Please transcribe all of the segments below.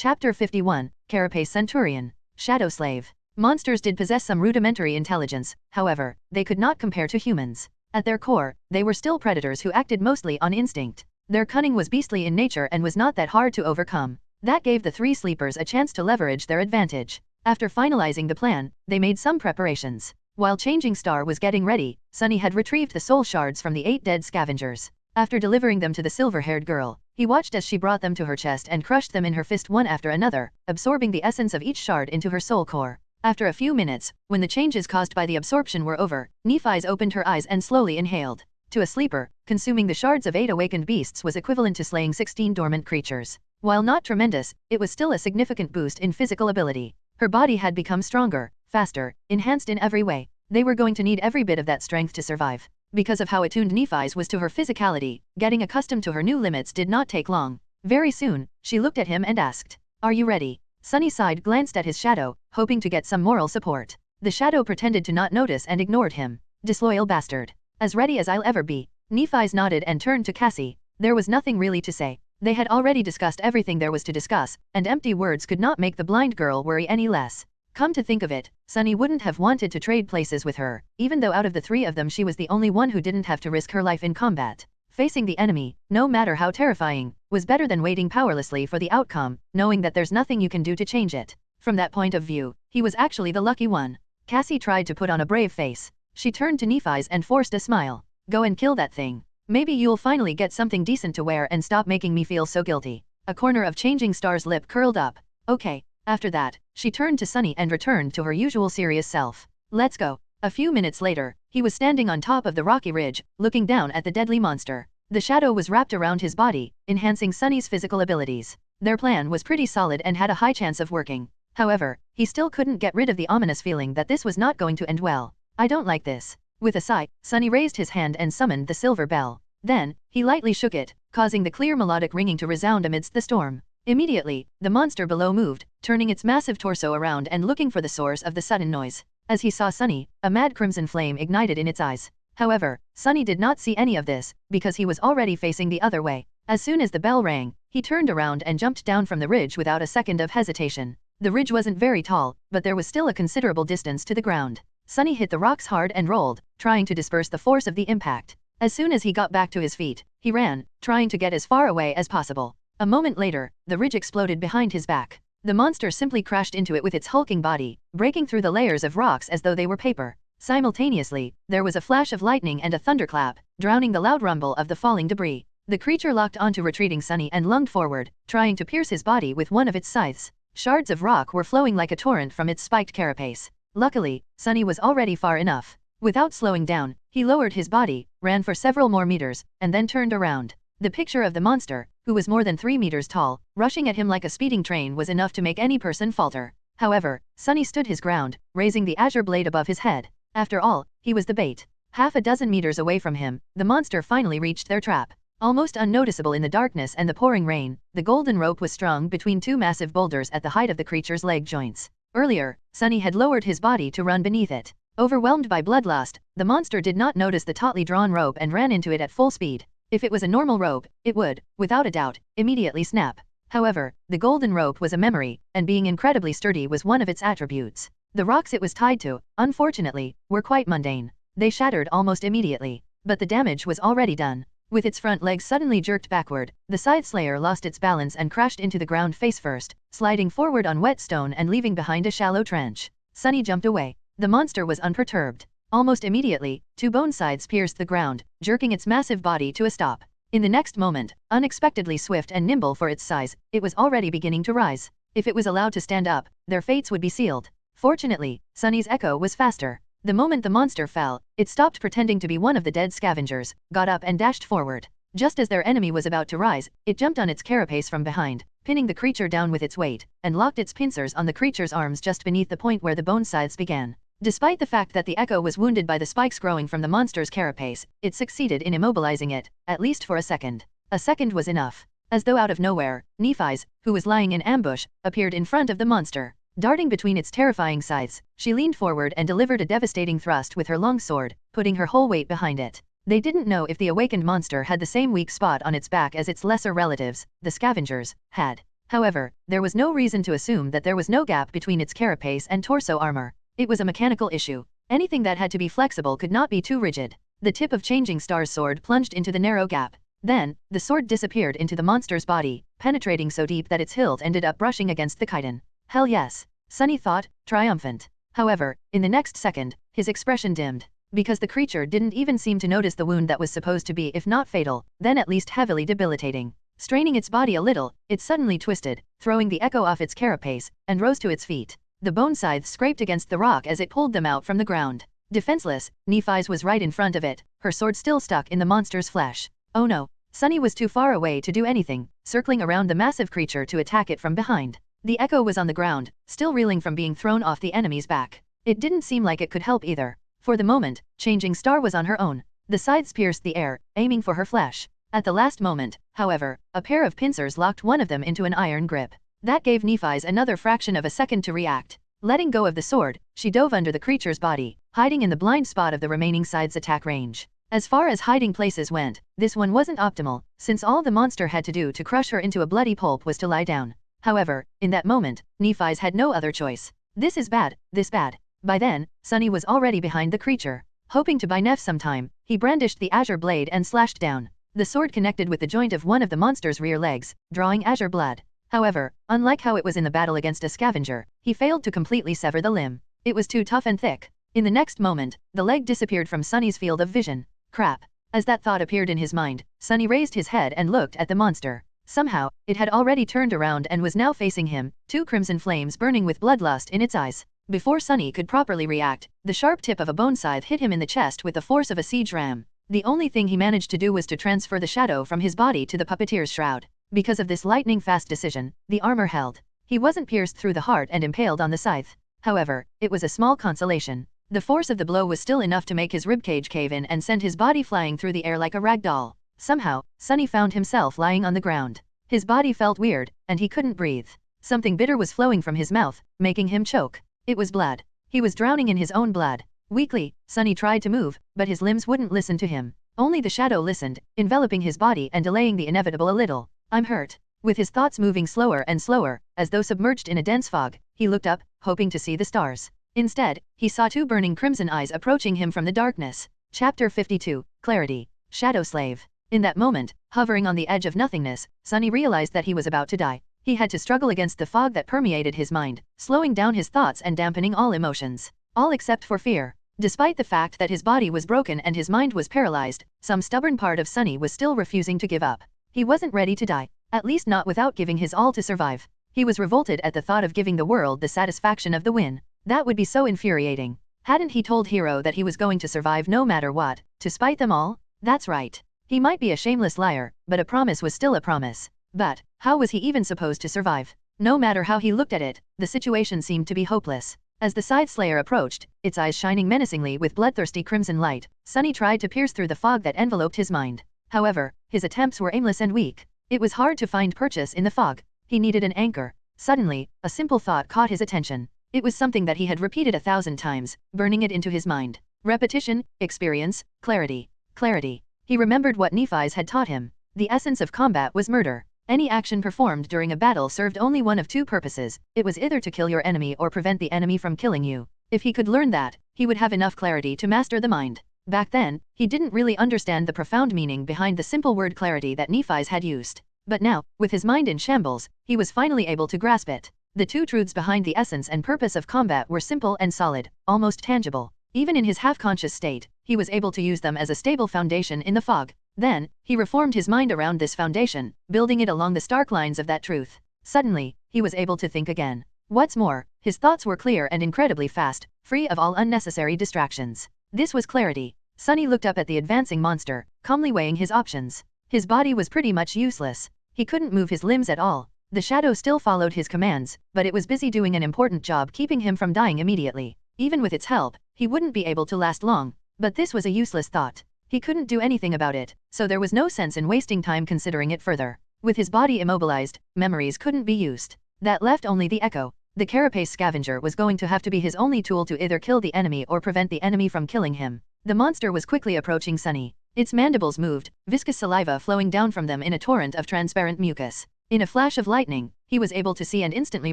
Chapter 51, Carapace Centurion, Shadow Slave. Monsters did possess some rudimentary intelligence, however, they could not compare to humans. At their core, they were still predators who acted mostly on instinct. Their cunning was beastly in nature and was not that hard to overcome. That gave the three sleepers a chance to leverage their advantage. After finalizing the plan, they made some preparations. While Changing Star was getting ready, Sunny had retrieved the soul shards from the 8 dead scavengers. After delivering them to the silver-haired girl, he watched as she brought them to her chest and crushed them in her fist one after another, absorbing the essence of each shard into her soul core. After a few minutes, when the changes caused by the absorption were over, Nephi's opened her eyes and slowly inhaled. To a sleeper, consuming the shards of 8 awakened beasts was equivalent to slaying 16 dormant creatures. While not tremendous, it was still a significant boost in physical ability. Her body had become stronger, faster, enhanced in every way. They were going to need every bit of that strength to survive. Because of how attuned Nephi's was to her physicality, getting accustomed to her new limits did not take long. Very soon, she looked at him and asked, "Are you ready?" Sunnyside glanced at his shadow, hoping to get some moral support. The shadow pretended to not notice and ignored him. Disloyal bastard. As ready as I'll ever be. Nephi's nodded and turned to Cassie. There was nothing really to say. They had already discussed everything there was to discuss, and empty words could not make the blind girl worry any less. Come to think of it, Sunny wouldn't have wanted to trade places with her, even though out of the 3 of them she was the only one who didn't have to risk her life in combat. Facing the enemy, no matter how terrifying, was better than waiting powerlessly for the outcome, knowing that there's nothing you can do to change it. From that point of view, he was actually the lucky one. Cassie tried to put on a brave face. She turned to Nephi's and forced a smile. "Go and kill that thing. Maybe you'll finally get something decent to wear and stop making me feel so guilty." A corner of Changing Star's lip curled up. "Okay." After that, she turned to Sunny and returned to her usual serious self. "Let's go." A few minutes later, he was standing on top of the rocky ridge, looking down at the deadly monster. The shadow was wrapped around his body, enhancing Sunny's physical abilities. Their plan was pretty solid and had a high chance of working. However, he still couldn't get rid of the ominous feeling that this was not going to end well. "I don't like this." With a sigh, Sunny raised his hand and summoned the silver bell. Then, he lightly shook it, causing the clear melodic ringing to resound amidst the storm. Immediately, the monster below moved, turning its massive torso around and looking for the source of the sudden noise. As he saw Sunny, a mad crimson flame ignited in its eyes. However, Sunny did not see any of this, because he was already facing the other way. As soon as the bell rang, he turned around and jumped down from the ridge without a second of hesitation. The ridge wasn't very tall, but there was still a considerable distance to the ground. Sunny hit the rocks hard and rolled, trying to disperse the force of the impact. As soon as he got back to his feet, he ran, trying to get as far away as possible. A moment later, the ridge exploded behind his back. The monster simply crashed into it with its hulking body, breaking through the layers of rocks as though they were paper. Simultaneously, there was a flash of lightning and a thunderclap, drowning the loud rumble of the falling debris. The creature locked onto retreating Sunny and lunged forward, trying to pierce his body with one of its scythes. Shards of rock were flowing like a torrent from its spiked carapace. Luckily, Sunny was already far enough. Without slowing down, he lowered his body, ran for several more meters, and then turned around. The picture of the monster, who was more than 3 meters tall, rushing at him like a speeding train was enough to make any person falter. However, Sunny stood his ground, raising the azure blade above his head. After all, he was the bait. Half a dozen meters away from him, the monster finally reached their trap. Almost unnoticeable in the darkness and the pouring rain, the golden rope was strung between 2 massive boulders at the height of the creature's leg joints. Earlier, Sunny had lowered his body to run beneath it. Overwhelmed by bloodlust, the monster did not notice the tautly drawn rope and ran into it at full speed. If it was a normal rope, it would, without a doubt, immediately snap. However, the golden rope was a memory, and being incredibly sturdy was one of its attributes. The rocks it was tied to, unfortunately, were quite mundane. They shattered almost immediately. But the damage was already done. With its front legs suddenly jerked backward, the Scythe Slayer lost its balance and crashed into the ground face first, sliding forward on wet stone and leaving behind a shallow trench. Sunny jumped away. The monster was unperturbed. Almost immediately, 2 bone scythes pierced the ground, jerking its massive body to a stop. In the next moment, unexpectedly swift and nimble for its size, it was already beginning to rise. If it was allowed to stand up, their fates would be sealed. Fortunately, Sunny's echo was faster. The moment the monster fell, it stopped pretending to be one of the dead scavengers, got up and dashed forward. Just as their enemy was about to rise, it jumped on its carapace from behind, pinning the creature down with its weight, and locked its pincers on the creature's arms just beneath the point where the bone scythes began. Despite the fact that the echo was wounded by the spikes growing from the monster's carapace, it succeeded in immobilizing it, at least for a second. A second was enough. As though out of nowhere, Nephi's, who was lying in ambush, appeared in front of the monster. Darting between its terrifying scythes, she leaned forward and delivered a devastating thrust with her long sword, putting her whole weight behind it. They didn't know if the awakened monster had the same weak spot on its back as its lesser relatives, the scavengers, had. However, there was no reason to assume that there was no gap between its carapace and torso armor. It was a mechanical issue. Anything that had to be flexible could not be too rigid. The tip of Changing Star's sword plunged into the narrow gap. Then, the sword disappeared into the monster's body, penetrating so deep that its hilt ended up brushing against the chitin. Hell yes, Sunny thought, triumphant. However, in the next second, his expression dimmed. Because the creature didn't even seem to notice the wound that was supposed to be, if not fatal, then at least heavily debilitating. Straining its body a little, it suddenly twisted, throwing the echo off its carapace, and rose to its feet. The bone scythes scraped against the rock as it pulled them out from the ground. Defenseless, Nephi's was right in front of it, her sword still stuck in the monster's flesh. Oh no, Sunny was too far away to do anything, circling around the massive creature to attack it from behind. The echo was on the ground, still reeling from being thrown off the enemy's back. It didn't seem like it could help either. For the moment, Changing Star was on her own. The scythes pierced the air, aiming for her flesh. At the last moment, however, a pair of pincers locked one of them into an iron grip. That gave Nephi's another fraction of a second to react. Letting go of the sword, she dove under the creature's body, hiding in the blind spot of the remaining scythe's attack range. As far as hiding places went, this one wasn't optimal, since all the monster had to do to crush her into a bloody pulp was to lie down. However, in that moment, Nephi's had no other choice. This is bad, this bad. By then, Sunny was already behind the creature. Hoping to buy Neph some time, he brandished the azure blade and slashed down. The sword connected with the joint of one of the monster's rear legs, drawing azure blood. However, unlike how it was in the battle against a scavenger, he failed to completely sever the limb. It was too tough and thick. In the next moment, the leg disappeared from Sunny's field of vision. Crap. As that thought appeared in his mind, Sunny raised his head and looked at the monster. Somehow, it had already turned around and was now facing him, two crimson flames burning with bloodlust in its eyes. Before Sunny could properly react, the sharp tip of a bone scythe hit him in the chest with the force of a siege ram. The only thing he managed to do was to transfer the shadow from his body to the puppeteer's shroud. Because of this lightning-fast decision, the armor held. He wasn't pierced through the heart and impaled on the scythe. However, it was a small consolation. The force of the blow was still enough to make his ribcage cave in and send his body flying through the air like a rag doll. Somehow, Sunny found himself lying on the ground. His body felt weird, and he couldn't breathe. Something bitter was flowing from his mouth, making him choke. It was blood. He was drowning in his own blood. Weakly, Sunny tried to move, but his limbs wouldn't listen to him. Only the shadow listened, enveloping his body and delaying the inevitable a little. I'm hurt. With his thoughts moving slower and slower, as though submerged in a dense fog, he looked up, hoping to see the stars. Instead, he saw two burning crimson eyes approaching him from the darkness. Chapter 52, Clarity. Shadow Slave. In that moment, hovering on the edge of nothingness, Sunny realized that he was about to die. He had to struggle against the fog that permeated his mind, slowing down his thoughts and dampening all emotions. All except for fear. Despite the fact that his body was broken and his mind was paralyzed, some stubborn part of Sunny was still refusing to give up. He wasn't ready to die, at least not without giving his all to survive. He was revolted at the thought of giving the world the satisfaction of the win. That would be so infuriating. Hadn't he told Hero that he was going to survive no matter what, to spite them all? That's right. He might be a shameless liar, but a promise was still a promise. But, how was he even supposed to survive? No matter how he looked at it, the situation seemed to be hopeless. As the Scythe Slayer approached, its eyes shining menacingly with bloodthirsty crimson light, Sunny tried to pierce through the fog that enveloped his mind. However, his attempts were aimless and weak. It was hard to find purchase in the fog. He needed an anchor. Suddenly, a simple thought caught his attention. It was something that he had repeated 1,000 times, burning it into his mind. Repetition, experience, clarity. Clarity. He remembered what Nephi's had taught him. The essence of combat was murder. Any action performed during a battle served only one of two purposes. It was either to kill your enemy or prevent the enemy from killing you. If he could learn that, he would have enough clarity to master the mind. Back then, he didn't really understand the profound meaning behind the simple word clarity that Nephi's had used. But now, with his mind in shambles, he was finally able to grasp it. The two truths behind the essence and purpose of combat were simple and solid, almost tangible. Even in his half-conscious state, he was able to use them as a stable foundation in the fog. Then, he reformed his mind around this foundation, building it along the stark lines of that truth. Suddenly, he was able to think again. What's more, his thoughts were clear and incredibly fast, free of all unnecessary distractions. This was clarity. Sunny looked up at the advancing monster, calmly weighing his options. His body was pretty much useless. He couldn't move his limbs at all. The shadow still followed his commands, but it was busy doing an important job keeping him from dying immediately. Even with its help, he wouldn't be able to last long. But this was a useless thought. He couldn't do anything about it, so there was no sense in wasting time considering it further. With his body immobilized, memories couldn't be used. That left only the echo. The carapace scavenger was going to have to be his only tool to either kill the enemy or prevent the enemy from killing him. The monster was quickly approaching Sunny. Its mandibles moved, viscous saliva flowing down from them in a torrent of transparent mucus. In a flash of lightning, he was able to see and instantly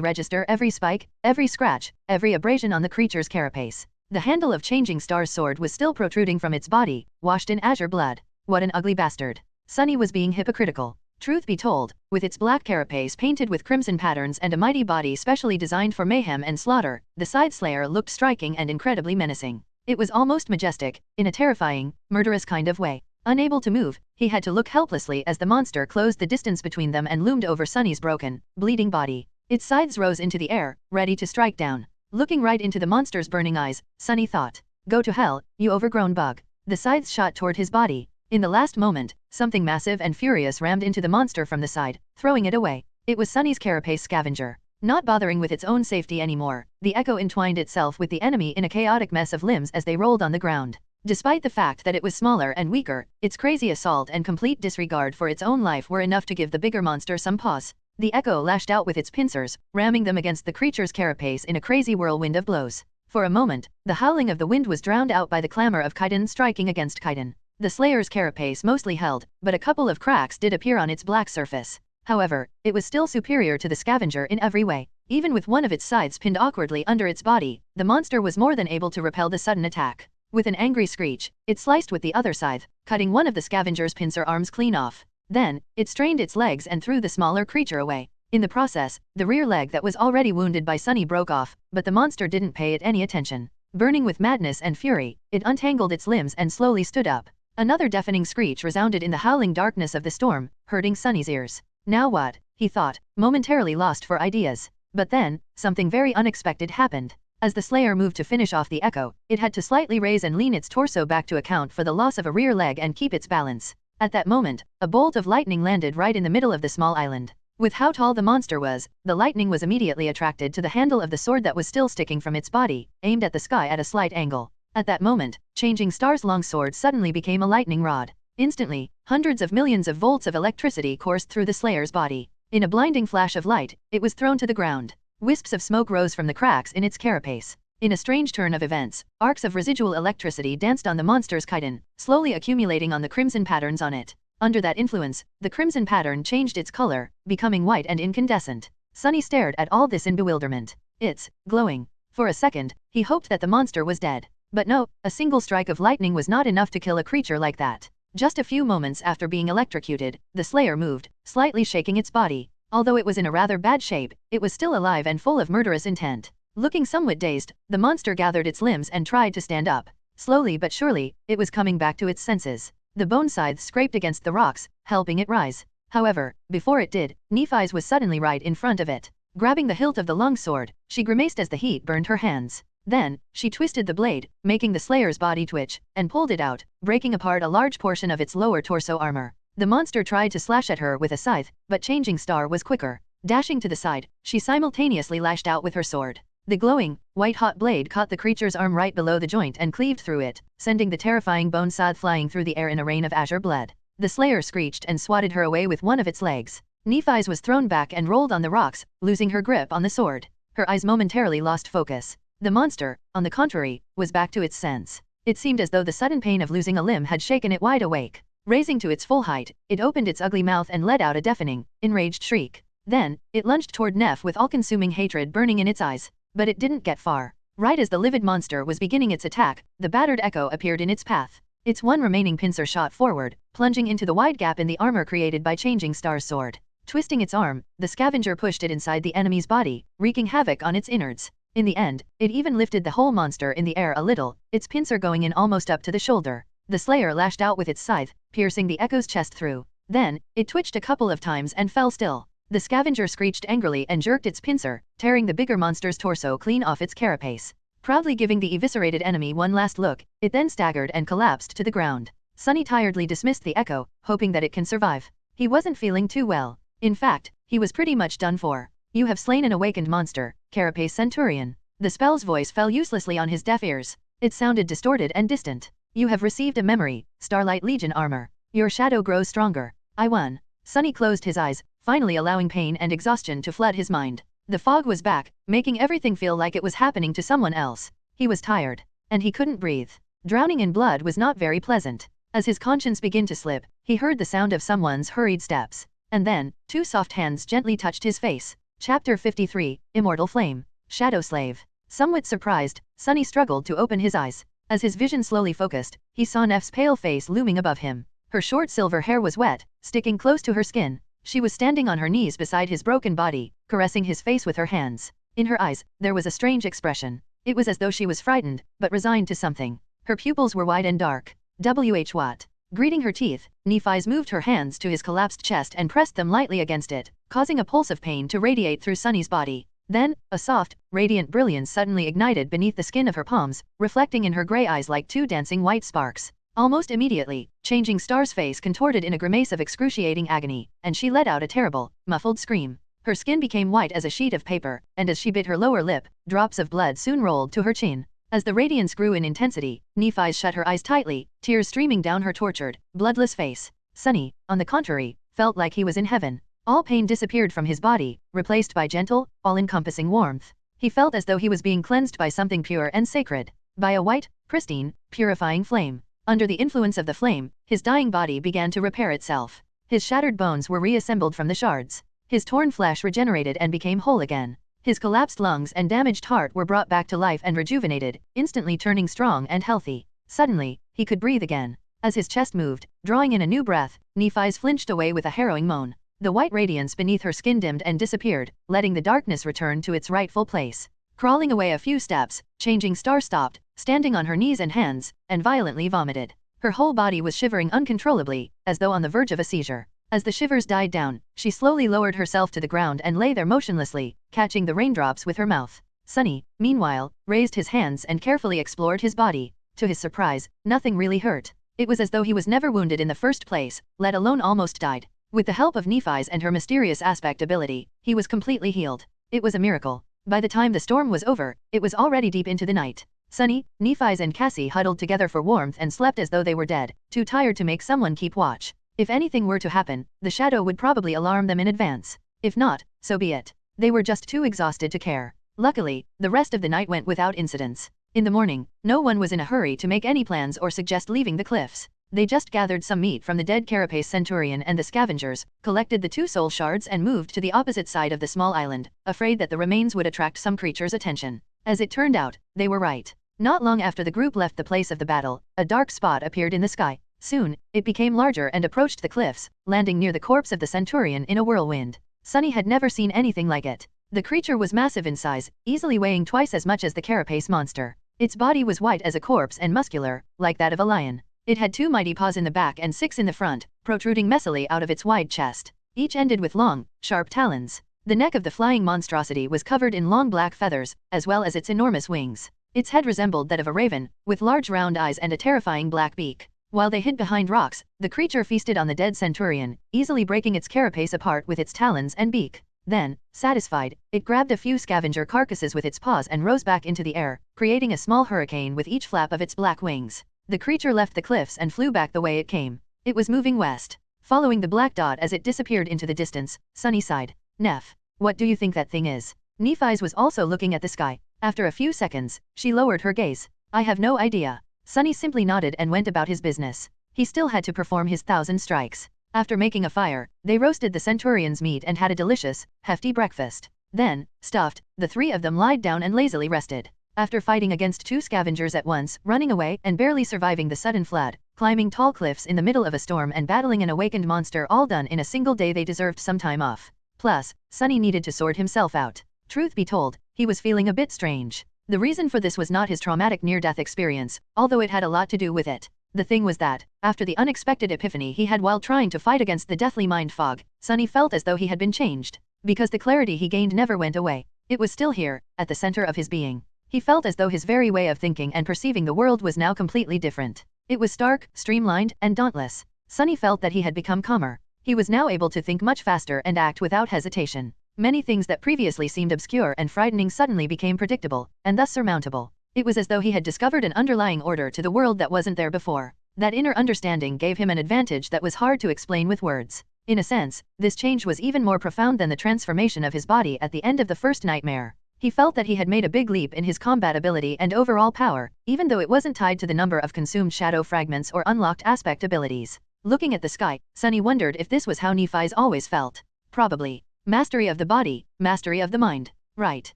register every spike, every scratch, every abrasion on the creature's carapace. The handle of Changing Star's sword was still protruding from its body, washed in azure blood. What an ugly bastard. Sunny was being hypocritical. Truth be told, with its black carapace painted with crimson patterns and a mighty body specially designed for mayhem and slaughter, the Scythe Slayer looked striking and incredibly menacing. It was almost majestic, in a terrifying, murderous kind of way. Unable to move, he had to look helplessly as the monster closed the distance between them and loomed over Sunny's broken, bleeding body. Its scythes rose into the air, ready to strike down. Looking right into the monster's burning eyes, Sunny thought, "Go to hell, you overgrown bug." The scythes shot toward his body. In the last moment, something massive and furious rammed into the monster from the side, throwing it away. It was Sunny's carapace scavenger. Not bothering with its own safety anymore, the Echo entwined itself with the enemy in a chaotic mess of limbs as they rolled on the ground. Despite the fact that it was smaller and weaker, its crazy assault and complete disregard for its own life were enough to give the bigger monster some pause. The Echo lashed out with its pincers, ramming them against the creature's carapace in a crazy whirlwind of blows. For a moment, the howling of the wind was drowned out by the clamor of Kaidan striking against Kaidan. The Slayer's carapace mostly held, but a couple of cracks did appear on its black surface. However, it was still superior to the scavenger in every way. Even with one of its sides pinned awkwardly under its body, the monster was more than able to repel the sudden attack. With an angry screech, it sliced with the other scythe, cutting one of the scavenger's pincer arms clean off. Then, it strained its legs and threw the smaller creature away. In the process, the rear leg that was already wounded by Sunny broke off, but the monster didn't pay it any attention. Burning with madness and fury, it untangled its limbs and slowly stood up. Another deafening screech resounded in the howling darkness of the storm, hurting Sunny's ears. Now what? He thought, momentarily lost for ideas. But then, something very unexpected happened. As the Slayer moved to finish off the Echo, it had to slightly raise and lean its torso back to account for the loss of a rear leg and keep its balance. At that moment, a bolt of lightning landed right in the middle of the small island. With how tall the monster was, the lightning was immediately attracted to the handle of the sword that was still sticking from its body, aimed at the sky at a slight angle. At that moment, Changing Star's long sword suddenly became a lightning rod. Instantly, hundreds of millions of volts of electricity coursed through the Slayer's body. In a blinding flash of light, it was thrown to the ground. Wisps of smoke rose from the cracks in its carapace. In a strange turn of events, arcs of residual electricity danced on the monster's chitin, slowly accumulating on the crimson patterns on it. Under that influence, the crimson pattern changed its color, becoming white and incandescent. Sunny stared at all this in bewilderment. It's glowing. For a second, he hoped that the monster was dead. But no, a single strike of lightning was not enough to kill a creature like that. Just a few moments after being electrocuted, the Slayer moved, slightly shaking its body. Although it was in a rather bad shape, it was still alive and full of murderous intent. Looking somewhat dazed, the monster gathered its limbs and tried to stand up. Slowly but surely, it was coming back to its senses. The bone scythe scraped against the rocks, helping it rise. However, before it did, Nephi's was suddenly right in front of it. Grabbing the hilt of the long sword, she grimaced as the heat burned her hands. Then, she twisted the blade, making the Slayer's body twitch, and pulled it out, breaking apart a large portion of its lower torso armor. The monster tried to slash at her with a scythe, but Changing Star was quicker. Dashing to the side, she simultaneously lashed out with her sword. The glowing, white-hot blade caught the creature's arm right below the joint and cleaved through it, sending the terrifying bone scythe flying through the air in a rain of azure blood. The Slayer screeched and swatted her away with one of its legs. Nephi's was thrown back and rolled on the rocks, losing her grip on the sword. Her eyes momentarily lost focus. The monster, on the contrary, was back to its sense. It seemed as though the sudden pain of losing a limb had shaken it wide awake. Raising to its full height, it opened its ugly mouth and let out a deafening, enraged shriek. Then, it lunged toward Neph with all-consuming hatred burning in its eyes. But it didn't get far. Right as the livid monster was beginning its attack, the battered Echo appeared in its path. Its one remaining pincer shot forward, plunging into the wide gap in the armor created by Changing Star's sword. Twisting its arm, the scavenger pushed it inside the enemy's body, wreaking havoc on its innards. In the end, it even lifted the whole monster in the air a little, its pincer going in almost up to the shoulder. The Slayer lashed out with its scythe, piercing the Echo's chest through. Then, it twitched a couple of times and fell still. The scavenger screeched angrily and jerked its pincer, tearing the bigger monster's torso clean off its carapace. Proudly giving the eviscerated enemy one last look, it then staggered and collapsed to the ground. Sunny tiredly dismissed the Echo, hoping that it can survive. He wasn't feeling too well. In fact, he was pretty much done for. You have slain an awakened monster, Carapace Centurion. The spell's voice fell uselessly on his deaf ears. It sounded distorted and distant. You have received a memory, Starlight Legion armor. Your shadow grows stronger. I won. Sunny closed his eyes, finally allowing pain and exhaustion to flood his mind. The fog was back, making everything feel like it was happening to someone else. He was tired. And he couldn't breathe. Drowning in blood was not very pleasant. As his conscience began to slip, he heard the sound of someone's hurried steps. And then, two soft hands gently touched his face. Chapter 53, Immortal Flame. Shadow Slave. Somewhat surprised, Sunny struggled to open his eyes. As his vision slowly focused, he saw Neff's pale face looming above him. Her short silver hair was wet, sticking close to her skin. She was standing on her knees beside his broken body, caressing his face with her hands. In her eyes, there was a strange expression. It was as though she was frightened, but resigned to something. Her pupils were wide and dark. What? Greeting her teeth, Nephi's moved her hands to his collapsed chest and pressed them lightly against it, causing a pulse of pain to radiate through Sunny's body. Then, a soft, radiant brilliance suddenly ignited beneath the skin of her palms, reflecting in her gray eyes like two dancing white sparks. Almost immediately, Changing Star's face contorted in a grimace of excruciating agony, and she let out a terrible, muffled scream. Her skin became white as a sheet of paper, and as she bit her lower lip, drops of blood soon rolled to her chin. As the radiance grew in intensity, Nephi shut her eyes tightly, tears streaming down her tortured, bloodless face. Sunny, on the contrary, felt like he was in heaven. All pain disappeared from his body, replaced by gentle, all-encompassing warmth. He felt as though he was being cleansed by something pure and sacred. By a white, pristine, purifying flame. Under the influence of the flame, his dying body began to repair itself. His shattered bones were reassembled from the shards. His torn flesh regenerated and became whole again. His collapsed lungs and damaged heart were brought back to life and rejuvenated, instantly turning strong and healthy. Suddenly, he could breathe again. As his chest moved, drawing in a new breath, Nephi's flinched away with a harrowing moan. The white radiance beneath her skin dimmed and disappeared, letting the darkness return to its rightful place. Crawling away a few steps, Changing Star stopped, standing on her knees and hands, and violently vomited. Her whole body was shivering uncontrollably, as though on the verge of a seizure. As the shivers died down, she slowly lowered herself to the ground and lay there motionlessly, catching the raindrops with her mouth. Sunny, meanwhile, raised his hands and carefully explored his body. To his surprise, nothing really hurt. It was as though he was never wounded in the first place, let alone almost died. With the help of Nephi's and her mysterious aspect ability, he was completely healed. It was a miracle. By the time the storm was over, it was already deep into the night. Sunny, Nephi's and Cassie huddled together for warmth and slept as though they were dead, too tired to make someone keep watch. If anything were to happen, the shadow would probably alarm them in advance. If not, so be it. They were just too exhausted to care. Luckily, the rest of the night went without incidents. In the morning, no one was in a hurry to make any plans or suggest leaving the cliffs. They just gathered some meat from the dead Carapace Centurion and the scavengers, collected the 2 soul shards and moved to the opposite side of the small island, afraid that the remains would attract some creature's attention. As it turned out, they were right. Not long after the group left the place of the battle, a dark spot appeared in the sky. Soon, it became larger and approached the cliffs, landing near the corpse of the Centurion in a whirlwind. Sunny had never seen anything like it. The creature was massive in size, easily weighing twice as much as the Carapace monster. Its body was white as a corpse and muscular, like that of a lion. It had 2 mighty paws in the back and 6 in the front, protruding messily out of its wide chest. Each ended with long, sharp talons. The neck of the flying monstrosity was covered in long black feathers, as well as its enormous wings. Its head resembled that of a raven, with large round eyes and a terrifying black beak. While they hid behind rocks, the creature feasted on the dead Centurion, easily breaking its carapace apart with its talons and beak. Then, satisfied, it grabbed a few scavenger carcasses with its paws and rose back into the air, creating a small hurricane with each flap of its black wings. The creature left the cliffs and flew back the way it came. It was moving west. Following the black dot as it disappeared into the distance, Sunny sighed. Neff, what do you think that thing is? Nephi's was also looking at the sky. After a few seconds, she lowered her gaze. I have no idea. Sunny simply nodded and went about his business. He still had to perform his 1,000 strikes. After making a fire, they roasted the Centurion's meat and had a delicious, hefty breakfast. Then, stuffed, the 3 of them lied down and lazily rested. After fighting against 2 scavengers at once, running away and barely surviving the sudden flood, climbing tall cliffs in the middle of a storm and battling an awakened monster all done in a single day, they deserved some time off. Plus, Sunny needed to sort himself out. Truth be told, he was feeling a bit strange. The reason for this was not his traumatic near-death experience, although it had a lot to do with it. The thing was that, after the unexpected epiphany he had while trying to fight against the deathly mind fog, Sunny felt as though he had been changed. Because the clarity he gained never went away. It was still here, at the center of his being. He felt as though his very way of thinking and perceiving the world was now completely different. It was stark, streamlined, and dauntless. Sunny felt that he had become calmer. He was now able to think much faster and act without hesitation. Many things that previously seemed obscure and frightening suddenly became predictable, and thus surmountable. It was as though he had discovered an underlying order to the world that wasn't there before. That inner understanding gave him an advantage that was hard to explain with words. In a sense, this change was even more profound than the transformation of his body at the end of the first nightmare. He felt that he had made a big leap in his combat ability and overall power, even though it wasn't tied to the number of consumed shadow fragments or unlocked aspect abilities. Looking at the sky, Sunny wondered if this was how Nephi's always felt. Probably. Mastery of the body, mastery of the mind. Right.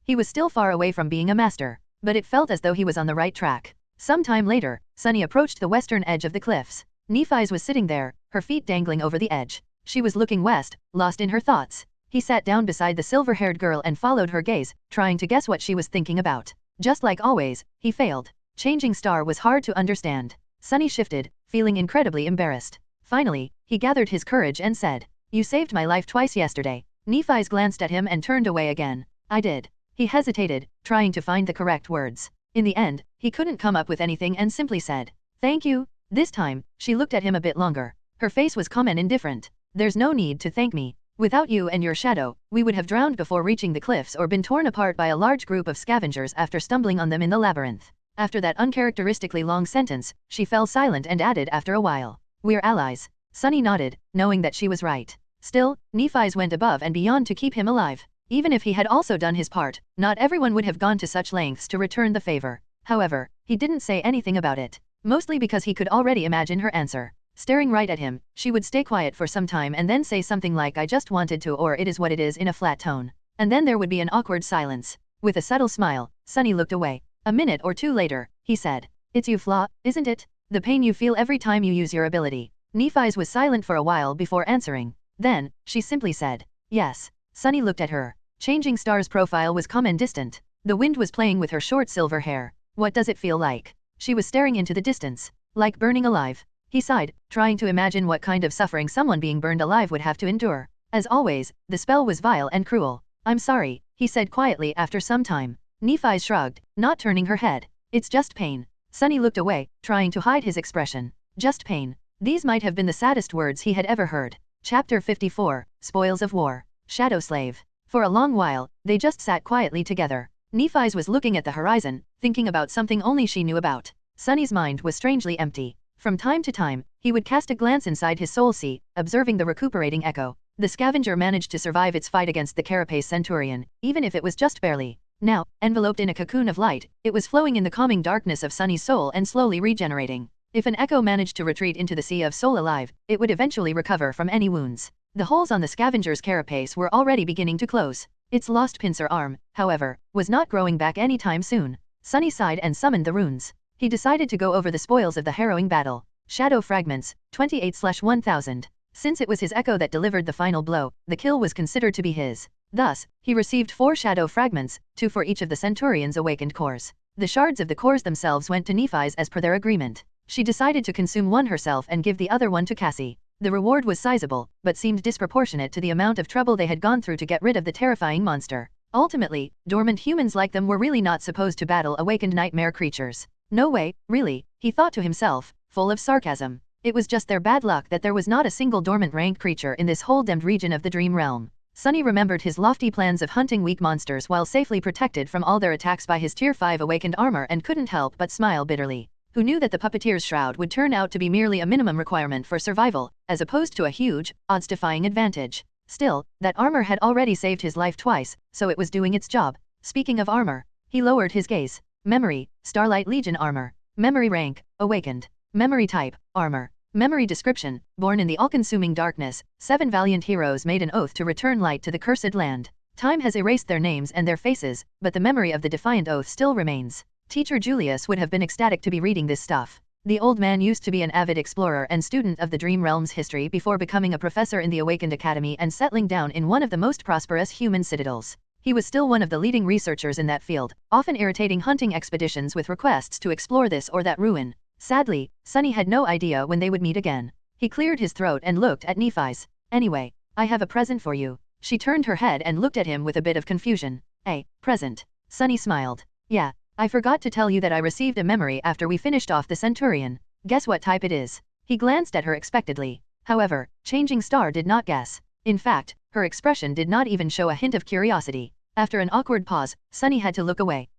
He was still far away from being a master, but it felt as though he was on the right track. Some time later, Sunny approached the western edge of the cliffs. Nephi's was sitting there, her feet dangling over the edge. She was looking west, lost in her thoughts. He sat down beside the silver-haired girl and followed her gaze, trying to guess what she was thinking about. Just like always, he failed. Changing star was hard to understand. Sunny shifted, feeling incredibly embarrassed. Finally, he gathered his courage and said, "You saved my life twice yesterday." Nephi's glanced at him and turned away again. "I did." He hesitated, trying to find the correct words. In the end, he couldn't come up with anything and simply said, "Thank you." This time, she looked at him a bit longer. Her face was calm and indifferent. "There's no need to thank me. Without you and your shadow, we would have drowned before reaching the cliffs or been torn apart by a large group of scavengers after stumbling on them in the labyrinth." After that uncharacteristically long sentence, she fell silent and added after a while, "We're allies." Sunny nodded, knowing that she was right. Still, Nephi's went above and beyond to keep him alive. Even if he had also done his part, not everyone would have gone to such lengths to return the favor. However, he didn't say anything about it, mostly because he could already imagine her answer. Staring right at him, she would stay quiet for some time and then say something like "I just wanted to" or "It is what it is" in a flat tone. And then there would be an awkward silence. With a subtle smile, Sunny looked away. A minute or two later, he said, "It's you, Flaw, isn't it? The pain you feel every time you use your ability." Nephi's was silent for a while before answering. Then, she simply said, "Yes." Sunny looked at her. Changing Star's profile was calm and distant. The wind was playing with her short silver hair. "What does it feel like?" She was staring into the distance. "Like burning alive." He sighed, trying to imagine what kind of suffering someone being burned alive would have to endure. As always, the spell was vile and cruel. "I'm sorry," he said quietly after some time. Nephi shrugged, not turning her head. "It's just pain." Sunny looked away, trying to hide his expression. Just pain. These might have been the saddest words he had ever heard. Chapter 54, Spoils of War. Shadow Slave. For a long while, they just sat quietly together. Nephi's was looking at the horizon, thinking about something only she knew about. Sunny's mind was strangely empty. From time to time, he would cast a glance inside his soul sea, observing the recuperating echo. The scavenger managed to survive its fight against the Carapace Centurion, even if it was just barely. Now, enveloped in a cocoon of light, it was flowing in the calming darkness of Sunny's soul and slowly regenerating. If an echo managed to retreat into the sea of soul alive, it would eventually recover from any wounds. The holes on the scavenger's carapace were already beginning to close. Its lost pincer arm, however, was not growing back anytime soon. Sunny sighed and summoned the runes. He decided to go over the spoils of the harrowing battle. Shadow Fragments, 28/1000. Since it was his echo that delivered the final blow, the kill was considered to be his. Thus, he received 4 shadow fragments, 2 for each of the Centurion's awakened cores. The shards of the cores themselves went to Nephi's as per their agreement. She decided to consume one herself and give the other one to Cassie. The reward was sizable, but seemed disproportionate to the amount of trouble they had gone through to get rid of the terrifying monster. Ultimately, dormant humans like them were really not supposed to battle awakened nightmare creatures. No way, really, he thought to himself, full of sarcasm. It was just their bad luck that there was not a single dormant ranked creature in this whole damned region of the Dream Realm. Sunny remembered his lofty plans of hunting weak monsters while safely protected from all their attacks by his Tier 5 awakened armor and couldn't help but smile bitterly. Who knew that the puppeteer's shroud would turn out to be merely a minimum requirement for survival, as opposed to a huge, odds-defying advantage. Still, that armor had already saved his life twice, so it was doing its job. Speaking of armor, he lowered his gaze. Memory, Starlight Legion armor. Memory rank, awakened. Memory type, armor. Memory description, born in the all-consuming darkness, 7 valiant heroes made an oath to return light to the cursed land. Time has erased their names and their faces, but the memory of the defiant oath still remains. Teacher Julius would have been ecstatic to be reading this stuff. The old man used to be an avid explorer and student of the Dream Realm's history before becoming a professor in the Awakened Academy and settling down in one of the most prosperous human citadels. He was still one of the leading researchers in that field, often irritating hunting expeditions with requests to explore this or that ruin. Sadly, Sunny had no idea when they would meet again. He cleared his throat and looked at Nephi's. "Anyway, I have a present for you." She turned her head and looked at him with a bit of confusion. "A present?" Sunny smiled. "Yeah, I forgot to tell you that I received a memory after we finished off the Centurion. Guess what type it is?" He glanced at her expectantly. However, Changing Star did not guess. In fact, her expression did not even show a hint of curiosity. After an awkward pause, Sunny had to look away.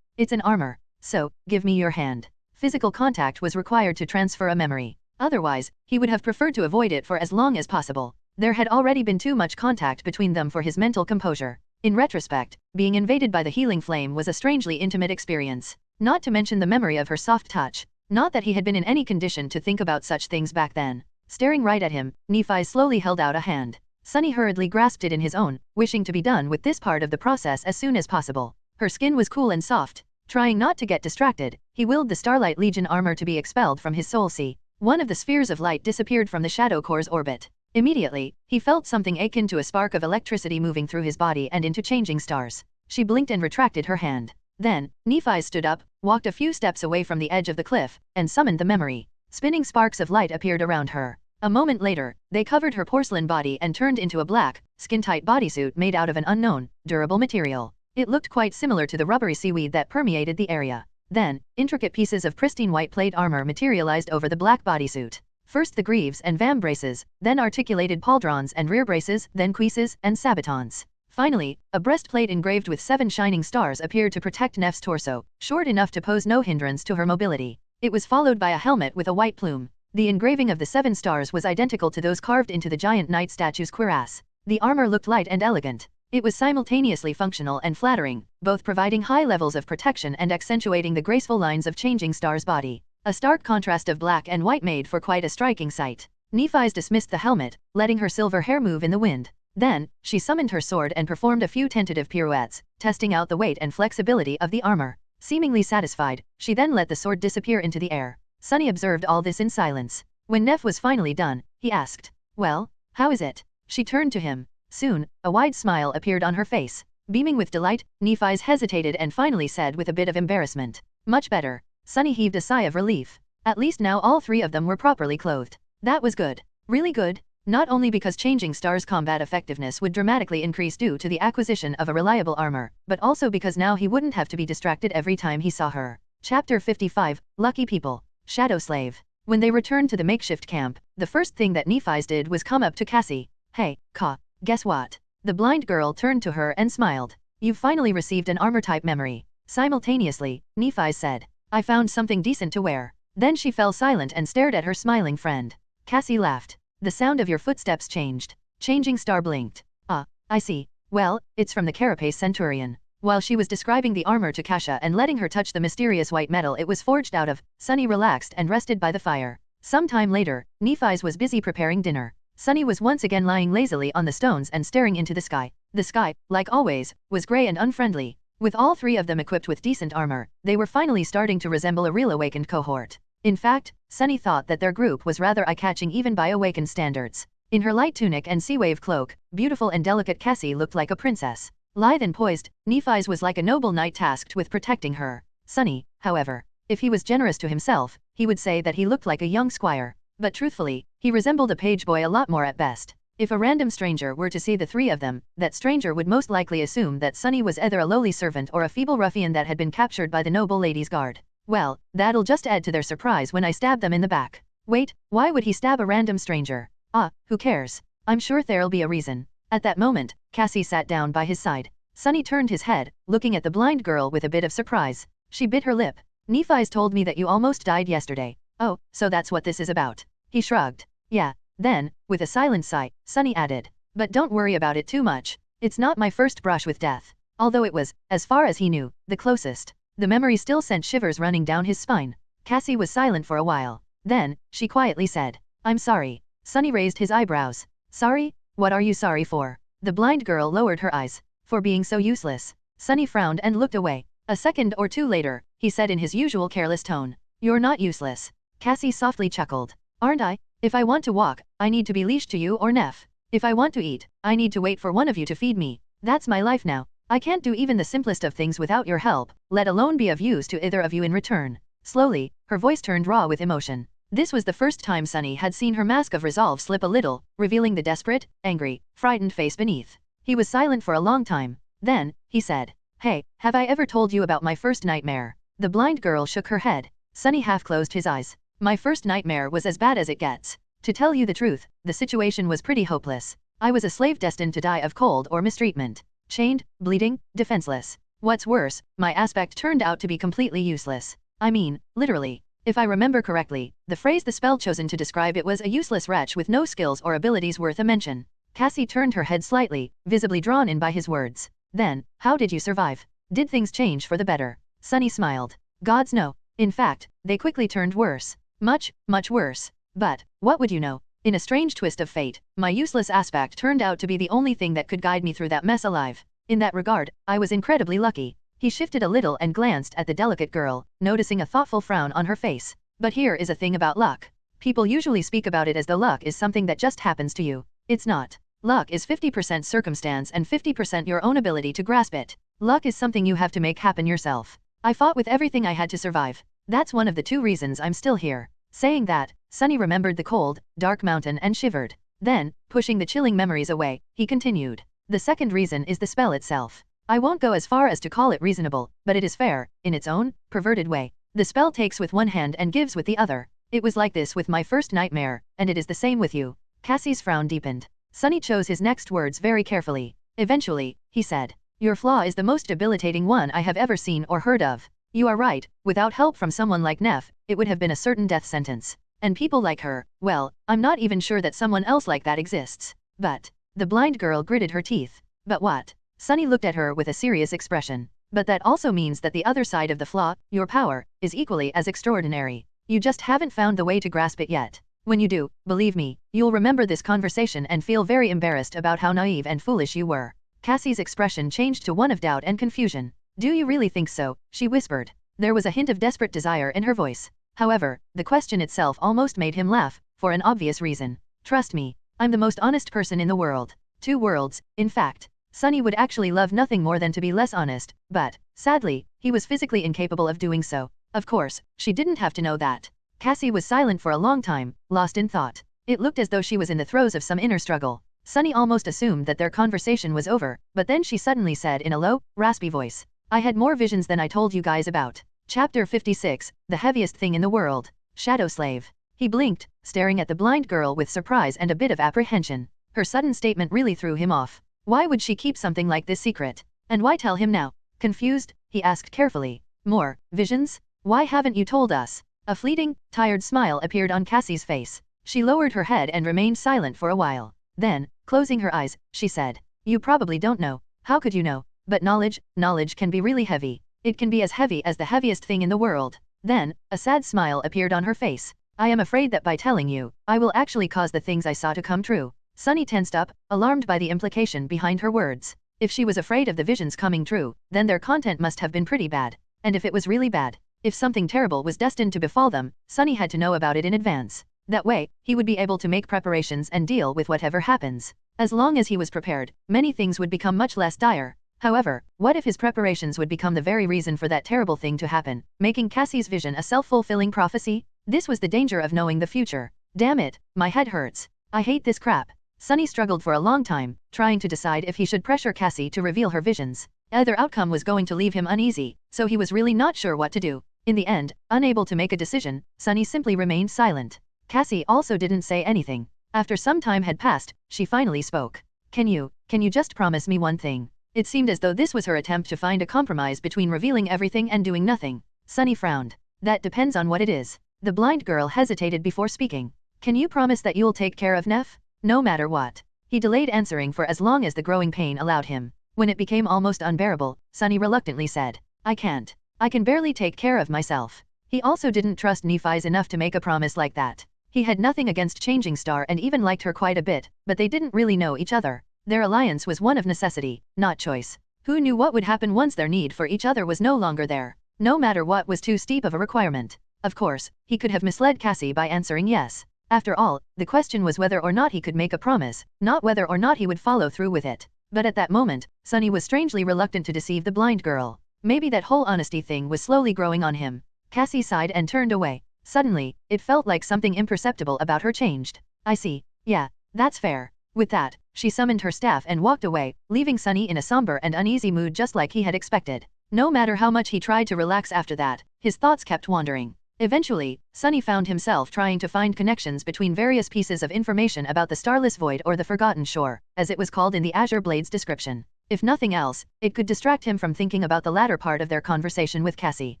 It's an armor. So, give me your hand." Physical contact was required to transfer a memory. Otherwise, he would have preferred to avoid it for as long as possible. There had already been too much contact between them for his mental composure. In retrospect, being invaded by the healing flame was a strangely intimate experience. Not to mention the memory of her soft touch. Not that he had been in any condition to think about such things back then. Staring right at him, Nephi slowly held out a hand. Sunny hurriedly grasped it in his own, wishing to be done with this part of the process as soon as possible. Her skin was cool and soft. Trying not to get distracted, he willed the Starlight Legion armor to be expelled from his soul sea. One of the spheres of light disappeared from the Shadow Core's orbit. Immediately, he felt something akin to a spark of electricity moving through his body and into changing stars. She blinked and retracted her hand. Then, Nephi stood up, walked a few steps away from the edge of the cliff, and summoned the memory. Spinning sparks of light appeared around her. A moment later, they covered her porcelain body and turned into a black, skin-tight bodysuit made out of an unknown, durable material. It looked quite similar to the rubbery seaweed that permeated the area. Then, intricate pieces of pristine white plate armor materialized over the black bodysuit. First the greaves and vambraces, then articulated pauldrons and rear braces, then cuisses and sabatons. Finally, a breastplate engraved with 7 shining stars appeared to protect Neff's torso, short enough to pose no hindrance to her mobility. It was followed by a helmet with a white plume. The engraving of the 7 stars was identical to those carved into the giant knight statue's cuirass. The armor looked light and elegant. It was simultaneously functional and flattering, both providing high levels of protection and accentuating the graceful lines of changing star's body. A stark contrast of black and white made for quite a striking sight. Nephi dismissed the helmet, letting her silver hair move in the wind. Then, she summoned her sword and performed a few tentative pirouettes, testing out the weight and flexibility of the armor. Seemingly satisfied, she then let the sword disappear into the air. Sunny observed all this in silence. When Neff was finally done, he asked, "Well, how is it?" She turned to him. Soon, a wide smile appeared on her face. Beaming with delight, Nephi hesitated and finally said with a bit of embarrassment, "Much better." Sunny heaved a sigh of relief. At least now all 3 of them were properly clothed. That was good. Really good. Not only because changing stars' combat effectiveness would dramatically increase due to the acquisition of a reliable armor, but also because now he wouldn't have to be distracted every time he saw her. Chapter 55, Lucky People. Shadow Slave. When they returned to the makeshift camp, the first thing that Nephi did was come up to Cassie. "Hey, Ka, guess what?" The blind girl turned to her and smiled. "You've finally received an armor-type memory." Simultaneously, Nephi said, "I found something decent to wear." Then she fell silent and stared at her smiling friend. Cassie laughed. "The sound of your footsteps changed." Changing Star blinked. "Ah, I see. Well, it's from the Carapace Centurion." While she was describing the armor to Kasha and letting her touch the mysterious white metal it was forged out of, Sunny relaxed and rested by the fire. Some time later, Nephi was busy preparing dinner. Sunny was once again lying lazily on the stones and staring into the sky. The sky, like always, was grey and unfriendly. With all 3 of them equipped with decent armor, they were finally starting to resemble a real awakened cohort. In fact, Sunny thought that their group was rather eye-catching even by awakened standards. In her light tunic and sea-wave cloak, beautiful and delicate Cassie looked like a princess. Lithe and poised, Nephi's was like a noble knight tasked with protecting her. Sunny, however, if he was generous to himself, he would say that he looked like a young squire. But truthfully, he resembled a page boy a lot more at best. If a random stranger were to see the 3 of them, that stranger would most likely assume that Sunny was either a lowly servant or a feeble ruffian that had been captured by the noble lady's guard. Well, that'll just add to their surprise when I stab them in the back. Wait, why would he stab a random stranger? Ah, who cares? I'm sure there'll be a reason. At that moment, Cassie sat down by his side. Sunny turned his head, looking at the blind girl with a bit of surprise. She bit her lip. "Nephi's told me that you almost died yesterday." "Oh, so that's what this is about." He shrugged. "Yeah." Then, with a silent sigh, Sunny added, "But don't worry about it too much. It's not my first brush with death." Although it was, as far as he knew, the closest. The memory still sent shivers running down his spine. Cassie was silent for a while. Then, she quietly said, "I'm sorry." Sunny raised his eyebrows. "Sorry? What are you sorry for?" The blind girl lowered her eyes. "For being so useless." Sunny frowned and looked away. A second or 2 later, he said in his usual careless tone, "You're not useless." Cassie softly chuckled. "Aren't I? If I want to walk, I need to be leashed to you or Neff. If I want to eat, I need to wait for one of you to feed me. That's my life now. I can't do even the simplest of things without your help, let alone be of use to either of you in return." Slowly, her voice turned raw with emotion. This was the first time Sunny had seen her mask of resolve slip a little, revealing the desperate, angry, frightened face beneath. He was silent for a long time. Then, he said, "Hey, have I ever told you about my first nightmare?" The blind girl shook her head. Sunny half closed his eyes. "My first nightmare was as bad as it gets. To tell you the truth, the situation was pretty hopeless. I was a slave destined to die of cold or mistreatment. Chained, bleeding, defenseless. What's worse, my aspect turned out to be completely useless. I mean, literally. If I remember correctly, the phrase the spell chosen to describe it was a useless wretch with no skills or abilities worth a mention." Cassie turned her head slightly, visibly drawn in by his words. "Then, how did you survive? Did things change for the better?" Sunny smiled. "Gods no. In fact, they quickly turned worse. Much, much worse. But, what would you know? In a strange twist of fate, my useless aspect turned out to be the only thing that could guide me through that mess alive. In that regard, I was incredibly lucky. He shifted a little and glanced at the delicate girl, noticing a thoughtful frown on her face. But here is a thing about luck. People usually speak about it as though luck is something that just happens to you. It's not. Luck is 50% circumstance and 50% your own ability to grasp it. Luck is something you have to make happen yourself. I fought with everything I had to survive. That's one of the 2 reasons I'm still here. Saying that, Sunny remembered the cold, dark mountain and shivered. Then, pushing the chilling memories away, he continued. The second reason is the spell itself. I won't go as far as to call it reasonable, but it is fair, in its own, perverted way. The spell takes with one hand and gives with the other. It was like this with my first nightmare, and it is the same with you. Cassie's frown deepened. Sunny chose his next words very carefully. Eventually, he said, your flaw is the most debilitating one I have ever seen or heard of. You are right, without help from someone like Neff, it would have been a certain death sentence. And people like her, well, I'm not even sure that someone else like that exists. But, the blind girl gritted her teeth. But what? Sunny looked at her with a serious expression. But that also means that the other side of the flaw, your power, is equally as extraordinary. You just haven't found the way to grasp it yet. When you do, believe me, you'll remember this conversation and feel very embarrassed about how naive and foolish you were. Cassie's expression changed to one of doubt and confusion. Do you really think so? She whispered. There was a hint of desperate desire in her voice. However, the question itself almost made him laugh, for an obvious reason. Trust me, I'm the most honest person in the world. 2 worlds, in fact. Sunny would actually love nothing more than to be less honest, but, sadly, he was physically incapable of doing so. Of course, she didn't have to know that. Cassie was silent for a long time, lost in thought. It looked as though she was in the throes of some inner struggle. Sunny almost assumed that their conversation was over, but then she suddenly said in a low, raspy voice, I had more visions than I told you guys about. Chapter 56, The Heaviest Thing in the World. Shadow Slave. He blinked, staring at the blind girl with surprise and a bit of apprehension. Her sudden statement really threw him off. Why would she keep something like this secret? And why tell him now? Confused, he asked carefully. More visions? Why haven't you told us? A fleeting, tired smile appeared on Cassie's face. She lowered her head and remained silent for a while. Then, closing her eyes, she said, You probably don't know. How could you know? But knowledge can be really heavy. It can be as heavy as the heaviest thing in the world. Then, a sad smile appeared on her face. I am afraid that by telling you, I will actually cause the things I saw to come true. Sunny tensed up, alarmed by the implication behind her words. If she was afraid of the visions coming true, then their content must have been pretty bad. And if it was really bad, if something terrible was destined to befall them, Sunny had to know about it in advance. That way, he would be able to make preparations and deal with whatever happens. As long as he was prepared, many things would become much less dire. However, what if his preparations would become the very reason for that terrible thing to happen, making Cassie's vision a self-fulfilling prophecy? This was the danger of knowing the future. Damn it, my head hurts. I hate this crap. Sunny struggled for a long time, trying to decide if he should pressure Cassie to reveal her visions. Either outcome was going to leave him uneasy, so he was really not sure what to do. In the end, unable to make a decision, Sunny simply remained silent. Cassie also didn't say anything. After some time had passed, she finally spoke. Can you just promise me one thing? It seemed as though this was her attempt to find a compromise between revealing everything and doing nothing. Sunny frowned. That depends on what it is. The blind girl hesitated before speaking. Can you promise that you'll take care of Neff? No matter what. He delayed answering for as long as the growing pain allowed him. When it became almost unbearable, Sunny reluctantly said, I can't. I can barely take care of myself. He also didn't trust Nephi's enough to make a promise like that. He had nothing against Changing Star and even liked her quite a bit, but they didn't really know each other. Their alliance was one of necessity, not choice. Who knew what would happen once their need for each other was no longer there? No matter what was too steep of a requirement. Of course, he could have misled Cassie by answering yes. After all, the question was whether or not he could make a promise, not whether or not he would follow through with it. But at that moment, Sunny was strangely reluctant to deceive the blind girl. Maybe that whole honesty thing was slowly growing on him. Cassie sighed and turned away. Suddenly, it felt like something imperceptible about her changed. I see. Yeah, that's fair. With that, she summoned her staff and walked away, leaving Sunny in a somber and uneasy mood just like he had expected. No matter how much he tried to relax after that, his thoughts kept wandering. Eventually, Sunny found himself trying to find connections between various pieces of information about the Starless Void or the Forgotten Shore, as it was called in the Azure Blade's description. If nothing else, it could distract him from thinking about the latter part of their conversation with Cassie.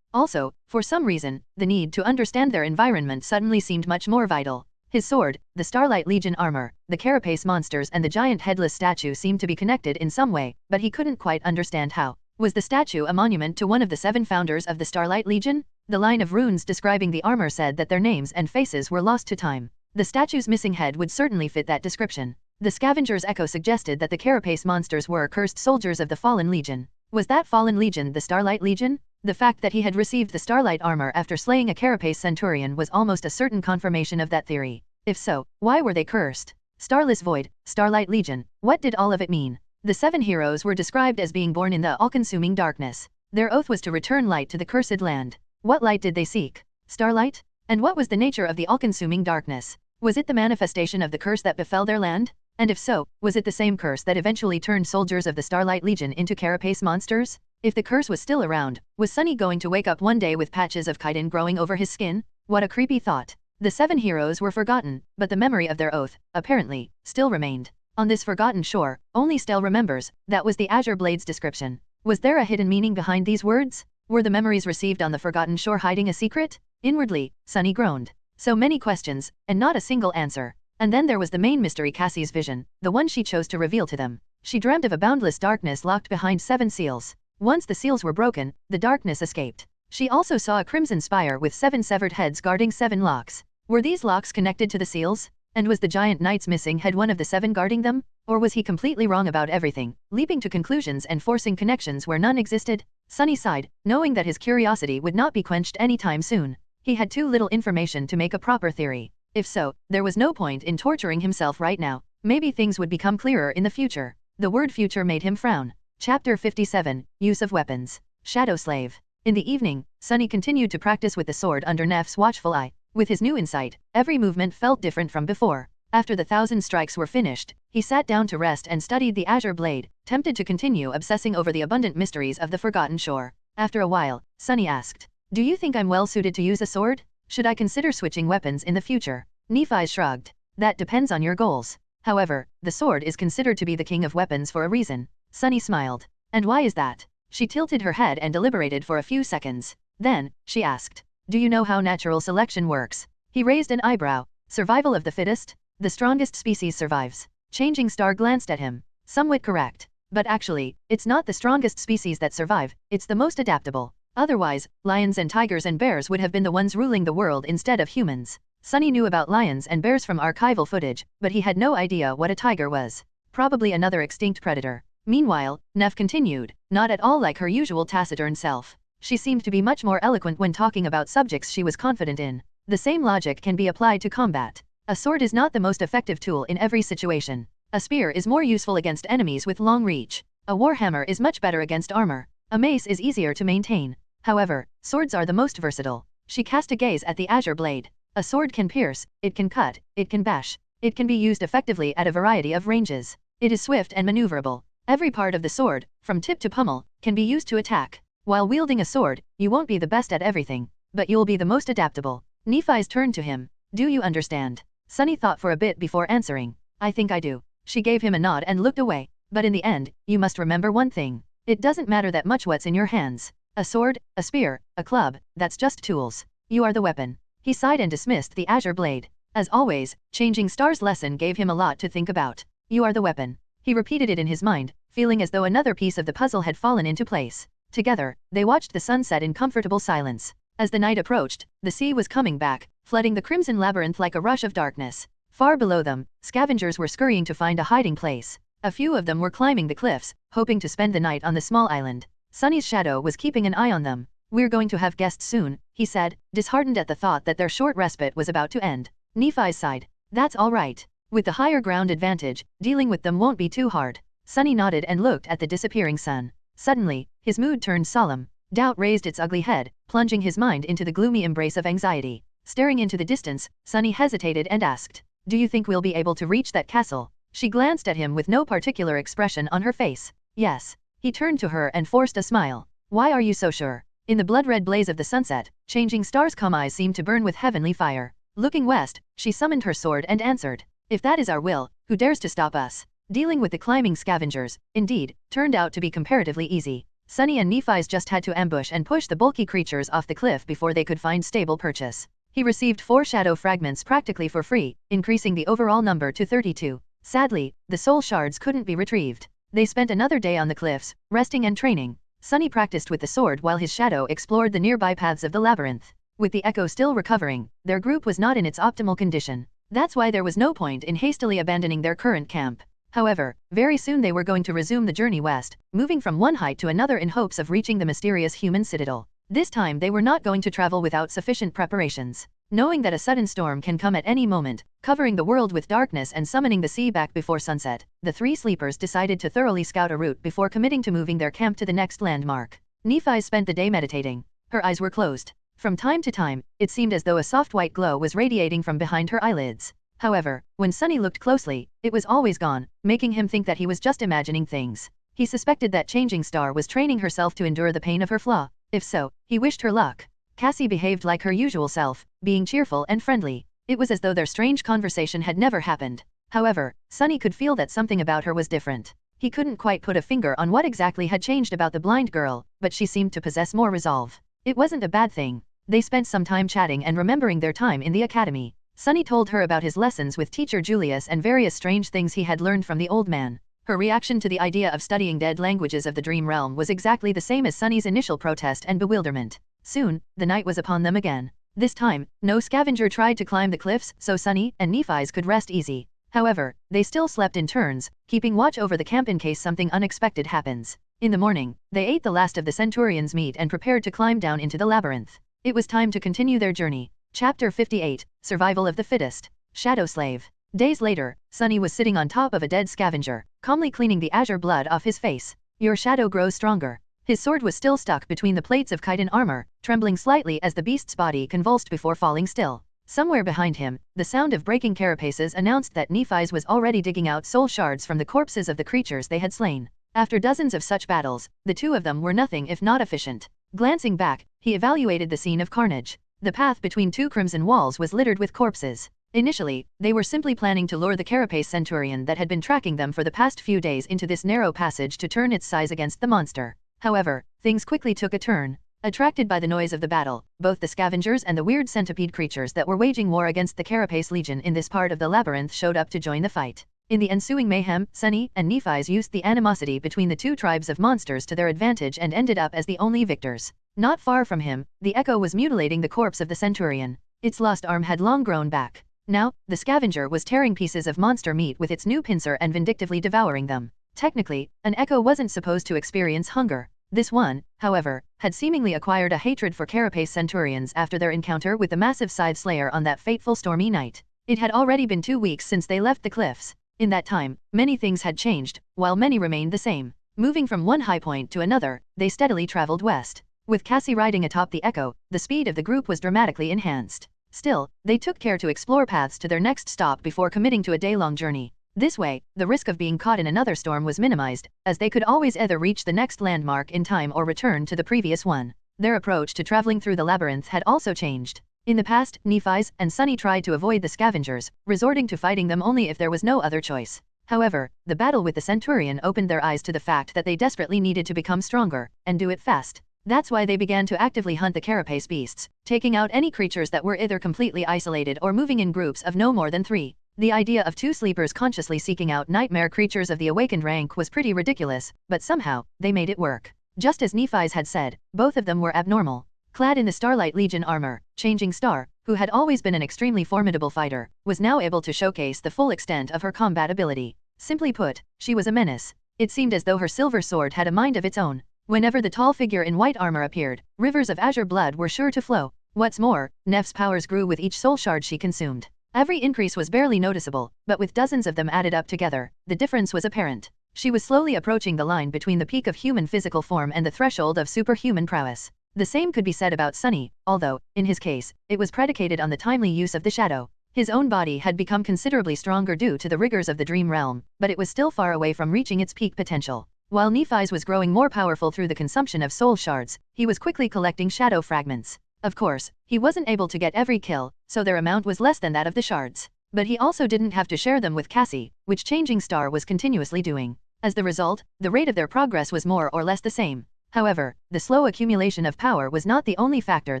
Also, for some reason, the need to understand their environment suddenly seemed much more vital. His sword, the Starlight Legion armor, the carapace monsters and the giant headless statue seemed to be connected in some way, but he couldn't quite understand how. Was the statue a monument to one of the 7 founders of the Starlight Legion? The line of runes describing the armor said that their names and faces were lost to time. The statue's missing head would certainly fit that description. The scavenger's echo suggested that the carapace monsters were cursed soldiers of the Fallen Legion. Was that Fallen Legion the Starlight Legion? The fact that he had received the Starlight armor after slaying a carapace centurion was almost a certain confirmation of that theory. If so, why were they cursed? Starless Void, Starlight Legion, what did all of it mean? The 7 heroes were described as being born in the all-consuming darkness. Their oath was to return light to the cursed land. What light did they seek? Starlight? And what was the nature of the all-consuming darkness? Was it the manifestation of the curse that befell their land? And if so, was it the same curse that eventually turned soldiers of the Starlight Legion into carapace monsters? If the curse was still around, was Sunny going to wake up one day with patches of chitin growing over his skin? What a creepy thought. The 7 heroes were forgotten, but the memory of their oath, apparently, still remained. On this forgotten shore, only Stell remembers, that was the Azure Blade's description. Was there a hidden meaning behind these words? Were the memories received on the forgotten shore hiding a secret? Inwardly, Sunny groaned. So many questions, and not a single answer. And then there was the main mystery, Cassie's vision, the one she chose to reveal to them. She dreamt of a boundless darkness locked behind 7 seals. Once the seals were broken, the darkness escaped. She also saw a crimson spire with 7 severed heads guarding 7 locks. Were these locks connected to the seals? And was the giant knight's missing head one of the 7 guarding them? Or was he completely wrong about everything, leaping to conclusions and forcing connections where none existed? Sunny sighed, knowing that his curiosity would not be quenched anytime soon. He had too little information to make a proper theory. If so, there was no point in torturing himself right now. Maybe things would become clearer in the future. The word future made him frown. Chapter 57, Use of Weapons. Shadow Slave. In the evening, Sunny continued to practice with the sword under Nef's watchful eye. With his new insight, every movement felt different from before. After the 1,000 strikes were finished, he sat down to rest and studied the Azure Blade, tempted to continue obsessing over the abundant mysteries of the Forgotten Shore. After a while, Sunny asked, "Do you think I'm well suited to use a sword? Should I consider switching weapons in the future?" Nephi shrugged. "That depends on your goals. However, the sword is considered to be the king of weapons for a reason." Sunny smiled. "And why is that?" She tilted her head and deliberated for a few seconds. Then, she asked, "Do you know how natural selection works?" He raised an eyebrow. "Survival of the fittest? The strongest species survives." Changing Star glanced at him. "Somewhat correct. But actually, it's not the strongest species that survive, it's the most adaptable. Otherwise, lions and tigers and bears would have been the ones ruling the world instead of humans." Sunny knew about lions and bears from archival footage, but he had no idea what a tiger was. Probably another extinct predator. Meanwhile, Nef continued, not at all like her usual taciturn self. She seemed to be much more eloquent when talking about subjects she was confident in. The same logic can be applied to combat. A sword is not the most effective tool in every situation. A spear is more useful against enemies with long reach. A warhammer is much better against armor. A mace is easier to maintain. However, swords are the most versatile. She cast a gaze at the Azure Blade. A sword can pierce, it can cut, it can bash. It can be used effectively at a variety of ranges. It is swift and maneuverable. Every part of the sword, from tip to pommel, can be used to attack. While wielding a sword, you won't be the best at everything, but you'll be the most adaptable. Nephi's turned to him. "Do you understand?" Sunny thought for a bit before answering. "I think I do." She gave him a nod and looked away. "But in the end, you must remember one thing. It doesn't matter that much what's in your hands. A sword, a spear, a club, that's just tools. You are the weapon." He sighed and dismissed the Azure Blade. As always, Changing Star's lesson gave him a lot to think about. You are the weapon. He repeated it in his mind, feeling as though another piece of the puzzle had fallen into place. Together, they watched the sunset in comfortable silence. As the night approached, the sea was coming back, flooding the crimson labyrinth like a rush of darkness. Far below them, scavengers were scurrying to find a hiding place. A few of them were climbing the cliffs, hoping to spend the night on the small island. Sunny's shadow was keeping an eye on them. "We're going to have guests soon," he said, disheartened at the thought that their short respite was about to end. Nephi sighed. "That's all right. With the higher ground advantage, dealing with them won't be too hard." Sunny nodded and looked at the disappearing sun. Suddenly, his mood turned solemn. Doubt raised its ugly head, plunging his mind into the gloomy embrace of anxiety. Staring into the distance, Sunny hesitated and asked, "Do you think we'll be able to reach that castle?" She glanced at him with no particular expression on her face. "Yes." He turned to her and forced a smile. "Why are you so sure?" In the blood-red blaze of the sunset, Changing Star's calm eyes seemed to burn with heavenly fire. Looking west, she summoned her sword and answered, "If that is our will, who dares to stop us?" Dealing with the climbing scavengers, indeed, turned out to be comparatively easy. Sunny and Nephi's just had to ambush and push the bulky creatures off the cliff before they could find stable purchase. He received 4 shadow fragments practically for free, increasing the overall number to 32. Sadly, the soul shards couldn't be retrieved. They spent another day on the cliffs, resting and training. Sunny practiced with the sword while his shadow explored the nearby paths of the labyrinth. With the echo still recovering, their group was not in its optimal condition. That's why there was no point in hastily abandoning their current camp. However, very soon they were going to resume the journey west, moving from one height to another in hopes of reaching the mysterious human citadel. This time they were not going to travel without sufficient preparations. Knowing that a sudden storm can come at any moment, covering the world with darkness and summoning the sea back before sunset, the three sleepers decided to thoroughly scout a route before committing to moving their camp to the next landmark. Nephi spent the day meditating. Her eyes were closed. From time to time, it seemed as though a soft white glow was radiating from behind her eyelids. However, when Sunny looked closely, it was always gone, making him think that he was just imagining things. He suspected that Changing Star was training herself to endure the pain of her flaw. If so, he wished her luck. Cassie behaved like her usual self, being cheerful and friendly. It was as though their strange conversation had never happened. However, Sunny could feel that something about her was different. He couldn't quite put a finger on what exactly had changed about the blind girl, but she seemed to possess more resolve. It wasn't a bad thing. They spent some time chatting and remembering their time in the academy. Sunny told her about his lessons with teacher Julius and various strange things he had learned from the old man. Her reaction to the idea of studying dead languages of the dream realm was exactly the same as Sunny's initial protest and bewilderment. Soon, the night was upon them again. This time, no scavenger tried to climb the cliffs, so Sunny and Nephi's could rest easy. However, they still slept in turns, keeping watch over the camp in case something unexpected happens. In the morning, they ate the last of the Centurion's meat and prepared to climb down into the labyrinth. It was time to continue their journey. Chapter 58, Survival of the Fittest. Shadow Slave. Days later, Sunny was sitting on top of a dead scavenger, calmly cleaning the azure blood off his face. Your shadow grows stronger. His sword was still stuck between the plates of chitin armor, trembling slightly as the beast's body convulsed before falling still. Somewhere behind him, the sound of breaking carapaces announced that Nephi's was already digging out soul shards from the corpses of the creatures they had slain. After dozens of such battles, the two of them were nothing if not efficient. Glancing back, he evaluated the scene of carnage. The path between two crimson walls was littered with corpses. Initially, they were simply planning to lure the carapace centurion that had been tracking them for the past few days into this narrow passage to turn its size against the monster. However, things quickly took a turn. Attracted by the noise of the battle, both the scavengers and the weird centipede creatures that were waging war against the Carapace Legion in this part of the labyrinth showed up to join the fight. In the ensuing mayhem, Sunny and Nephi's used the animosity between the two tribes of monsters to their advantage and ended up as the only victors. Not far from him, the Echo was mutilating the corpse of the centurion. Its lost arm had long grown back. Now, the scavenger was tearing pieces of monster meat with its new pincer and vindictively devouring them. Technically, an Echo wasn't supposed to experience hunger. This one, however, had seemingly acquired a hatred for Carapace Centurions after their encounter with the massive Scythe Slayer on that fateful stormy night. It had already been 2 weeks since they left the cliffs. In that time, many things had changed, while many remained the same. Moving from one high point to another, they steadily traveled west. With Cassie riding atop the Echo, the speed of the group was dramatically enhanced. Still, they took care to explore paths to their next stop before committing to a day-long journey. This way, the risk of being caught in another storm was minimized, as they could always either reach the next landmark in time or return to the previous one. Their approach to traveling through the labyrinth had also changed. In the past, Nephi's and Sunny tried to avoid the scavengers, resorting to fighting them only if there was no other choice. However, the battle with the Centurion opened their eyes to the fact that they desperately needed to become stronger, and do it fast. That's why they began to actively hunt the Carapace beasts, taking out any creatures that were either completely isolated or moving in groups of no more than 3. The idea of 2 sleepers consciously seeking out nightmare creatures of the awakened rank was pretty ridiculous, but somehow, they made it work. Just as Nephi's had said, both of them were abnormal. Clad in the Starlight Legion armor, Changing Star, who had always been an extremely formidable fighter, was now able to showcase the full extent of her combat ability. Simply put, she was a menace. It seemed as though her silver sword had a mind of its own. Whenever the tall figure in white armor appeared, rivers of azure blood were sure to flow. What's more, Neff's powers grew with each soul shard she consumed. Every increase was barely noticeable, but with dozens of them added up together, the difference was apparent. She was slowly approaching the line between the peak of human physical form and the threshold of superhuman prowess. The same could be said about Sunny, although, in his case, it was predicated on the timely use of the shadow. His own body had become considerably stronger due to the rigors of the dream realm, but it was still far away from reaching its peak potential. While Nephi's was growing more powerful through the consumption of soul shards, he was quickly collecting shadow fragments. Of course, he wasn't able to get every kill, so their amount was less than that of the shards. But he also didn't have to share them with Cassie, which Changing Star was continuously doing. As the result, the rate of their progress was more or less the same. However, the slow accumulation of power was not the only factor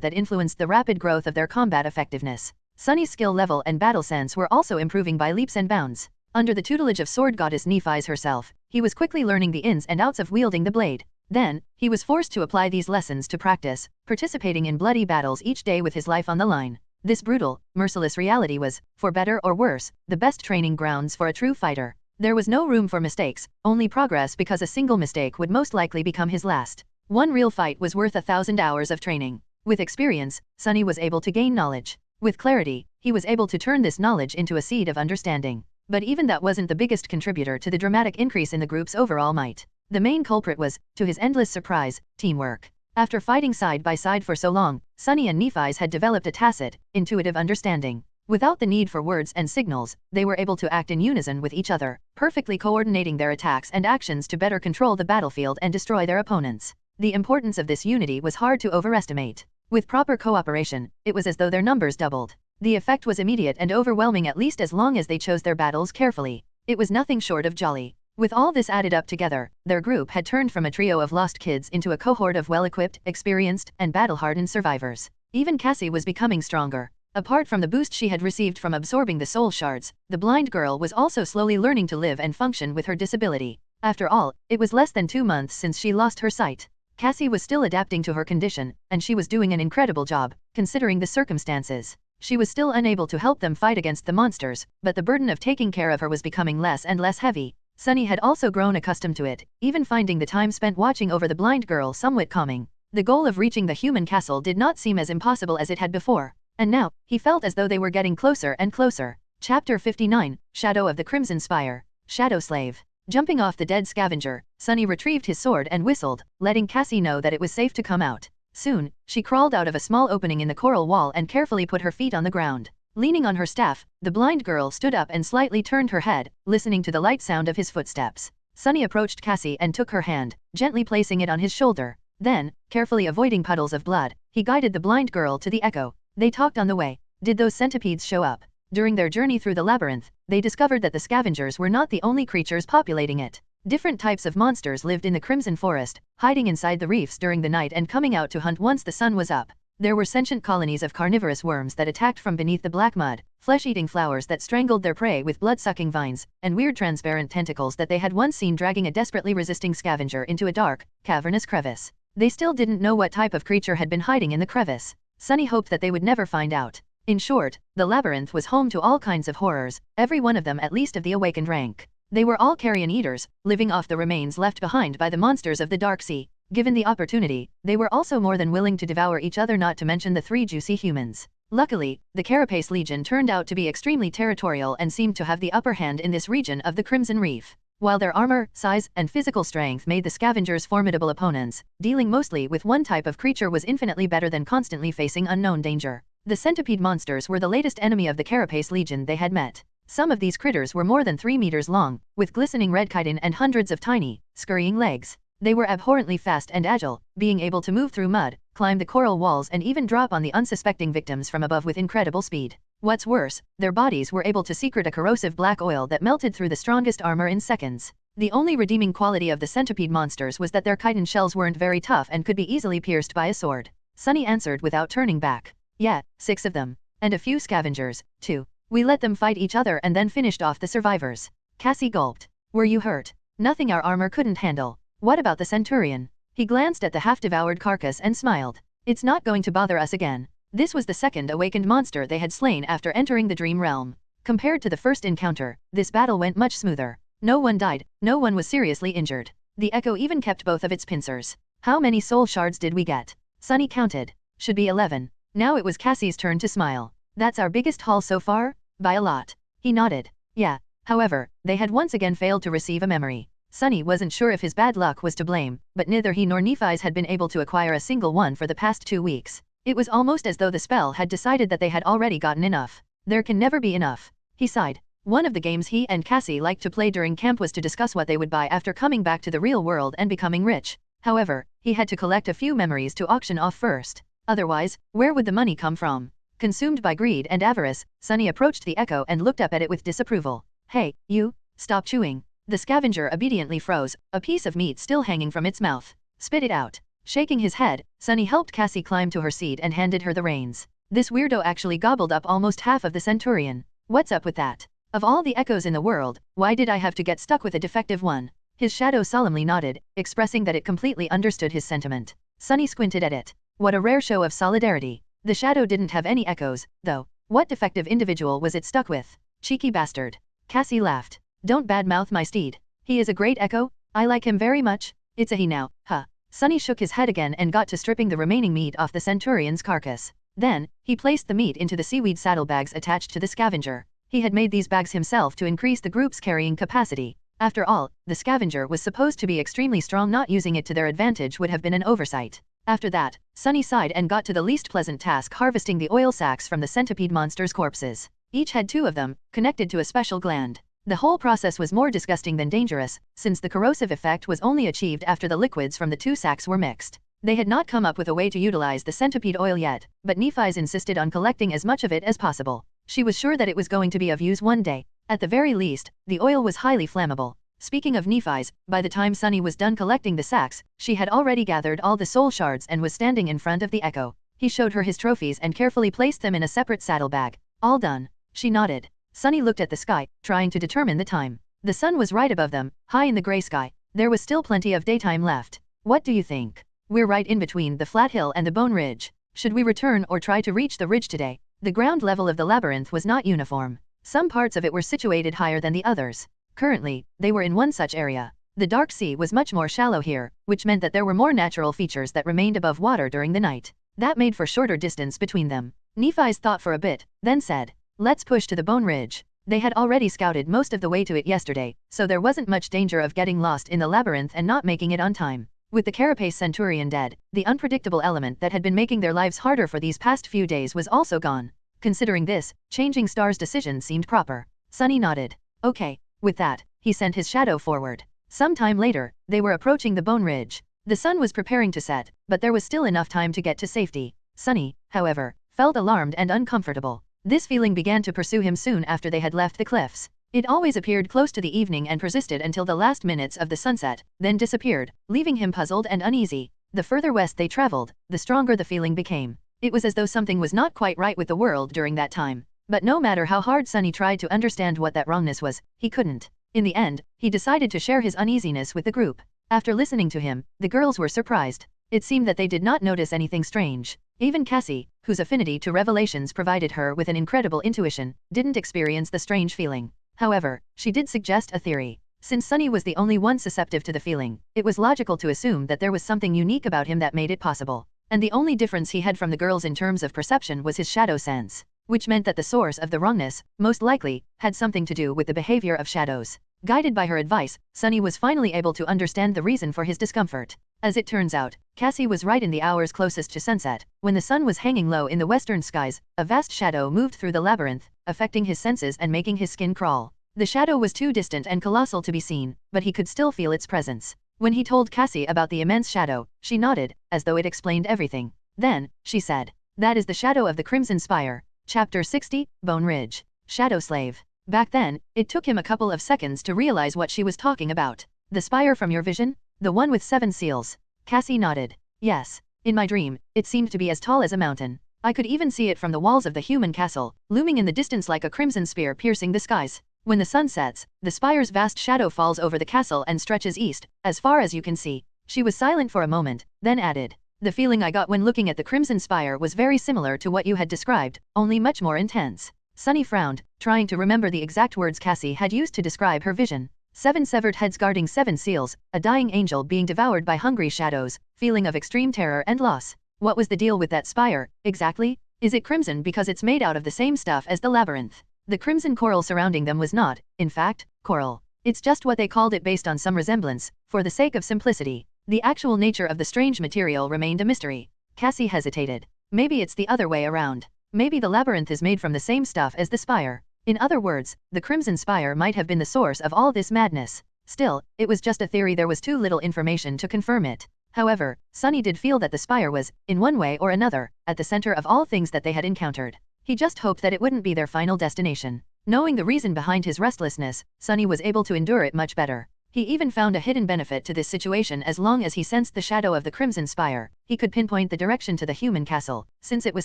that influenced the rapid growth of their combat effectiveness. Sunny's skill level and battle sense were also improving by leaps and bounds. Under the tutelage of sword goddess Nephi's herself, he was quickly learning the ins and outs of wielding the blade. Then, he was forced to apply these lessons to practice, participating in bloody battles each day with his life on the line. This brutal, merciless reality was, for better or worse, the best training grounds for a true fighter. There was no room for mistakes, only progress, because a single mistake would most likely become his last. One real fight was worth 1,000 hours of training. With experience, Sunny was able to gain knowledge. With clarity, he was able to turn this knowledge into a seed of understanding. But even that wasn't the biggest contributor to the dramatic increase in the group's overall might. The main culprit was, to his endless surprise, teamwork. After fighting side by side for so long, Sunny and Nephi's had developed a tacit, intuitive understanding. Without the need for words and signals, they were able to act in unison with each other, perfectly coordinating their attacks and actions to better control the battlefield and destroy their opponents. The importance of this unity was hard to overestimate. With proper cooperation, it was as though their numbers doubled. The effect was immediate and overwhelming, at least as long as they chose their battles carefully. It was nothing short of jolly. With all this added up together, their group had turned from a trio of lost kids into a cohort of well-equipped, experienced, and battle-hardened survivors. Even Cassie was becoming stronger. Apart from the boost she had received from absorbing the soul shards, the blind girl was also slowly learning to live and function with her disability. After all, it was less than 2 months since she lost her sight. Cassie was still adapting to her condition, and she was doing an incredible job, considering the circumstances. She was still unable to help them fight against the monsters, but the burden of taking care of her was becoming less and less heavy. Sunny had also grown accustomed to it, even finding the time spent watching over the blind girl somewhat calming. The goal of reaching the human castle did not seem as impossible as it had before. And now, he felt as though they were getting closer and closer. Chapter 59, Shadow of the Crimson Spire. Shadow Slave. Jumping off the dead scavenger, Sunny retrieved his sword and whistled, letting Cassie know that it was safe to come out. Soon, she crawled out of a small opening in the coral wall and carefully put her feet on the ground. Leaning on her staff, the blind girl stood up and slightly turned her head, listening to the light sound of his footsteps. Sunny approached Cassie and took her hand, gently placing it on his shoulder. Then, carefully avoiding puddles of blood, he guided the blind girl to the echo. They talked on the way. Did those centipedes show up? During their journey through the labyrinth, they discovered that the scavengers were not the only creatures populating it. Different types of monsters lived in the Crimson Forest, hiding inside the reefs during the night and coming out to hunt once the sun was up. There were sentient colonies of carnivorous worms that attacked from beneath the black mud, flesh-eating flowers that strangled their prey with blood-sucking vines, and weird transparent tentacles that they had once seen dragging a desperately resisting scavenger into a dark, cavernous crevice. They still didn't know what type of creature had been hiding in the crevice. Sunny hoped that they would never find out. In short, the labyrinth was home to all kinds of horrors, every one of them at least of the awakened rank. They were all carrion eaters, living off the remains left behind by the monsters of the Dark Sea. Given the opportunity, they were also more than willing to devour each other, not to mention the 3 juicy humans. Luckily, the Carapace Legion turned out to be extremely territorial and seemed to have the upper hand in this region of the Crimson Reef. While their armor, size, and physical strength made the scavengers formidable opponents, dealing mostly with one type of creature was infinitely better than constantly facing unknown danger. The centipede monsters were the latest enemy of the Carapace Legion they had met. Some of these critters were more than 3 meters long, with glistening red chitin and hundreds of tiny, scurrying legs. They were abhorrently fast and agile, being able to move through mud, climb the coral walls and even drop on the unsuspecting victims from above with incredible speed. What's worse, their bodies were able to secrete a corrosive black oil that melted through the strongest armor in seconds. The only redeeming quality of the centipede monsters was that their chitin shells weren't very tough and could be easily pierced by a sword. Sunny answered without turning back. Yeah, 6 of them. And a few scavengers, too. We let them fight each other and then finished off the survivors. Cassie gulped. Were you hurt? Nothing our armor couldn't handle. What about the Centurion? He glanced at the half-devoured carcass and smiled. It's not going to bother us again. This was the second awakened monster they had slain after entering the Dream Realm. Compared to the first encounter, this battle went much smoother. No one died, no one was seriously injured. The Echo even kept both of its pincers. How many soul shards did we get? Sunny counted. Should be 11. Now it was Cassie's turn to smile. That's our biggest haul so far? By a lot. He nodded. Yeah. However, they had once again failed to receive a memory. Sunny wasn't sure if his bad luck was to blame, but neither he nor Nephi's had been able to acquire a single one for the past 2 weeks. It was almost as though the spell had decided that they had already gotten enough. There can never be enough. He sighed. One of the games he and Cassie liked to play during camp was to discuss what they would buy after coming back to the real world and becoming rich. However, he had to collect a few memories to auction off first. Otherwise, where would the money come from? Consumed by greed and avarice, Sunny approached the Echo and looked up at it with disapproval. Hey, you, stop chewing. The scavenger obediently froze, a piece of meat still hanging from its mouth. Spit it out. Shaking his head, Sunny helped Cassie climb to her seat and handed her the reins. This weirdo actually gobbled up almost half of the Centurion. What's up with that? Of all the Echoes in the world, why did I have to get stuck with a defective one? His shadow solemnly nodded, expressing that it completely understood his sentiment. Sunny squinted at it. What a rare show of solidarity. The shadow didn't have any echoes, though. What defective individual was it stuck with? Cheeky bastard. Cassie laughed. Don't badmouth my steed. He is a great echo. I like him very much. It's a he now, huh. Sunny shook his head again and got to stripping the remaining meat off the centurion's carcass. Then, he placed the meat into the seaweed saddlebags attached to the scavenger. He had made these bags himself to increase the group's carrying capacity. After all, the scavenger was supposed to be extremely strong. Not using it to their advantage would have been an oversight. After that, Sunny sighed and got to the least pleasant task, harvesting the oil sacs from the centipede monster's corpses. Each had 2 of them, connected to a special gland. The whole process was more disgusting than dangerous, since the corrosive effect was only achieved after the liquids from the 2 sacs were mixed. They had not come up with a way to utilize the centipede oil yet, but Nephi's insisted on collecting as much of it as possible. She was sure that it was going to be of use one day. At the very least, the oil was highly flammable. Speaking of Nephi's, by the time Sunny was done collecting the sacks, she had already gathered all the soul shards and was standing in front of the echo. He showed her his trophies and carefully placed them in a separate saddlebag. All done. She nodded. Sunny looked at the sky, trying to determine the time. The sun was right above them, high in the gray sky. There was still plenty of daytime left. What do you think? We're right in between the flat hill and the bone ridge. Should we return or try to reach the ridge today? The ground level of the labyrinth was not uniform. Some parts of it were situated higher than the others. Currently, they were in one such area. The dark sea was much more shallow here, which meant that there were more natural features that remained above water during the night. That made for shorter distance between them. Nephi's thought for a bit, then said, let's push to the bone ridge. They had already scouted most of the way to it yesterday, so there wasn't much danger of getting lost in the labyrinth and not making it on time. With the carapace centurion dead, the unpredictable element that had been making their lives harder for these past few days was also gone. Considering this, changing Star's decision seemed proper. Sunny nodded. Okay. With that, he sent his shadow forward. Some time later, they were approaching the bone ridge. The sun was preparing to set, but there was still enough time to get to safety. Sunny, however, felt alarmed and uncomfortable. This feeling began to pursue him soon after they had left the cliffs. It always appeared close to the evening and persisted until the last minutes of the sunset, then disappeared, leaving him puzzled and uneasy. The further west they traveled, the stronger the feeling became. It was as though something was not quite right with the world during that time. But no matter how hard Sunny tried to understand what that wrongness was, he couldn't. In the end, he decided to share his uneasiness with the group. After listening to him, the girls were surprised. It seemed that they did not notice anything strange. Even Cassie, whose affinity to revelations provided her with an incredible intuition, didn't experience the strange feeling. However, she did suggest a theory. Since Sunny was the only one susceptible to the feeling, it was logical to assume that there was something unique about him that made it possible. And the only difference he had from the girls in terms of perception was his shadow sense, which meant that the source of the wrongness, most likely, had something to do with the behavior of shadows. Guided by her advice, Sunny was finally able to understand the reason for his discomfort. As it turns out, Cassie was right. In the hours closest to sunset, when the sun was hanging low in the western skies, a vast shadow moved through the labyrinth, affecting his senses and making his skin crawl. The shadow was too distant and colossal to be seen, but he could still feel its presence. When he told Cassie about the immense shadow, she nodded, as though it explained everything. Then, she said, "That is the shadow of the Crimson Spire." Chapter 60, Bone Ridge. Shadow Slave. Back then, it took him a couple of seconds to realize what she was talking about. The spire from your vision? The one with 7 seals. Cassie nodded. Yes. In my dream, it seemed to be as tall as a mountain. I could even see it from the walls of the human castle, looming in the distance like a crimson spear piercing the skies. When the sun sets, the spire's vast shadow falls over the castle and stretches east, as far as you can see. She was silent for a moment, then added, "The feeling I got when looking at the Crimson Spire was very similar to what you had described, only much more intense." Sunny frowned, trying to remember the exact words Cassie had used to describe her vision. 7 severed heads guarding 7 seals, a dying angel being devoured by hungry shadows, feeling of extreme terror and loss. What was the deal with that spire, exactly? Is it crimson because it's made out of the same stuff as the labyrinth? The crimson coral surrounding them was not, in fact, coral. It's just what they called it based on some resemblance, for the sake of simplicity. The actual nature of the strange material remained a mystery. Cassie hesitated. Maybe it's the other way around. Maybe the labyrinth is made from the same stuff as the spire. In other words, the Crimson Spire might have been the source of all this madness. Still, it was just a theory. There was too little information to confirm it. However, Sunny did feel that the spire was, in one way or another, at the center of all things that they had encountered. He just hoped that it wouldn't be their final destination. Knowing the reason behind his restlessness, Sunny was able to endure it much better. He even found a hidden benefit to this situation. As long as he sensed the shadow of the Crimson Spire, he could pinpoint the direction to the human castle, since it was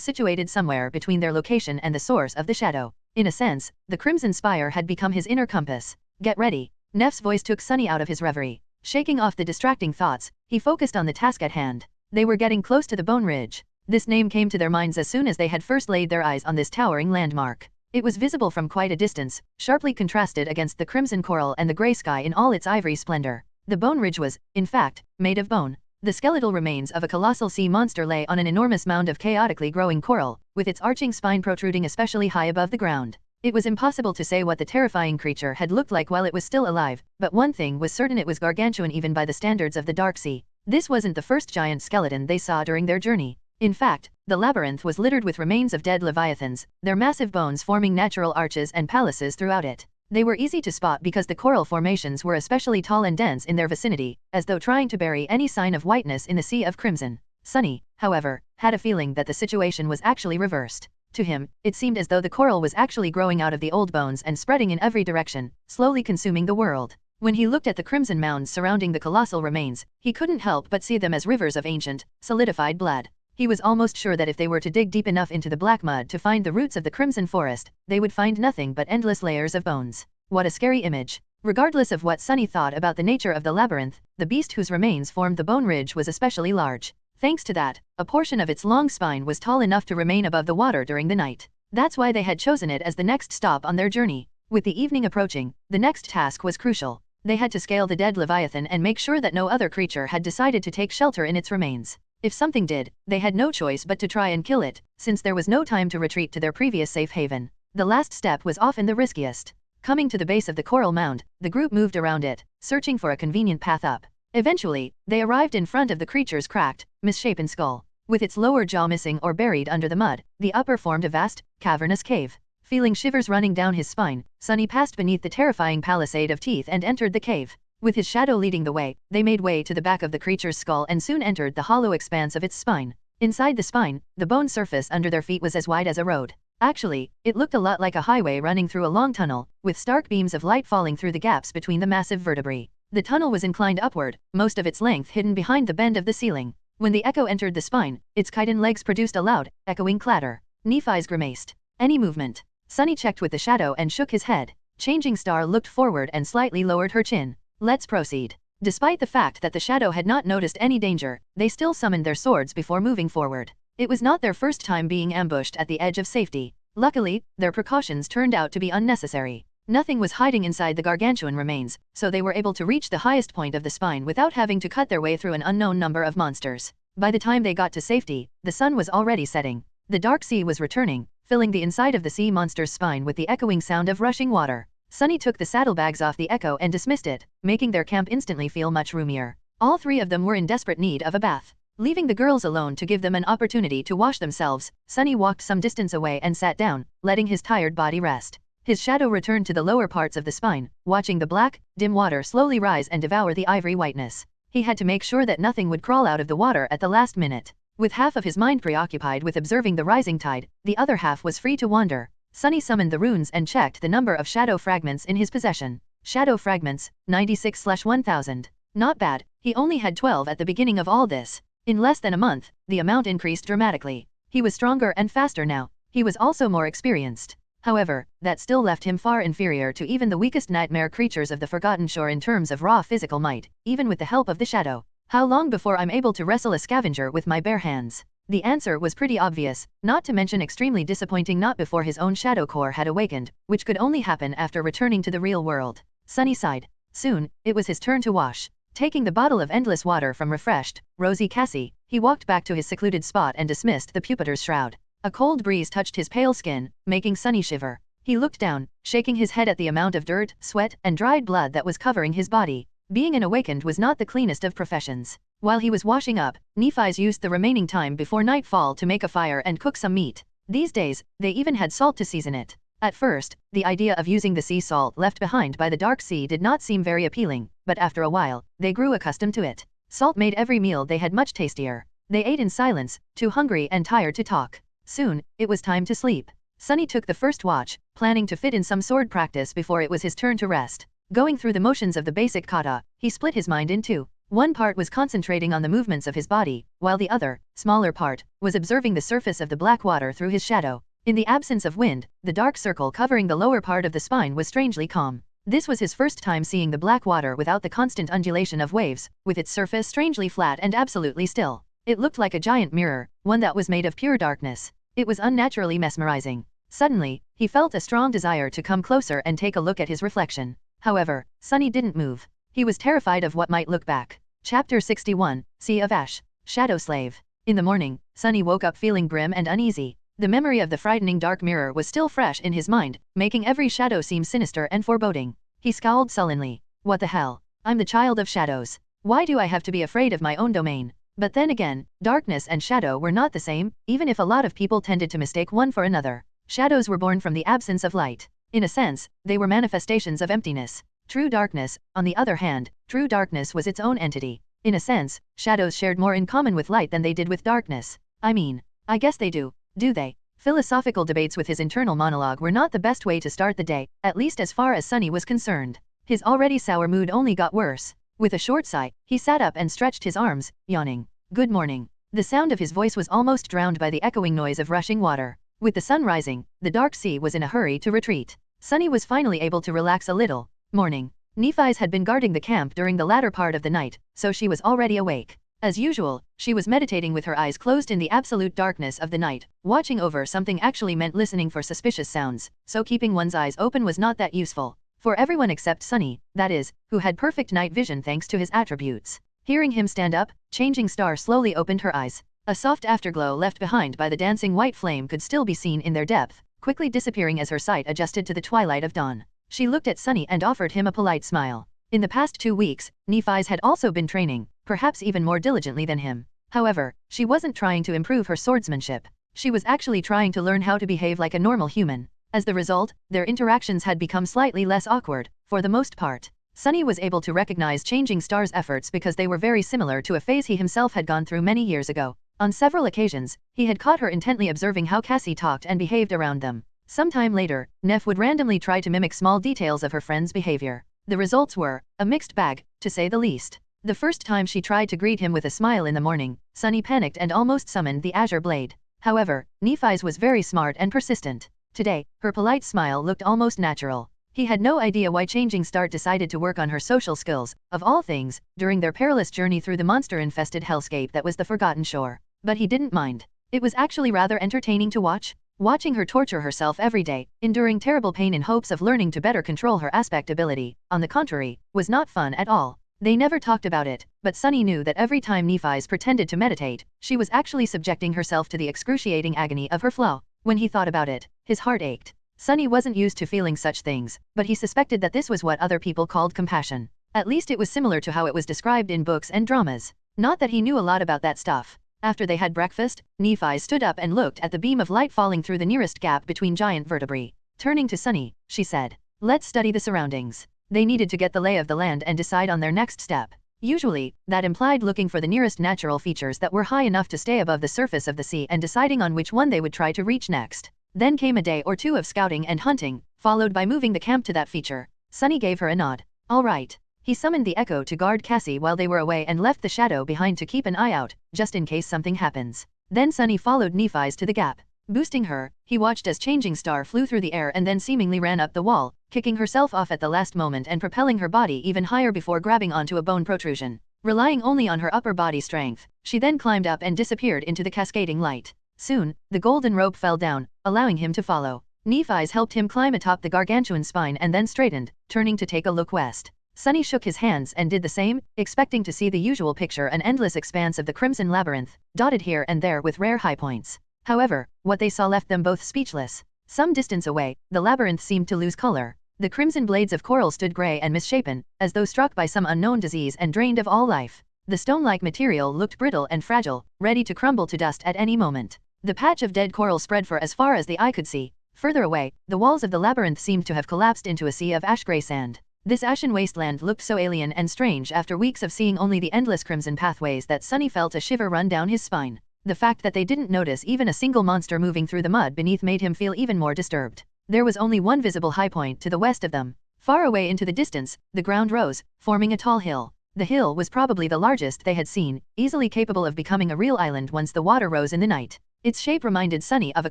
situated somewhere between their location and the source of the shadow. In a sense, the Crimson Spire had become his inner compass. Get ready. Neff's voice took Sunny out of his reverie. Shaking off the distracting thoughts, he focused on the task at hand. They were getting close to the Bone Ridge. This name came to their minds as soon as they had first laid their eyes on this towering landmark. It was visible from quite a distance, sharply contrasted against the crimson coral and the grey sky in all its ivory splendor. The bone ridge was, in fact, made of bone. The skeletal remains of a colossal sea monster lay on an enormous mound of chaotically growing coral, with its arching spine protruding especially high above the ground. It was impossible to say what the terrifying creature had looked like while it was still alive, but one thing was certain: it was gargantuan even by the standards of the Dark Sea. This wasn't the first giant skeleton they saw during their journey. In fact, the labyrinth was littered with remains of dead leviathans, their massive bones forming natural arches and palaces throughout it. They were easy to spot because the coral formations were especially tall and dense in their vicinity, as though trying to bury any sign of whiteness in the sea of crimson. Sunny, however, had a feeling that the situation was actually reversed. To him, it seemed as though the coral was actually growing out of the old bones and spreading in every direction, slowly consuming the world. When he looked at the crimson mounds surrounding the colossal remains, he couldn't help but see them as rivers of ancient, solidified blood. He was almost sure that if they were to dig deep enough into the black mud to find the roots of the crimson forest, they would find nothing but endless layers of bones. What a scary image. Regardless of what Sunny thought about the nature of the labyrinth, the beast whose remains formed the bone ridge was especially large. Thanks to that, a portion of its long spine was tall enough to remain above the water during the night. That's why they had chosen it as the next stop on their journey. With the evening approaching, the next task was crucial. They had to scale the dead leviathan and make sure that no other creature had decided to take shelter in its remains. If something did, they had no choice but to try and kill it, since there was no time to retreat to their previous safe haven. The last step was often the riskiest. Coming to the base of the coral mound, the group moved around it, searching for a convenient path up. Eventually, they arrived in front of the creature's cracked, misshapen skull. With its lower jaw missing or buried under the mud, the upper formed a vast, cavernous cave. Feeling shivers running down his spine, Sunny passed beneath the terrifying palisade of teeth and entered the cave. With his shadow leading the way, they made way to the back of the creature's skull and soon entered the hollow expanse of its spine. Inside the spine, the bone surface under their feet was as wide as a road. Actually, it looked a lot like a highway running through a long tunnel, with stark beams of light falling through the gaps between the massive vertebrae. The tunnel was inclined upward, most of its length hidden behind the bend of the ceiling. When the echo entered the spine, its chitin legs produced a loud, echoing clatter. Nephi's grimaced. Any movement? Sunny checked with the shadow and shook his head. Changing Star looked forward and slightly lowered her chin. Let's proceed. Despite the fact that the shadow had not noticed any danger, they still summoned their swords before moving forward. It was not their first time being ambushed at the edge of safety. Luckily, their precautions turned out to be unnecessary. Nothing was hiding inside the gargantuan remains, so they were able to reach the highest point of the spine without having to cut their way through an unknown number of monsters. By the time they got to safety, the sun was already setting. The dark sea was returning, filling the inside of the sea monster's spine with the echoing sound of rushing water. Sunny took the saddlebags off the echo and dismissed it, making their camp instantly feel much roomier. All three of them were in desperate need of a bath. Leaving the girls alone to give them an opportunity to wash themselves, Sunny walked some distance away and sat down, letting his tired body rest. His shadow returned to the lower parts of the spine, watching the black, dim water slowly rise and devour the ivory whiteness. He had to make sure that nothing would crawl out of the water at the last minute. With half of his mind preoccupied with observing the rising tide, the other half was free to wander. Sunny summoned the runes and checked the number of shadow fragments in his possession. Shadow fragments, 96/1000. Not bad, he only had 12 at the beginning of all this. In less than a month, the amount increased dramatically. He was stronger and faster now. He was also more experienced. However, that still left him far inferior to even the weakest nightmare creatures of the Forgotten Shore in terms of raw physical might, even with the help of the shadow. How long before I'm able to wrestle a scavenger with my bare hands? The answer was pretty obvious, not to mention extremely disappointing. Not before his own shadow core had awakened, which could only happen after returning to the real world. Sunny sighed. Soon, it was his turn to wash. Taking the bottle of endless water from refreshed, rosy Cassie, he walked back to his secluded spot and dismissed the Pupitor's shroud. A cold breeze touched his pale skin, making Sunny shiver. He looked down, shaking his head at the amount of dirt, sweat, and dried blood that was covering his body. Being an awakened was not the cleanest of professions. While he was washing up, Nephi's used the remaining time before nightfall to make a fire and cook some meat. These days, they even had salt to season it. At first, the idea of using the sea salt left behind by the Dark Sea did not seem very appealing, but after a while, they grew accustomed to it. Salt made every meal they had much tastier. They ate in silence, too hungry and tired to talk. Soon, it was time to sleep. Sunny took the first watch, planning to fit in some sword practice before it was his turn to rest. Going through the motions of the basic kata, he split his mind in two. One part was concentrating on the movements of his body, while the other, smaller part, was observing the surface of the black water through his shadow. In the absence of wind, the dark circle covering the lower part of the spine was strangely calm. This was his first time seeing the black water without the constant undulation of waves, with its surface strangely flat and absolutely still. It looked like a giant mirror, one that was made of pure darkness. It was unnaturally mesmerizing. Suddenly, he felt a strong desire to come closer and take a look at his reflection. However, Sunny didn't move. He was terrified of what might look back. Chapter 61, Sea of Ash, Shadow Slave. In the morning, Sunny woke up feeling grim and uneasy. The memory of the frightening dark mirror was still fresh in his mind, making every shadow seem sinister and foreboding. He scowled sullenly. What the hell? I'm the child of shadows. Why do I have to be afraid of my own domain? But then again, darkness and shadow were not the same, even if a lot of people tended to mistake one for another. Shadows were born from the absence of light. In a sense, they were manifestations of emptiness. True darkness, on the other hand, true darkness was its own entity. In a sense, shadows shared more in common with light than they did with darkness. I guess they do they? Philosophical debates with his internal monologue were not the best way to start the day, at least as far as Sunny was concerned. His already sour mood only got worse. With a short sigh, he sat up and stretched his arms, yawning. Good morning. The sound of his voice was almost drowned by the echoing noise of rushing water. With the sun rising, the dark sea was in a hurry to retreat. Sunny was finally able to relax a little. Morning. Nephise had been guarding the camp during the latter part of the night, so she was already awake. As usual, she was meditating with her eyes closed in the absolute darkness of the night. Watching over something actually meant listening for suspicious sounds, so keeping one's eyes open was not that useful. For everyone except Sunny, that is, who had perfect night vision thanks to his attributes. Hearing him stand up, Changing Star slowly opened her eyes. A soft afterglow left behind by the dancing white flame could still be seen in their depth, quickly disappearing as her sight adjusted to the twilight of dawn. She looked at Sunny and offered him a polite smile. In the past 2 weeks, Nephise had also been training, perhaps even more diligently than him. However, she wasn't trying to improve her swordsmanship. She was actually trying to learn how to behave like a normal human. As the result, their interactions had become slightly less awkward, for the most part. Sunny was able to recognize Changing Star's efforts because they were very similar to a phase he himself had gone through many years ago. On several occasions, he had caught her intently observing how Cassie talked and behaved around them. Sometime later, Neff would randomly try to mimic small details of her friend's behavior. The results were a mixed bag, to say the least. The first time she tried to greet him with a smile in the morning, Sunny panicked and almost summoned the Azure Blade. However, Nephise was very smart and persistent. Today, her polite smile looked almost natural. He had no idea why Changing Star decided to work on her social skills, of all things, during their perilous journey through the monster-infested hellscape that was the Forgotten Shore. But he didn't mind. It was actually rather entertaining to watch. Watching her torture herself every day, enduring terrible pain in hopes of learning to better control her aspect ability, on the contrary, was not fun at all. They never talked about it, but Sunny knew that every time Nephise pretended to meditate, she was actually subjecting herself to the excruciating agony of her flaw. When he thought about it, his heart ached. Sunny wasn't used to feeling such things, but he suspected that this was what other people called compassion. At least it was similar to how it was described in books and dramas. Not that he knew a lot about that stuff. After they had breakfast, Nephise stood up and looked at the beam of light falling through the nearest gap between giant vertebrae. Turning to Sunny, she said, "Let's study the surroundings." They needed to get the lay of the land and decide on their next step. Usually, that implied looking for the nearest natural features that were high enough to stay above the surface of the sea and deciding on which one they would try to reach next. Then came a day or two of scouting and hunting, followed by moving the camp to that feature. Sunny gave her a nod. All right. He summoned the Echo to guard Cassie while they were away and left the Shadow behind to keep an eye out, just in case something happens. Then Sunny followed Nephise to the gap. Boosting her, he watched as Changing Star flew through the air and then seemingly ran up the wall, kicking herself off at the last moment and propelling her body even higher before grabbing onto a bone protrusion. Relying only on her upper body strength, she then climbed up and disappeared into the cascading light. Soon, the golden rope fell down, allowing him to follow. Nephise helped him climb atop the gargantuan spine and then straightened, turning to take a look west. Sunny shook his hands and did the same, expecting to see the usual picture, an endless expanse of the Crimson Labyrinth, dotted here and there with rare high points. However, what they saw left them both speechless. Some distance away, the labyrinth seemed to lose color. The crimson blades of coral stood gray and misshapen, as though struck by some unknown disease and drained of all life. The stone-like material looked brittle and fragile, ready to crumble to dust at any moment. The patch of dead coral spread for as far as the eye could see. Further away, the walls of the labyrinth seemed to have collapsed into a sea of ash-gray sand. This ashen wasteland looked so alien and strange after weeks of seeing only the endless crimson pathways that Sunny felt a shiver run down his spine. The fact that they didn't notice even a single monster moving through the mud beneath made him feel even more disturbed. There was only one visible high point to the west of them. Far away into the distance, the ground rose, forming a tall hill. The hill was probably the largest they had seen, easily capable of becoming a real island once the water rose in the night. Its shape reminded Sunny of a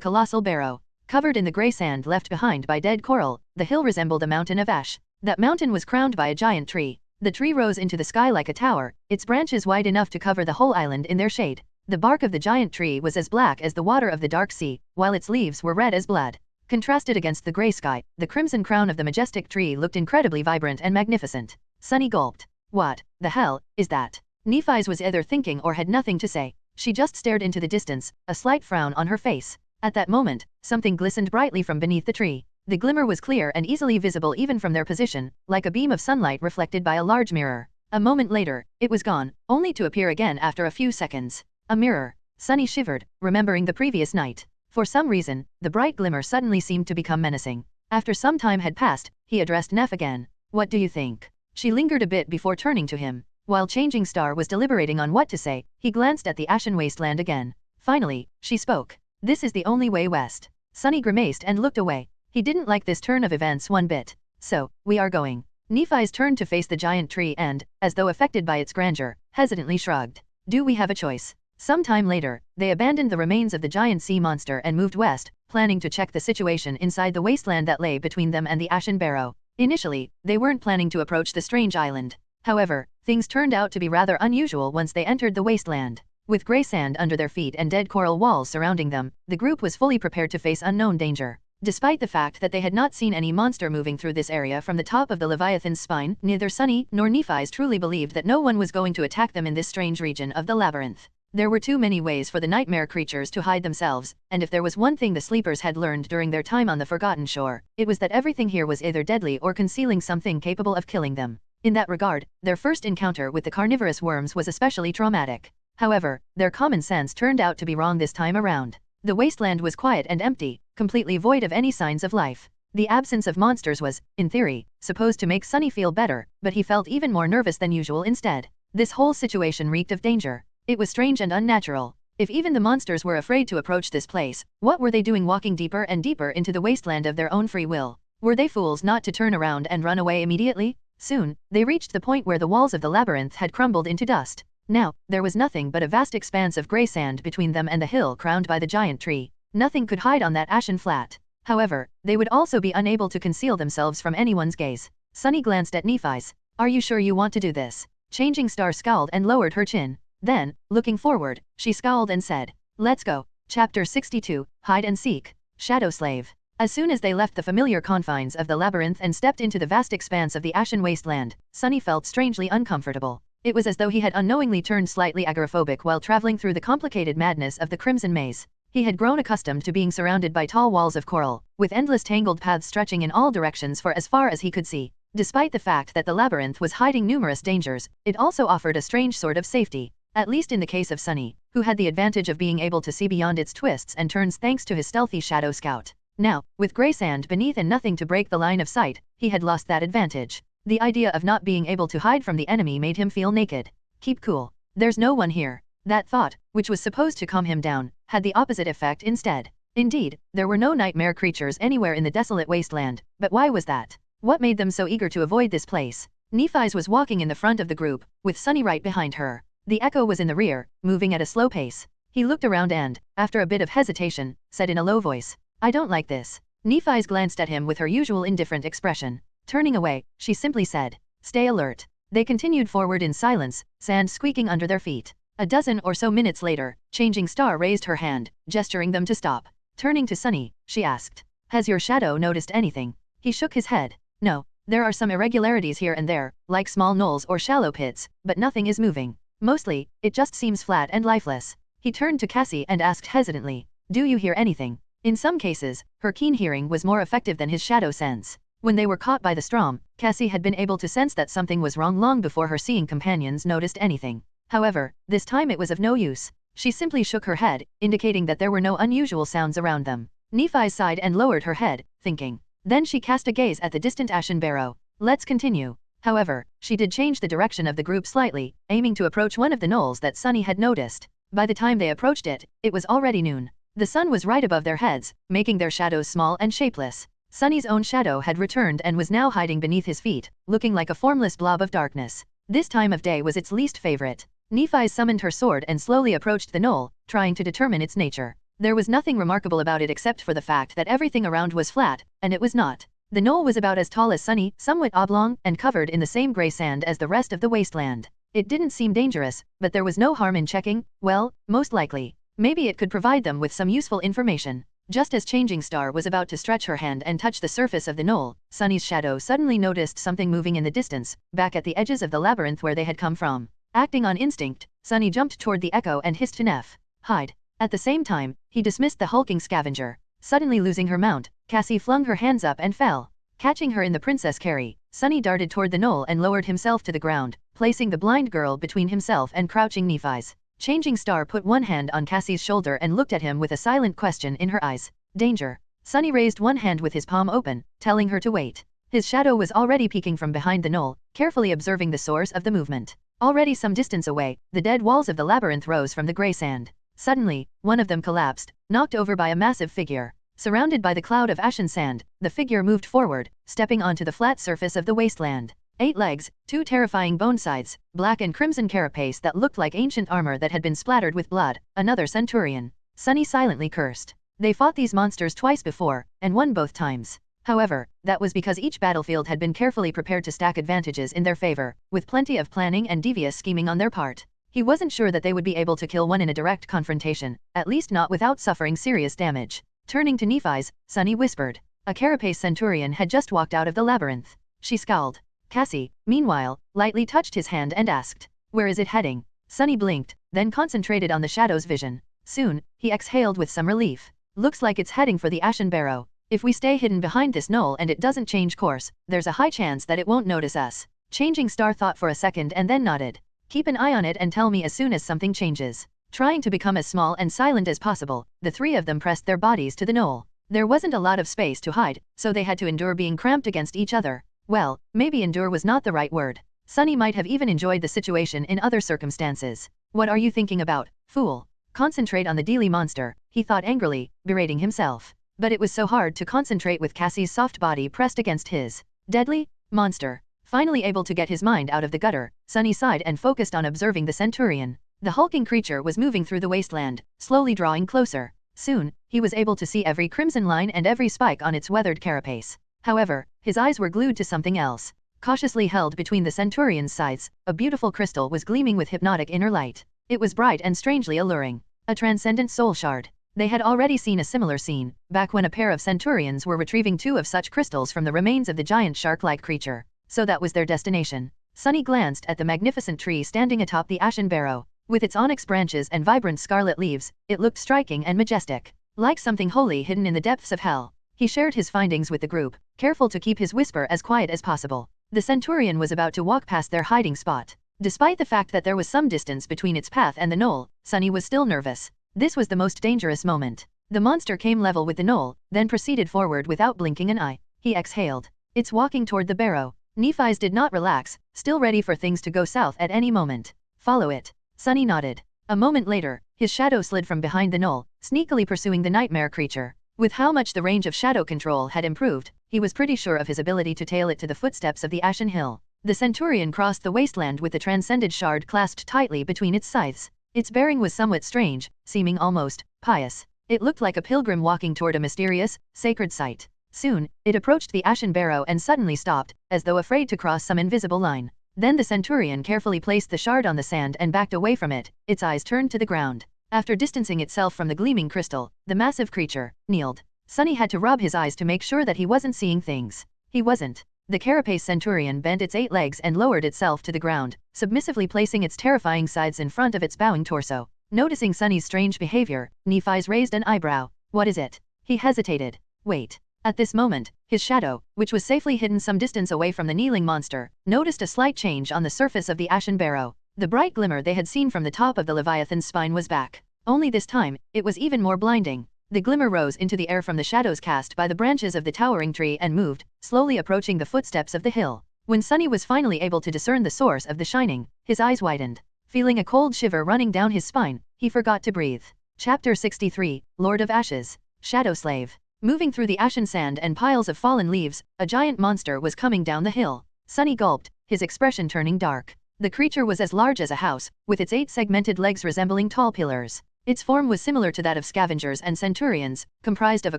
colossal barrow. Covered in the gray sand left behind by dead coral, the hill resembled a mountain of ash. That mountain was crowned by a giant tree. The tree rose into the sky like a tower, its branches wide enough to cover the whole island in their shade. The bark of the giant tree was as black as the water of the dark sea, while its leaves were red as blood. Contrasted against the grey sky, the crimson crown of the majestic tree looked incredibly vibrant and magnificent. Sunny gulped. What the hell is that? Nephi's was either thinking or had nothing to say. She just stared into the distance, a slight frown on her face. At that moment, something glistened brightly from beneath the tree. The glimmer was clear and easily visible even from their position, like a beam of sunlight reflected by a large mirror. A moment later, it was gone, only to appear again after a few seconds. A mirror. Sunny shivered, remembering the previous night. For some reason, the bright glimmer suddenly seemed to become menacing. After some time had passed, he addressed Neff again. What do you think? She lingered a bit before turning to him. While Changing Star was deliberating on what to say, he glanced at the ashen wasteland again. Finally, she spoke. This is the only way west. Sunny grimaced and looked away. He didn't like this turn of events one bit. So, we are going. Nephi's turned to face the giant tree and, as though affected by its grandeur, hesitantly shrugged. Do we have a choice? Some time later, they abandoned the remains of the giant sea monster and moved west, planning to check the situation inside the wasteland that lay between them and the Ashen Barrow. Initially, they weren't planning to approach the strange island. However, things turned out to be rather unusual once they entered the wasteland. With grey sand under their feet and dead coral walls surrounding them, the group was fully prepared to face unknown danger. Despite the fact that they had not seen any monster moving through this area from the top of the Leviathan's spine, neither Sunny nor Nephi's truly believed that no one was going to attack them in this strange region of the labyrinth. There were too many ways for the nightmare creatures to hide themselves, and if there was one thing the sleepers had learned during their time on the Forgotten Shore, it was that everything here was either deadly or concealing something capable of killing them. In that regard, their first encounter with the carnivorous worms was especially traumatic. However, their common sense turned out to be wrong this time around. The wasteland was quiet and empty, completely void of any signs of life. The absence of monsters was, in theory, supposed to make Sunny feel better, but he felt even more nervous than usual instead. This whole situation reeked of danger. It was strange and unnatural. If even the monsters were afraid to approach this place, what were they doing walking deeper and deeper into the wasteland of their own free will? Were they fools not to turn around and run away immediately? Soon, they reached the point where the walls of the labyrinth had crumbled into dust. Now, there was nothing but a vast expanse of grey sand between them and the hill crowned by the giant tree. Nothing could hide on that ashen flat. However, they would also be unable to conceal themselves from anyone's gaze. Sunny glanced at Nephi's. Are you sure you want to do this? Changing Star scowled and lowered her chin. Then, looking forward, she scowled and said, Let's go. Chapter 62, Hide and Seek. Shadow Slave. As soon as they left the familiar confines of the labyrinth and stepped into the vast expanse of the ashen wasteland, Sunny felt strangely uncomfortable. It was as though he had unknowingly turned slightly agoraphobic while traveling through the complicated madness of the Crimson Maze. He had grown accustomed to being surrounded by tall walls of coral, with endless tangled paths stretching in all directions for as far as he could see. Despite the fact that the labyrinth was hiding numerous dangers, it also offered a strange sort of safety. At least in the case of Sunny, who had the advantage of being able to see beyond its twists and turns thanks to his stealthy shadow scout. Now, with grey sand beneath and nothing to break the line of sight, he had lost that advantage. The idea of not being able to hide from the enemy made him feel naked. Keep cool. There's no one here. That thought, which was supposed to calm him down, had the opposite effect instead. Indeed, there were no nightmare creatures anywhere in the desolate wasteland, but why was that? What made them so eager to avoid this place? Nephi's was walking in the front of the group, with Sunny right behind her. The Echo was in the rear, moving at a slow pace. He looked around and, after a bit of hesitation, said in a low voice, I don't like this. Nephi's glanced at him with her usual indifferent expression. Turning away, she simply said, Stay alert. They continued forward in silence, sand squeaking under their feet. A dozen or so minutes later, Changing Star raised her hand, gesturing them to stop. Turning to Sunny, she asked, Has your shadow noticed anything? He shook his head. No, there are some irregularities here and there, like small knolls or shallow pits, but nothing is moving. Mostly, it just seems flat and lifeless. He turned to Cassie and asked hesitantly, Do you hear anything? In some cases, her keen hearing was more effective than his shadow sense. When they were caught by the storm, Cassie had been able to sense that something was wrong long before her seeing companions noticed anything. However, this time it was of no use. She simply shook her head, indicating that there were no unusual sounds around them. Nephi sighed and lowered her head, thinking. Then she cast a gaze at the distant Ashen Barrow. Let's continue. However, she did change the direction of the group slightly, aiming to approach one of the knolls that Sunny had noticed. By the time they approached it, it was already noon. The sun was right above their heads, making their shadows small and shapeless. Sunny's own shadow had returned and was now hiding beneath his feet, looking like a formless blob of darkness. This time of day was its least favorite. Nephi summoned her sword and slowly approached the knoll, trying to determine its nature. There was nothing remarkable about it except for the fact that everything around was flat, and it was not. The knoll was about as tall as Sunny, somewhat oblong, and covered in the same grey sand as the rest of the wasteland. It didn't seem dangerous, but there was no harm in checking. Well, most likely. Maybe it could provide them with some useful information. Just as Changing Star was about to stretch her hand and touch the surface of the knoll, Sunny's shadow suddenly noticed something moving in the distance, back at the edges of the labyrinth where they had come from. Acting on instinct, Sunny jumped toward the echo and hissed to Neff, "Hide." At the same time, he dismissed the hulking scavenger. Suddenly losing her mount, Cassie flung her hands up and fell. Catching her in the princess carry, Sunny darted toward the knoll and lowered himself to the ground, placing the blind girl between himself and crouching Nephi's. Changing Star put one hand on Cassie's shoulder and looked at him with a silent question in her eyes. Danger. Sunny raised one hand with his palm open, telling her to wait. His shadow was already peeking from behind the knoll, carefully observing the source of the movement. Already some distance away, the dead walls of the labyrinth rose from the grey sand. Suddenly, one of them collapsed, knocked over by a massive figure. Surrounded by the cloud of ashen sand, the figure moved forward, stepping onto the flat surface of the wasteland. 8 legs, 2 terrifying bone sides, black and crimson carapace that looked like ancient armor that had been splattered with blood, another centurion. Sunny silently cursed. They fought these monsters twice before, and won both times. However, that was because each battlefield had been carefully prepared to stack advantages in their favor, with plenty of planning and devious scheming on their part. He wasn't sure that they would be able to kill one in a direct confrontation, at least not without suffering serious damage. Turning to Nephi's, Sunny whispered. A carapace centurion had just walked out of the labyrinth. She scowled. Cassie, meanwhile, lightly touched his hand and asked, "Where is it heading?" Sunny blinked, then concentrated on the shadow's vision. Soon, he exhaled with some relief. "Looks like it's heading for the Ashen Barrow. If we stay hidden behind this knoll and it doesn't change course, there's a high chance that it won't notice us." Changing Star thought for a second and then nodded. "Keep an eye on it and tell me as soon as something changes." Trying to become as small and silent as possible, the 3 of them pressed their bodies to the knoll. There wasn't a lot of space to hide, so they had to endure being cramped against each other. Well, maybe endure was not the right word. Sunny might have even enjoyed the situation in other circumstances. "What are you thinking about, fool? Concentrate on the deadly monster," he thought angrily, berating himself. But it was so hard to concentrate with Cassie's soft body pressed against his. Deadly monster. Finally able to get his mind out of the gutter, Sunny sighed and focused on observing the centurion. The hulking creature was moving through the wasteland, slowly drawing closer. Soon, he was able to see every crimson line and every spike on its weathered carapace. However, his eyes were glued to something else. Cautiously held between the centurion's sides, a beautiful crystal was gleaming with hypnotic inner light. It was bright and strangely alluring. A transcendent soul shard. They had already seen a similar scene, back when a pair of centurions were retrieving 2 of such crystals from the remains of the giant shark-like creature. So that was their destination. Sunny glanced at the magnificent tree standing atop the Ashen Barrow. With its onyx branches and vibrant scarlet leaves, it looked striking and majestic. Like something wholly hidden in the depths of hell. He shared his findings with the group, careful to keep his whisper as quiet as possible. The centurion was about to walk past their hiding spot. Despite the fact that there was some distance between its path and the knoll, Sunny was still nervous. This was the most dangerous moment. The monster came level with the knoll, then proceeded forward without blinking an eye. He exhaled. "It's walking toward the barrow." Nephi's did not relax, still ready for things to go south at any moment. "Follow it." Sunny nodded. A moment later, his shadow slid from behind the knoll, sneakily pursuing the nightmare creature. With how much the range of shadow control had improved, he was pretty sure of his ability to tail it to the footsteps of the Ashen Hill. The centurion crossed the wasteland with the transcended shard clasped tightly between its scythes. Its bearing was somewhat strange, seeming almost pious. It looked like a pilgrim walking toward a mysterious, sacred site. Soon, it approached the Ashen Barrow and suddenly stopped, as though afraid to cross some invisible line. Then the centurion carefully placed the shard on the sand and backed away from it, its eyes turned to the ground. After distancing itself from the gleaming crystal, the massive creature kneeled. Sunny had to rub his eyes to make sure that he wasn't seeing things. He wasn't. The carapace centurion bent its 8 legs and lowered itself to the ground, submissively placing its terrifying sides in front of its bowing torso. Noticing Sunny's strange behavior, Nephi's raised an eyebrow. "What is it?" He hesitated. "Wait." At this moment, his shadow, which was safely hidden some distance away from the kneeling monster, noticed a slight change on the surface of the Ashen Barrow. The bright glimmer they had seen from the top of the Leviathan's spine was back. Only this time, it was even more blinding. The glimmer rose into the air from the shadows cast by the branches of the towering tree and moved, slowly approaching the footsteps of the hill. When Sunny was finally able to discern the source of the shining, his eyes widened. Feeling a cold shiver running down his spine, he forgot to breathe. Chapter 63, Lord of Ashes. Shadow Slave. Moving through the ashen sand and piles of fallen leaves, a giant monster was coming down the hill. Sunny gulped, his expression turning dark. The creature was as large as a house, with its 8 segmented legs resembling tall pillars. Its form was similar to that of scavengers and centurions, comprised of a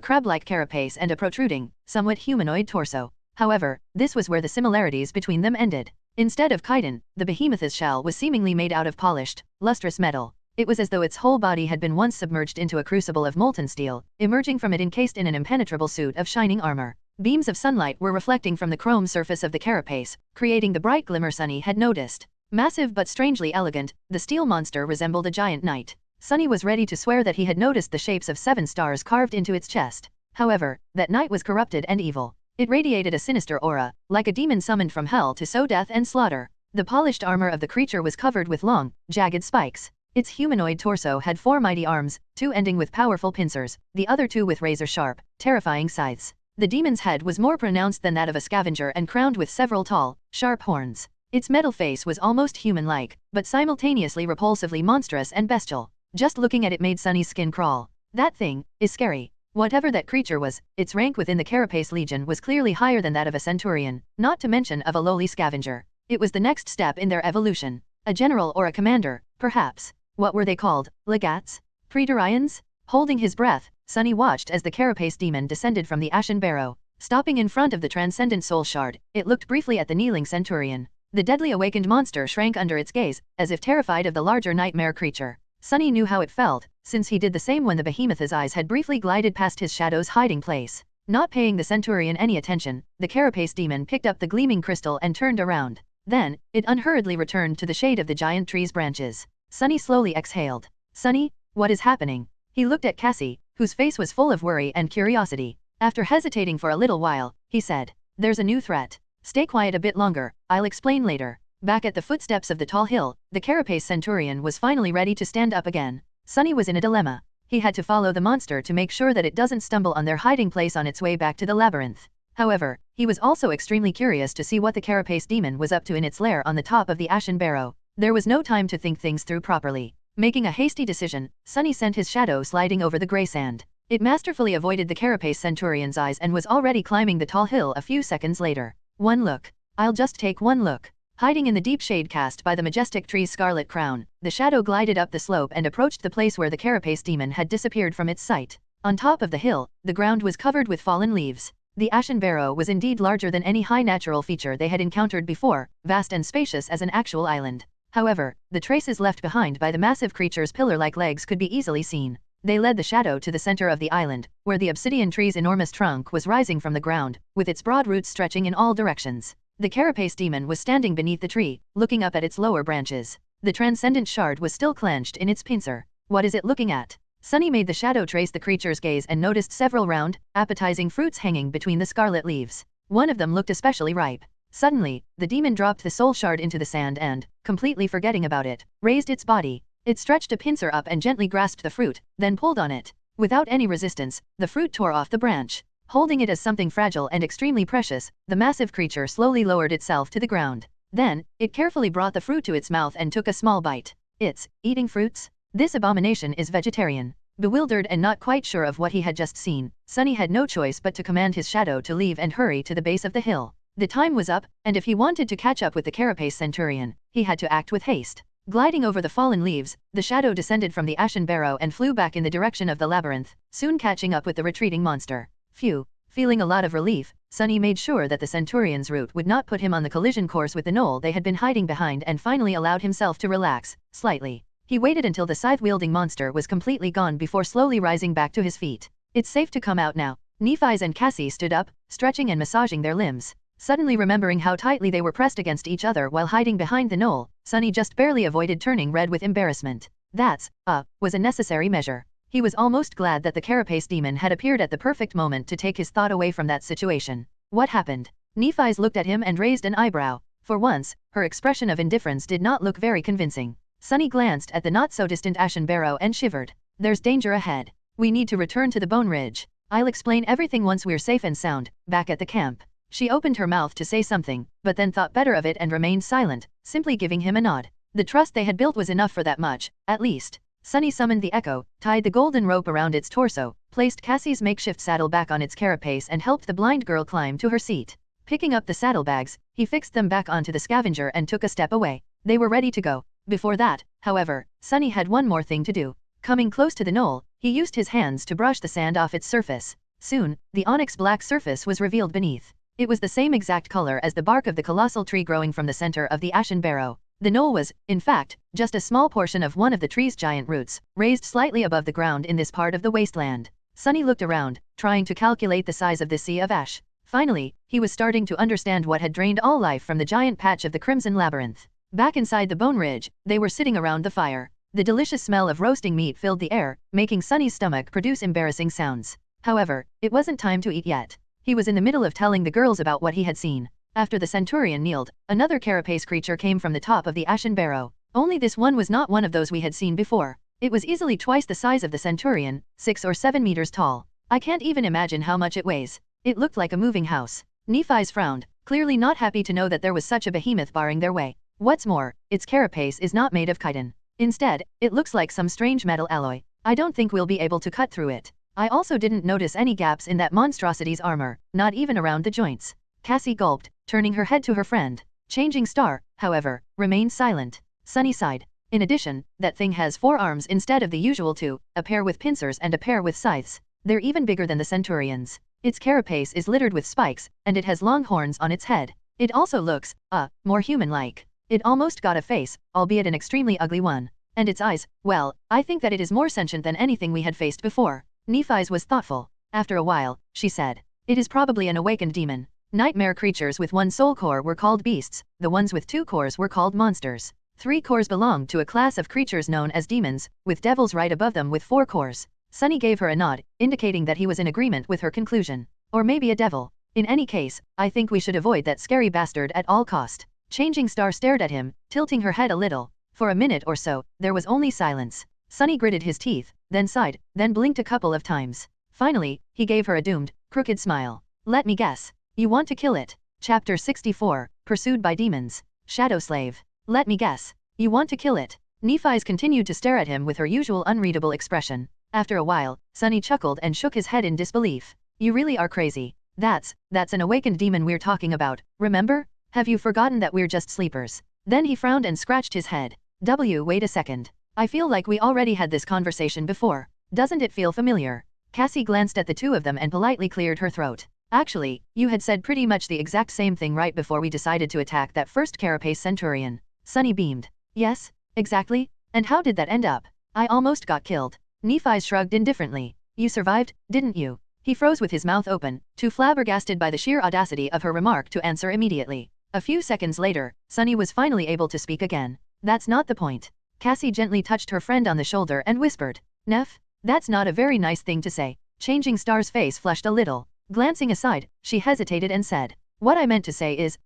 crab-like carapace and a protruding, somewhat humanoid torso. However, this was where the similarities between them ended. Instead of chitin, the behemoth's shell was seemingly made out of polished, lustrous metal. It was as though its whole body had been once submerged into a crucible of molten steel, emerging from it encased in an impenetrable suit of shining armor. Beams of sunlight were reflecting from the chrome surface of the carapace, creating the bright glimmer Sunny had noticed. Massive but strangely elegant, the steel monster resembled a giant knight. Sunny was ready to swear that he had noticed the shapes of 7 stars carved into its chest. However, that knight was corrupted and evil. It radiated a sinister aura, like a demon summoned from hell to sow death and slaughter. The polished armor of the creature was covered with long, jagged spikes. Its humanoid torso had 4 mighty arms, 2 ending with powerful pincers, the other 2 with razor-sharp, terrifying scythes. The demon's head was more pronounced than that of a scavenger and crowned with several tall, sharp horns. Its metal face was almost human-like, but simultaneously repulsively monstrous and bestial. Just looking at it made Sunny's skin crawl. That thing is scary. Whatever that creature was, its rank within the Carapace Legion was clearly higher than that of a centurion, not to mention of a lowly scavenger. It was the next step in their evolution. A general or a commander, perhaps. What were they called? Legats? Praetorians? Holding his breath, Sunny watched as the Carapace demon descended from the Ashen Barrow. Stopping in front of the transcendent soul shard, it looked briefly at the kneeling centurion. The deadly awakened monster shrank under its gaze, as if terrified of the larger nightmare creature. Sunny knew how it felt, since he did the same when the behemoth's eyes had briefly glided past his shadow's hiding place. Not paying the centurion any attention, the Carapace demon picked up the gleaming crystal and turned around. Then, it unhurriedly returned to the shade of the giant tree's branches. Sunny slowly exhaled. Sunny, what is happening? He looked at Cassie, whose face was full of worry and curiosity. After hesitating for a little while, he said, "There's a new threat. Stay quiet a bit longer, I'll explain later." Back at the footsteps of the tall hill, the Carapace centurion was finally ready to stand up again. Sunny was in a dilemma. He had to follow the monster to make sure that it doesn't stumble on their hiding place on its way back to the labyrinth. However, he was also extremely curious to see what the Carapace demon was up to in its lair on the top of the Ashen Barrow. There was no time to think things through properly. Making a hasty decision, Sunny sent his shadow sliding over the grey sand. It masterfully avoided the Carapace centurion's eyes and was already climbing the tall hill a few seconds later. One look. I'll just take one look. Hiding in the deep shade cast by the majestic tree's scarlet crown, the shadow glided up the slope and approached the place where the Carapace demon had disappeared from its sight. On top of the hill, the ground was covered with fallen leaves. The Ashen Barrow was indeed larger than any high natural feature they had encountered before, vast and spacious as an actual island. However, the traces left behind by the massive creature's pillar-like legs could be easily seen. They led the shadow to the center of the island, where the obsidian tree's enormous trunk was rising from the ground, with its broad roots stretching in all directions. The Carapace demon was standing beneath the tree, looking up at its lower branches. The transcendent shard was still clenched in its pincer. What is it looking at? Sunny made the shadow trace the creature's gaze and noticed several round, appetizing fruits hanging between the scarlet leaves. One of them looked especially ripe. Suddenly, the demon dropped the soul shard into the sand and, completely forgetting about it, raised its body. It stretched a pincer up and gently grasped the fruit, then pulled on it. Without any resistance, the fruit tore off the branch. Holding it as something fragile and extremely precious, the massive creature slowly lowered itself to the ground. Then, it carefully brought the fruit to its mouth and took a small bite. It's eating fruits? This abomination is vegetarian. Bewildered and not quite sure of what he had just seen, Sunny had no choice but to command his shadow to leave and hurry to the base of the hill. The time was up, and if he wanted to catch up with the Carapace centurion, he had to act with haste. Gliding over the fallen leaves, the shadow descended from the Ashen Barrow and flew back in the direction of the labyrinth, soon catching up with the retreating monster. Phew. Feeling a lot of relief, Sunny made sure that the centurion's route would not put him on the collision course with the knoll they had been hiding behind and finally allowed himself to relax, slightly. He waited until the scythe-wielding monster was completely gone before slowly rising back to his feet. It's safe to come out now. Nephi's and Cassie stood up, stretching and massaging their limbs. Suddenly remembering how tightly they were pressed against each other while hiding behind the knoll, Sunny just barely avoided turning red with embarrassment. Was a necessary measure. He was almost glad that the Carapace demon had appeared at the perfect moment to take his thought away from that situation. What happened? Nephi's looked at him and raised an eyebrow. For once, her expression of indifference did not look very convincing. Sunny glanced at the not-so-distant Ashen Barrow and shivered. There's danger ahead. We need to return to the Bone Ridge. I'll explain everything once we're safe and sound, back at the camp. She opened her mouth to say something, but then thought better of it and remained silent, simply giving him a nod. The trust they had built was enough for that much, at least. Sunny summoned the echo, tied the golden rope around its torso, placed Cassie's makeshift saddle back on its carapace and helped the blind girl climb to her seat. Picking up the saddlebags, he fixed them back onto the scavenger and took a step away. They were ready to go. Before that, however, Sunny had one more thing to do. Coming close to the knoll, he used his hands to brush the sand off its surface. Soon, the onyx black surface was revealed beneath. It was the same exact color as the bark of the colossal tree growing from the center of the ashen barrow. The knoll was, in fact, just a small portion of one of the tree's giant roots, raised slightly above the ground in this part of the wasteland. Sunny looked around, trying to calculate the size of this sea of ash. Finally, he was starting to understand what had drained all life from the giant patch of the Crimson Labyrinth. Back inside the Bone Ridge, they were sitting around the fire. The delicious smell of roasting meat filled the air, making Sunny's stomach produce embarrassing sounds. However, it wasn't time to eat yet. He was in the middle of telling the girls about what he had seen. After the Centurion kneeled, another carapace creature came from the top of the ashen barrow. Only this one was not one of those we had seen before. It was easily twice the size of the Centurion, 6 or 7 meters tall. I can't even imagine how much it weighs. It looked like a moving house. Nephi's frowned, clearly not happy to know that there was such a behemoth barring their way. What's more, its carapace is not made of chitin. Instead, it looks like some strange metal alloy. I don't think we'll be able to cut through it. I also didn't notice any gaps in that monstrosity's armor, not even around the joints. Cassie gulped, turning her head to her friend. Changing Star, however, remained silent. Sunny sighed. In addition, that thing has 4 arms instead of the usual 2, a pair with pincers and a pair with scythes. They're even bigger than the Centurion's. Its carapace is littered with spikes, and it has long horns on its head. It also looks, more human-like. It almost got a face, albeit an extremely ugly one. And its eyes, well, I think that it is more sentient than anything we had faced before. Nephi's was thoughtful. After a while, she said, it is probably an awakened demon. Nightmare creatures with 1 soul core were called beasts, the ones with 2 cores were called monsters. 3 cores belonged to a class of creatures known as demons, with devils right above them with 4 cores. Sunny gave her a nod, indicating that he was in agreement with her conclusion. Or maybe a devil. In any case, I think we should avoid that scary bastard at all cost. Changing Star stared at him, tilting her head a little. For a minute or so, there was only silence. Sunny gritted his teeth, then sighed, then blinked a couple of times. Finally, he gave her a doomed, crooked smile. Let me guess. You want to kill it. Chapter 64, Pursued by Demons. Shadow Slave. Let me guess. You want to kill it. Nephi's continued to stare at him with her usual unreadable expression. After a while, Sunny chuckled and shook his head in disbelief. You really are crazy. That's an awakened demon we're talking about, remember? Have you forgotten that we're just sleepers? Then he frowned and scratched his head. Wait a second. I feel like we already had this conversation before. Doesn't it feel familiar? Cassie glanced at the two of them and politely cleared her throat. Actually, you had said pretty much the exact same thing right before we decided to attack that first carapace Centurion. Sunny beamed. Yes, exactly. And how did that end up? I almost got killed. Nephi shrugged indifferently. You survived, didn't you? He froze with his mouth open, too flabbergasted by the sheer audacity of her remark to answer immediately. A few seconds later, Sunny was finally able to speak again. That's not the point. Cassie gently touched her friend on the shoulder and whispered. Neff? That's not a very nice thing to say. Changing Star's face flushed a little. Glancing aside, she hesitated and said. What I meant to say is,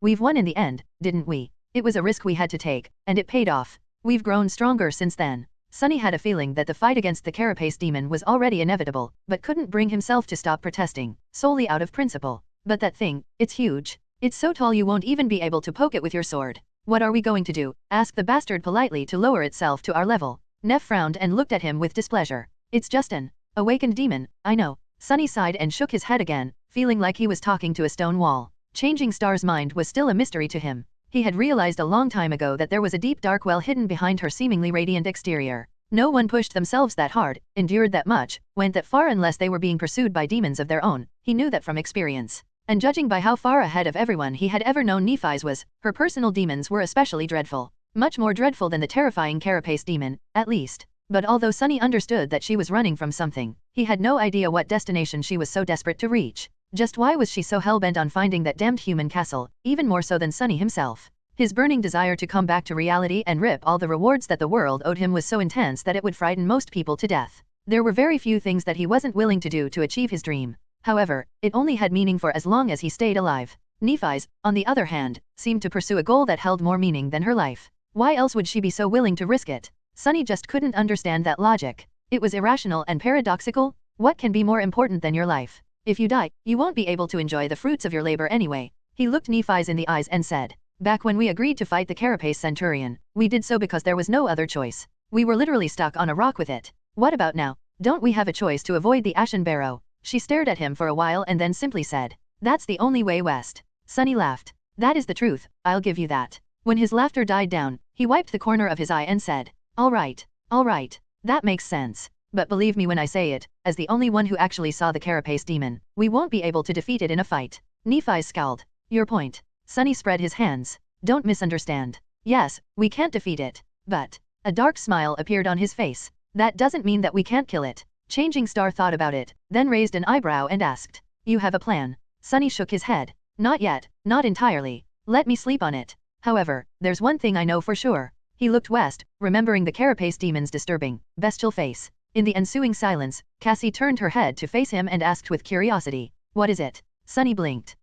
we've won in the end, didn't we? It was a risk we had to take, and it paid off. We've grown stronger since then. Sunny had a feeling that the fight against the carapace demon was already inevitable, but couldn't bring himself to stop protesting, solely out of principle. But that thing, it's huge. It's so tall you won't even be able to poke it with your sword. What are we going to do? Asked the bastard politely to lower itself to our level. Neff frowned and looked at him with displeasure. It's just an awakened demon, I know. Sunny sighed and shook his head again, feeling like he was talking to a stone wall. Changing Star's mind was still a mystery to him. He had realized a long time ago that there was a deep dark well hidden behind her seemingly radiant exterior. No one pushed themselves that hard, endured that much, went that far unless they were being pursued by demons of their own. He knew that from experience. And judging by how far ahead of everyone he had ever known Nephi's was, her personal demons were especially dreadful. Much more dreadful than the terrifying carapace demon, at least. But although Sunny understood that she was running from something, he had no idea what destination she was so desperate to reach. Just why was she so hell-bent on finding that damned human castle, even more so than Sunny himself? His burning desire to come back to reality and rip all the rewards that the world owed him was so intense that it would frighten most people to death. There were very few things that he wasn't willing to do to achieve his dream. However, it only had meaning for as long as he stayed alive. Nephi's, on the other hand, seemed to pursue a goal that held more meaning than her life. Why else would she be so willing to risk it? Sunny just couldn't understand that logic. It was irrational and paradoxical. What can be more important than your life? If you die, you won't be able to enjoy the fruits of your labor anyway. He looked Nephi's in the eyes and said, back when we agreed to fight the carapace Centurion, we did so because there was no other choice. We were literally stuck on a rock with it. What about now? Don't we have a choice to avoid the ashen barrow? She stared at him for a while and then simply said, that's the only way west. Sunny laughed. That is the truth, I'll give you that. When his laughter died down, he wiped the corner of his eye and said, all right, that makes sense. But believe me when I say it, as the only one who actually saw the carapace demon, we won't be able to defeat it in a fight. Nephi scowled. Your point. Sunny spread his hands. Don't misunderstand. Yes, we can't defeat it. But, a dark smile appeared on his face. That doesn't mean that we can't kill it. Changing Star thought about it, then raised an eyebrow and asked. You have a plan? Sunny shook his head. Not yet, not entirely. Let me sleep on it. However, there's one thing I know for sure. He looked west, remembering the carapace demon's disturbing, bestial face. In the ensuing silence, Cassie turned her head to face him and asked with curiosity. What is it? Sunny blinked.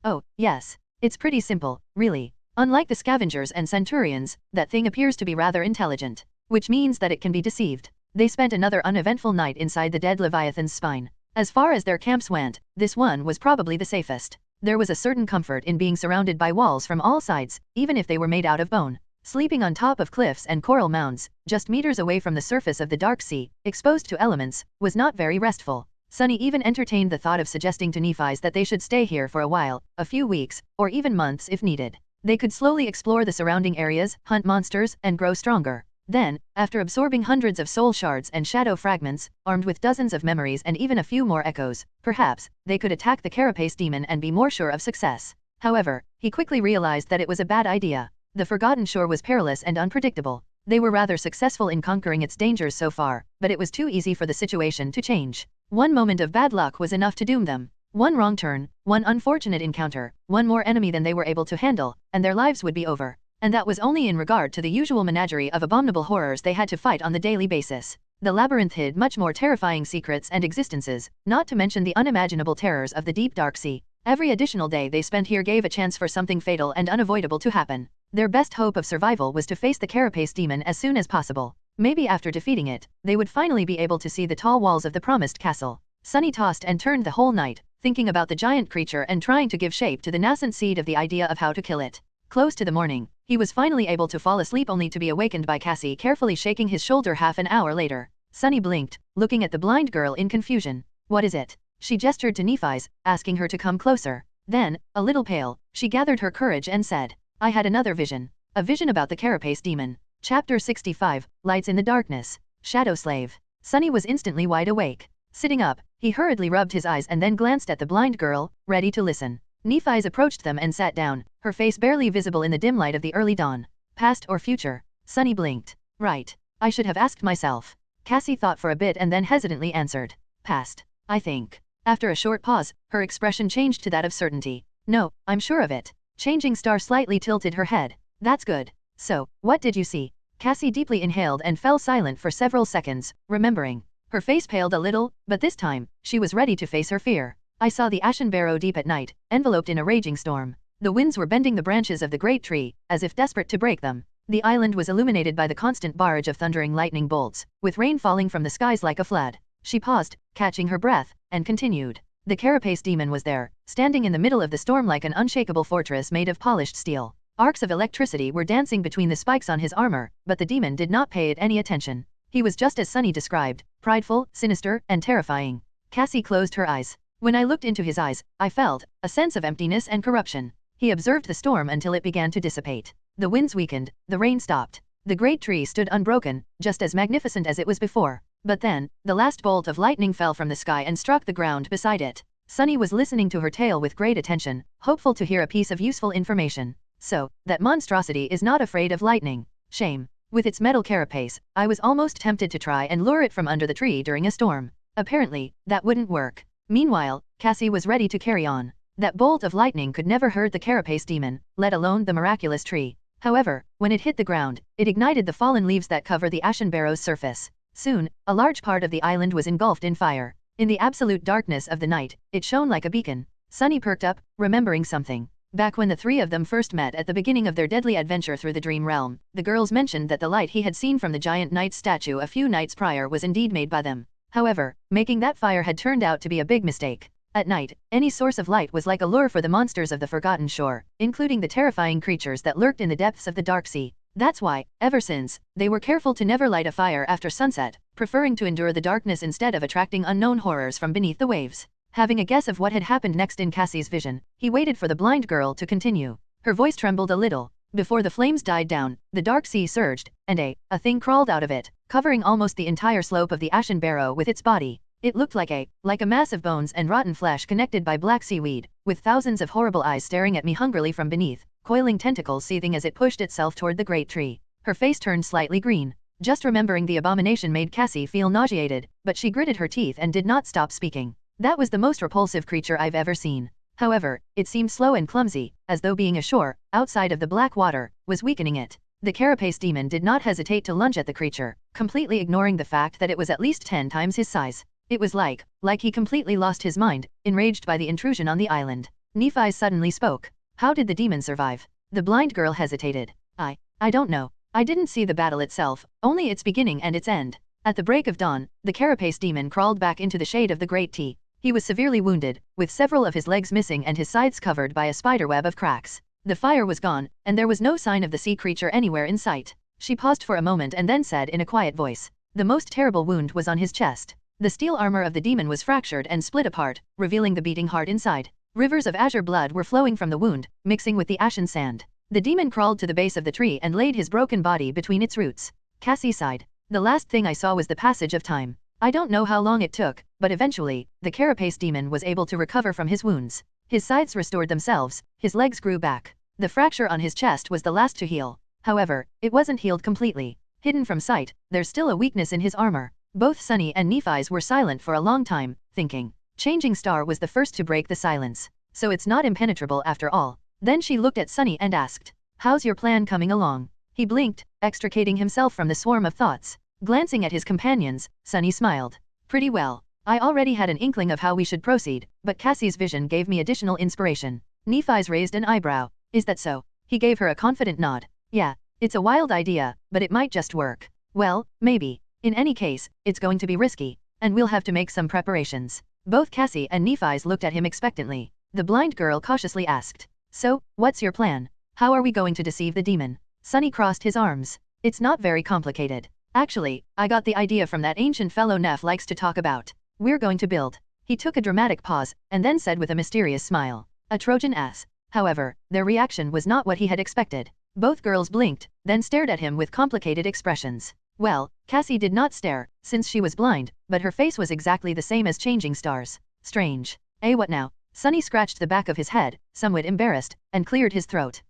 Oh, yes. It's pretty simple, really. Unlike the scavengers and centurions, that thing appears to be rather intelligent. Which means that it can be deceived. They spent another uneventful night inside the dead Leviathan's spine. As far as their camps went, this one was probably the safest. There was a certain comfort in being surrounded by walls from all sides, even if they were made out of bone. Sleeping on top of cliffs and coral mounds, just meters away from the surface of the dark sea, exposed to elements, was not very restful. Sunny even entertained the thought of suggesting to Nephis that they should stay here for a while, a few weeks, or even months if needed. They could slowly explore the surrounding areas, hunt monsters, and grow stronger. Then, after absorbing hundreds of soul shards and shadow fragments, armed with dozens of memories and even a few more echoes, perhaps, they could attack the carapace demon and be more sure of success. However, he quickly realized that it was a bad idea. The Forgotten Shore was perilous and unpredictable. They were rather successful in conquering its dangers so far, but it was too easy for the situation to change. One moment of bad luck was enough to doom them. One wrong turn, one unfortunate encounter, one more enemy than they were able to handle, and their lives would be over. And that was only in regard to the usual menagerie of abominable horrors they had to fight on the daily basis. The labyrinth hid much more terrifying secrets and existences, not to mention the unimaginable terrors of the deep dark sea. Every additional day they spent here gave a chance for something fatal and unavoidable to happen. Their best hope of survival was to face the carapace demon as soon as possible. Maybe after defeating it, they would finally be able to see the tall walls of the promised castle. Sunny tossed and turned the whole night, thinking about the giant creature and trying to give shape to the nascent seed of the idea of how to kill it. Close to the morning, he was finally able to fall asleep only to be awakened by Cassie carefully shaking his shoulder half an hour later. Sunny blinked, looking at the blind girl in confusion. What is it? She gestured to Nephis, asking her to come closer. Then, a little pale, she gathered her courage and said, I had another vision. A vision about the carapace demon. Chapter 65, Lights in the Darkness. Shadow Slave. Sunny was instantly wide awake. Sitting up, he hurriedly rubbed his eyes and then glanced at the blind girl, ready to listen. Nephis approached them and sat down, her face barely visible in the dim light of the early dawn. Past or future? Sunny blinked. Right. I should have asked myself. Cassie thought for a bit and then hesitantly answered. Past. I think. After a short pause, her expression changed to that of certainty. No, I'm sure of it. Changing Star slightly tilted her head. That's good. So, what did you see? Cassie deeply inhaled and fell silent for several seconds, remembering. Her face paled a little, but this time, she was ready to face her fear. I saw the Ashen Barrow deep at night, enveloped in a raging storm. The winds were bending the branches of the great tree, as if desperate to break them. The island was illuminated by the constant barrage of thundering lightning bolts, with rain falling from the skies like a flood. She paused, catching her breath, and continued. The carapace demon was there, standing in the middle of the storm like an unshakable fortress made of polished steel. Arcs of electricity were dancing between the spikes on his armor, but the demon did not pay it any attention. He was just as Sunny described, prideful, sinister, and terrifying. Cassie closed her eyes. When I looked into his eyes, I felt a sense of emptiness and corruption. He observed the storm until it began to dissipate. The winds weakened, the rain stopped. The great tree stood unbroken, just as magnificent as it was before. But then, the last bolt of lightning fell from the sky and struck the ground beside it. Sunny was listening to her tale with great attention, hopeful to hear a piece of useful information. So, that monstrosity is not afraid of lightning. Shame. With its metal carapace, I was almost tempted to try and lure it from under the tree during a storm. Apparently, that wouldn't work. Meanwhile, Cassie was ready to carry on. That bolt of lightning could never hurt the carapace demon, let alone the miraculous tree. However, when it hit the ground, it ignited the fallen leaves that cover the Ashen Barrow's surface. Soon, a large part of the island was engulfed in fire. In the absolute darkness of the night, it shone like a beacon. Sunny perked up, remembering something. Back when the three of them first met at the beginning of their deadly adventure through the dream realm, the girls mentioned that the light he had seen from the giant knight's statue a few nights prior was indeed made by them. However, making that fire had turned out to be a big mistake. At night, any source of light was like a lure for the monsters of the Forgotten Shore, including the terrifying creatures that lurked in the depths of the dark sea. That's why, ever since, they were careful to never light a fire after sunset, preferring to endure the darkness instead of attracting unknown horrors from beneath the waves. Having a guess of what had happened next in Cassie's vision, he waited for the blind girl to continue. Her voice trembled a little. Before the flames died down, the dark sea surged, and a thing crawled out of it, covering almost the entire slope of the Ashen Barrow with its body. It looked like a mass of bones and rotten flesh connected by black seaweed. with thousands of horrible eyes staring at me hungrily from beneath, coiling tentacles seething as it pushed itself toward the great tree. Her face turned slightly green. Just remembering the abomination made Cassie feel nauseated, but she gritted her teeth and did not stop speaking. That was the most repulsive creature I've ever seen. However, it seemed slow and clumsy, as though being ashore, outside of the black water, was weakening it. The carapace demon did not hesitate to lunge at the creature, completely ignoring the fact that it was at least 10 times his size. It was like he completely lost his mind, enraged by the intrusion on the island. Nephi suddenly spoke. How did the demon survive? The blind girl hesitated. I don't know. I didn't see the battle itself, only its beginning and its end. At the break of dawn, the carapace demon crawled back into the shade of the great T. He was severely wounded, with several of his legs missing and his sides covered by a spiderweb of cracks. The fire was gone, and there was no sign of the sea creature anywhere in sight. She paused for a moment and then said in a quiet voice. The most terrible wound was on his chest. The steel armor of the demon was fractured and split apart, revealing the beating heart inside. Rivers of azure blood were flowing from the wound, mixing with the ashen sand. The demon crawled to the base of the tree and laid his broken body between its roots. Cassie sighed. The last thing I saw was the passage of time. I don't know how long it took, but eventually, the carapace demon was able to recover from his wounds. His sides restored themselves, his legs grew back. The fracture on his chest was the last to heal. However, it wasn't healed completely. Hidden from sight, there's still a weakness in his armor. Both Sunny and Nephi's were silent for a long time, thinking. Changing Star was the first to break the silence. So it's not impenetrable after all. Then she looked at Sunny and asked, how's your plan coming along? He blinked, extricating himself from the swarm of thoughts. Glancing at his companions, Sunny smiled. Pretty well. I already had an inkling of how we should proceed, but Cassie's vision gave me additional inspiration. Nephi's raised an eyebrow. Is that so? He gave her a confident nod. Yeah, it's a wild idea, but it might just work. Well, maybe. In any case, it's going to be risky, and we'll have to make some preparations. Both Cassie and Nephi's looked at him expectantly. The blind girl cautiously asked. So, what's your plan? How are we going to deceive the demon? Sunny crossed his arms. It's not very complicated. Actually, I got the idea from that ancient fellow Neff likes to talk about. We're going to build. He took a dramatic pause, and then said with a mysterious smile. A Trojan ass. However, their reaction was not what he had expected. Both girls blinked, then stared at him with complicated expressions. Well, Cassie did not stare, since she was blind, but her face was exactly the same as Changing Star's. Strange. What now? Sunny scratched the back of his head, somewhat embarrassed, and cleared his throat.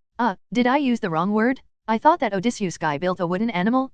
Did I use the wrong word? I thought that Odysseus guy built a wooden animal?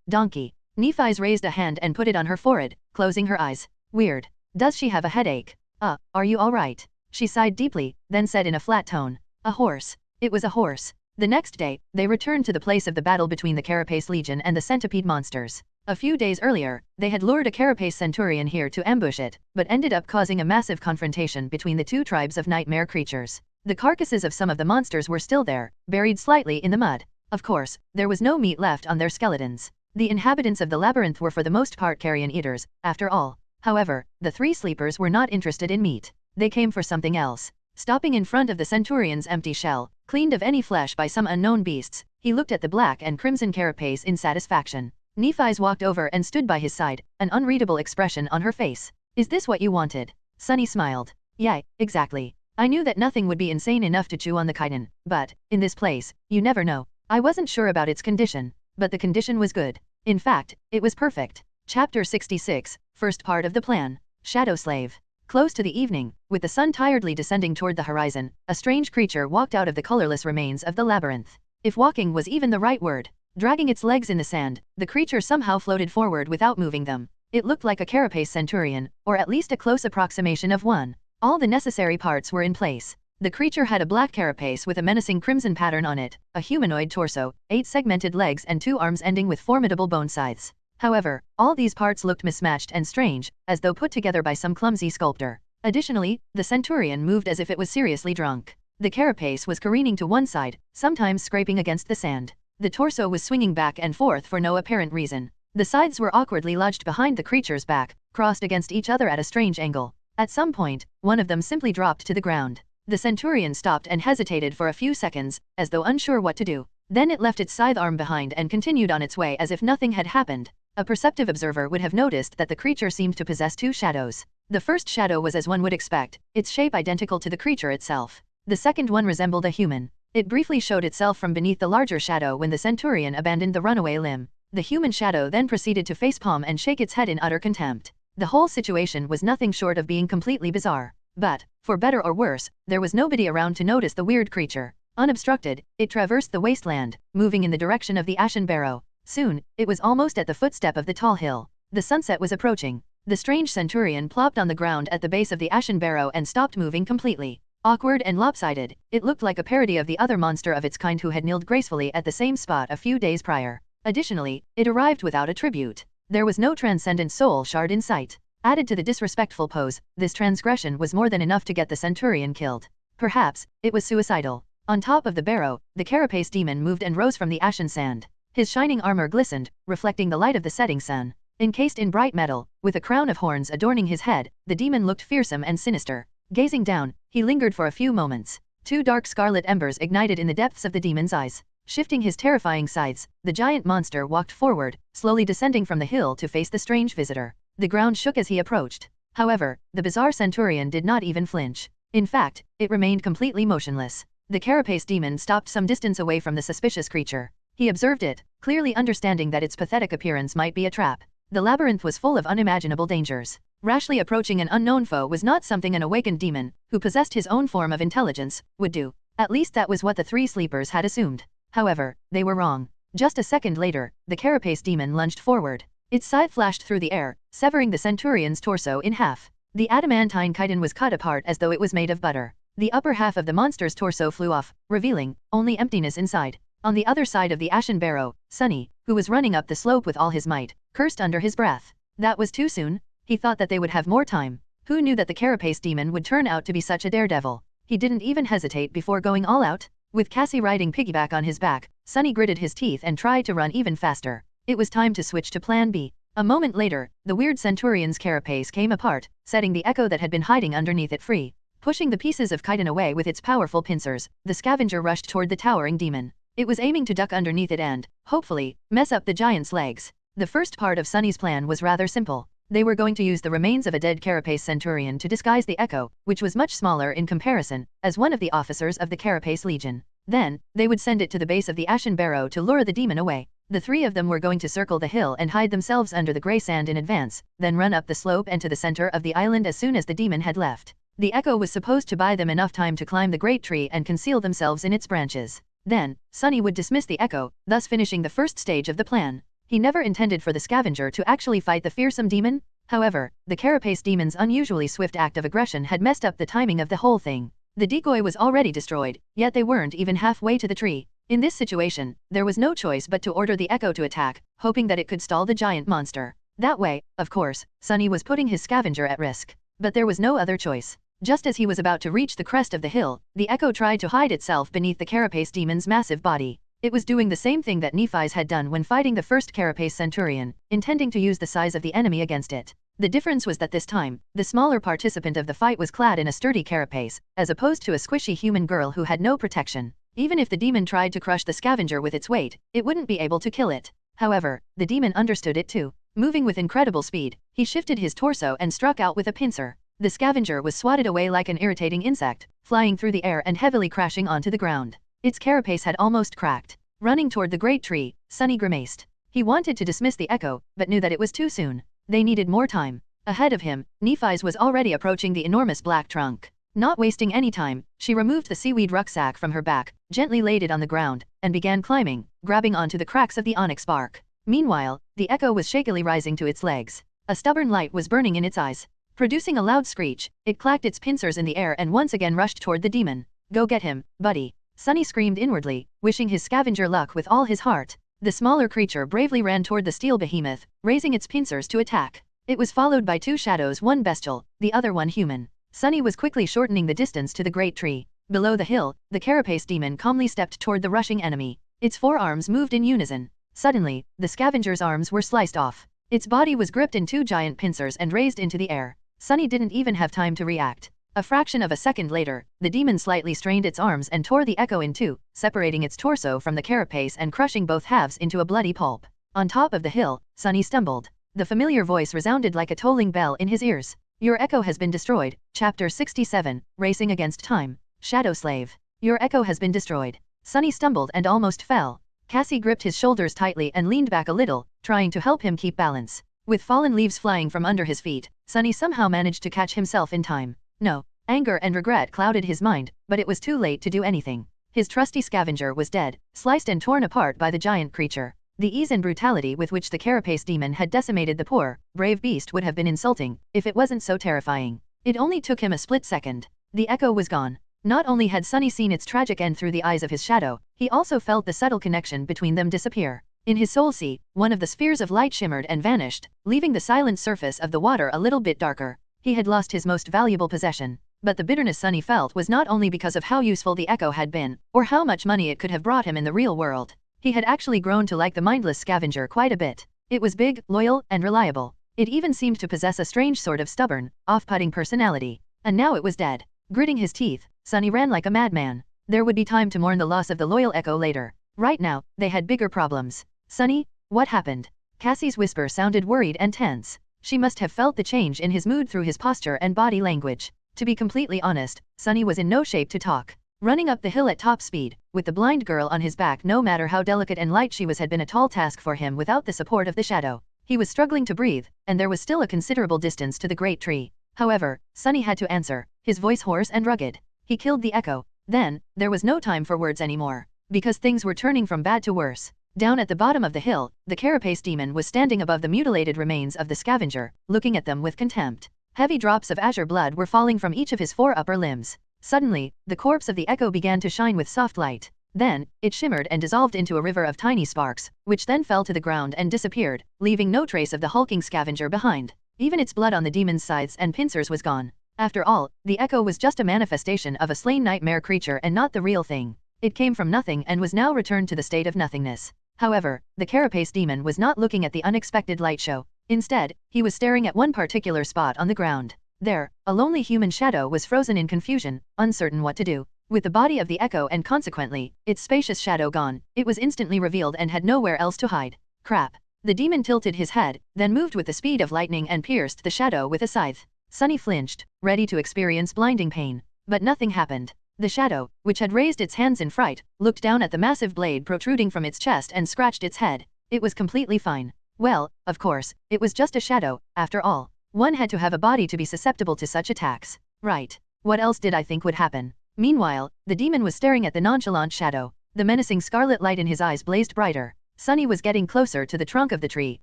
Donkey. Nephi's raised a hand and put it on her forehead, closing her eyes. Weird. Does she have a headache? Are you alright? She sighed deeply, then said in a flat tone. A horse. It was a horse. The next day, they returned to the place of the battle between the Carapace Legion and the centipede monsters. A few days earlier, they had lured a Carapace Centurion here to ambush it, but ended up causing a massive confrontation between the two tribes of nightmare creatures. The carcasses of some of the monsters were still there, buried slightly in the mud. Of course, there was no meat left on their skeletons. The inhabitants of the labyrinth were for the most part carrion eaters, after all. However, the three sleepers were not interested in meat. They came for something else. Stopping in front of the Centurion's empty shell, cleaned of any flesh by some unknown beasts, he looked at the black and crimson carapace in satisfaction. Nephi's walked over and stood by his side, an unreadable expression on her face. Is this what you wanted? Sunny smiled. Yeah, exactly. I knew that nothing would be insane enough to chew on the chitin, but, in this place, you never know. I wasn't sure about its condition, but the condition was good. In fact, it was perfect. Chapter 66, First part of the plan. Shadow Slave. Close to the evening, with the sun tiredly descending toward the horizon, a strange creature walked out of the colorless remains of the labyrinth. If walking was even the right word. Dragging its legs in the sand, the creature somehow floated forward without moving them. It looked like a Carapace Centurion, or at least a close approximation of one. All the necessary parts were in place. The creature had a black carapace with a menacing crimson pattern on it, a humanoid torso, 8 segmented legs and 2 arms ending with formidable bone scythes. However, all these parts looked mismatched and strange, as though put together by some clumsy sculptor. Additionally, the Centurion moved as if it was seriously drunk. The carapace was careening to one side, sometimes scraping against the sand. The torso was swinging back and forth for no apparent reason. The sides were awkwardly lodged behind the creature's back, crossed against each other at a strange angle. At some point, one of them simply dropped to the ground. The Centurion stopped and hesitated for a few seconds, as though unsure what to do. Then it left its scythe arm behind and continued on its way as if nothing had happened. A perceptive observer would have noticed that the creature seemed to possess 2 shadows. The first shadow was as one would expect, its shape identical to the creature itself. The second one resembled a human. It briefly showed itself from beneath the larger shadow when the Centurion abandoned the runaway limb. The human shadow then proceeded to facepalm and shake its head in utter contempt. The whole situation was nothing short of being completely bizarre. But, for better or worse, there was nobody around to notice the weird creature. Unobstructed, it traversed the wasteland, moving in the direction of the Ashen Barrow. Soon, it was almost at the footstep of the tall hill. The sunset was approaching. The strange centurion plopped on the ground at the base of the Ashen Barrow and stopped moving completely. Awkward and lopsided, it looked like a parody of the other monster of its kind who had kneeled gracefully at the same spot a few days prior. Additionally, it arrived without a tribute. There was no transcendent soul shard in sight. Added to the disrespectful pose, this transgression was more than enough to get the centurion killed. Perhaps, it was suicidal. On top of the barrow, the carapace demon moved and rose from the ashen sand. His shining armor glistened, reflecting the light of the setting sun. Encased in bright metal, with a crown of horns adorning his head, the demon looked fearsome and sinister. Gazing down, he lingered for a few moments. Two dark scarlet embers ignited in the depths of the demon's eyes. Shifting his terrifying sides, the giant monster walked forward, slowly descending from the hill to face the strange visitor. The ground shook as he approached. However, the bizarre centurion did not even flinch. In fact, it remained completely motionless. The carapace demon stopped some distance away from the suspicious creature. He observed it, clearly understanding that its pathetic appearance might be a trap. The labyrinth was full of unimaginable dangers. Rashly approaching an unknown foe was not something an awakened demon, who possessed his own form of intelligence, would do. At least that was what the three sleepers had assumed. However, they were wrong. Just a second later, the carapace demon lunged forward. Its scythe flashed through the air, severing the centurion's torso in half. The adamantine chitin was cut apart as though it was made of butter. The upper half of the monster's torso flew off, revealing only emptiness inside. On the other side of the Ashen Barrow, Sunny, who was running up the slope with all his might, cursed under his breath. That was too soon. He thought that they would have more time. Who knew that the carapace demon would turn out to be such a daredevil? He didn't even hesitate before going all out. With Cassie riding piggyback on his back, Sunny gritted his teeth and tried to run even faster. It was time to switch to plan B. A moment later, the weird centurion's carapace came apart, setting the echo that had been hiding underneath it free. Pushing the pieces of chitin away with its powerful pincers, the scavenger rushed toward the towering demon. It was aiming to duck underneath it and, hopefully, mess up the giant's legs. The first part of Sunny's plan was rather simple. They were going to use the remains of a dead carapace centurion to disguise the echo, which was much smaller in comparison, as one of the officers of the Carapace Legion. Then, they would send it to the base of the Ashen Barrow to lure the demon away. The three of them were going to circle the hill and hide themselves under the grey sand in advance, then run up the slope and to the center of the island as soon as the demon had left. The echo was supposed to buy them enough time to climb the great tree and conceal themselves in its branches. Then, Sunny would dismiss the echo, thus finishing the first stage of the plan. He never intended for the scavenger to actually fight the fearsome demon. However, the carapace demon's unusually swift act of aggression had messed up the timing of the whole thing. The decoy was already destroyed, yet they weren't even halfway to the tree. In this situation, there was no choice but to order the echo to attack, hoping that it could stall the giant monster. That way, of course, Sunny was putting his scavenger at risk. But there was no other choice. Just as he was about to reach the crest of the hill, the echo tried to hide itself beneath the carapace demon's massive body. It was doing the same thing that Nephi's had done when fighting the first carapace centurion, intending to use the size of the enemy against it. The difference was that this time, the smaller participant of the fight was clad in a sturdy carapace, as opposed to a squishy human girl who had no protection. Even if the demon tried to crush the scavenger with its weight, it wouldn't be able to kill it. However, the demon understood it too. Moving with incredible speed, he shifted his torso and struck out with a pincer. The scavenger was swatted away like an irritating insect, flying through the air and heavily crashing onto the ground. Its carapace had almost cracked. Running toward the great tree, Sunny grimaced. He wanted to dismiss the echo, but knew that it was too soon. They needed more time. Ahead of him, Nephi's was already approaching the enormous black trunk. Not wasting any time, she removed the seaweed rucksack from her back, gently laid it on the ground, and began climbing, grabbing onto the cracks of the onyx bark. Meanwhile, the echo was shakily rising to its legs. A stubborn light was burning in its eyes. Producing a loud screech, it clacked its pincers in the air and once again rushed toward the demon. Go get him, buddy. Sunny screamed inwardly, wishing his scavenger luck with all his heart. The smaller creature bravely ran toward the steel behemoth, raising its pincers to attack. It was followed by two shadows, one bestial, the other one human. Sunny was quickly shortening the distance to the great tree. Below the hill, the carapace demon calmly stepped toward the rushing enemy. Its forearms moved in unison. Suddenly, the scavenger's arms were sliced off. Its body was gripped in two giant pincers and raised into the air. Sunny didn't even have time to react. A fraction of a second later, the demon slightly strained its arms and tore the echo in two, separating its torso from the carapace and crushing both halves into a bloody pulp. On top of the hill, Sunny stumbled. The familiar voice resounded like a tolling bell in his ears. Your echo has been destroyed. Chapter 67, Racing Against Time. Shadow Slave. Your echo has been destroyed. Sunny stumbled and almost fell. Cassie gripped his shoulders tightly and leaned back a little, trying to help him keep balance. With fallen leaves flying from under his feet, Sunny somehow managed to catch himself in time. No. Anger and regret clouded his mind, but it was too late to do anything. His trusty scavenger was dead, sliced and torn apart by the giant creature. The ease and brutality with which the carapace demon had decimated the poor, brave beast would have been insulting, if it wasn't so terrifying. It only took him a split second. The echo was gone. Not only had Sunny seen its tragic end through the eyes of his shadow, he also felt the subtle connection between them disappear. In his soul sea, one of the spheres of light shimmered and vanished, leaving the silent surface of the water a little bit darker. He had lost his most valuable possession. But the bitterness Sunny felt was not only because of how useful the echo had been, or how much money it could have brought him in the real world. He had actually grown to like the mindless scavenger quite a bit. It was big, loyal, and reliable. It even seemed to possess a strange sort of stubborn, off-putting personality. And now it was dead. Gritting his teeth, Sunny ran like a madman. There would be time to mourn the loss of the loyal echo later. Right now, they had bigger problems. Sunny, what happened? Cassie's whisper sounded worried and tense. She must have felt the change in his mood through his posture and body language. To be completely honest, Sunny was in no shape to talk. Running up the hill at top speed, with the blind girl on his back, no matter how delicate and light she was, had been a tall task for him without the support of the shadow. He was struggling to breathe, and there was still a considerable distance to the great tree. However, Sunny had to answer, his voice hoarse and rugged. He killed the echo. Then, there was no time for words anymore. Because things were turning from bad to worse. Down at the bottom of the hill, the carapace demon was standing above the mutilated remains of the scavenger, looking at them with contempt. Heavy drops of azure blood were falling from each of his 4 upper limbs. Suddenly, the corpse of the echo began to shine with soft light. Then, it shimmered and dissolved into a river of tiny sparks, which then fell to the ground and disappeared, leaving no trace of the hulking scavenger behind. Even its blood on the demon's scythes and pincers was gone. After all, the echo was just a manifestation of a slain nightmare creature and not the real thing. It came from nothing and was now returned to the state of nothingness. However, the carapace demon was not looking at the unexpected light show. Instead, he was staring at one particular spot on the ground. There, a lonely human shadow was frozen in confusion, uncertain what to do. With the body of the echo and consequently, its spacious shadow gone, it was instantly revealed and had nowhere else to hide. Crap. The demon tilted his head, then moved with the speed of lightning and pierced the shadow with a scythe. Sunny flinched, ready to experience blinding pain. But nothing happened. The shadow, which had raised its hands in fright, looked down at the massive blade protruding from its chest and scratched its head. It was completely fine. Well, of course, it was just a shadow, after all. One had to have a body to be susceptible to such attacks. Right. What else did I think would happen? Meanwhile, the demon was staring at the nonchalant shadow. The menacing scarlet light in his eyes blazed brighter. Sunny was getting closer to the trunk of the tree,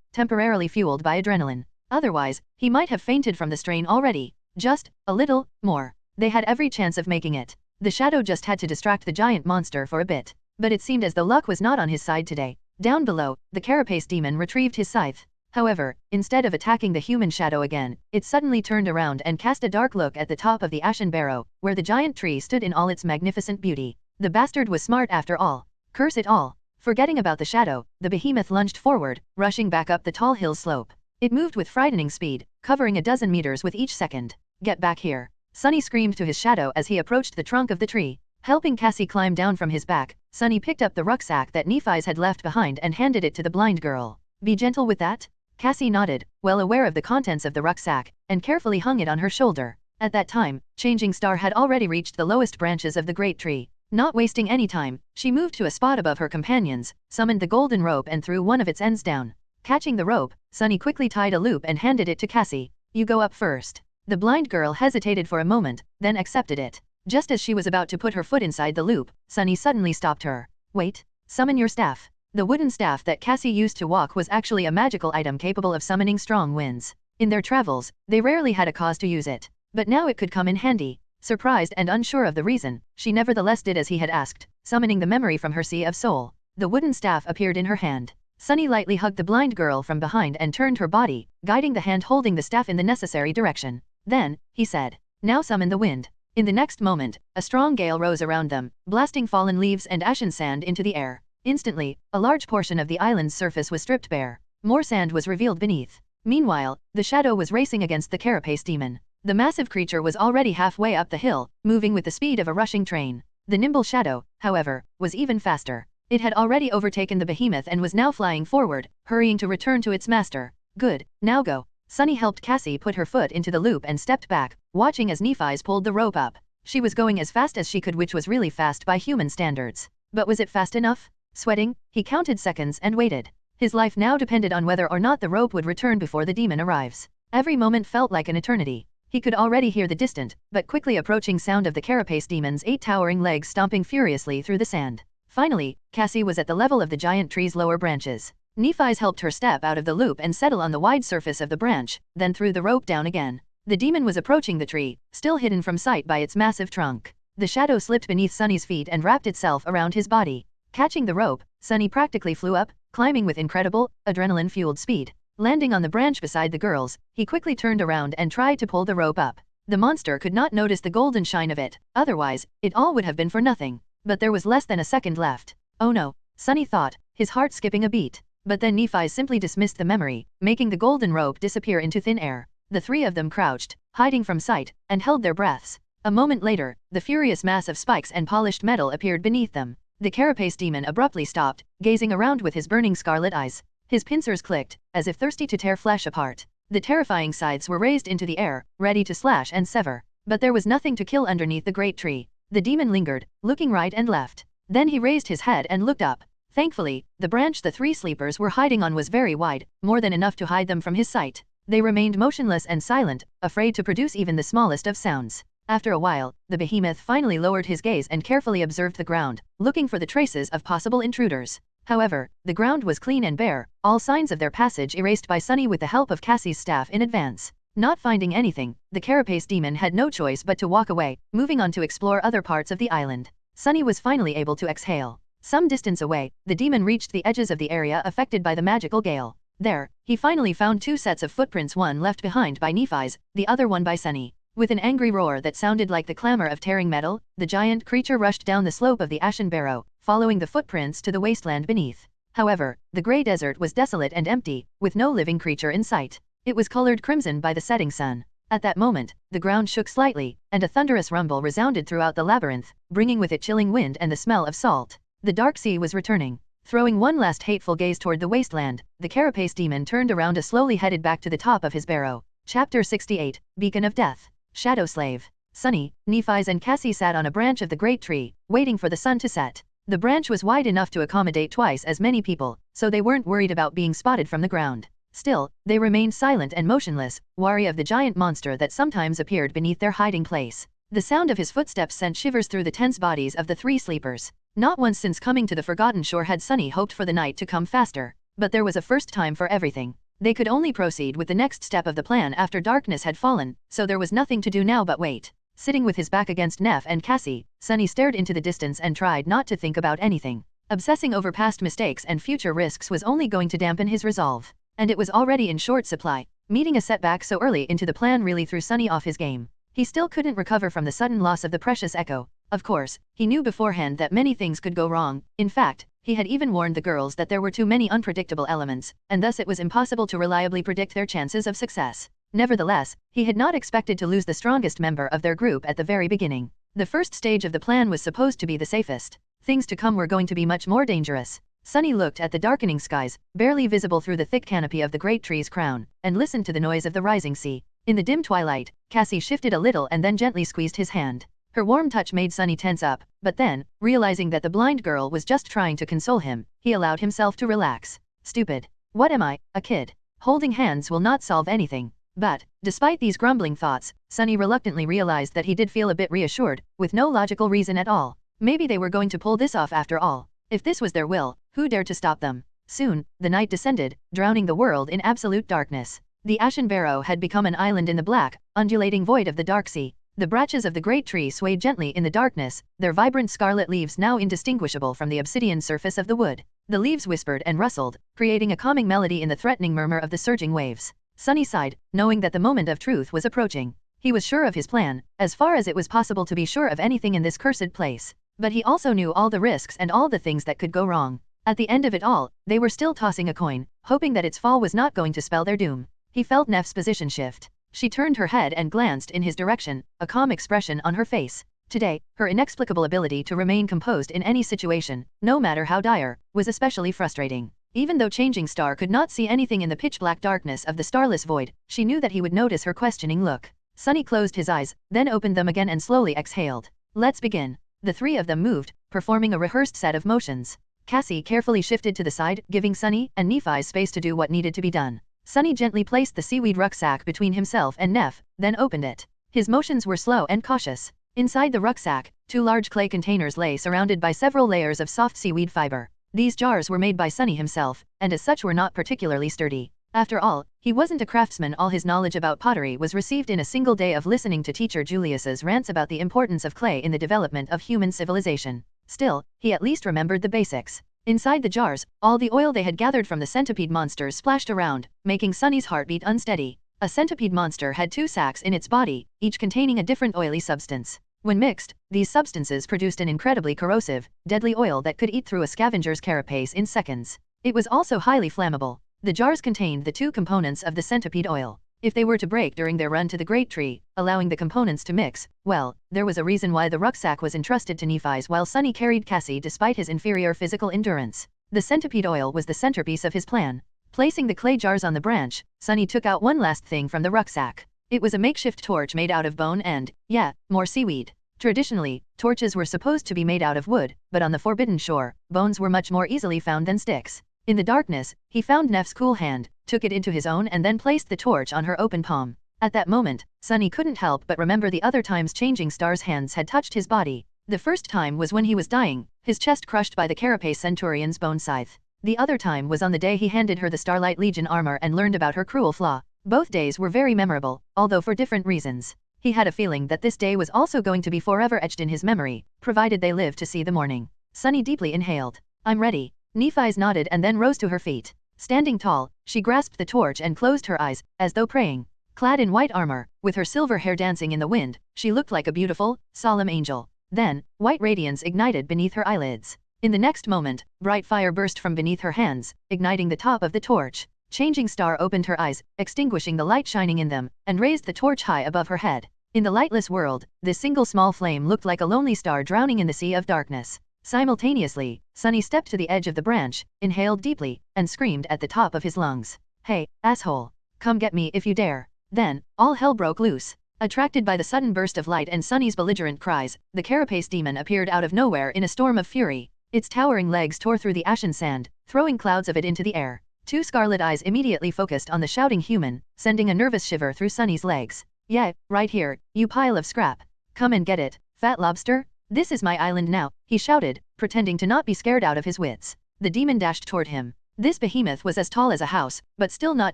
temporarily fueled by adrenaline. Otherwise, he might have fainted from the strain already. Just a little more. They had every chance of making it. The shadow just had to distract the giant monster for a bit. But it seemed as though luck was not on his side today. Down below, the carapace demon retrieved his scythe. However, instead of attacking the human shadow again, it suddenly turned around and cast a dark look at the top of the ashen barrow, where the giant tree stood in all its magnificent beauty. The bastard was smart after all. Curse it all. Forgetting about the shadow, the behemoth lunged forward, rushing back up the tall hill slope. It moved with frightening speed, covering a dozen meters with each second. Get back here. Sunny screamed to his shadow as he approached the trunk of the tree. Helping Cassie climb down from his back, Sunny picked up the rucksack that Nephi's had left behind and handed it to the blind girl. Be gentle with that? Cassie nodded, well aware of the contents of the rucksack, and carefully hung it on her shoulder. At that time, Changing Star had already reached the lowest branches of the great tree. Not wasting any time, she moved to a spot above her companions, summoned the golden rope and threw one of its ends down. Catching the rope, Sunny quickly tied a loop and handed it to Cassie. You go up first. The blind girl hesitated for a moment, then accepted it. Just as she was about to put her foot inside the loop, Sunny suddenly stopped her. Wait. Summon your staff. The wooden staff that Cassie used to walk was actually a magical item capable of summoning strong winds. In their travels, they rarely had a cause to use it. But now it could come in handy. Surprised and unsure of the reason, she nevertheless did as he had asked, summoning the memory from her Sea of Soul. The wooden staff appeared in her hand. Sunny lightly hugged the blind girl from behind and turned her body, guiding the hand holding the staff in the necessary direction. Then, he said, now summon the wind. In the next moment, a strong gale rose around them, blasting fallen leaves and ashen sand into the air. Instantly, a large portion of the island's surface was stripped bare. More sand was revealed beneath. Meanwhile, the shadow was racing against the carapace demon. The massive creature was already halfway up the hill, moving with the speed of a rushing train. The nimble shadow, however, was even faster. It had already overtaken the behemoth and was now flying forward, hurrying to return to its master. Good, now go. Sunny helped Cassie put her foot into the loop and stepped back, watching as Nephi's pulled the rope up. She was going as fast as she could, which was really fast by human standards. But was it fast enough? Sweating, he counted seconds and waited. His life now depended on whether or not the rope would return before the demon arrives. Every moment felt like an eternity. He could already hear the distant, but quickly approaching sound of the carapace demon's 8 towering legs stomping furiously through the sand. Finally, Cassie was at the level of the giant tree's lower branches. Nephi's helped her step out of the loop and settle on the wide surface of the branch, then threw the rope down again. The demon was approaching the tree, still hidden from sight by its massive trunk. The shadow slipped beneath Sunny's feet and wrapped itself around his body. Catching the rope, Sunny practically flew up, climbing with incredible, adrenaline-fueled speed. Landing on the branch beside the girls, he quickly turned around and tried to pull the rope up. The monster could not notice the golden shine of it, otherwise, it all would have been for nothing. But there was less than a second left. Oh no, Sunny thought, his heart skipping a beat. But then Nephi simply dismissed the memory, making the golden rope disappear into thin air. The three of them crouched, hiding from sight, and held their breaths. A moment later, the furious mass of spikes and polished metal appeared beneath them. The carapace demon abruptly stopped, gazing around with his burning scarlet eyes. His pincers clicked, as if thirsty to tear flesh apart. The terrifying scythes were raised into the air, ready to slash and sever. But there was nothing to kill underneath the great tree. The demon lingered, looking right and left. Then he raised his head and looked up. Thankfully, the branch the three sleepers were hiding on was very wide, more than enough to hide them from his sight. They remained motionless and silent, afraid to produce even the smallest of sounds. After a while, the behemoth finally lowered his gaze and carefully observed the ground, looking for the traces of possible intruders. However, the ground was clean and bare, all signs of their passage erased by Sunny with the help of Cassie's staff in advance. Not finding anything, the carapace demon had no choice but to walk away, moving on to explore other parts of the island. Sunny was finally able to exhale. Some distance away, the demon reached the edges of the area affected by the magical gale. There, he finally found 2 sets of footprints, one left behind by Nephi's, the other one by Sunny. With an angry roar that sounded like the clamor of tearing metal, the giant creature rushed down the slope of the Ashen Barrow, following the footprints to the wasteland beneath. However, the grey desert was desolate and empty, with no living creature in sight. It was colored crimson by the setting sun. At that moment, the ground shook slightly, and a thunderous rumble resounded throughout the labyrinth, bringing with it chilling wind and the smell of salt. The dark sea was returning. Throwing one last hateful gaze toward the wasteland, the carapace demon turned around and slowly headed back to the top of his barrow. Chapter 68, Beacon of Death. Shadow Slave. Sunny, Nephi's and Cassie sat on a branch of the great tree, waiting for the sun to set. The branch was wide enough to accommodate twice as many people, so they weren't worried about being spotted from the ground. Still, they remained silent and motionless, wary of the giant monster that sometimes appeared beneath their hiding place. The sound of his footsteps sent shivers through the tense bodies of the 3 sleepers. Not once since coming to the Forgotten Shore had Sunny hoped for the night to come faster. But there was a first time for everything. They could only proceed with the next step of the plan after darkness had fallen, so there was nothing to do now but wait. Sitting with his back against Neff and Cassie, Sunny stared into the distance and tried not to think about anything. Obsessing over past mistakes and future risks was only going to dampen his resolve. And it was already in short supply. Meeting a setback so early into the plan really threw Sunny off his game. He still couldn't recover from the sudden loss of the precious echo. Of course, he knew beforehand that many things could go wrong. In fact, he had even warned the girls that there were too many unpredictable elements, and thus it was impossible to reliably predict their chances of success. Nevertheless, he had not expected to lose the strongest member of their group at the very beginning. The first stage of the plan was supposed to be the safest. Things to come were going to be much more dangerous. Sunny looked at the darkening skies, barely visible through the thick canopy of the great tree's crown, and listened to the noise of the rising sea. In the dim twilight, Cassie shifted a little and then gently squeezed his hand. Her warm touch made Sunny tense up, but then, realizing that the blind girl was just trying to console him, he allowed himself to relax. Stupid. What am I, a kid? Holding hands will not solve anything. But, despite these grumbling thoughts, Sunny reluctantly realized that he did feel a bit reassured, with no logical reason at all. Maybe they were going to pull this off after all. If this was their will, who dared to stop them? Soon, the night descended, drowning the world in absolute darkness. The Ashen Barrow had become an island in the black, undulating void of the dark sea. The branches of the great tree swayed gently in the darkness, their vibrant scarlet leaves now indistinguishable from the obsidian surface of the wood. The leaves whispered and rustled, creating a calming melody in the threatening murmur of the surging waves. Sunny sighed, knowing that the moment of truth was approaching. He was sure of his plan, as far as it was possible to be sure of anything in this cursed place. But he also knew all the risks and all the things that could go wrong. At the end of it all, they were still tossing a coin, hoping that its fall was not going to spell their doom. He felt Neff's position shift. She turned her head and glanced in his direction, a calm expression on her face. Today, her inexplicable ability to remain composed in any situation, no matter how dire, was especially frustrating. Even though Changing Star could not see anything in the pitch-black darkness of the starless void, she knew that he would notice her questioning look. Sunny closed his eyes, then opened them again and slowly exhaled. Let's begin. The 3 of them moved, performing a rehearsed set of motions. Cassie carefully shifted to the side, giving Sunny and Nephi space to do what needed to be done. Sunny gently placed the seaweed rucksack between himself and Neff, then opened it. His motions were slow and cautious. Inside the rucksack, 2 large clay containers lay surrounded by several layers of soft seaweed fiber. These jars were made by Sunny himself, and as such were not particularly sturdy. After all, he wasn't a craftsman. All his knowledge about pottery was received in a single day of listening to teacher Julius's rants about the importance of clay in the development of human civilization. Still, he at least remembered the basics. Inside the jars, all the oil they had gathered from the centipede monsters splashed around, making Sunny's heartbeat unsteady. A centipede monster had 2 sacs in its body, each containing a different oily substance. When mixed, these substances produced an incredibly corrosive, deadly oil that could eat through a scavenger's carapace in seconds. It was also highly flammable. The jars contained the 2 components of the centipede oil. If they were to break during their run to the Great Tree, allowing the components to mix, well, there was a reason why the rucksack was entrusted to Nephi's while Sunny carried Cassie despite his inferior physical endurance. The centipede oil was the centerpiece of his plan. Placing the clay jars on the branch, Sunny took out one last thing from the rucksack. It was a makeshift torch made out of bone and, yeah, more seaweed. Traditionally, torches were supposed to be made out of wood, but on the Forbidden Shore, bones were much more easily found than sticks. In the darkness, he found Neff's cool hand, took it into his own and then placed the torch on her open palm. At that moment, Sunny couldn't help but remember the other times Changing Star's hands had touched his body. The first time was when he was dying, his chest crushed by the Carapace Centurion's bone scythe. The other time was on the day he handed her the Starlight Legion armor and learned about her cruel flaw. Both days were very memorable, although for different reasons. He had a feeling that this day was also going to be forever etched in his memory, provided they lived to see the morning. Sunny deeply inhaled. I'm ready. Nephi's nodded and then rose to her feet. Standing tall, she grasped the torch and closed her eyes, as though praying. Clad in white armor, with her silver hair dancing in the wind, she looked like a beautiful, solemn angel. Then, white radiance ignited beneath her eyelids. In the next moment, bright fire burst from beneath her hands, igniting the top of the torch. Changing Star opened her eyes, extinguishing the light shining in them, and raised the torch high above her head. In the lightless world, this single small flame looked like a lonely star drowning in the sea of darkness. Simultaneously, Sunny stepped to the edge of the branch, inhaled deeply, and screamed at the top of his lungs. Hey, asshole! Come get me if you dare! Then, all hell broke loose. Attracted by the sudden burst of light and Sunny's belligerent cries, the Carapace demon appeared out of nowhere in a storm of fury. Its towering legs tore through the ashen sand, throwing clouds of it into the air. 2 scarlet eyes immediately focused on the shouting human, sending a nervous shiver through Sunny's legs. Yeah, right here, you pile of scrap. Come and get it, fat lobster. This is my island now, he shouted, pretending to not be scared out of his wits. The demon dashed toward him. This behemoth was as tall as a house, but still not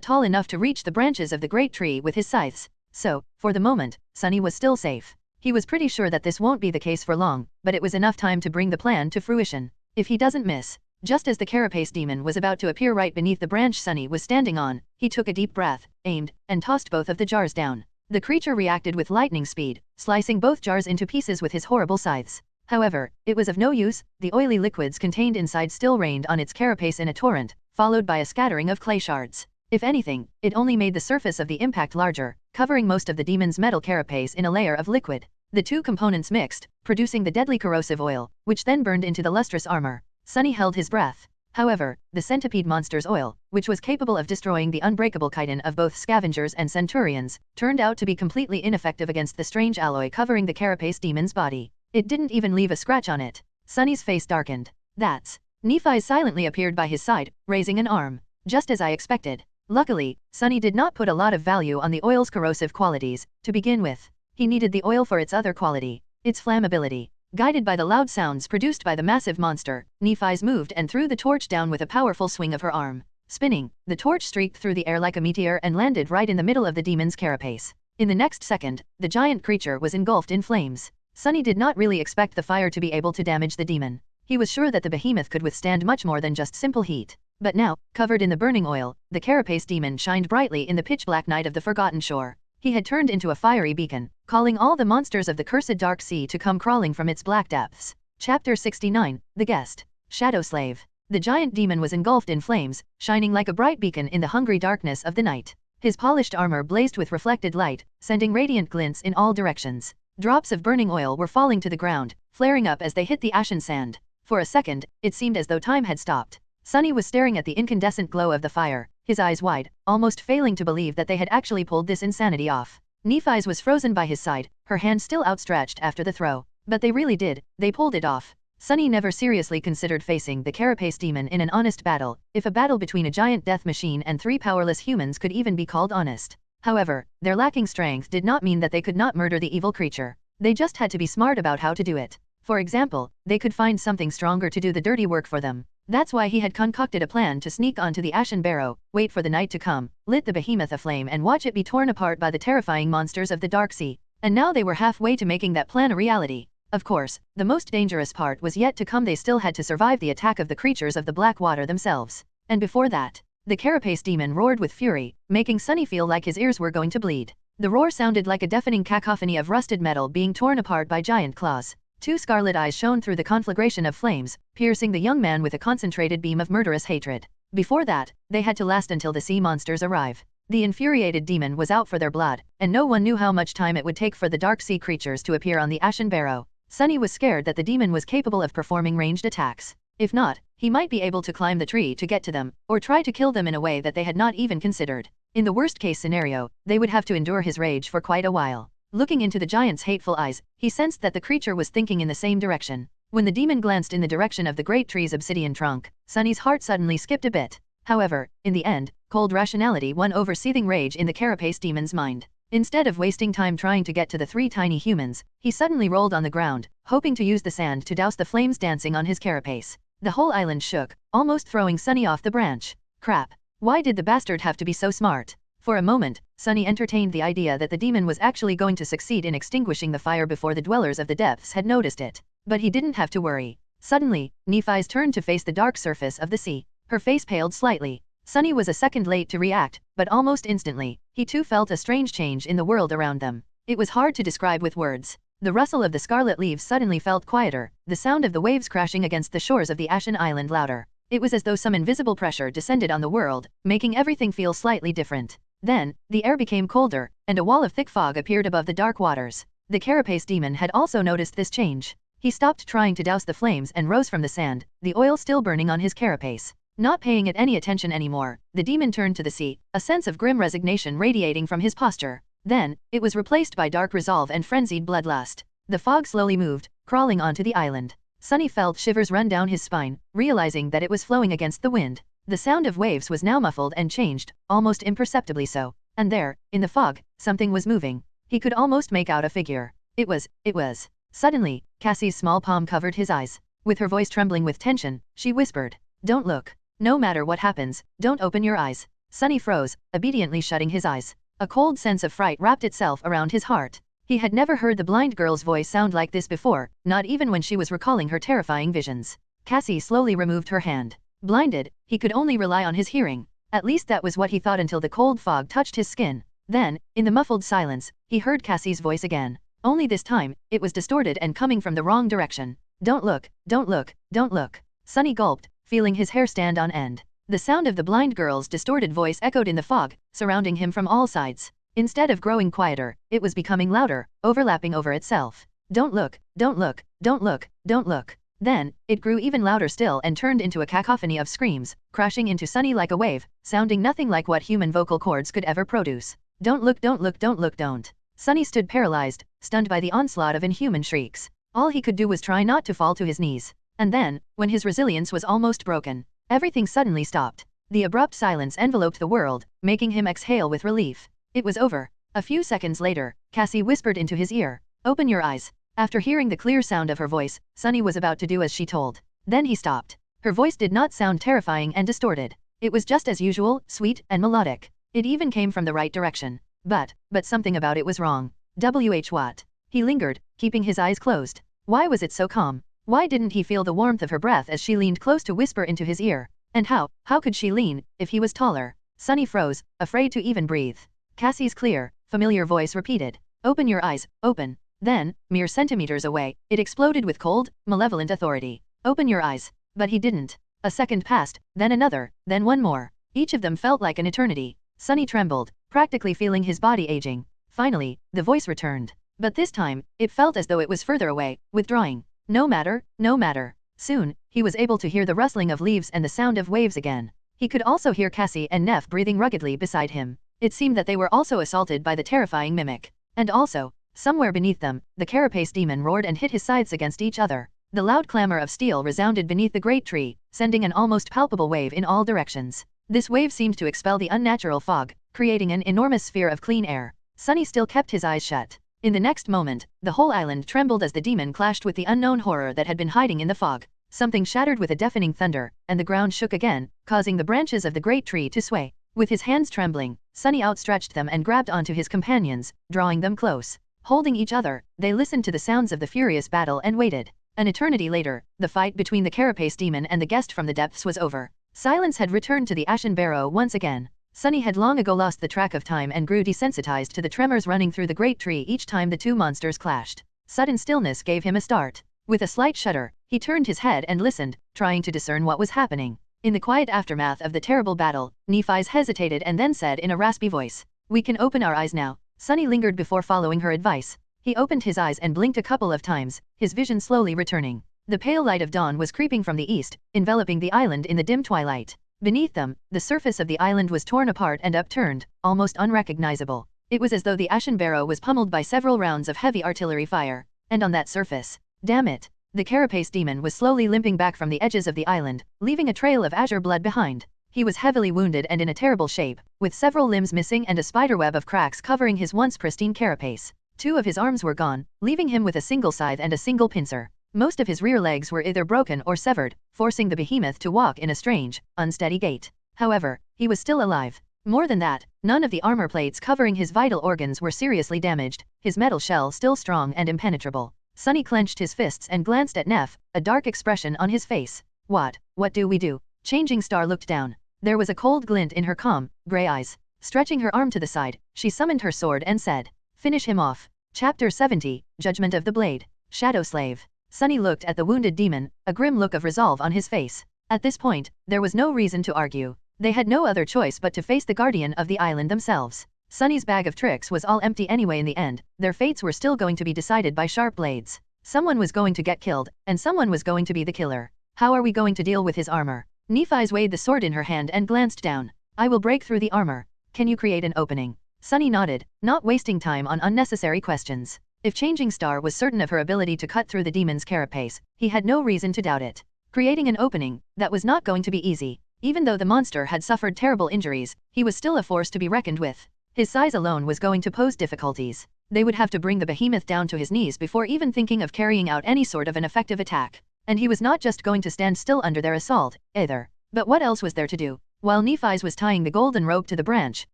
tall enough to reach the branches of the great tree with his scythes. So, for the moment, Sunny was still safe. He was pretty sure that this won't be the case for long, but it was enough time to bring the plan to fruition. If he doesn't miss. Just as the Carapace demon was about to appear right beneath the branch Sunny was standing on, he took a deep breath, aimed, and tossed both of the jars down. The creature reacted with lightning speed, slicing both jars into pieces with his horrible scythes. However, it was of no use, the oily liquids contained inside still rained on its carapace in a torrent, followed by a scattering of clay shards. If anything, it only made the surface of the impact larger, covering most of the demon's metal carapace in a layer of liquid. The 2 components mixed, producing the deadly corrosive oil, which then burned into the lustrous armor. Sunny held his breath. However, the centipede monster's oil, which was capable of destroying the unbreakable chitin of both scavengers and centurions, turned out to be completely ineffective against the strange alloy covering the Carapace demon's body. It didn't even leave a scratch on it. Sunny's face darkened. That's. Nephi silently appeared by his side, raising an arm. Just as I expected. Luckily, Sunny did not put a lot of value on the oil's corrosive qualities, to begin with. He needed the oil for its other quality, its flammability. Guided by the loud sounds produced by the massive monster, Nephi's moved and threw the torch down with a powerful swing of her arm. Spinning, the torch streaked through the air like a meteor and landed right in the middle of the demon's carapace. In the next second, the giant creature was engulfed in flames. Sunny did not really expect the fire to be able to damage the demon. He was sure that the behemoth could withstand much more than just simple heat. But now, covered in the burning oil, the Carapace demon shined brightly in the pitch-black night of the Forgotten Shore. He had turned into a fiery beacon, calling all the monsters of the cursed dark sea to come crawling from its black depths. Chapter 69, The Guest. Shadow Slave. The giant demon was engulfed in flames, shining like a bright beacon in the hungry darkness of the night. His polished armor blazed with reflected light, sending radiant glints in all directions. Drops of burning oil were falling to the ground, flaring up as they hit the ashen sand. For a second, it seemed as though time had stopped. Sunny was staring at the incandescent glow of the fire, his eyes wide, almost failing to believe that they had actually pulled this insanity off. Nephi's was frozen by his side, her hand still outstretched after the throw. But they really did, they pulled it off. Sunny never seriously considered facing the Carapace demon in an honest battle, if a battle between a giant death machine and 3 powerless humans could even be called honest. However, their lacking strength did not mean that they could not murder the evil creature. They just had to be smart about how to do it. For example, they could find something stronger to do the dirty work for them. That's why he had concocted a plan to sneak onto the Ashen Barrow, wait for the night to come, lit the behemoth aflame and watch it be torn apart by the terrifying monsters of the Dark Sea. And now they were halfway to making that plan a reality. Of course, the most dangerous part was yet to come. They still had to survive the attack of the creatures of the Black Water themselves. And before that, the Carapace demon roared with fury, making Sunny feel like his ears were going to bleed. The roar sounded like a deafening cacophony of rusted metal being torn apart by giant claws. 2 scarlet eyes shone through the conflagration of flames, piercing the young man with a concentrated beam of murderous hatred. Before that, they had to last until the sea monsters arrive. The infuriated demon was out for their blood, and no one knew how much time it would take for the Dark Sea creatures to appear on the Ashen Barrow. Sunny was scared that the demon was capable of performing ranged attacks. If not, he might be able to climb the tree to get to them, or try to kill them in a way that they had not even considered. In the worst-case scenario, they would have to endure his rage for quite a while. Looking into the giant's hateful eyes, he sensed that the creature was thinking in the same direction. When the demon glanced in the direction of the great tree's obsidian trunk, Sunny's heart suddenly skipped a bit. However, in the end, cold rationality won over seething rage in the Carapace demon's mind. Instead of wasting time trying to get to the 3 tiny humans, he suddenly rolled on the ground, hoping to use the sand to douse the flames dancing on his carapace. The whole island shook, almost throwing Sunny off the branch. Crap! Why did the bastard have to be so smart? For a moment, Sunny entertained the idea that the demon was actually going to succeed in extinguishing the fire before the dwellers of the depths had noticed it. But he didn't have to worry. Suddenly, Nephi's turned to face the dark surface of the sea. Her face paled slightly. Sunny was a second late to react, but almost instantly, he too felt a strange change in the world around them. It was hard to describe with words. The rustle of the scarlet leaves suddenly felt quieter, the sound of the waves crashing against the shores of the Ashen Island louder. It was as though some invisible pressure descended on the world, making everything feel slightly different. Then, the air became colder, and a wall of thick fog appeared above the dark waters. The Carapace demon had also noticed this change. He stopped trying to douse the flames and rose from the sand, the oil still burning on his carapace. Not paying it any attention anymore, the demon turned to the sea, a sense of grim resignation radiating from his posture. Then, it was replaced by dark resolve and frenzied bloodlust. The fog slowly moved, crawling onto the island. Sunny felt shivers run down his spine, realizing that it was flowing against the wind. The sound of waves was now muffled and changed, almost imperceptibly so. And there, in the fog, something was moving. He could almost make out a figure. It was. Suddenly, Cassie's small palm covered his eyes. With her voice trembling with tension, she whispered, "Don't look. No matter what happens, don't open your eyes." Sunny froze, obediently shutting his eyes. A cold sense of fright wrapped itself around his heart. He had never heard the blind girl's voice sound like this before, not even when she was recalling her terrifying visions. Cassie slowly removed her hand. Blinded, he could only rely on his hearing. At least that was what he thought until the cold fog touched his skin. Then, in the muffled silence, he heard Cassie's voice again. Only this time, it was distorted and coming from the wrong direction. "Don't look, don't look, don't look." Sunny gulped, feeling his hair stand on end. The sound of the blind girl's distorted voice echoed in the fog, surrounding him from all sides. Instead of growing quieter, it was becoming louder, overlapping over itself. "Don't look, don't look, don't look, don't look." Then, it grew even louder still and turned into a cacophony of screams, crashing into Sunny like a wave, sounding nothing like what human vocal cords could ever produce. "Don't look, don't look, don't look, don't." Sunny stood paralyzed, stunned by the onslaught of inhuman shrieks. All he could do was try not to fall to his knees. And then, when his resilience was almost broken, everything suddenly stopped. The abrupt silence enveloped the world, making him exhale with relief. It was over. A few seconds later, Cassie whispered into his ear, "Open your eyes." After hearing the clear sound of her voice, Sunny was about to do as she told. Then he stopped. Her voice did not sound terrifying and distorted. It was just as usual, sweet and melodic. It even came from the right direction. But something about it was wrong. What? He lingered, keeping his eyes closed. Why was it so calm? Why didn't he feel the warmth of her breath as she leaned close to whisper into his ear? And how could she lean, if he was taller? Sunny froze, afraid to even breathe. Cassie's clear, familiar voice repeated, "Open your eyes, open." Then, mere centimeters away, it exploded with cold, malevolent authority. "Open your eyes." But he didn't. A second passed, then another, then one more. Each of them felt like an eternity. Sunny trembled, practically feeling his body aging. Finally, the voice returned. But this time, it felt as though it was further away, withdrawing. No matter, no matter. Soon, he was able to hear the rustling of leaves and the sound of waves again. He could also hear Cassie and Neff breathing ruggedly beside him. It seemed that they were also assaulted by the terrifying mimic. And also, somewhere beneath them, the Carapace demon roared and hit his sides against each other. The loud clamor of steel resounded beneath the great tree, sending an almost palpable wave in all directions. This wave seemed to expel the unnatural fog, creating an enormous sphere of clean air. Sunny still kept his eyes shut. In the next moment, the whole island trembled as the demon clashed with the unknown horror that had been hiding in the fog. Something shattered with a deafening thunder, and the ground shook again, causing the branches of the great tree to sway. With his hands trembling, Sunny outstretched them and grabbed onto his companions, drawing them close. Holding each other, they listened to the sounds of the furious battle and waited. An eternity later, the fight between the carapace demon and the guest from the depths was over. Silence had returned to the Ashen Barrow once again. Sunny had long ago lost the track of time and grew desensitized to the tremors running through the great tree each time the two monsters clashed. Sudden stillness gave him a start. With a slight shudder, he turned his head and listened, trying to discern what was happening. In the quiet aftermath of the terrible battle, Nephi's hesitated and then said in a raspy voice, "We can open our eyes now." Sunny lingered before following her advice. He opened his eyes and blinked a couple of times, his vision slowly returning. The pale light of dawn was creeping from the east, enveloping the island in the dim twilight. Beneath them, the surface of the island was torn apart and upturned, almost unrecognizable. It was as though the Ashen Barrow was pummeled by several rounds of heavy artillery fire. And on that surface, damn it, the carapace demon was slowly limping back from the edges of the island, leaving a trail of azure blood behind. He was heavily wounded and in a terrible shape, with several limbs missing and a spiderweb of cracks covering his once pristine carapace. 2 of his arms were gone, leaving him with a single scythe and a single pincer. Most of his rear legs were either broken or severed, forcing the behemoth to walk in a strange, unsteady gait. However, he was still alive. More than that, none of the armor plates covering his vital organs were seriously damaged, his metal shell still strong and impenetrable. Sunny clenched his fists and glanced at Neff, a dark expression on his face. What do we do? Changing Star looked down. There was a cold glint in her calm, grey eyes. Stretching her arm to the side, she summoned her sword and said, "Finish him off." Chapter 70, Judgment of the Blade. Shadow Slave. Sunny looked at the wounded demon, a grim look of resolve on his face. At this point, there was no reason to argue. They had no other choice but to face the guardian of the island themselves. Sunny's bag of tricks was all empty anyway in the end, their fates were still going to be decided by sharp blades. Someone was going to get killed, and someone was going to be the killer. How are we going to deal with his armor? Nephi's weighed the sword in her hand and glanced down. I will break through the armor. Can you create an opening? Sunny nodded, not wasting time on unnecessary questions. If Changing Star was certain of her ability to cut through the demon's carapace, he had no reason to doubt it. Creating an opening, that was not going to be easy. Even though the monster had suffered terrible injuries, he was still a force to be reckoned with. His size alone was going to pose difficulties. They would have to bring the behemoth down to his knees before even thinking of carrying out any sort of an effective attack. And he was not just going to stand still under their assault, either. But what else was there to do? While Nephi's was tying the golden rope to the branch,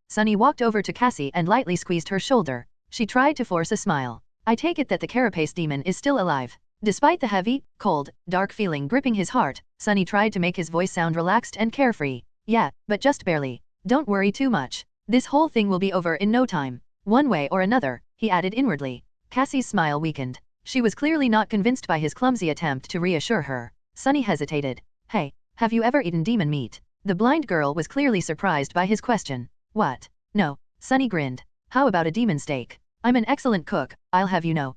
Sunny walked over to Cassie and lightly squeezed her shoulder. She tried to force a smile. I take it that the carapace demon is still alive. Despite the heavy, cold, dark feeling gripping his heart, Sunny tried to make his voice sound relaxed and carefree. Yeah, but just barely. Don't worry too much. This whole thing will be over in no time. One way or another, he added inwardly. Cassie's smile weakened. She was clearly not convinced by his clumsy attempt to reassure her. Sunny hesitated. Hey, have you ever eaten demon meat? The blind girl was clearly surprised by his question. What? No. Sunny grinned. How about a demon steak? I'm an excellent cook, I'll have you know.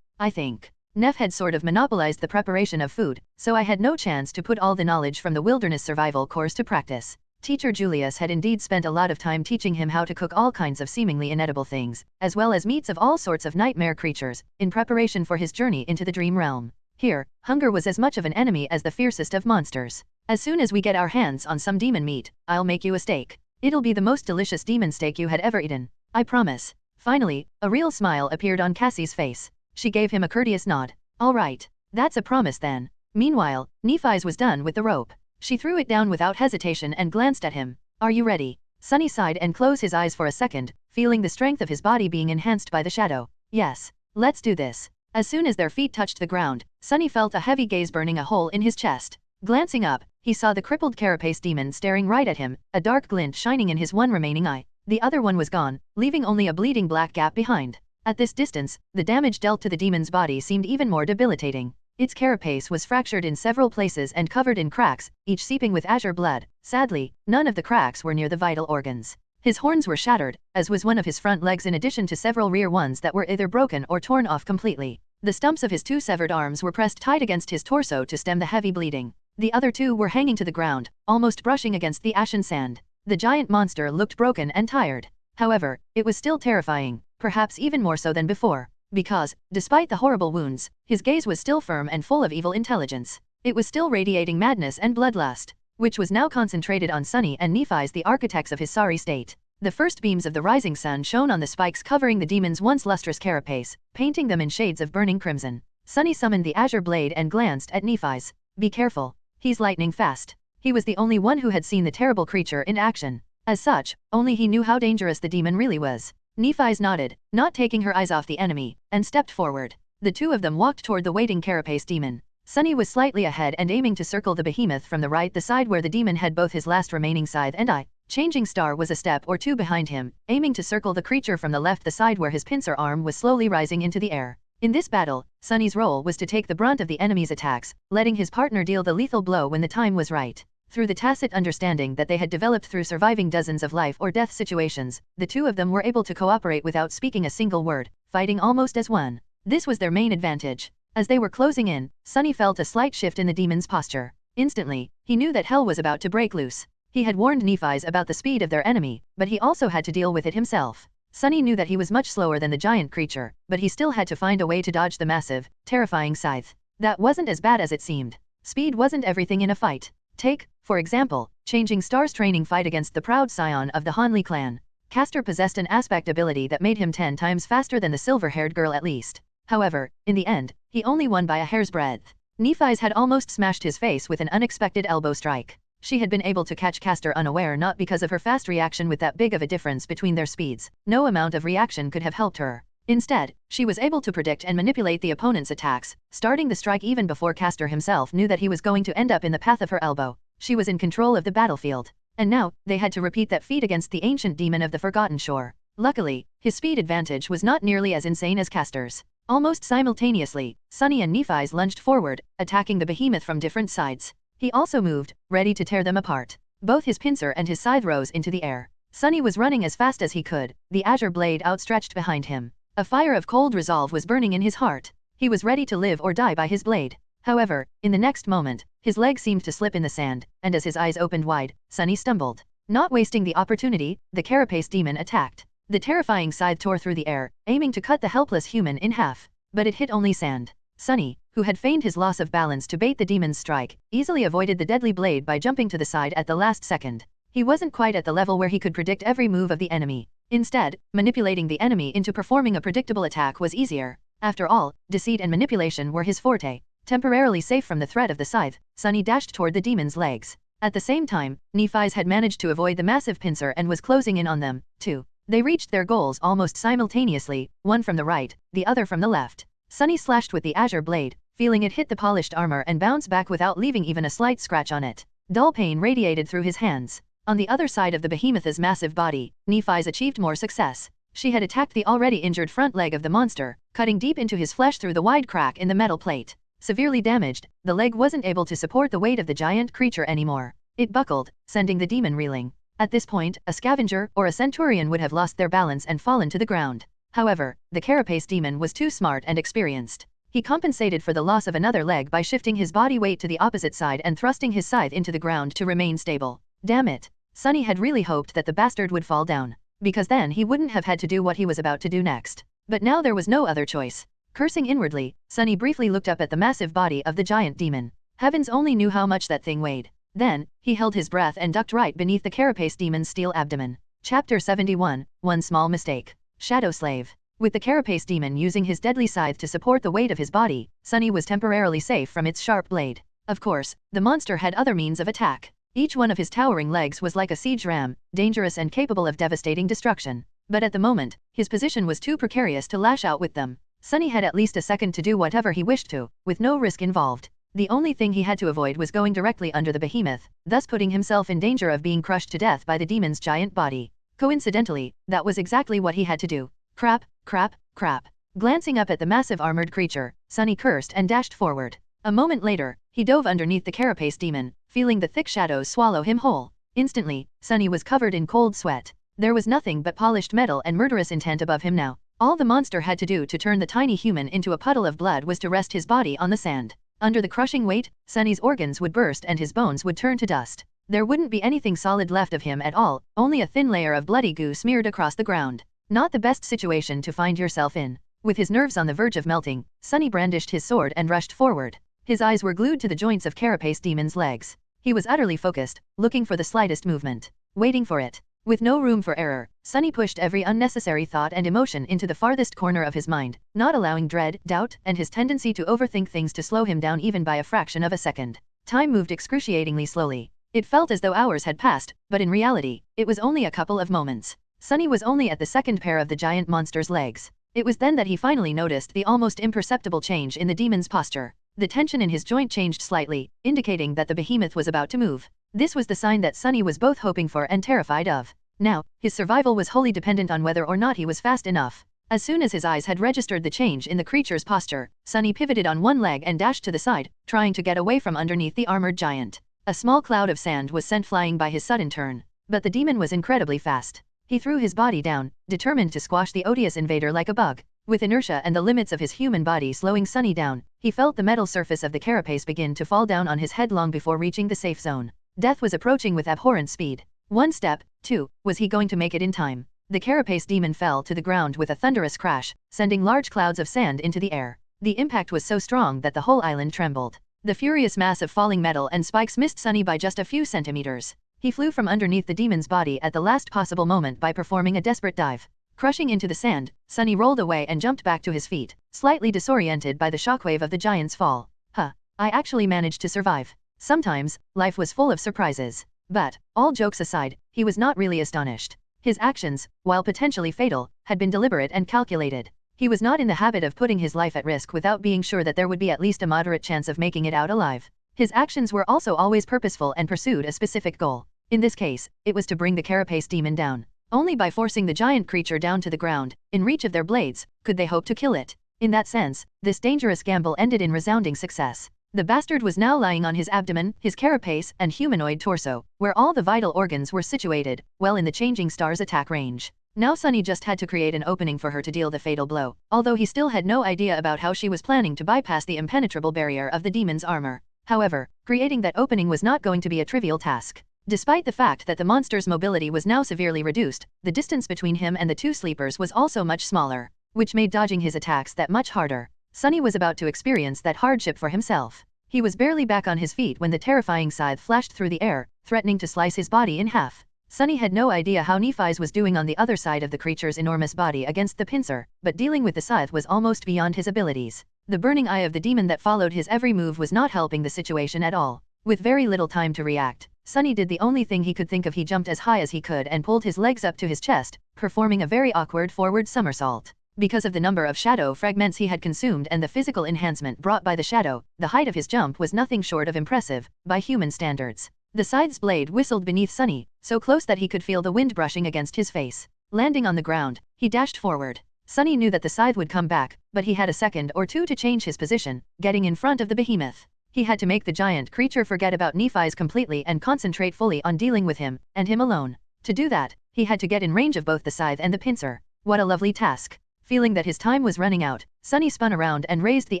I think. Neff had sort of monopolized the preparation of food, so I had no chance to put all the knowledge from the wilderness survival course to practice. Teacher Julius had indeed spent a lot of time teaching him how to cook all kinds of seemingly inedible things, as well as meats of all sorts of nightmare creatures, in preparation for his journey into the dream realm. Here, hunger was as much of an enemy as the fiercest of monsters. As soon as we get our hands on some demon meat, I'll make you a steak. It'll be the most delicious demon steak you had ever eaten. I promise. Finally, a real smile appeared on Cassie's face. She gave him a courteous nod. All right. That's a promise then. Meanwhile, Nephi's was done with the rope. She threw it down without hesitation and glanced at him. Are you ready? Sunny sighed and closed his eyes for a second, feeling the strength of his body being enhanced by the shadow. Yes. Let's do this. As soon as their feet touched the ground, Sunny felt a heavy gaze burning a hole in his chest. Glancing up, he saw the crippled carapace demon staring right at him, a dark glint shining in his one remaining eye. The other one was gone, leaving only a bleeding black gap behind. At this distance, the damage dealt to the demon's body seemed even more debilitating. Its carapace was fractured in several places and covered in cracks, each seeping with azure blood. Sadly, none of the cracks were near the vital organs. His horns were shattered, as was one of his front legs in addition to several rear ones that were either broken or torn off completely. The stumps of his 2 severed arms were pressed tight against his torso to stem the heavy bleeding. The other 2 were hanging to the ground, almost brushing against the ashen sand. The giant monster looked broken and tired. However, it was still terrifying, perhaps even more so than before. because, despite the horrible wounds, his gaze was still firm and full of evil intelligence. It was still radiating madness and bloodlust, which was now concentrated on Sunny and Nephi's, the architects of his sorry state. The first beams of the rising sun shone on the spikes covering the demon's once lustrous carapace, painting them in shades of burning crimson. Sunny summoned the azure blade and glanced at Nephi's. Be careful. He's lightning fast. He was the only one who had seen the terrible creature in action. As such, only he knew how dangerous the demon really was. Nephi's nodded, not taking her eyes off the enemy, and stepped forward. The two of them walked toward the waiting carapace demon. Sunny was slightly ahead and aiming to circle the behemoth from the right, the side where the demon had both his last remaining scythe and eye. Changing Star was a step or two behind him, aiming to circle the creature from the left, the side where his pincer arm was slowly rising into the air. In this battle, Sunny's role was to take the brunt of the enemy's attacks, letting his partner deal the lethal blow when the time was right. Through the tacit understanding that they had developed through surviving dozens of life or death situations, the two of them were able to cooperate without speaking a single word, fighting almost as one. This was their main advantage. As they were closing in, Sunny felt a slight shift in the demon's posture. Instantly, he knew that hell was about to break loose. He had warned Nephi's about the speed of their enemy, but he also had to deal with it himself. Sunny knew that he was much slower than the giant creature, but he still had to find a way to dodge the massive, terrifying scythe. That wasn't as bad as it seemed. Speed wasn't everything in a fight. Take, for example, Changing Star's training fight against the proud scion of the Hanli clan. Castor possessed an aspect ability that made him 10 times faster than the silver-haired girl at least. However, in the end, he only won by a hair's breadth. Nephi's had almost smashed his face with an unexpected elbow strike. She had been able to catch Castor unaware not because of her fast reaction with that big of a difference between their speeds. No amount of reaction could have helped her. Instead, she was able to predict and manipulate the opponent's attacks, starting the strike even before Castor himself knew that he was going to end up in the path of her elbow. She was in control of the battlefield. And now, they had to repeat that feat against the ancient demon of the Forgotten Shore. Luckily, his speed advantage was not nearly as insane as Castor's. Almost simultaneously, Sunny and Nephi's lunged forward, attacking the behemoth from different sides. He also moved, ready to tear them apart. Both his pincer and his scythe rose into the air. Sunny was running as fast as he could, the azure blade outstretched behind him. A fire of cold resolve was burning in his heart. He was ready to live or die by his blade. However, in the next moment, his leg seemed to slip in the sand, and as his eyes opened wide, Sunny stumbled. Not wasting the opportunity, the carapace demon attacked. The terrifying scythe tore through the air, aiming to cut the helpless human in half. But it hit only sand. Sunny, who had feigned his loss of balance to bait the demon's strike, easily avoided the deadly blade by jumping to the side at the last second. He wasn't quite at the level where he could predict every move of the enemy. Instead, manipulating the enemy into performing a predictable attack was easier. After all, deceit and manipulation were his forte. Temporarily safe from the threat of the scythe, Sunny dashed toward the demon's legs. At the same time, Nephi's had managed to avoid the massive pincer and was closing in on them, too. They reached their goals almost simultaneously, one from the right, the other from the left. Sunny slashed with the azure blade, feeling it hit the polished armor and bounce back without leaving even a slight scratch on it. Dull pain radiated through his hands. On the other side of the behemoth's massive body, Nephi's achieved more success. She had attacked the already injured front leg of the monster, cutting deep into his flesh through the wide crack in the metal plate. Severely damaged, the leg wasn't able to support the weight of the giant creature anymore. It buckled, sending the demon reeling. At this point, a scavenger or a centurion would have lost their balance and fallen to the ground. However, the carapace demon was too smart and experienced. He compensated for the loss of another leg by shifting his body weight to the opposite side and thrusting his scythe into the ground to remain stable. Damn it! Sunny had really hoped that the bastard would fall down, because then he wouldn't have had to do what he was about to do next. But now there was no other choice. Cursing inwardly, Sunny briefly looked up at the massive body of the giant demon. Heavens only knew how much that thing weighed. Then, he held his breath and ducked right beneath the carapace demon's steel abdomen. Chapter 71, One Small Mistake. Shadow Slave. With the carapace demon using his deadly scythe to support the weight of his body, Sunny was temporarily safe from its sharp blade. Of course, the monster had other means of attack. Each one of his towering legs was like a siege ram, dangerous and capable of devastating destruction. But at the moment, his position was too precarious to lash out with them. Sunny had at least a second to do whatever he wished to, with no risk involved. The only thing he had to avoid was going directly under the behemoth, thus putting himself in danger of being crushed to death by the demon's giant body. Coincidentally, that was exactly what he had to do. Crap, crap, crap. Glancing up at the massive armored creature, Sunny cursed and dashed forward. A moment later, he dove underneath the carapace demon, feeling the thick shadows swallow him whole. Instantly, Sunny was covered in cold sweat. There was nothing but polished metal and murderous intent above him now. All the monster had to do to turn the tiny human into a puddle of blood was to rest his body on the sand. Under the crushing weight, Sunny's organs would burst and his bones would turn to dust. There wouldn't be anything solid left of him at all, only a thin layer of bloody goo smeared across the ground. Not the best situation to find yourself in. With his nerves on the verge of melting, Sunny brandished his sword and rushed forward. His eyes were glued to the joints of Carapace Demon's legs. He was utterly focused, looking for the slightest movement, waiting for it. With no room for error, Sunny pushed every unnecessary thought and emotion into the farthest corner of his mind, not allowing dread, doubt, and his tendency to overthink things to slow him down even by a fraction of a second. Time moved excruciatingly slowly. It felt as though hours had passed, but in reality, it was only a couple of moments. Sunny was only at the second pair of the giant monster's legs. It was then that he finally noticed the almost imperceptible change in the demon's posture. The tension in his joint changed slightly, indicating that the behemoth was about to move. This was the sign that Sunny was both hoping for and terrified of. Now, his survival was wholly dependent on whether or not he was fast enough. As soon as his eyes had registered the change in the creature's posture, Sunny pivoted on one leg and dashed to the side, trying to get away from underneath the armored giant. A small cloud of sand was sent flying by his sudden turn. But the demon was incredibly fast. He threw his body down, determined to squash the odious invader like a bug. With inertia and the limits of his human body slowing Sunny down, he felt the metal surface of the carapace begin to fall down on his head long before reaching the safe zone. Death was approaching with abhorrent speed. One step, two, was he going to make it in time? The carapace demon fell to the ground with a thunderous crash, sending large clouds of sand into the air. The impact was so strong that the whole island trembled. The furious mass of falling metal and spikes missed Sunny by just a few centimeters. He flew from underneath the demon's body at the last possible moment by performing a desperate dive. Crushing into the sand, Sunny rolled away and jumped back to his feet, slightly disoriented by the shockwave of the giant's fall. I actually managed to survive. Sometimes, life was full of surprises. But, all jokes aside, he was not really astonished. His actions, while potentially fatal, had been deliberate and calculated. He was not in the habit of putting his life at risk without being sure that there would be at least a moderate chance of making it out alive. His actions were also always purposeful and pursued a specific goal. In this case, it was to bring the carapace demon down. Only by forcing the giant creature down to the ground, in reach of their blades, could they hope to kill it. In that sense, this dangerous gamble ended in resounding success. The bastard was now lying on his abdomen, his carapace, and humanoid torso, where all the vital organs were situated, well in the changing star's attack range. Now Sunny just had to create an opening for her to deal the fatal blow, although he still had no idea about how she was planning to bypass the impenetrable barrier of the demon's armor. However, creating that opening was not going to be a trivial task. Despite the fact that the monster's mobility was now severely reduced, the distance between him and the two sleepers was also much smaller, which made dodging his attacks that much harder. Sunny was about to experience that hardship for himself. He was barely back on his feet when the terrifying scythe flashed through the air, threatening to slice his body in half. Sunny had no idea how Nephi's was doing on the other side of the creature's enormous body against the pincer, but dealing with the scythe was almost beyond his abilities. The burning eye of the demon that followed his every move was not helping the situation at all. With very little time to react, Sunny did the only thing he could think of. He jumped as high as he could and pulled his legs up to his chest, performing a very awkward forward somersault. Because of the number of shadow fragments he had consumed and the physical enhancement brought by the shadow, the height of his jump was nothing short of impressive, by human standards. The scythe's blade whistled beneath Sunny, so close that he could feel the wind brushing against his face. Landing on the ground, he dashed forward. Sunny knew that the scythe would come back, but he had a second or two to change his position, getting in front of the behemoth. He had to make the giant creature forget about Nephi's completely and concentrate fully on dealing with him, and him alone. To do that, he had to get in range of both the scythe and the pincer. What a lovely task. Feeling that his time was running out, Sunny spun around and raised the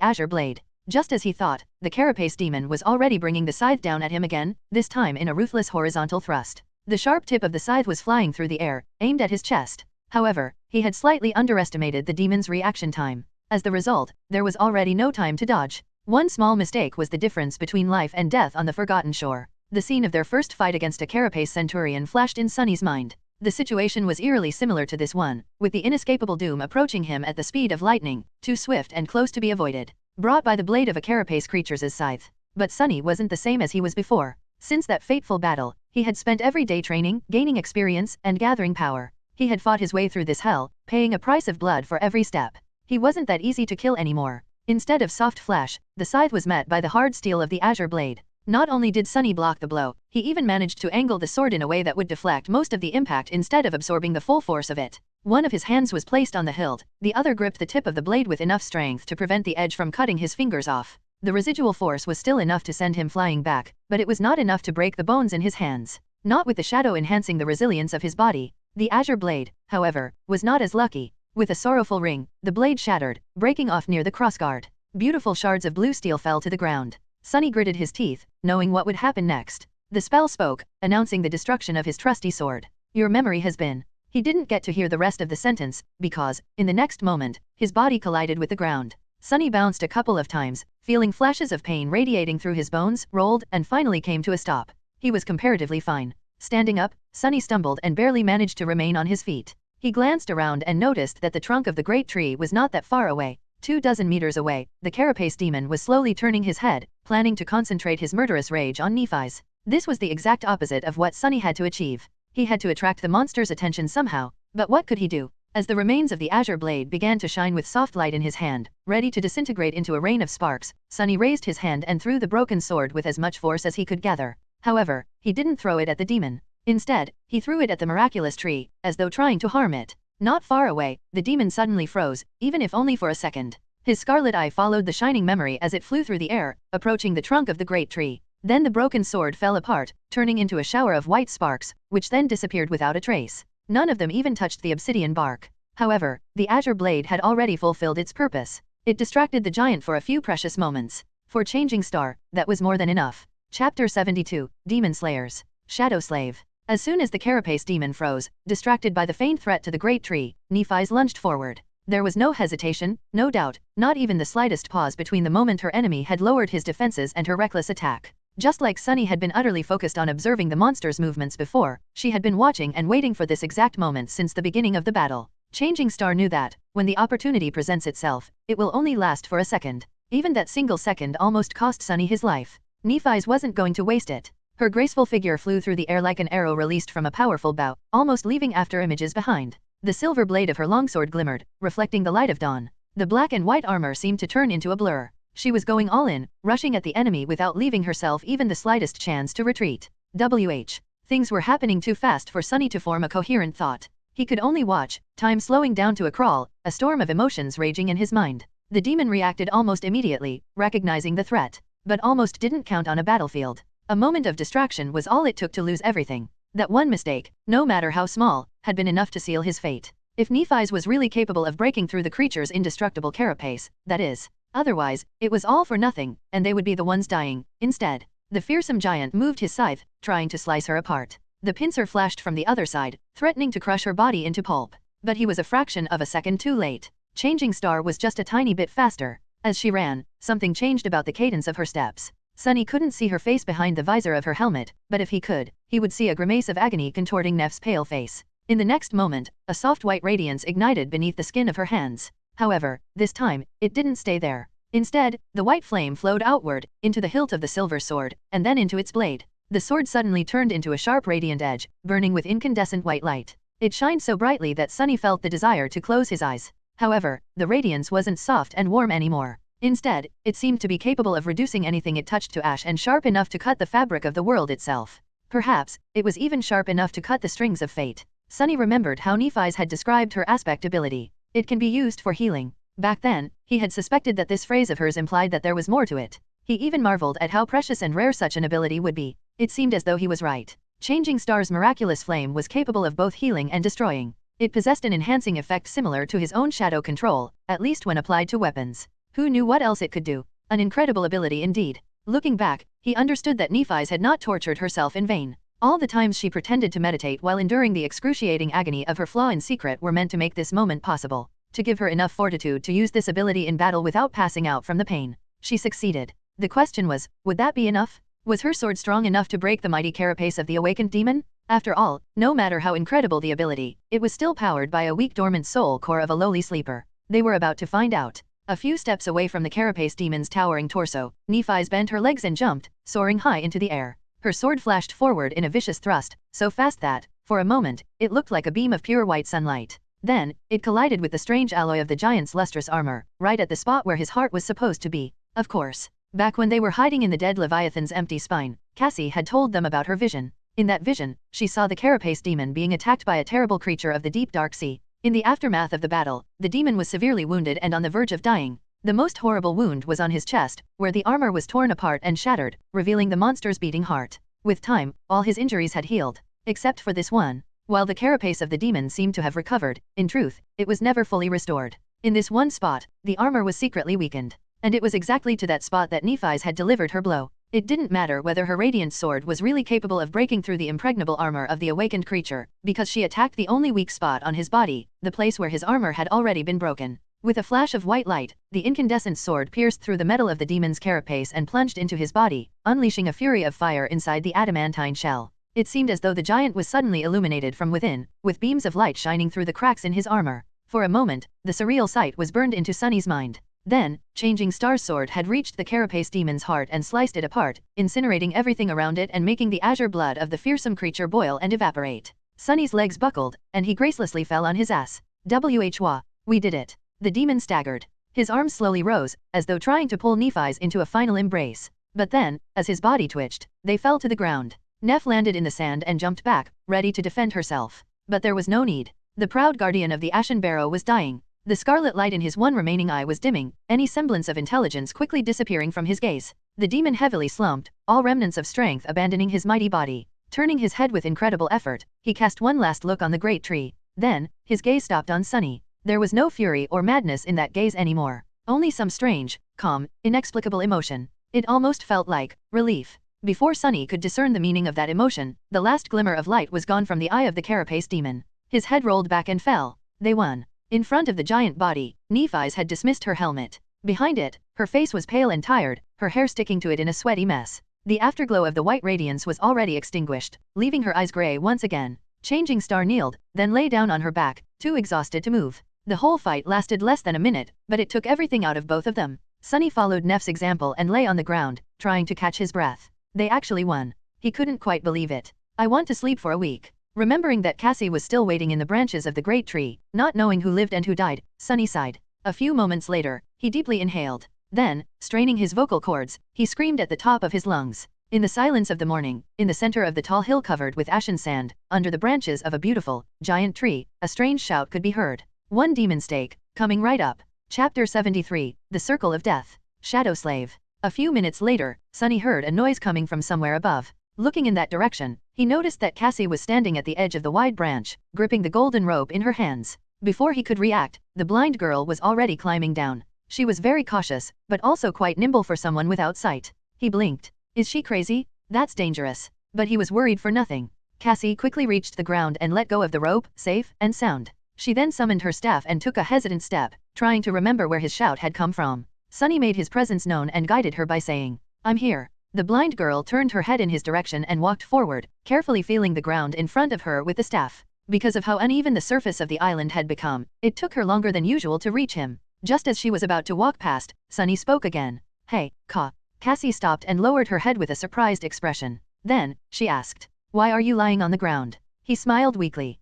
azure blade. Just as he thought, the carapace demon was already bringing the scythe down at him again, this time in a ruthless horizontal thrust. The sharp tip of the scythe was flying through the air, aimed at his chest. However, he had slightly underestimated the demon's reaction time. As the result, there was already no time to dodge. One small mistake was the difference between life and death on the Forgotten Shore. The scene of their first fight against a carapace centurion flashed in Sunny's mind. The situation was eerily similar to this one, with the inescapable doom approaching him at the speed of lightning, too swift and close to be avoided, brought by the blade of a carapace creature's scythe. But Sunny wasn't the same as he was before. Since that fateful battle, he had spent every day training, gaining experience, and gathering power. He had fought his way through this hell, paying a price of blood for every step. He wasn't that easy to kill anymore. Instead of soft flash, the scythe was met by the hard steel of the azure blade. Not only did Sunny block the blow, he even managed to angle the sword in a way that would deflect most of the impact instead of absorbing the full force of it. One of his hands was placed on the hilt, the other gripped the tip of the blade with enough strength to prevent the edge from cutting his fingers off. The residual force was still enough to send him flying back, but it was not enough to break the bones in his hands. Not with the shadow enhancing the resilience of his body. The azure blade, however, was not as lucky. With a sorrowful ring, the blade shattered, breaking off near the crossguard. Beautiful shards of blue steel fell to the ground. Sunny gritted his teeth, knowing what would happen next. The spell spoke, announcing the destruction of his trusty sword. Your memory has been He didn't get to hear the rest of the sentence, because, in the next moment, his body collided with the ground. Sunny bounced a couple of times, feeling flashes of pain radiating through his bones, rolled, and finally came to a stop. He was comparatively fine. Standing up, Sunny stumbled and barely managed to remain on his feet. He glanced around and noticed that the trunk of the great tree was not that far away. 24 meters away, the carapace demon was slowly turning his head, planning to concentrate his murderous rage on Nephi's. This was the exact opposite of what Sunny had to achieve. He had to attract the monster's attention somehow, but what could he do? As the remains of the azure blade began to shine with soft light in his hand, ready to disintegrate into a rain of sparks, Sunny raised his hand and threw the broken sword with as much force as he could gather. However, he didn't throw it at the demon. Instead, he threw it at the miraculous tree, as though trying to harm it. Not far away, the demon suddenly froze, even if only for a second. His scarlet eye followed the shining memory as it flew through the air, approaching the trunk of the great tree. Then the broken sword fell apart, turning into a shower of white sparks, which then disappeared without a trace. None of them even touched the obsidian bark. However, the azure blade had already fulfilled its purpose. It distracted the giant for a few precious moments. For Changing Star, that was more than enough. Chapter 72, Demon Slayers. Shadow Slave. As soon as the carapace demon froze, distracted by the faint threat to the great tree, Nephi's lunged forward. There was no hesitation, no doubt, not even the slightest pause between the moment her enemy had lowered his defenses and her reckless attack. Just like Sunny had been utterly focused on observing the monster's movements before, she had been watching and waiting for this exact moment since the beginning of the battle. Changing Star knew that, when the opportunity presents itself, it will only last for a second. Even that single second almost cost Sunny his life. Nephi's wasn't going to waste it. Her graceful figure flew through the air like an arrow released from a powerful bow, almost leaving after images behind. The silver blade of her longsword glimmered, reflecting the light of dawn. The black and white armor seemed to turn into a blur. She was going all in, rushing at the enemy without leaving herself even the slightest chance to retreat. Things were happening too fast for Sunny to form a coherent thought. He could only watch, time slowing down to a crawl, a storm of emotions raging in his mind. The demon reacted almost immediately, recognizing the threat, but almost didn't count on a battlefield. A moment of distraction was all it took to lose everything. That one mistake, no matter how small, had been enough to seal his fate. If Nephi's was really capable of breaking through the creature's indestructible carapace, that is. Otherwise, it was all for nothing, and they would be the ones dying. Instead, the fearsome giant moved his scythe, trying to slice her apart. The pincer flashed from the other side, threatening to crush her body into pulp. But he was a fraction of a second too late. Changing Star was just a tiny bit faster. As she ran, something changed about the cadence of her steps. Sunny couldn't see her face behind the visor of her helmet, but if he could, he would see a grimace of agony contorting Neff's pale face. In the next moment, a soft white radiance ignited beneath the skin of her hands. However, this time, it didn't stay there. Instead, the white flame flowed outward, into the hilt of the silver sword, and then into its blade. The sword suddenly turned into a sharp radiant edge, burning with incandescent white light. It shined so brightly that Sunny felt the desire to close his eyes. However, the radiance wasn't soft and warm anymore. Instead, it seemed to be capable of reducing anything it touched to ash and sharp enough to cut the fabric of the world itself. Perhaps, it was even sharp enough to cut the strings of fate. Sunny remembered how Nephi's had described her aspect ability. It can be used for healing. Back then, he had suspected that this phrase of hers implied that there was more to it. He even marveled at how precious and rare such an ability would be. It seemed as though he was right. Changing Star's miraculous flame was capable of both healing and destroying. It possessed an enhancing effect similar to his own shadow control, at least when applied to weapons. Who knew what else it could do? An incredible ability indeed. Looking back, he understood that Nephi's had not tortured herself in vain. All the times she pretended to meditate while enduring the excruciating agony of her flaw in secret were meant to make this moment possible, to give her enough fortitude to use this ability in battle without passing out from the pain. She succeeded. The question was, would that be enough? Was her sword strong enough to break the mighty carapace of the awakened demon? After all, no matter how incredible the ability, it was still powered by a weak dormant soul core of a lowly sleeper. They were about to find out. A few steps away from the carapace demon's towering torso, Nephi's bent her legs and jumped, soaring high into the air. Her sword flashed forward in a vicious thrust, so fast that, for a moment, it looked like a beam of pure white sunlight. Then, it collided with the strange alloy of the giant's lustrous armor, right at the spot where his heart was supposed to be. Of course. Back when they were hiding in the dead Leviathan's empty spine, Cassie had told them about her vision. In that vision, she saw the carapace demon being attacked by a terrible creature of the deep dark sea. In the aftermath of the battle, the demon was severely wounded and on the verge of dying. The most horrible wound was on his chest, where the armor was torn apart and shattered, revealing the monster's beating heart. With time, all his injuries had healed, except for this one. While the carapace of the demon seemed to have recovered, in truth, it was never fully restored. In this one spot, the armor was secretly weakened. And it was exactly to that spot that Nephi's had delivered her blow. It didn't matter whether her radiant sword was really capable of breaking through the impregnable armor of the awakened creature, because she attacked the only weak spot on his body, the place where his armor had already been broken. With a flash of white light, the incandescent sword pierced through the metal of the demon's carapace and plunged into his body, unleashing a fury of fire inside the adamantine shell. It seemed as though the giant was suddenly illuminated from within, with beams of light shining through the cracks in his armor. For a moment, the surreal sight was burned into Sunny's mind. Then, Changing Star's sword had reached the carapace demon's heart and sliced it apart, incinerating everything around it and making the azure blood of the fearsome creature boil and evaporate. Sunny's legs buckled, and he gracelessly fell on his ass. Wah! We did it. The demon staggered. His arms slowly rose, as though trying to pull Nephi's into a final embrace. But then, as his body twitched, they fell to the ground. Neph landed in the sand and jumped back, ready to defend herself. But there was no need. The proud guardian of the Ashen Barrow was dying. The scarlet light in his one remaining eye was dimming, any semblance of intelligence quickly disappearing from his gaze. The demon heavily slumped, all remnants of strength abandoning his mighty body. Turning his head with incredible effort, he cast one last look on the great tree. Then, his gaze stopped on Sunny. There was no fury or madness in that gaze anymore. Only some strange, calm, inexplicable emotion. It almost felt like relief. Before Sunny could discern the meaning of that emotion, the last glimmer of light was gone from the eye of the carapace demon. His head rolled back and fell. They won. In front of the giant body, Nephi's had dismissed her helmet. Behind it, her face was pale and tired, her hair sticking to it in a sweaty mess. The afterglow of the white radiance was already extinguished, leaving her eyes gray once again. Changing Star kneeled, then lay down on her back, too exhausted to move. The whole fight lasted less than a minute, but it took everything out of both of them. Sunny followed Neph's example and lay on the ground, trying to catch his breath. They actually won. He couldn't quite believe it. I want to sleep for a week. Remembering that Cassie was still waiting in the branches of the great tree, not knowing who lived and who died, Sunny sighed. A few moments later, he deeply inhaled. Then, straining his vocal cords, he screamed at the top of his lungs. In the silence of the morning, in the center of the tall hill covered with ashen sand, under the branches of a beautiful, giant tree, a strange shout could be heard. One demon stake, coming right up. Chapter 73, The Circle of Death. Shadow Slave. A few minutes later, Sunny heard a noise coming from somewhere above. Looking in that direction, he noticed that Cassie was standing at the edge of the wide branch, gripping the golden rope in her hands. Before he could react, the blind girl was already climbing down. She was very cautious, but also quite nimble for someone without sight. He blinked. Is she crazy? That's dangerous. But he was worried for nothing. Cassie quickly reached the ground and let go of the rope, safe and sound. She then summoned her staff and took a hesitant step, trying to remember where his shout had come from. Sunny made his presence known and guided her by saying, "I'm here." The blind girl turned her head in his direction and walked forward, carefully feeling the ground in front of her with the staff. Because of how uneven the surface of the island had become, it took her longer than usual to reach him. Just as she was about to walk past, Sunny spoke again. "Hey, Ka." Cassie stopped and lowered her head with a surprised expression. Then, she asked, "Why are you lying on the ground?" He smiled weakly.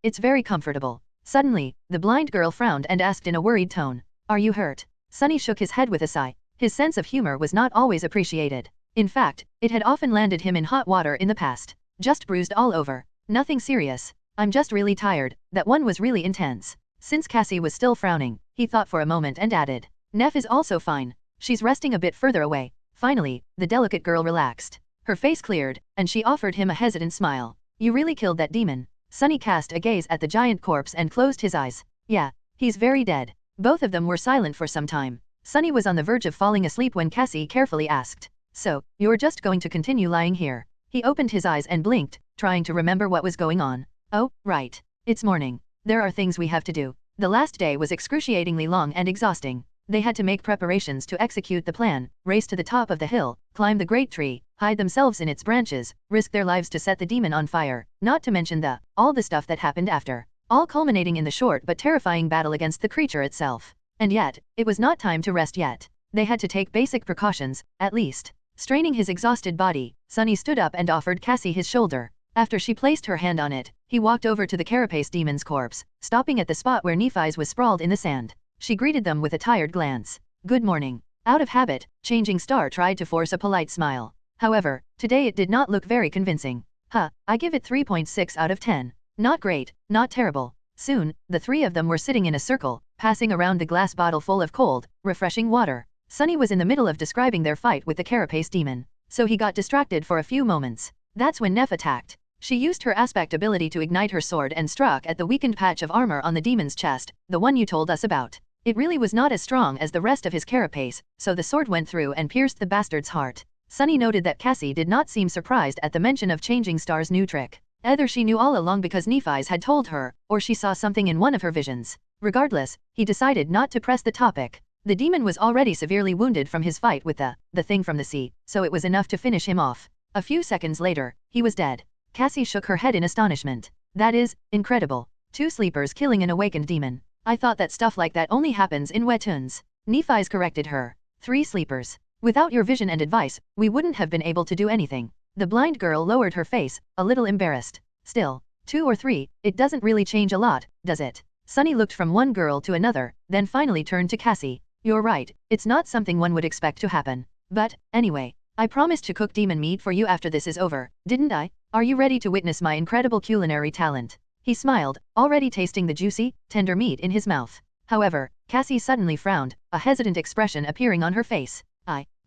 It's very comfortable." Suddenly, the blind girl frowned and asked in a worried tone, "Are you hurt?" Sunny shook his head with a sigh. His sense of humor was not always appreciated. In fact, it had often landed him in hot water in the past. "Just bruised all over. Nothing serious. I'm just really tired." That one was really intense. Since Cassie was still frowning, he thought for a moment and added, "Neph is also fine. She's resting a bit further away." Finally, the delicate girl relaxed. Her face cleared, and she offered him a hesitant smile. "You really killed that demon?" Sunny cast a gaze at the giant corpse and closed his eyes. "Yeah. He's very dead." Both of them were silent for some time. Sunny was on the verge of falling asleep when Cassie carefully asked, "So, you're just going to continue lying here?" He opened his eyes and blinked, trying to remember what was going on. "Oh, right. It's morning. There are things we have to do." The last day was excruciatingly long and exhausting. They had to make preparations to execute the plan, race to the top of the hill, climb the great tree, hide themselves in its branches, risk their lives to set the demon on fire, not to mention all the stuff that happened after. All culminating in the short but terrifying battle against the creature itself. And yet, it was not time to rest yet. They had to take basic precautions, at least. Straining his exhausted body, Sunny stood up and offered Cassie his shoulder. After she placed her hand on it, he walked over to the carapace demon's corpse, stopping at the spot where Nephi's was sprawled in the sand. She greeted them with a tired glance. "Good morning." Out of habit, Changing Star tried to force a polite smile. However, today it did not look very convincing. I give it 3.6 out of 10. Not great, not terrible. Soon, the three of them were sitting in a circle, passing around the glass bottle full of cold, refreshing water. Sunny was in the middle of describing their fight with the carapace demon, so he got distracted for a few moments. That's when Neph attacked. She used her aspect ability to ignite her sword and struck at the weakened patch of armor on the demon's chest, the one you told us about. It really was not as strong as the rest of his carapace, so the sword went through and pierced the bastard's heart. Sunny noted that Cassie did not seem surprised at the mention of Changing Star's new trick. Either she knew all along because Nephi's had told her, or she saw something in one of her visions. Regardless, he decided not to press the topic. The demon was already severely wounded from his fight with the thing from the sea, so it was enough to finish him off. A few seconds later, he was dead. Cassie shook her head in astonishment. That is incredible. 2 sleepers killing an awakened demon. I thought that stuff like that only happens in webtoons. Nephi's corrected her. 3 sleepers. Without your vision and advice, we wouldn't have been able to do anything. The blind girl lowered her face, a little embarrassed. Still, 2 or 3, it doesn't really change a lot, does it? Sunny looked from one girl to another, then finally turned to Cassie. You're right, it's not something one would expect to happen. But, anyway, I promised to cook demon meat for you after this is over, didn't I? Are you ready to witness my incredible culinary talent? He smiled, already tasting the juicy, tender meat in his mouth. However, Cassie suddenly frowned, a hesitant expression appearing on her face.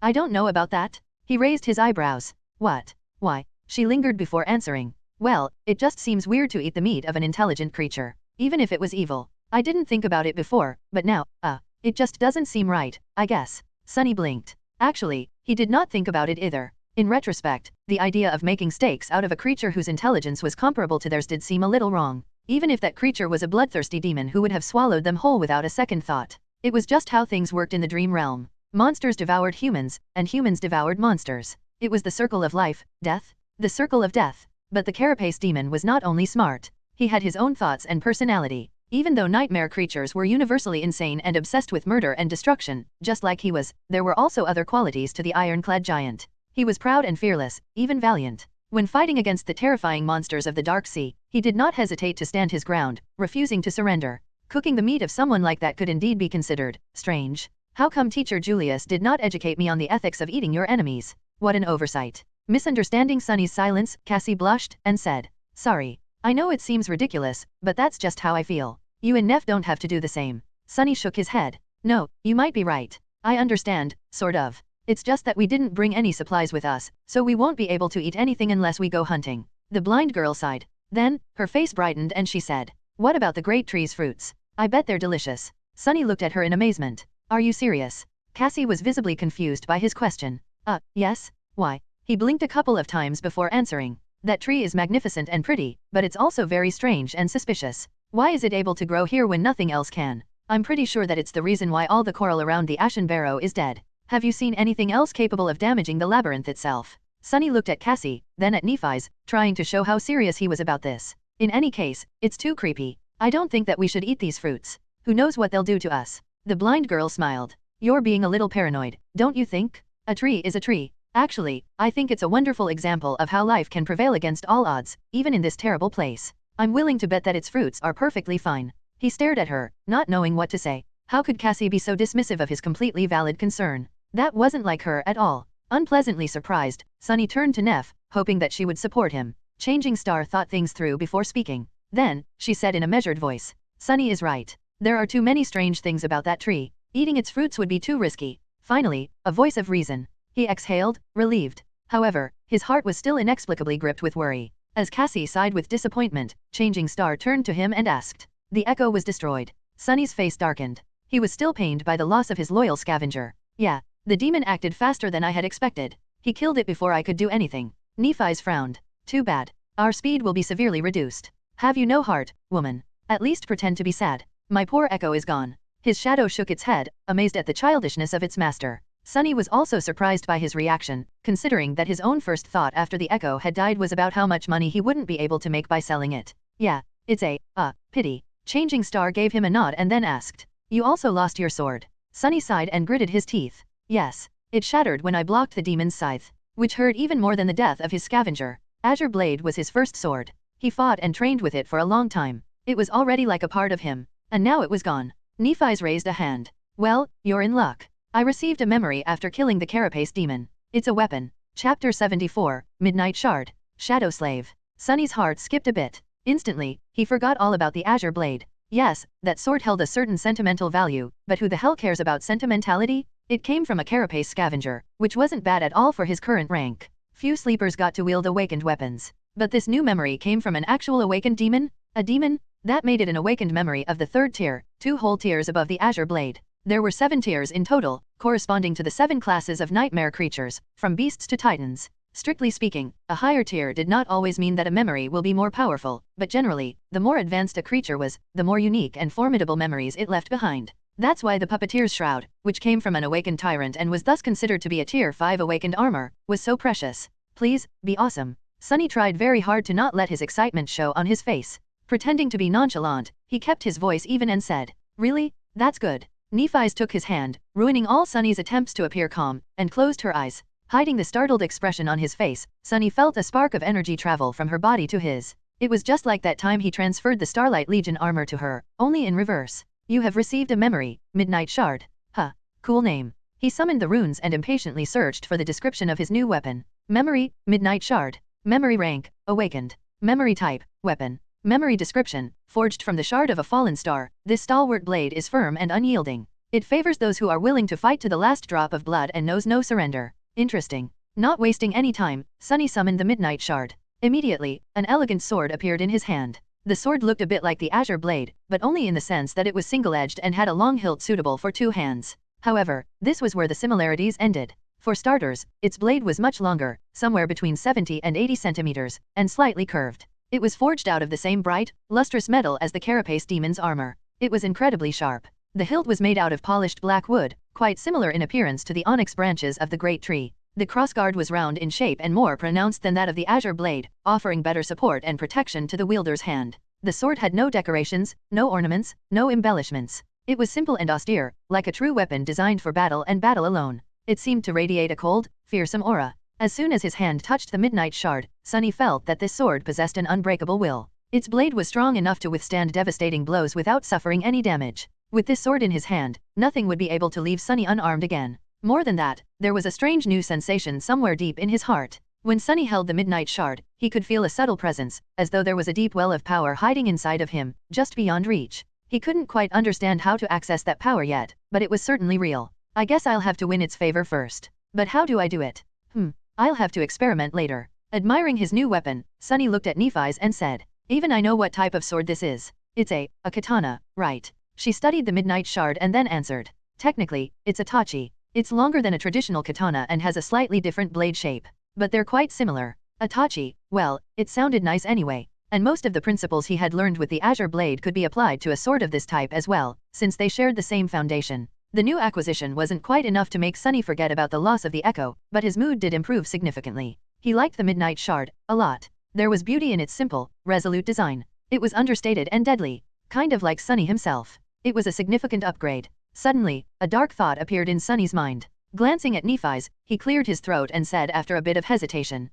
I don't know about that. He raised his eyebrows. What? Why? She lingered before answering. Well, it just seems weird to eat the meat of an intelligent creature, even if it was evil. I didn't think about it before, but now, it just doesn't seem right, I guess. Sunny blinked. Actually, he did not think about it either. In retrospect, the idea of making steaks out of a creature whose intelligence was comparable to theirs did seem a little wrong. Even if that creature was a bloodthirsty demon who would have swallowed them whole without a second thought. It was just how things worked in the dream realm. Monsters devoured humans, and humans devoured monsters. It was the circle of life, death, the circle of death. But the carapace demon was not only smart. He had his own thoughts and personality. Even though nightmare creatures were universally insane and obsessed with murder and destruction, just like he was, there were also other qualities to the ironclad giant. He was proud and fearless, even valiant. When fighting against the terrifying monsters of the Dark Sea, he did not hesitate to stand his ground, refusing to surrender. Cooking the meat of someone like that could indeed be considered strange. How come Teacher Julius did not educate me on the ethics of eating your enemies? What an oversight. Misunderstanding Sunny's silence, Cassie blushed and said, Sorry. I know it seems ridiculous, but that's just how I feel. You and Neff don't have to do the same. Sunny shook his head. No, you might be right. I understand, sort of. It's just that we didn't bring any supplies with us, so we won't be able to eat anything unless we go hunting. The blind girl sighed. Then, her face brightened and she said, What about the great tree's fruits? I bet they're delicious. Sunny looked at her in amazement. Are you serious? Cassie was visibly confused by his question. Yes? Why? He blinked a couple of times before answering. That tree is magnificent and pretty, but it's also very strange and suspicious. Why is it able to grow here when nothing else can? I'm pretty sure that it's the reason why all the coral around the Ashen Barrow is dead. Have you seen anything else capable of damaging the labyrinth itself? Sunny looked at Cassie, then at Nephi's, trying to show how serious he was about this. In any case, it's too creepy. I don't think that we should eat these fruits. Who knows what they'll do to us? The blind girl smiled. You're being a little paranoid, don't you think? A tree is a tree. Actually, I think it's a wonderful example of how life can prevail against all odds, even in this terrible place. I'm willing to bet that its fruits are perfectly fine. He stared at her, not knowing what to say. How could Cassie be so dismissive of his completely valid concern? That wasn't like her at all. Unpleasantly surprised, Sunny turned to Neff, hoping that she would support him. Changing Star thought things through before speaking. Then, she said in a measured voice. Sunny is right. There are too many strange things about that tree. Eating its fruits would be too risky. Finally, a voice of reason. He exhaled, relieved. However, his heart was still inexplicably gripped with worry. As Cassie sighed with disappointment, Changing Star turned to him and asked. The echo was destroyed. Sunny's face darkened. He was still pained by the loss of his loyal scavenger. Yeah, the demon acted faster than I had expected. He killed it before I could do anything. Nephi's frowned. Too bad. Our speed will be severely reduced. Have you no heart, woman? At least pretend to be sad. My poor echo is gone. His shadow shook its head, amazed at the childishness of its master. Sunny was also surprised by his reaction, considering that his own first thought after the echo had died was about how much money he wouldn't be able to make by selling it. Yeah, it's a pity. Changing Star gave him a nod and then asked. You also lost your sword. Sunny sighed and gritted his teeth. Yes, it shattered when I blocked the demon's scythe, which hurt even more than the death of his scavenger. Azure Blade was his first sword. He fought and trained with it for a long time. It was already like a part of him, and now it was gone. Nephi's raised a hand. Well, you're in luck. I received a memory after killing the carapace demon. It's a weapon. Chapter 74, Midnight Shard. Shadow Slave. Sunny's heart skipped a bit. Instantly, he forgot all about the Azure Blade. Yes, that sword held a certain sentimental value, but who the hell cares about sentimentality? It came from a carapace scavenger, which wasn't bad at all for his current rank. Few sleepers got to wield awakened weapons. But this new memory came from an actual awakened demon? A demon? That made it an awakened memory of the third tier, 2 whole tiers above the Azure Blade. There were 7 tiers in total, corresponding to the 7 classes of nightmare creatures, from beasts to titans. Strictly speaking, a higher tier did not always mean that a memory will be more powerful, but generally, the more advanced a creature was, the more unique and formidable memories it left behind. That's why the Puppeteer's Shroud, which came from an awakened tyrant and was thus considered to be a tier 5 awakened armor, was so precious. Please, be awesome. Sunny tried very hard to not let his excitement show on his face. Pretending to be nonchalant, he kept his voice even and said, "Really? That's good." Nephi's took his hand, ruining all Sunny's attempts to appear calm, and closed her eyes. Hiding the startled expression on his face, Sunny felt a spark of energy travel from her body to his. It was just like that time he transferred the Starlight Legion armor to her, only in reverse. "You have received a memory, Midnight Shard. Huh. Cool name." He summoned the runes and impatiently searched for the description of his new weapon. Memory, Midnight Shard. Memory rank, awakened. Memory type, weapon. Memory description, forged from the shard of a fallen star, this stalwart blade is firm and unyielding. It favors those who are willing to fight to the last drop of blood and knows no surrender. Interesting. Not wasting any time, Sunny summoned the Midnight Shard. Immediately, an elegant sword appeared in his hand. The sword looked a bit like the Azure Blade, but only in the sense that it was single-edged and had a long hilt suitable for 2 hands. However, this was where the similarities ended. For starters, its blade was much longer, somewhere between 70 and 80 centimeters, and slightly curved. It was forged out of the same bright, lustrous metal as the Carapace demon's armor. It was incredibly sharp. The hilt was made out of polished black wood, quite similar in appearance to the onyx branches of the great tree. The crossguard was round in shape and more pronounced than that of the Azure Blade, offering better support and protection to the wielder's hand. The sword had no decorations, no ornaments, no embellishments. It was simple and austere, like a true weapon designed for battle and battle alone. It seemed to radiate a cold, fearsome aura. As soon as his hand touched the Midnight Shard, Sunny felt that this sword possessed an unbreakable will. Its blade was strong enough to withstand devastating blows without suffering any damage. With this sword in his hand, nothing would be able to leave Sunny unarmed again. More than that, there was a strange new sensation somewhere deep in his heart. When Sunny held the Midnight Shard, he could feel a subtle presence, as though there was a deep well of power hiding inside of him, just beyond reach. He couldn't quite understand how to access that power yet, but it was certainly real. "I guess I'll have to win its favor first. But how do I do it? I'll have to experiment later." Admiring his new weapon, Sunny looked at Nephi's and said, "Even I know what type of sword this is. It's a katana, right?" She studied the Midnight Shard and then answered, "Technically, it's a tachi. It's longer than a traditional katana and has a slightly different blade shape. But they're quite similar. A tachi, well, it sounded nice anyway." And most of the principles he had learned with the Azure Blade could be applied to a sword of this type as well, since they shared the same foundation. The new acquisition wasn't quite enough to make Sunny forget about the loss of the Echo, but his mood did improve significantly. He liked the Midnight Shard a lot. There was beauty in its simple, resolute design. It was understated and deadly, kind of like Sunny himself. It was a significant upgrade. Suddenly, a dark thought appeared in Sunny's mind. Glancing at Nephi's, he cleared his throat and said after a bit of hesitation,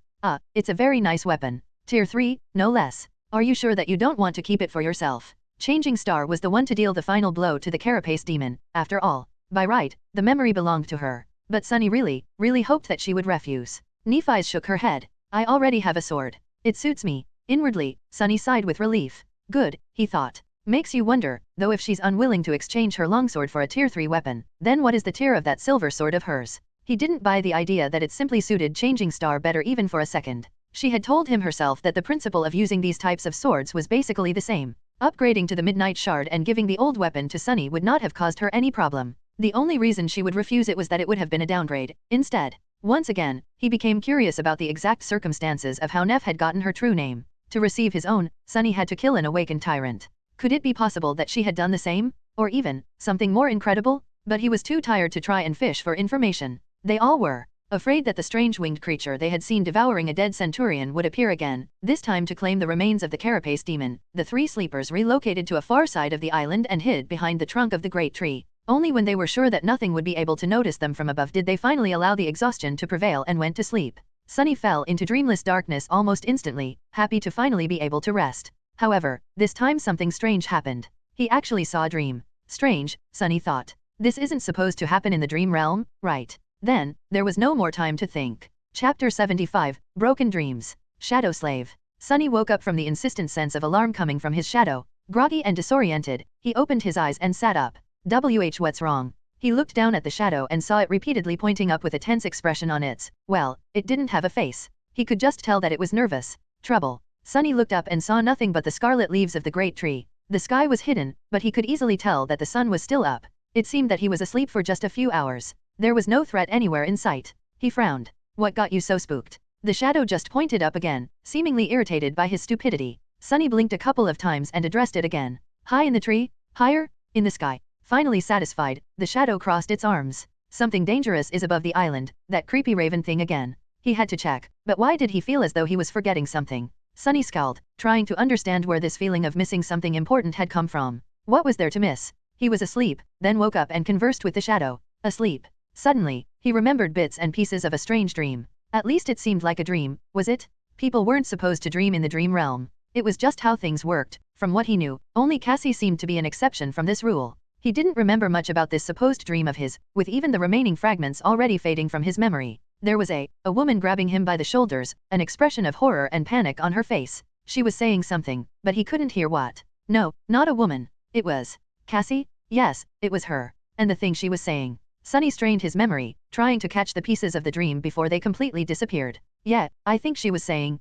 "It's a very nice weapon. Tier 3, no less. Are you sure that you don't want to keep it for yourself?" Changing Star was the one to deal the final blow to the Carapace demon. After all, by right, the memory belonged to her. But Sunny really hoped that she would refuse. Nephi's shook her head. "I already have a sword. It suits me." Inwardly, Sunny sighed with relief. Good, he thought. Makes you wonder, though, if she's unwilling to exchange her longsword for a tier 3 weapon, then what is the tier of that silver sword of hers? He didn't buy the idea that it simply suited Changing Star better even for a second. She had told him herself that the principle of using these types of swords was basically the same. Upgrading to the Midnight Shard and giving the old weapon to Sunny would not have caused her any problem. The only reason she would refuse it was that it would have been a downgrade, instead. Once again, he became curious about the exact circumstances of how Neph had gotten her true name. To receive his own, Sunny had to kill an awakened tyrant. Could it be possible that she had done the same? Or even, something more incredible? But he was too tired to try and fish for information. They all were afraid that the strange winged creature they had seen devouring a dead centurion would appear again, this time to claim the remains of the Carapace demon. The 3 sleepers relocated to a far side of the island and hid behind the trunk of the great tree. Only when they were sure that nothing would be able to notice them from above did they finally allow the exhaustion to prevail and went to sleep. Sunny fell into dreamless darkness almost instantly, happy to finally be able to rest. However, this time something strange happened. He actually saw a dream. Strange, Sunny thought. This isn't supposed to happen in the dream realm, right? Then, there was no more time to think. Chapter 75, Broken Dreams. Shadow Slave. Sunny woke up from the insistent sense of alarm coming from his shadow. Groggy and disoriented, he opened his eyes and sat up. What's wrong? He looked down at the shadow and saw it repeatedly pointing up with a tense expression on its, well, it didn't have a face. He could just tell that it was nervous. Trouble. Sunny looked up and saw nothing but the scarlet leaves of the great tree. The sky was hidden, but he could easily tell that the sun was still up. It seemed that he was asleep for just a few hours. There was no threat anywhere in sight. He frowned. What got you so spooked? The shadow just pointed up again, seemingly irritated by his stupidity. Sunny blinked a couple of times and addressed it again. High in the tree? Higher? In the sky. Finally satisfied, the shadow crossed its arms. Something dangerous is above the island, that creepy raven thing again. He had to check, but why did he feel as though he was forgetting something? Sunny scowled, trying to understand where this feeling of missing something important had come from. What was there to miss? He was asleep, then woke up and conversed with the shadow. Asleep. Suddenly, he remembered bits and pieces of a strange dream. At least it seemed like a dream, was it? People weren't supposed to dream in the dream realm. It was just how things worked. From what he knew, only Cassie seemed to be an exception from this rule. He didn't remember much about this supposed dream of his, with even the remaining fragments already fading from his memory. There was a woman grabbing him by the shoulders, an expression of horror and panic on her face. She was saying something, but he couldn't hear what. No, not a woman. It was Cassie? Yes, it was her. And the thing she was saying. Sunny strained his memory, trying to catch the pieces of the dream before they completely disappeared. Yeah, I think she was saying,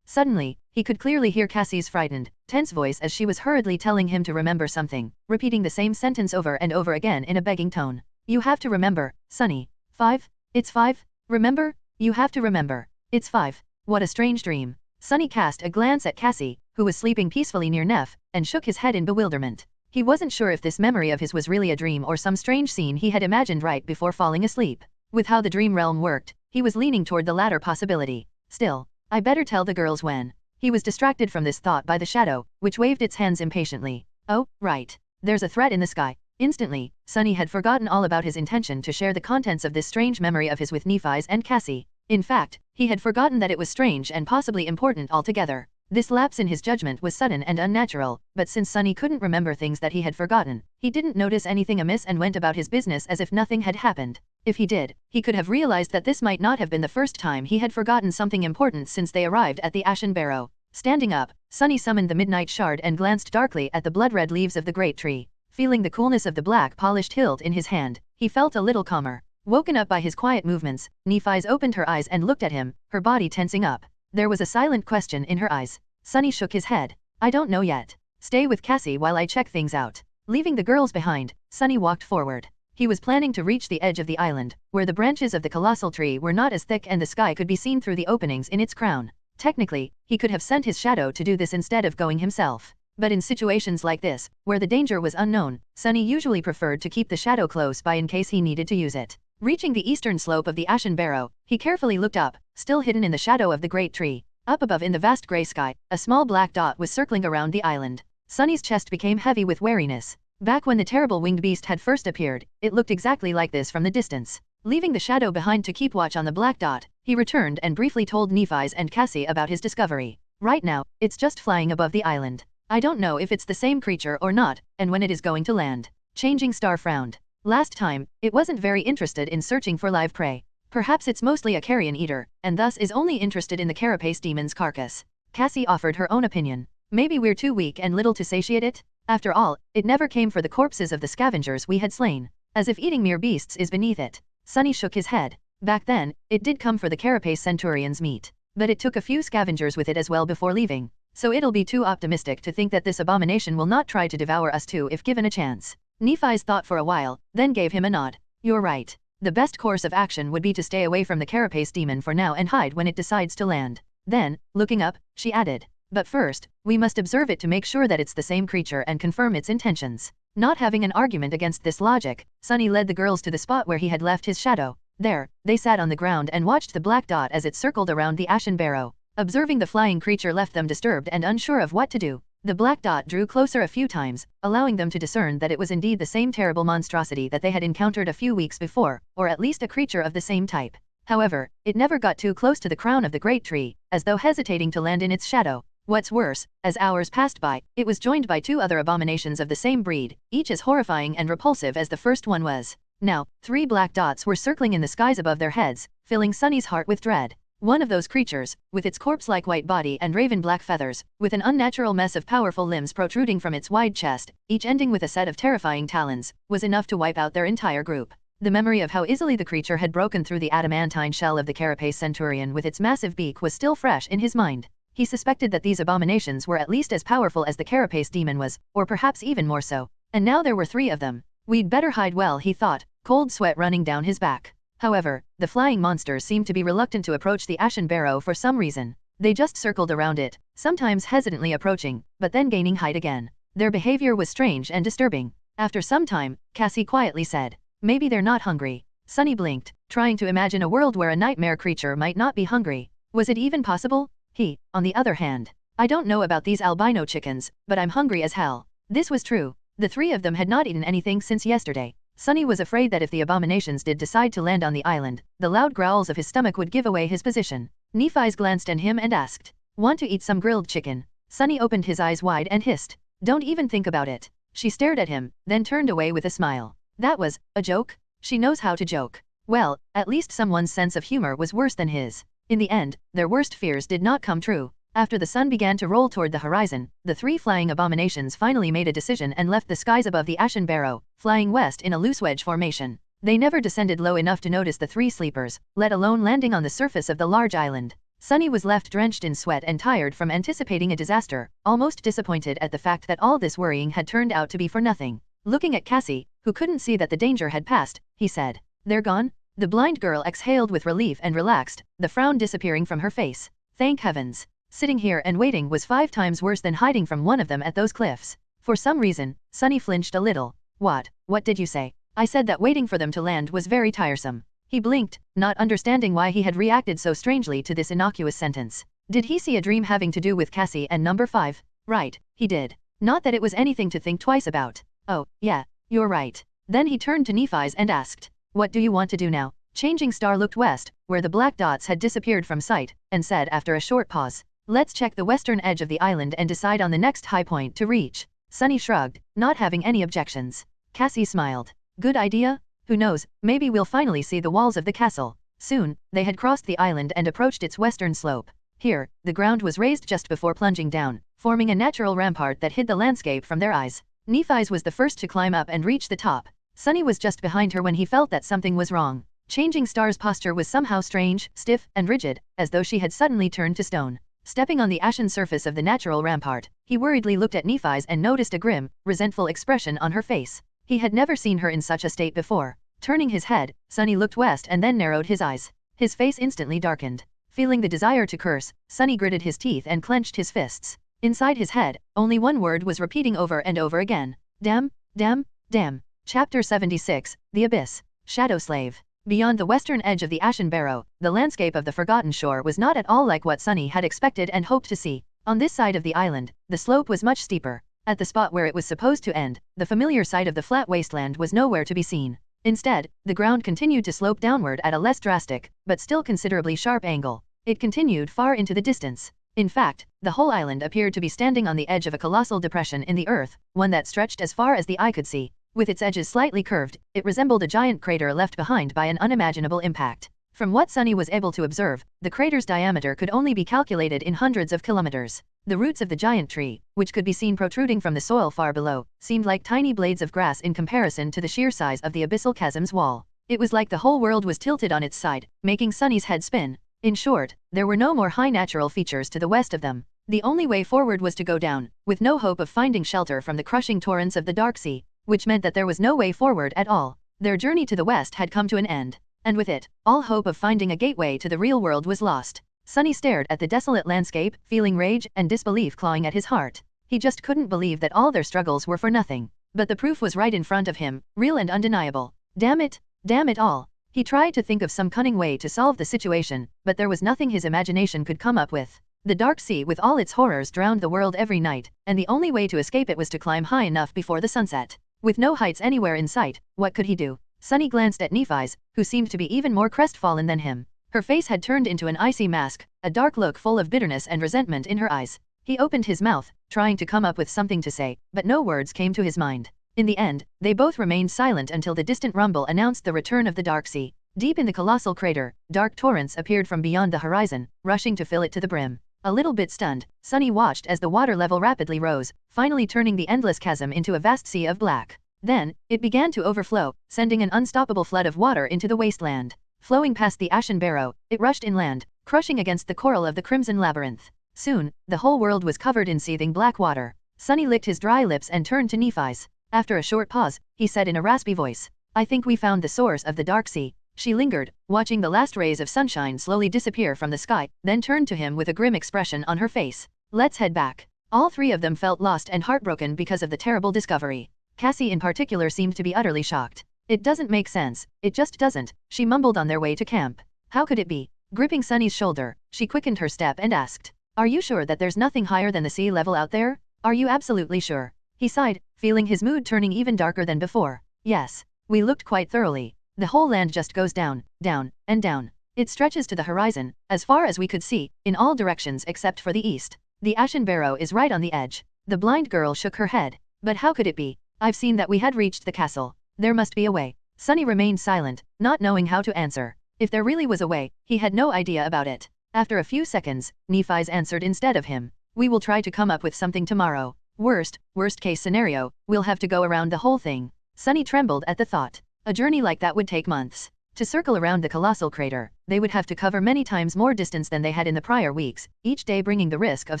Suddenly, he could clearly hear Cassie's frightened, tense voice as she was hurriedly telling him to remember something, repeating the same sentence over and over again in a begging tone. You have to remember, Sunny. 5? It's 5? Remember? You have to remember. It's 5. What a strange dream. Sunny cast a glance at Cassie, who was sleeping peacefully near Neff, and shook his head in bewilderment. He wasn't sure if this memory of his was really a dream or some strange scene he had imagined right before falling asleep. With how the dream realm worked, he was leaning toward the latter possibility. Still, I better tell the girls when. He was distracted from this thought by the shadow, which waved its hands impatiently. Oh, right. There's a threat in the sky. Instantly, Sunny had forgotten all about his intention to share the contents of this strange memory of his with Nephi's and Cassie. In fact, he had forgotten that it was strange and possibly important altogether. This lapse in his judgment was sudden and unnatural, but since Sunny couldn't remember things that he had forgotten, he didn't notice anything amiss and went about his business as if nothing had happened. If he did, he could have realized that this might not have been the first time he had forgotten something important since they arrived at the Ashen Barrow. Standing up, Sunny summoned the Midnight Shard and glanced darkly at the blood-red leaves of the great tree. Feeling the coolness of the black polished hilt in his hand, he felt a little calmer. Woken up by his quiet movements, Nephi's opened her eyes and looked at him, her body tensing up. There was a silent question in her eyes. Sunny shook his head. I don't know yet. Stay with Cassie while I check things out. Leaving the girls behind, Sunny walked forward. He was planning to reach the edge of the island, where the branches of the colossal tree were not as thick and the sky could be seen through the openings in its crown. Technically, he could have sent his shadow to do this instead of going himself. But in situations like this, where the danger was unknown, Sunny usually preferred to keep the shadow close by in case he needed to use it. Reaching the eastern slope of the Ashen Barrow, he carefully looked up, still hidden in the shadow of the great tree. Up above in the vast gray sky, a small black dot was circling around the island. Sunny's chest became heavy with wariness. Back when the terrible winged beast had first appeared, it looked exactly like this from the distance. Leaving the shadow behind to keep watch on the black dot, he returned and briefly told Nephi's and Cassie about his discovery. Right now, it's just flying above the island. I don't know if it's the same creature or not, and when it is going to land. Changing Star frowned. Last time, it wasn't very interested in searching for live prey. Perhaps it's mostly a carrion eater, and thus is only interested in the carapace demon's carcass. Cassie offered her own opinion. Maybe we're too weak and little to satiate it? After all, it never came for the corpses of the scavengers we had slain. As if eating mere beasts is beneath it. Sunny shook his head. Back then, it did come for the carapace centurion's meat. But it took a few scavengers with it as well before leaving. So it'll be too optimistic to think that this abomination will not try to devour us too if given a chance. Nephi's thought for a while, then gave him a nod. You're right. The best course of action would be to stay away from the carapace demon for now and hide when it decides to land. Then, looking up, she added, but first, we must observe it to make sure that it's the same creature and confirm its intentions. Not having an argument against this logic, Sunny led the girls to the spot where he had left his shadow. There, they sat on the ground and watched the black dot as it circled around the Ashen Barrow. Observing the flying creature left them disturbed and unsure of what to do. The black dot drew closer a few times, allowing them to discern that it was indeed the same terrible monstrosity that they had encountered a few weeks before, or at least a creature of the same type. However, it never got too close to the crown of the great tree, as though hesitating to land in its shadow. What's worse, as hours passed by, it was joined by 2 other abominations of the same breed, each as horrifying and repulsive as the first one was. Now, 3 black dots were circling in the skies above their heads, filling Sunny's heart with dread. One of those creatures, with its corpse-like white body and raven-black feathers, with an unnatural mess of powerful limbs protruding from its wide chest, each ending with a set of terrifying talons, was enough to wipe out their entire group. The memory of how easily the creature had broken through the adamantine shell of the carapace centurion with its massive beak was still fresh in his mind. He suspected that these abominations were at least as powerful as the carapace demon was, or perhaps even more so. And now there were 3 of them. We'd better hide well, he thought, cold sweat running down his back. However, the flying monsters seemed to be reluctant to approach the ashen barrow for some reason. They just circled around it, sometimes hesitantly approaching, but then gaining height again. Their behavior was strange and disturbing. After some time, Cassie quietly said, "Maybe they're not hungry." Sunny blinked, trying to imagine a world where a nightmare creature might not be hungry. Was it even possible? He, on the other hand, "I don't know about these albino chickens, but I'm hungry as hell." This was true. The three of them had not eaten anything since yesterday. Sunny was afraid that if the abominations did decide to land on the island, the loud growls of his stomach would give away his position. Nephi's glanced at him and asked, "Want to eat some grilled chicken?" Sunny opened his eyes wide and hissed, "Don't even think about it." She stared at him, then turned away with a smile. That was a joke? She knows how to joke. Well, at least someone's sense of humor was worse than his. In the end, their worst fears did not come true. After the sun began to roll toward the horizon, the three flying abominations finally made a decision and left the skies above the ashen barrow, flying west in a loose wedge formation. They never descended low enough to notice the three sleepers, let alone landing on the surface of the large island. Sunny was left drenched in sweat and tired from anticipating a disaster, almost disappointed at the fact that all this worrying had turned out to be for nothing. Looking at Cassie, who couldn't see that the danger had passed, he said, "They're gone?" The blind girl exhaled with relief and relaxed, the frown disappearing from her face. Thank heavens. Sitting here and waiting was 5 times worse than hiding from one of them at those cliffs. For some reason, Sunny flinched a little. What did you say?" "I said that waiting for them to land was very tiresome." He blinked, not understanding why he had reacted so strangely to this innocuous sentence. Did he see a dream having to do with Cassie and number 5? Right, he did. Not that it was anything to think twice about. Oh, yeah, you're right. Then he turned to Nephi's and asked, "What do you want to do now?" Changing Star looked west, where the black dots had disappeared from sight, and said after a short pause, "Let's check the western edge of the island and decide on the next high point to reach." Sunny shrugged, not having any objections. Cassie smiled. "Good idea? Who knows, maybe we'll finally see the walls of the castle." Soon, they had crossed the island and approached its western slope. Here, the ground was raised just before plunging down, forming a natural rampart that hid the landscape from their eyes. Nephi's was the first to climb up and reach the top. Sunny was just behind her when he felt that something was wrong. Changing Star's posture was somehow strange, stiff, and rigid, as though she had suddenly turned to stone. Stepping on the ashen surface of the natural rampart, he worriedly looked at Nephi's and noticed a grim, resentful expression on her face. He had never seen her in such a state before. Turning his head, Sunny looked west and then narrowed his eyes. His face instantly darkened. Feeling the desire to curse, Sunny gritted his teeth and clenched his fists. Inside his head, only one word was repeating over and over again. Damn, damn, damn. Chapter 76, The Abyss. Shadow Slave. Beyond the western edge of the Ashen Barrow, the landscape of the Forgotten Shore was not at all like what Sunny had expected and hoped to see. On this side of the island, the slope was much steeper. At the spot where it was supposed to end, the familiar sight of the flat wasteland was nowhere to be seen. Instead, the ground continued to slope downward at a less drastic, but still considerably sharp angle. It continued far into the distance. In fact, the whole island appeared to be standing on the edge of a colossal depression in the earth, one that stretched as far as the eye could see. With its edges slightly curved, it resembled a giant crater left behind by an unimaginable impact. From what Sunny was able to observe, the crater's diameter could only be calculated in hundreds of kilometers. The roots of the giant tree, which could be seen protruding from the soil far below, seemed like tiny blades of grass in comparison to the sheer size of the abyssal chasm's wall. It was like the whole world was tilted on its side, making Sunny's head spin. In short, there were no more high natural features to the west of them. The only way forward was to go down, with no hope of finding shelter from the crushing torrents of the Dark Sea, which meant that there was no way forward at all. Their journey to the west had come to an end, and with it, all hope of finding a gateway to the real world was lost. Sunny stared at the desolate landscape, feeling rage and disbelief clawing at his heart. He just couldn't believe that all their struggles were for nothing. But the proof was right in front of him, real and undeniable. Damn it all. He tried to think of some cunning way to solve the situation, but there was nothing his imagination could come up with. The Dark Sea with all its horrors drowned the world every night, and the only way to escape it was to climb high enough before the sunset. With no heights anywhere in sight, what could he do? Sunny glanced at Nephi's, who seemed to be even more crestfallen than him. Her face had turned into an icy mask, a dark look full of bitterness and resentment in her eyes. He opened his mouth, trying to come up with something to say, but no words came to his mind. In the end, they both remained silent until the distant rumble announced the return of the Dark Sea. Deep in the colossal crater, dark torrents appeared from beyond the horizon, rushing to fill it to the brim. A little bit stunned, Sunny watched as the water level rapidly rose, finally turning the endless chasm into a vast sea of black. Then, it began to overflow, sending an unstoppable flood of water into the wasteland. Flowing past the Ashen Barrow, it rushed inland, crushing against the coral of the Crimson Labyrinth. Soon, the whole world was covered in seething black water. Sunny licked his dry lips and turned to Nephi's. After a short pause, he said in a raspy voice, I think we found the source of the Dark Sea. She lingered, watching the last rays of sunshine slowly disappear from the sky, then turned to him with a grim expression on her face. Let's head back. All three of them felt lost and heartbroken because of the terrible discovery. Cassie in particular seemed to be utterly shocked. It doesn't make sense, it just doesn't, she mumbled on their way to camp. How could it be? Gripping Sunny's shoulder, she quickened her step and asked, Are you sure that there's nothing higher than the sea level out there? Are you absolutely sure? He sighed, feeling his mood turning even darker than before. Yes. We looked quite thoroughly. The whole land just goes down, down, and down. It stretches to the horizon, as far as we could see, in all directions except for the east. The Ashen Barrow is right on the edge. The blind girl shook her head. But how could it be? I've seen that we had reached the castle. There must be a way. Sunny remained silent, not knowing how to answer. If there really was a way, he had no idea about it. After a few seconds, Nephi's answered instead of him. We will try to come up with something tomorrow. Worst case scenario, we'll have to go around the whole thing. Sunny trembled at the thought. A journey like that would take months. To circle around the colossal crater, they would have to cover many times more distance than they had in the prior weeks, each day bringing the risk of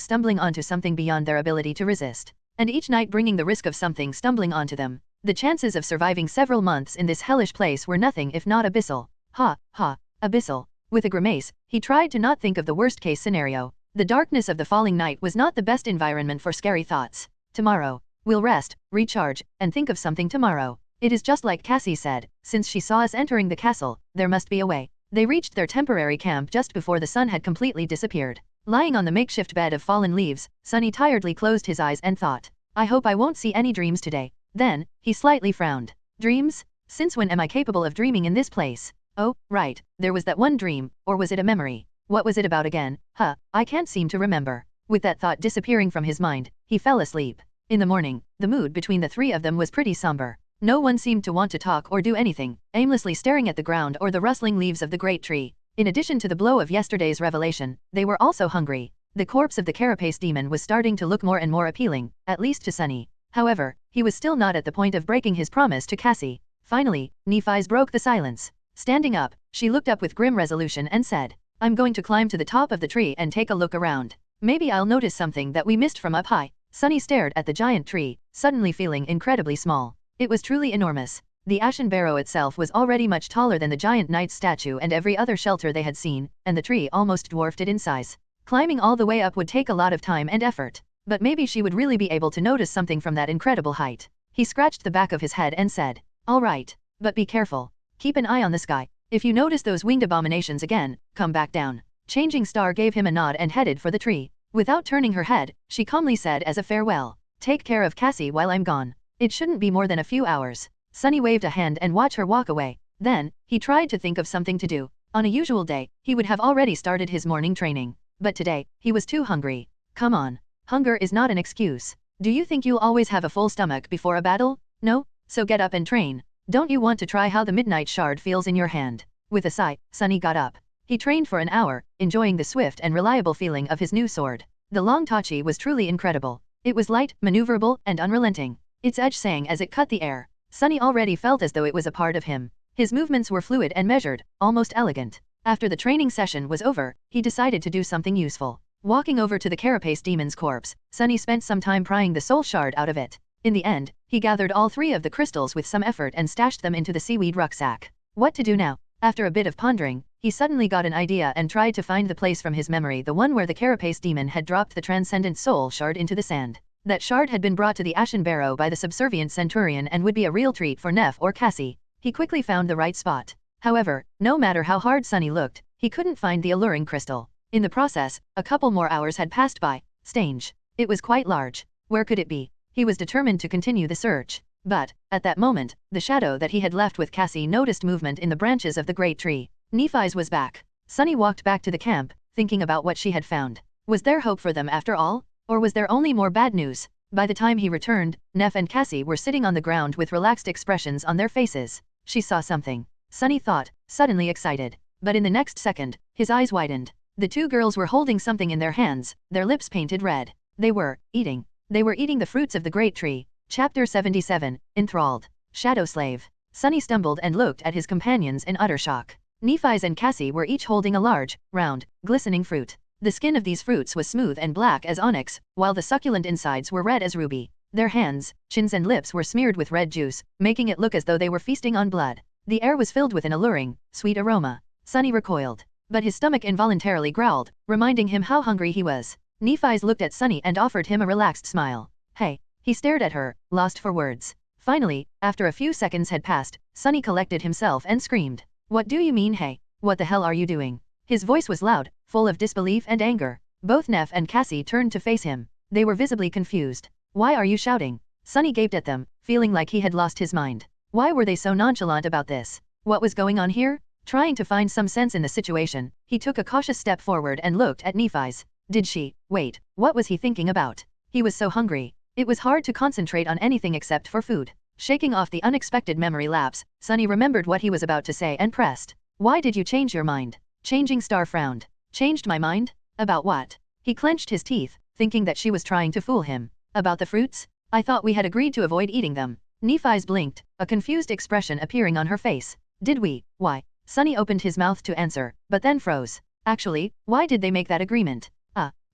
stumbling onto something beyond their ability to resist. And each night bringing the risk of something stumbling onto them. The chances of surviving several months in this hellish place were nothing if not abyssal. Ha, ha, abyssal. With a grimace, he tried to not think of the worst-case scenario. The darkness of the falling night was not the best environment for scary thoughts. Tomorrow. We'll rest, recharge, and think of something tomorrow. It is just like Cassie said, since she saw us entering the castle, there must be a way. They reached their temporary camp just before the sun had completely disappeared. Lying on the makeshift bed of fallen leaves, Sunny tiredly closed his eyes and thought, I hope I won't see any dreams today. Then, he slightly frowned. Dreams? Since when am I capable of dreaming in this place? Oh, right, there was that one dream, or was it a memory? What was it about again? I can't seem to remember. With that thought disappearing from his mind, he fell asleep. In the morning, the mood between the three of them was pretty somber. No one seemed to want to talk or do anything, aimlessly staring at the ground or the rustling leaves of the great tree. In addition to the blow of yesterday's revelation, they were also hungry. The corpse of the carapace demon was starting to look more and more appealing, at least to Sunny. However, he was still not at the point of breaking his promise to Cassie. Finally, Nephi's broke the silence. Standing up, she looked up with grim resolution and said, I'm going to climb to the top of the tree and take a look around. Maybe I'll notice something that we missed from up high. Sunny stared at the giant tree, suddenly feeling incredibly small. It was truly enormous. The Ashen Barrow itself was already much taller than the giant knight's statue and every other shelter they had seen, and the tree almost dwarfed it in size. Climbing all the way up would take a lot of time and effort. But maybe she would really be able to notice something from that incredible height. He scratched the back of his head and said, All right, but be careful. Keep an eye on the sky. If you notice those winged abominations again, come back down. Changing Star gave him a nod and headed for the tree. Without turning her head, she calmly said as a farewell, Take care of Cassie while I'm gone. It shouldn't be more than a few hours. Sunny waved a hand and watched her walk away. Then, he tried to think of something to do. On a usual day, he would have already started his morning training. But today, he was too hungry. Come on. Hunger is not an excuse. Do you think you'll always have a full stomach before a battle? No? So get up and train. Don't you want to try how the midnight shard feels in your hand? With a sigh, Sunny got up. He trained for an hour, enjoying the swift and reliable feeling of his new sword. The long tachi was truly incredible. It was light, maneuverable, and unrelenting. Its edge sang as it cut the air. Sunny already felt as though it was a part of him. His movements were fluid and measured, almost elegant. After the training session was over, he decided to do something useful. Walking over to the carapace demon's corpse, Sunny spent some time prying the soul shard out of it. In the end, he gathered all three of the crystals with some effort and stashed them into the seaweed rucksack. What to do now? After a bit of pondering, he suddenly got an idea and tried to find the place from his memory, the one where the carapace demon had dropped the transcendent soul shard into the sand. That shard had been brought to the Ashen Barrow by the subservient centurion and would be a real treat for Neph or Cassie. He quickly found the right spot. However, no matter how hard Sunny looked, he couldn't find the alluring crystal. In the process, a couple more hours had passed by. Strange. It was quite large. Where could it be? He was determined to continue the search. But, at that moment, the shadow that he had left with Cassie noticed movement in the branches of the great tree. Nephi's was back. Sunny walked back to the camp, thinking about what she had found. Was there hope for them after all? Or was there only more bad news? By the time he returned, Neph and Cassie were sitting on the ground with relaxed expressions on their faces. She saw something. Sunny thought, suddenly excited. But in the next second, his eyes widened. The two girls were holding something in their hands, their lips painted red. They were eating. They were eating the fruits of the great tree. Chapter 77, Enthralled. Shadow Slave. Sunny stumbled and looked at his companions in utter shock. Nephi's and Cassie were each holding a large, round, glistening fruit. The skin of these fruits was smooth and black as onyx, while the succulent insides were red as ruby. Their hands, chins and lips were smeared with red juice, making it look as though they were feasting on blood. The air was filled with an alluring, sweet aroma. Sunny recoiled. But his stomach involuntarily growled, reminding him how hungry he was. Nephi's looked at Sunny and offered him a relaxed smile. Hey. He stared at her, lost for words. Finally, after a few seconds had passed, Sunny collected himself and screamed. What do you mean, hey? What the hell are you doing? His voice was loud, full of disbelief and anger. Both Neff and Cassie turned to face him. They were visibly confused. Why are you shouting? Sunny gaped at them, feeling like he had lost his mind. Why were they so nonchalant about this? What was going on here? Trying to find some sense in the situation, he took a cautious step forward and looked at Nephi's. Did she? Wait, what was he thinking about? He was so hungry. It was hard to concentrate on anything except for food. Shaking off the unexpected memory lapse, Sunny remembered what he was about to say and pressed. Why did you change your mind? Changing Star frowned. Changed my mind? About what? He clenched his teeth, thinking that she was trying to fool him. About the fruits? I thought we had agreed to avoid eating them. Nephi's blinked, a confused expression appearing on her face. Did we? Why? Sunny opened his mouth to answer, but then froze. Actually, why did they make that agreement?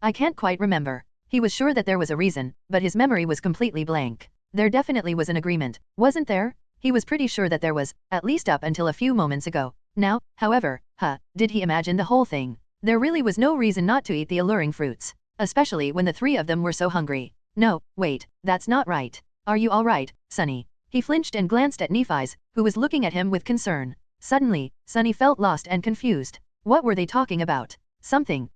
I can't quite remember. He was sure that there was a reason, but his memory was completely blank. There definitely was an agreement, wasn't there? He was pretty sure that there was, at least up until a few moments ago. Now, however, did he imagine the whole thing? There really was no reason not to eat the alluring fruits, especially when the three of them were so hungry. No, wait, that's not right. Are you all right, Sunny? He flinched and glanced at Nephi's, who was looking at him with concern. Suddenly, Sunny felt lost and confused. What were they talking about? Something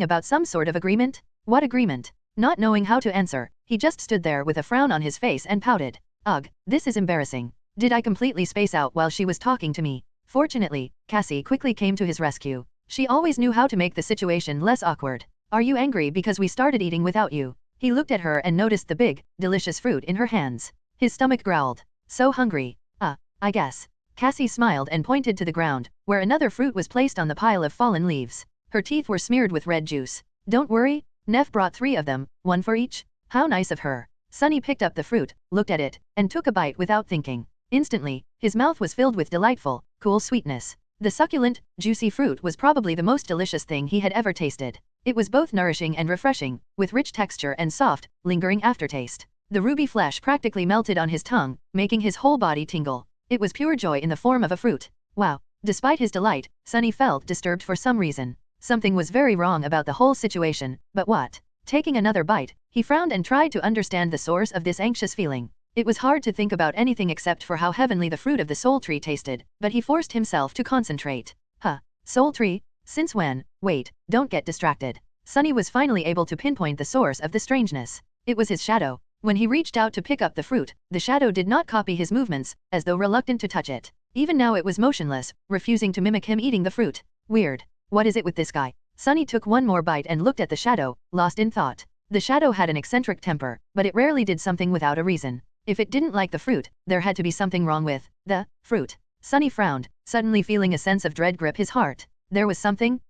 about some sort of agreement? What agreement? Not knowing how to answer, he just stood there with a frown on his face and pouted. Ugh, this is embarrassing. Did I completely space out while she was talking to me? Fortunately, Cassie quickly came to his rescue. She always knew how to make the situation less awkward. Are you angry because we started eating without you? He looked at her and noticed the big, delicious fruit in her hands. His stomach growled. So hungry. I guess. Cassie smiled and pointed to the ground, where another fruit was placed on the pile of fallen leaves. Her teeth were smeared with red juice. Don't worry. Neff brought 3 of them, 1 for each. How nice of her. Sunny picked up the fruit, looked at it, and took a bite without thinking. Instantly, his mouth was filled with delightful, cool sweetness. The succulent, juicy fruit was probably the most delicious thing he had ever tasted. It was both nourishing and refreshing, with rich texture and soft, lingering aftertaste. The ruby flesh practically melted on his tongue, making his whole body tingle. It was pure joy in the form of a fruit. Wow. Despite his delight, Sunny felt disturbed for some reason. Something was very wrong about the whole situation, but what? Taking another bite, he frowned and tried to understand the source of this anxious feeling. It was hard to think about anything except for how heavenly the fruit of the soul tree tasted, but he forced himself to concentrate. Soul tree? Since when? Wait, don't get distracted. Sunny was finally able to pinpoint the source of the strangeness. It was his shadow. When he reached out to pick up the fruit, the shadow did not copy his movements, as though reluctant to touch it. Even now it was motionless, refusing to mimic him eating the fruit. Weird. What is it with this guy? Sunny took one more bite and looked at the shadow, lost in thought. The shadow had an eccentric temper, but it rarely did something without a reason. If it didn't like the fruit, there had to be something wrong with the fruit. Sunny frowned, suddenly feeling a sense of dread grip his heart. There was something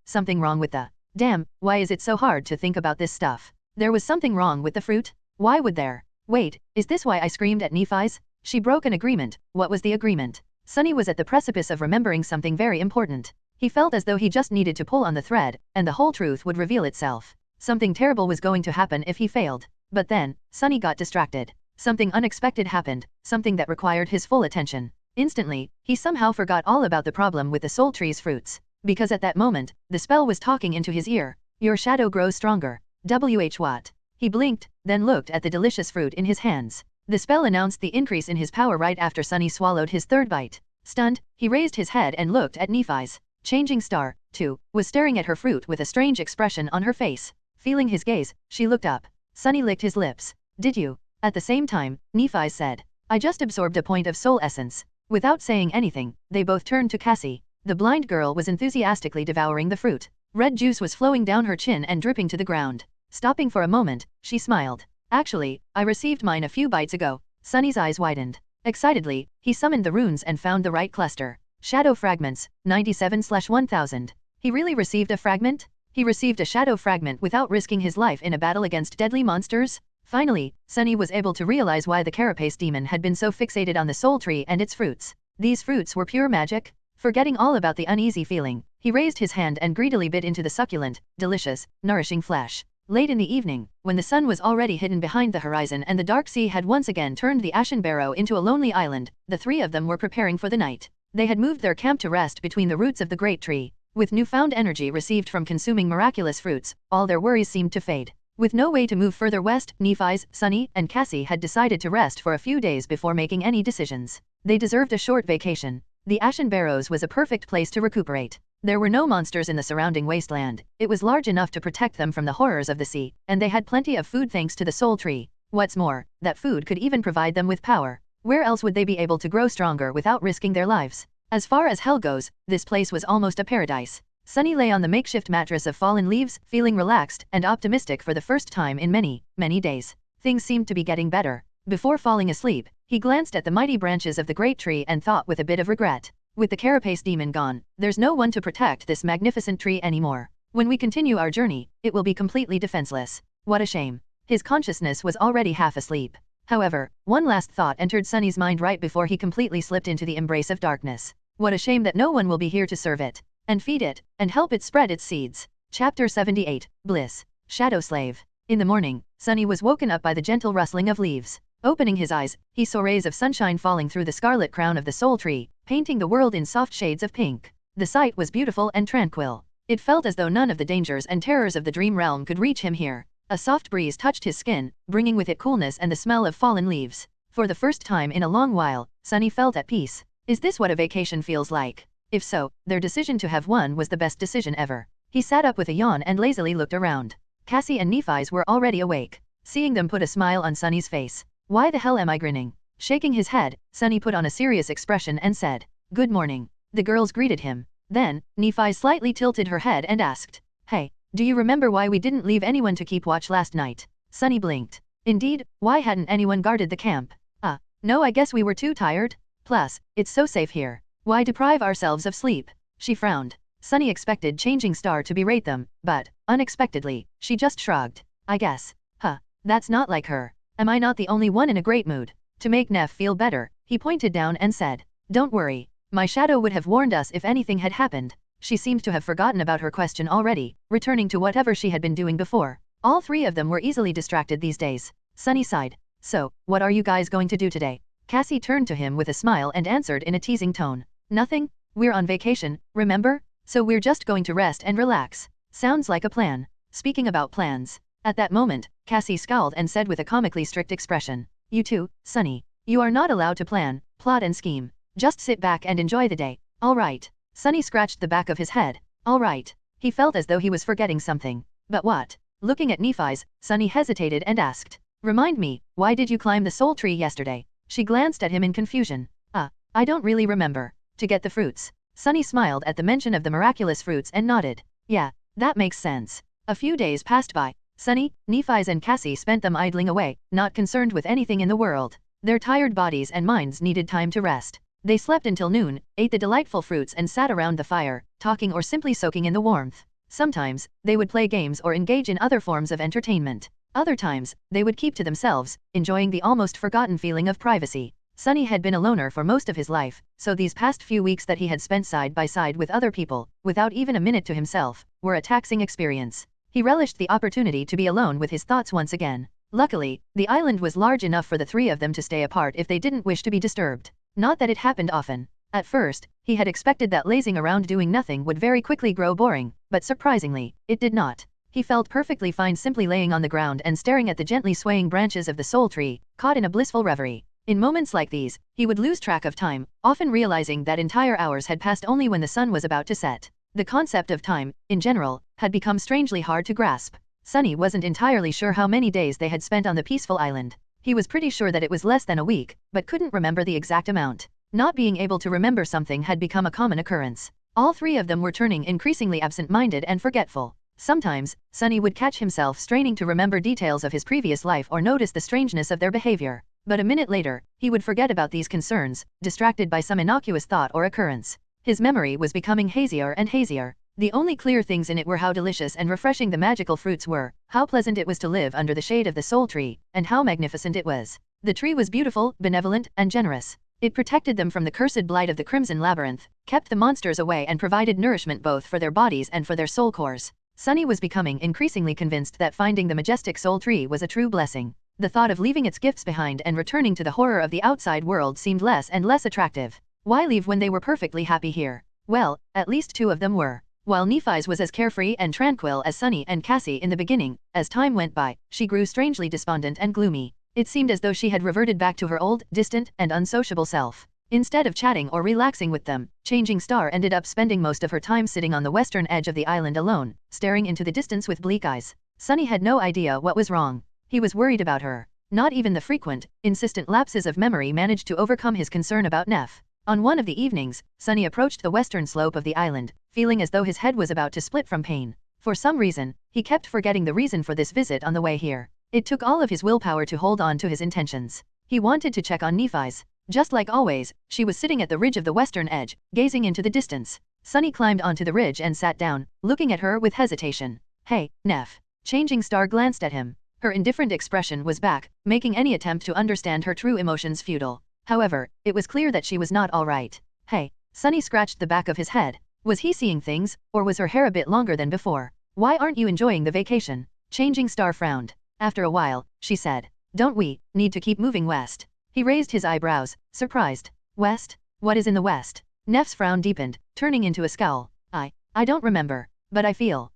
wrong with the... Damn, why is it so hard to think about this stuff? There was something wrong with the fruit? Why would there? Wait, is this why I screamed at Nephi's? She broke an agreement. What was the agreement? Sunny was at the precipice of remembering something very important. He felt as though he just needed to pull on the thread, and the whole truth would reveal itself. Something terrible was going to happen if he failed. But then, Sunny got distracted. Something unexpected happened, something that required his full attention. Instantly, he somehow forgot all about the problem with the soul tree's fruits. Because at that moment, the spell was talking into his ear. Your shadow grows stronger. What? He blinked, then looked at the delicious fruit in his hands. The spell announced the increase in his power right after Sunny swallowed his third bite. Stunned, he raised his head and looked at Nephi's. Changing Star, too, was staring at her fruit with a strange expression on her face. Feeling his gaze, she looked up. Sunny licked his lips. Did you? At the same time, Nephi said. I just absorbed a point of soul essence. Without saying anything, they both turned to Cassie. The blind girl was enthusiastically devouring the fruit. Red juice was flowing down her chin and dripping to the ground. Stopping for a moment, she smiled. Actually, I received mine a few bites ago. Sunny's eyes widened. Excitedly, he summoned the runes and found the right cluster. Shadow fragments, 97/1000. He really received a fragment? He received a shadow fragment without risking his life in a battle against deadly monsters? Finally, Sunny was able to realize why the carapace demon had been so fixated on the soul tree and its fruits. These fruits were pure magic? Forgetting all about the uneasy feeling, he raised his hand and greedily bit into the succulent, delicious, nourishing flesh. Late in the evening, when the sun was already hidden behind the horizon and the dark sea had once again turned the Ashen Barrow into a lonely island, the three of them were preparing for the night. They had moved their camp to rest between the roots of the great tree. With newfound energy received from consuming miraculous fruits, all their worries seemed to fade. With no way to move further west, Nephi's, Sunny, and Cassie had decided to rest for a few days before making any decisions. They deserved a short vacation. The Ashen Barrows was a perfect place to recuperate. There were no monsters in the surrounding wasteland. It was large enough to protect them from the horrors of the sea, and they had plenty of food thanks to the Soul Tree. What's more, that food could even provide them with power. Where else would they be able to grow stronger without risking their lives? As far as hell goes, this place was almost a paradise. Sunny lay on the makeshift mattress of fallen leaves, feeling relaxed and optimistic for the first time in many days. Things seemed to be getting better. Before falling asleep, he glanced at the mighty branches of the great tree and thought with a bit of regret. With the carapace demon gone, there's no one to protect this magnificent tree anymore. When we continue our journey, it will be completely defenseless. What a shame. His consciousness was already half asleep. However, one last thought entered Sunny's mind right before he completely slipped into the embrace of darkness. What a shame that no one will be here to serve it, and feed it, and help it spread its seeds. Chapter 78, Bliss. Shadow Slave. In the morning, Sunny was woken up by the gentle rustling of leaves. Opening his eyes, he saw rays of sunshine falling through the scarlet crown of the Soul Tree, painting the world in soft shades of pink. The sight was beautiful and tranquil. It felt as though none of the dangers and terrors of the dream realm could reach him here. A soft breeze touched his skin, bringing with it coolness and the smell of fallen leaves. For the first time in a long while, Sunny felt at peace. Is this what a vacation feels like? If so, their decision to have one was the best decision ever. He sat up with a yawn and lazily looked around. Cassie and Nephi's were already awake. Seeing them put a smile on Sunny's face. Why the hell am I grinning? Shaking his head, Sunny put on a serious expression and said, "Good morning." The girls greeted him. Then, Nephi slightly tilted her head and asked, "Hey, do you remember why we didn't leave anyone to keep watch last night?" Sunny blinked. Indeed, why hadn't anyone guarded the camp? No, I guess we were too tired. Plus, it's so safe here. Why deprive ourselves of sleep? She frowned. Sunny expected Changing Star to berate them, but, unexpectedly, she just shrugged. I guess. That's not like her. Am I not the only one in a great mood? To make Neff feel better, he pointed down and said, "Don't worry. My shadow would have warned us if anything had happened." She seemed to have forgotten about her question already, returning to whatever she had been doing before. All three of them were easily distracted these days. Sunny sighed. "So, what are you guys going to do today?" Cassie turned to him with a smile and answered in a teasing tone. "Nothing. We're on vacation, remember? So we're just going to rest and relax. Sounds like a plan." Speaking about plans. At that moment, Cassie scowled and said with a comically strict expression, "You too, Sunny. You are not allowed to plan, plot and scheme. Just sit back and enjoy the day." "All right." Sunny scratched the back of his head. "All right." He felt as though he was forgetting something. But what? Looking at Nephi's, Sunny hesitated and asked, "Remind me, why did you climb the Soul Tree yesterday?" She glanced at him in confusion. I don't really remember." "To get the fruits." Sunny smiled at the mention of the miraculous fruits and nodded. "Yeah, that makes sense." A few days passed by. Sunny, Nephi's and Cassie spent them idling away, not concerned with anything in the world. Their tired bodies and minds needed time to rest. They slept until noon, ate the delightful fruits and sat around the fire, talking or simply soaking in the warmth. Sometimes, they would play games or engage in other forms of entertainment. Other times, they would keep to themselves, enjoying the almost forgotten feeling of privacy. Sunny had been a loner for most of his life, so these past few weeks that he had spent side by side with other people, without even a minute to himself, were a taxing experience. He relished the opportunity to be alone with his thoughts once again. Luckily, the island was large enough for the three of them to stay apart if they didn't wish to be disturbed. Not that it happened often. At first, he had expected that lazing around doing nothing would very quickly grow boring, but surprisingly, it did not. He felt perfectly fine simply laying on the ground and staring at the gently swaying branches of the Soul Tree, caught in a blissful reverie. In moments like these, he would lose track of time, often realizing that entire hours had passed only when the sun was about to set. The concept of time, in general, had become strangely hard to grasp. Sunny wasn't entirely sure how many days they had spent on the peaceful island. He was pretty sure that it was less than a week, but couldn't remember the exact amount. Not being able to remember something had become a common occurrence. All three of them were turning increasingly absent-minded and forgetful. Sometimes, Sunny would catch himself straining to remember details of his previous life or notice the strangeness of their behavior. But a minute later, he would forget about these concerns, distracted by some innocuous thought or occurrence. His memory was becoming hazier and hazier. The only clear things in it were how delicious and refreshing the magical fruits were, how pleasant it was to live under the shade of the Soul Tree, and how magnificent it was. The tree was beautiful, benevolent, and generous. It protected them from the cursed blight of the Crimson Labyrinth, kept the monsters away and provided nourishment both for their bodies and for their soul cores. Sunny was becoming increasingly convinced that finding the majestic soul tree was a true blessing. The thought of leaving its gifts behind and returning to the horror of the outside world seemed less and less attractive. Why leave when they were perfectly happy here? Well, at least two of them were. While Nephi's was as carefree and tranquil as Sunny and Cassie in the beginning, as time went by, she grew strangely despondent and gloomy. It seemed as though she had reverted back to her old, distant, and unsociable self. Instead of chatting or relaxing with them, Changing Star ended up spending most of her time sitting on the western edge of the island alone, staring into the distance with bleak eyes. Sunny had no idea what was wrong. He was worried about her. Not even the frequent, insistent lapses of memory managed to overcome his concern about Neff. On one of the evenings, Sunny approached the western slope of the island, feeling as though his head was about to split from pain. For some reason, he kept forgetting the reason for this visit on the way here. It took all of his willpower to hold on to his intentions. He wanted to check on Nephi's. Just like always, she was sitting at the ridge of the western edge, gazing into the distance. Sunny climbed onto the ridge and sat down, looking at her with hesitation. Hey, Neff. Changing Star glanced at him. Her indifferent expression was back, making any attempt to understand her true emotions futile. However, it was clear that she was not all right. Hey. Sunny scratched the back of his head. Was he seeing things, or was her hair a bit longer than before? Why aren't you enjoying the vacation? Changing Star frowned. After a while, she said. Don't we need to keep moving west? He raised his eyebrows, surprised. West? What is in the west? Neff's frown deepened, turning into a scowl. I don't remember, but I feel.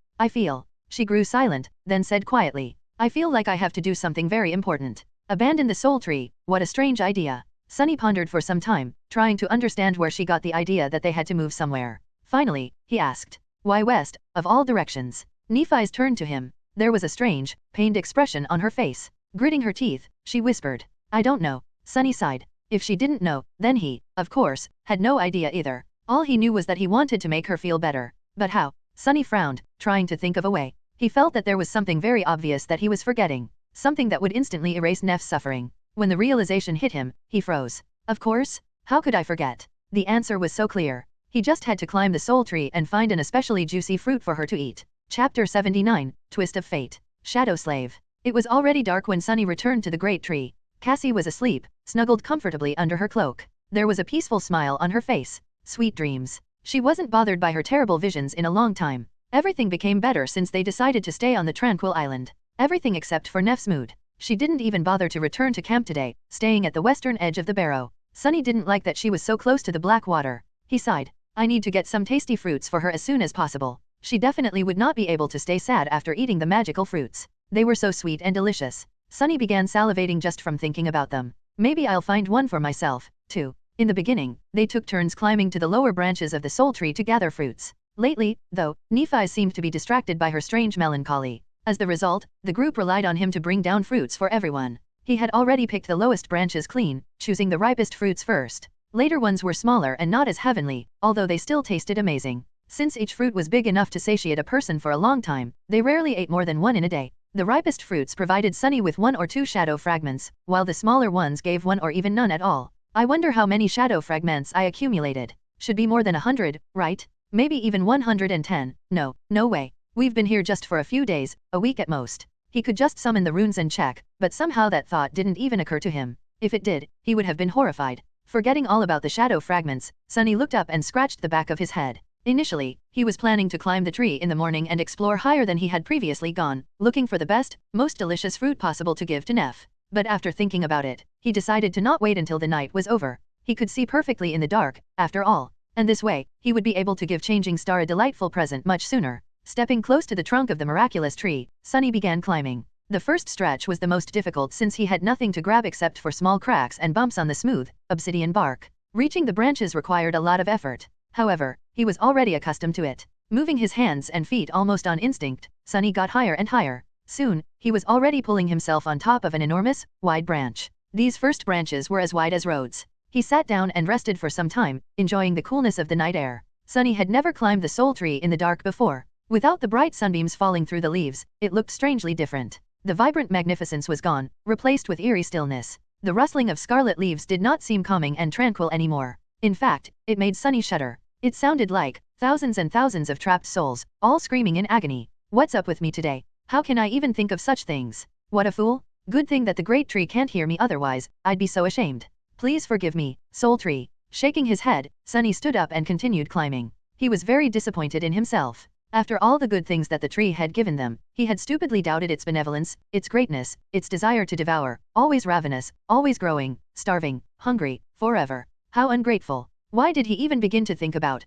She grew silent, then said quietly. I feel like I have to do something very important. Abandon the soul tree, what a strange idea. Sunny pondered for some time, trying to understand where she got the idea that they had to move somewhere. Finally, he asked. Why west, of all directions? Nephi's turned to him. There was a strange, pained expression on her face. Gritting her teeth, she whispered. I don't know. Sunny sighed. If she didn't know, then he, of course, had no idea either. All he knew was that he wanted to make her feel better. But how? Sunny frowned, trying to think of a way. He felt that there was something very obvious that he was forgetting. Something that would instantly erase Neff's suffering. When the realization hit him, he froze. Of course? How could I forget? The answer was so clear. He just had to climb the soul tree and find an especially juicy fruit for her to eat. Chapter 79, Twist of Fate. Shadow Slave. It was already dark when Sunny returned to the great tree. Cassie was asleep, snuggled comfortably under her cloak. There was a peaceful smile on her face. Sweet dreams. She wasn't bothered by her terrible visions in a long time. Everything became better since they decided to stay on the tranquil island. Everything except for Neff's mood. She didn't even bother to return to camp today, staying at the western edge of the barrow. Sunny didn't like that she was so close to the black water. He sighed. I need to get some tasty fruits for her as soon as possible. She definitely would not be able to stay sad after eating the magical fruits. They were so sweet and delicious. Sunny began salivating just from thinking about them. Maybe I'll find one for myself, too. In the beginning, they took turns climbing to the lower branches of the soul tree to gather fruits. Lately, though, Nephi seemed to be distracted by her strange melancholy. As the result, the group relied on him to bring down fruits for everyone. He had already picked the lowest branches clean, choosing the ripest fruits first. Later ones were smaller and not as heavenly, although they still tasted amazing. Since each fruit was big enough to satiate a person for a long time, they rarely ate more than one in a day. The ripest fruits provided Sunny with 1 or 2 shadow fragments, while the smaller ones gave 1 or even none at all. I wonder how many shadow fragments I accumulated. Should be more than 100, right? Maybe even 110. No way. We've been here just for a few days, a week at most. He could just summon the runes and check, but somehow that thought didn't even occur to him. If it did, he would have been horrified. Forgetting all about the shadow fragments, Sunny looked up and scratched the back of his head. Initially, he was planning to climb the tree in the morning and explore higher than he had previously gone, looking for the best, most delicious fruit possible to give to Neff. But after thinking about it, he decided to not wait until the night was over. He could see perfectly in the dark, after all. And this way, he would be able to give Changing Star a delightful present much sooner. Stepping close to the trunk of the miraculous tree, Sunny began climbing. The first stretch was the most difficult since he had nothing to grab except for small cracks and bumps on the smooth, obsidian bark. Reaching the branches required a lot of effort. However, he was already accustomed to it. Moving his hands and feet almost on instinct, Sunny got higher and higher. Soon, he was already pulling himself on top of an enormous, wide branch. These first branches were as wide as roads. He sat down and rested for some time, enjoying the coolness of the night air. Sunny had never climbed the soul tree in the dark before. Without the bright sunbeams falling through the leaves, it looked strangely different. The vibrant magnificence was gone, replaced with eerie stillness. The rustling of scarlet leaves did not seem calming and tranquil anymore. In fact, it made Sunny shudder. It sounded like thousands and thousands of trapped souls, all screaming in agony. What's up with me today? How can I even think of such things? What a fool. Good thing that the great tree can't hear me, otherwise, I'd be so ashamed. Please forgive me, soul tree. Shaking his head, Sunny stood up and continued climbing. He was very disappointed in himself. After all the good things that the tree had given them, he had stupidly doubted its benevolence, its greatness, its desire to devour, always ravenous, always growing, starving, hungry, forever. How ungrateful. Why did he even begin to think about,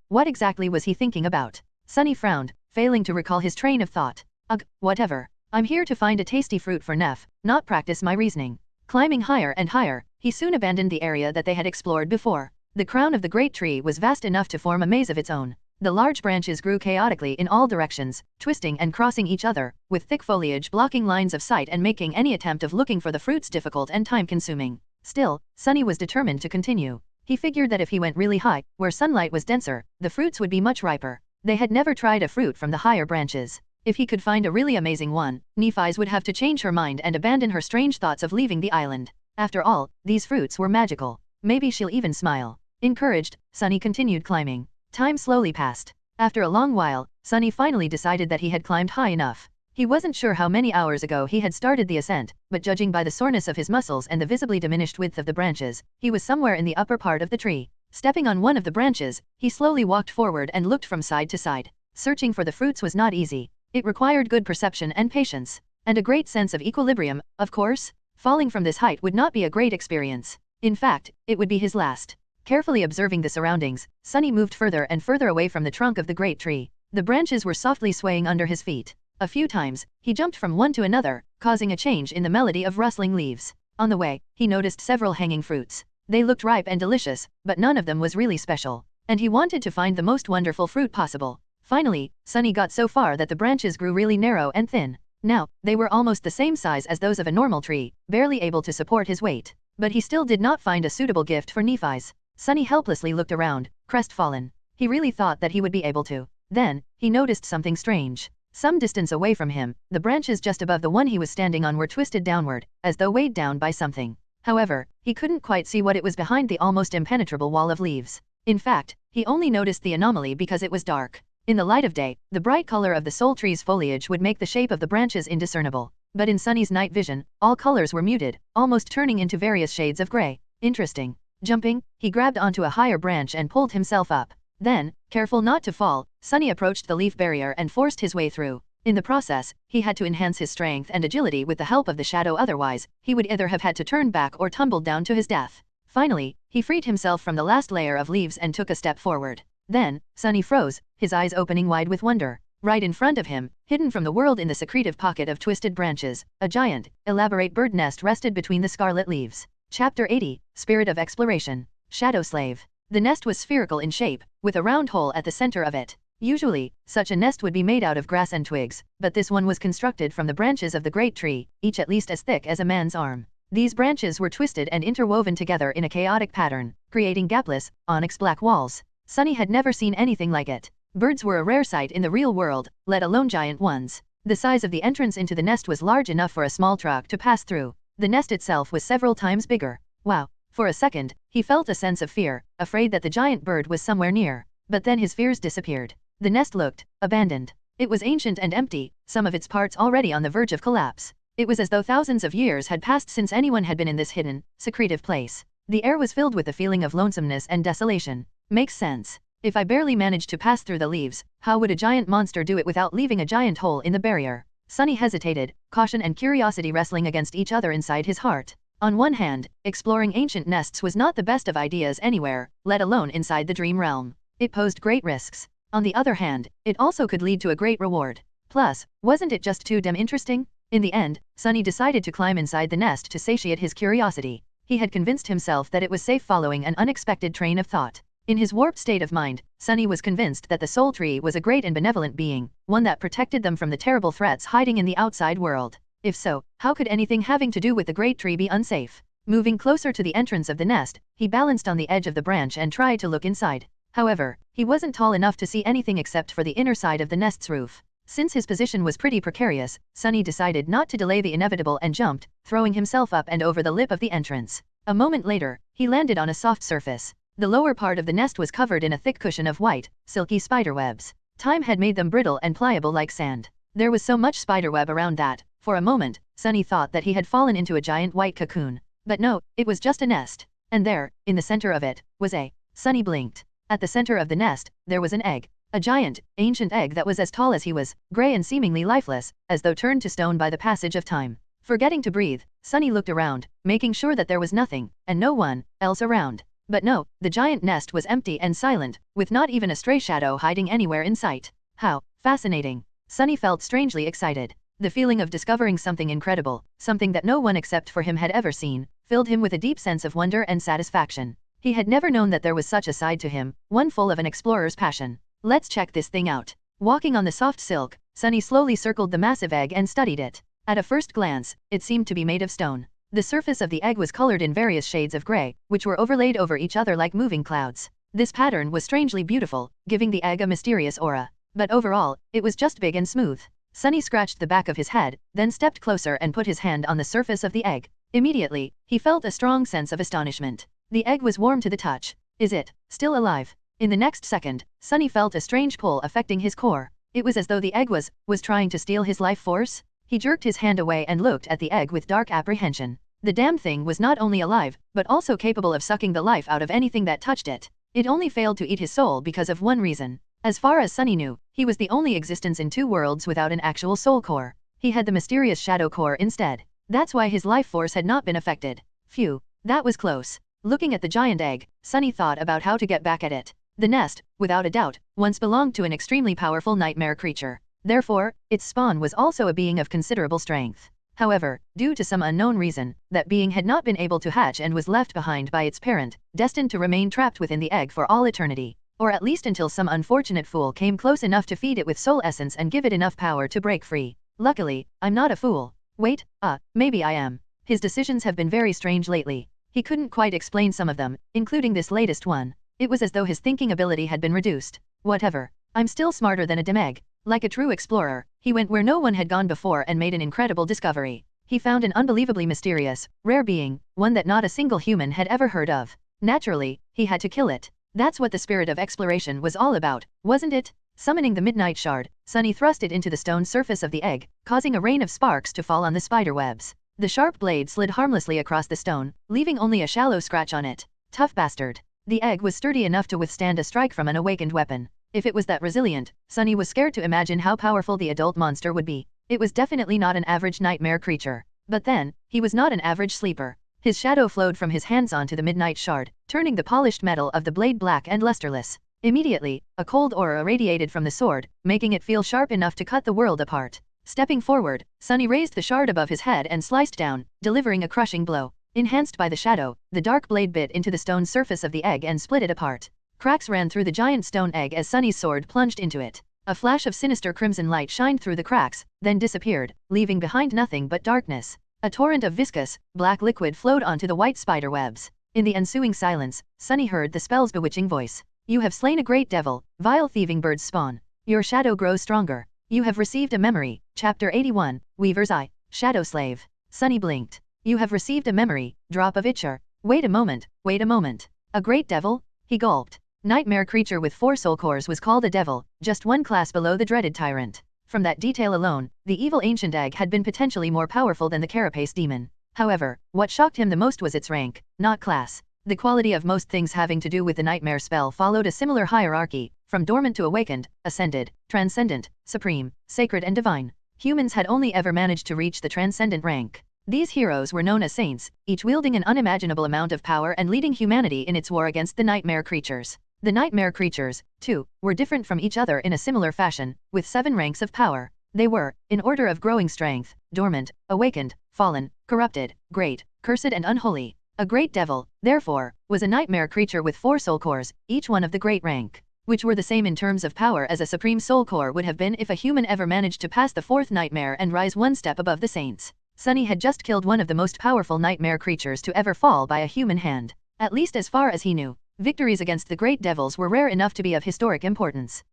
what exactly was he thinking about? Sunny frowned, failing to recall his train of thought. Ugh, whatever. I'm here to find a tasty fruit for Neff, not practice my reasoning. Climbing higher and higher, he soon abandoned the area that they had explored before. The crown of the great tree was vast enough to form a maze of its own. The large branches grew chaotically in all directions, twisting and crossing each other, with thick foliage blocking lines of sight and making any attempt of looking for the fruits difficult and time-consuming. Still, Sunny was determined to continue. He figured that if he went really high, where sunlight was denser, the fruits would be much riper. They had never tried a fruit from the higher branches. If he could find a really amazing one, Nephi's would have to change her mind and abandon her strange thoughts of leaving the island. After all, these fruits were magical. Maybe she'll even smile. Encouraged, Sunny continued climbing. Time slowly passed. After a long while, Sunny finally decided that he had climbed high enough. He wasn't sure how many hours ago he had started the ascent, but judging by the soreness of his muscles and the visibly diminished width of the branches, he was somewhere in the upper part of the tree. Stepping on one of the branches, he slowly walked forward and looked from side to side. Searching for the fruits was not easy. It required good perception and patience. And a great sense of equilibrium, of course. Falling from this height would not be a great experience. In fact, it would be his last. Carefully observing the surroundings, Sunny moved further and further away from the trunk of the great tree. The branches were softly swaying under his feet. A few times, he jumped from one to another, causing a change in the melody of rustling leaves. On the way, he noticed several hanging fruits. They looked ripe and delicious, but none of them was really special. And he wanted to find the most wonderful fruit possible. Finally, Sunny got so far that the branches grew really narrow and thin. Now, they were almost the same size as those of a normal tree, barely able to support his weight. But he still did not find a suitable gift for Nephi's. Sunny helplessly looked around, crestfallen. He really thought that he would be able to. Then, he noticed something strange. Some distance away from him, the branches just above the one he was standing on were twisted downward, as though weighed down by something. However, he couldn't quite see what it was behind the almost impenetrable wall of leaves. In fact, he only noticed the anomaly because it was dark. In the light of day, the bright color of the Soul Tree's foliage would make the shape of the branches indiscernible. But in Sunny's night vision, all colors were muted, almost turning into various shades of gray. Interesting. Jumping, he grabbed onto a higher branch and pulled himself up. Then, careful not to fall, Sunny approached the leaf barrier and forced his way through. In the process, he had to enhance his strength and agility with the help of the shadow, otherwise, he would either have had to turn back or tumble down to his death. Finally, he freed himself from the last layer of leaves and took a step forward. Then, Sunny froze, his eyes opening wide with wonder. Right in front of him, hidden from the world in the secretive pocket of twisted branches, a giant, elaborate bird nest rested between the scarlet leaves. Chapter 80, Spirit of Exploration. Shadow Slave. The nest was spherical in shape, with a round hole at the center of it. Usually, such a nest would be made out of grass and twigs, but this one was constructed from the branches of the great tree, each at least as thick as a man's arm. These branches were twisted and interwoven together in a chaotic pattern, creating gapless, onyx black walls. Sunny had never seen anything like it. Birds were a rare sight in the real world, let alone giant ones. The size of the entrance into the nest was large enough for a small truck to pass through. The nest itself was several times bigger. Wow. For a second, he felt a sense of fear, afraid that the giant bird was somewhere near. But then his fears disappeared. The nest looked abandoned. It was ancient and empty, some of its parts already on the verge of collapse. It was as though thousands of years had passed since anyone had been in this hidden, secretive place. The air was filled with a feeling of lonesomeness and desolation. Makes sense. If I barely managed to pass through the leaves, how would a giant monster do it without leaving a giant hole in the barrier? Sunny hesitated, caution and curiosity wrestling against each other inside his heart. On one hand, exploring ancient nests was not the best of ideas anywhere, let alone inside the dream realm. It posed great risks. On the other hand, it also could lead to a great reward. Plus, wasn't it just too damn interesting? In the end, Sunny decided to climb inside the nest to satiate his curiosity. He had convinced himself that it was safe following an unexpected train of thought. In his warped state of mind, Sunny was convinced that the Soul Tree was a great and benevolent being, one that protected them from the terrible threats hiding in the outside world. If so, how could anything having to do with the great tree be unsafe? Moving closer to the entrance of the nest, he balanced on the edge of the branch and tried to look inside. However, he wasn't tall enough to see anything except for the inner side of the nest's roof. Since his position was pretty precarious, Sunny decided not to delay the inevitable and jumped, throwing himself up and over the lip of the entrance. A moment later, he landed on a soft surface. The lower part of the nest was covered in a thick cushion of white, silky spiderwebs. Time had made them brittle and pliable like sand. There was so much spiderweb around that, for a moment, Sunny thought that he had fallen into a giant white cocoon. But no, it was just a nest. And there, in the center of it, was a... Sunny blinked. At the center of the nest, there was an egg. A giant, ancient egg that was as tall as he was, gray and seemingly lifeless, as though turned to stone by the passage of time. Forgetting to breathe, Sunny looked around, making sure that there was nothing, and no one, else around. But no, the giant nest was empty and silent, with not even a stray shadow hiding anywhere in sight. How fascinating! Sunny felt strangely excited. The feeling of discovering something incredible, something that no one except for him had ever seen, filled him with a deep sense of wonder and satisfaction. He had never known that there was such a side to him, one full of an explorer's passion. Let's check this thing out. Walking on the soft silk, Sunny slowly circled the massive egg and studied it. At a first glance, it seemed to be made of stone. The surface of the egg was colored in various shades of gray, which were overlaid over each other like moving clouds. This pattern was strangely beautiful, giving the egg a mysterious aura. But overall, it was just big and smooth. Sunny scratched the back of his head, then stepped closer and put his hand on the surface of the egg. Immediately, he felt a strong sense of astonishment. The egg was warm to the touch. Is it still alive? In the next second, Sunny felt a strange pull affecting his core. It was as though the egg was trying to steal his life force. He jerked his hand away and looked at the egg with dark apprehension. The damn thing was not only alive, but also capable of sucking the life out of anything that touched it. It only failed to eat his soul because of one reason. As far as Sunny knew, he was the only existence in two worlds without an actual soul core. He had the mysterious shadow core instead. That's why his life force had not been affected. Phew, that was close. Looking at the giant egg, Sunny thought about how to get back at it. The nest, without a doubt, once belonged to an extremely powerful nightmare creature. Therefore, its spawn was also a being of considerable strength. However, due to some unknown reason, that being had not been able to hatch and was left behind by its parent, destined to remain trapped within the egg for all eternity. Or at least until some unfortunate fool came close enough to feed it with soul essence and give it enough power to break free. Luckily, I'm not a fool. Wait, maybe I am. His decisions have been very strange lately. He couldn't quite explain some of them, including this latest one. It was as though his thinking ability had been reduced. Whatever. I'm still smarter than a demeg. Like a true explorer, he went where no one had gone before and made an incredible discovery. He found an unbelievably mysterious, rare being, one that not a single human had ever heard of. Naturally, he had to kill it. That's what the spirit of exploration was all about, wasn't it? Summoning the midnight shard, Sunny thrust it into the stone surface of the egg, causing a rain of sparks to fall on the spider webs. The sharp blade slid harmlessly across the stone, leaving only a shallow scratch on it. Tough bastard. The egg was sturdy enough to withstand a strike from an awakened weapon. If it was that resilient, Sunny was scared to imagine how powerful the adult monster would be. It was definitely not an average nightmare creature. But then, he was not an average sleeper. His shadow flowed from his hands onto the midnight shard, turning the polished metal of the blade black and lusterless. Immediately, a cold aura radiated from the sword, making it feel sharp enough to cut the world apart. Stepping forward, Sunny raised the shard above his head and sliced down, delivering a crushing blow. Enhanced by the shadow, the dark blade bit into the stone surface of the egg and split it apart. Cracks ran through the giant stone egg as Sunny's sword plunged into it. A flash of sinister crimson light shined through the cracks, then disappeared, leaving behind nothing but darkness. A torrent of viscous, black liquid flowed onto the white spider webs. In the ensuing silence, Sunny heard the spell's bewitching voice. You have slain a great devil, vile thieving bird's spawn. Your shadow grows stronger. You have received a memory. Chapter 81, Weaver's Eye, Shadow Slave. Sunny blinked. You have received a memory, drop of Itcher. Wait a moment, wait a moment. A great devil? He gulped. Nightmare creature with 4 soul cores was called a devil, just one class below the dreaded tyrant. From that detail alone, the evil ancient egg had been potentially more powerful than the carapace demon. However, what shocked him the most was its rank, not class. The quality of most things having to do with the nightmare spell followed a similar hierarchy, from dormant to awakened, ascended, transcendent, supreme, sacred and divine. Humans had only ever managed to reach the transcendent rank. These heroes were known as saints, each wielding an unimaginable amount of power and leading humanity in its war against the nightmare creatures. The nightmare creatures, too, were different from each other in a similar fashion, with 7 ranks of power. They were, in order of growing strength, dormant, awakened, fallen, corrupted, great, cursed and unholy. A great devil, therefore, was a nightmare creature with 4 soul cores, each one of the great rank, which were the same in terms of power as a supreme soul core would have been if a human ever managed to pass the 4th nightmare and rise one step above the saints. Sunny had just killed one of the most powerful nightmare creatures to ever fall by a human hand. At least as far as he knew. Victories against the great devils were rare enough to be of historic importance.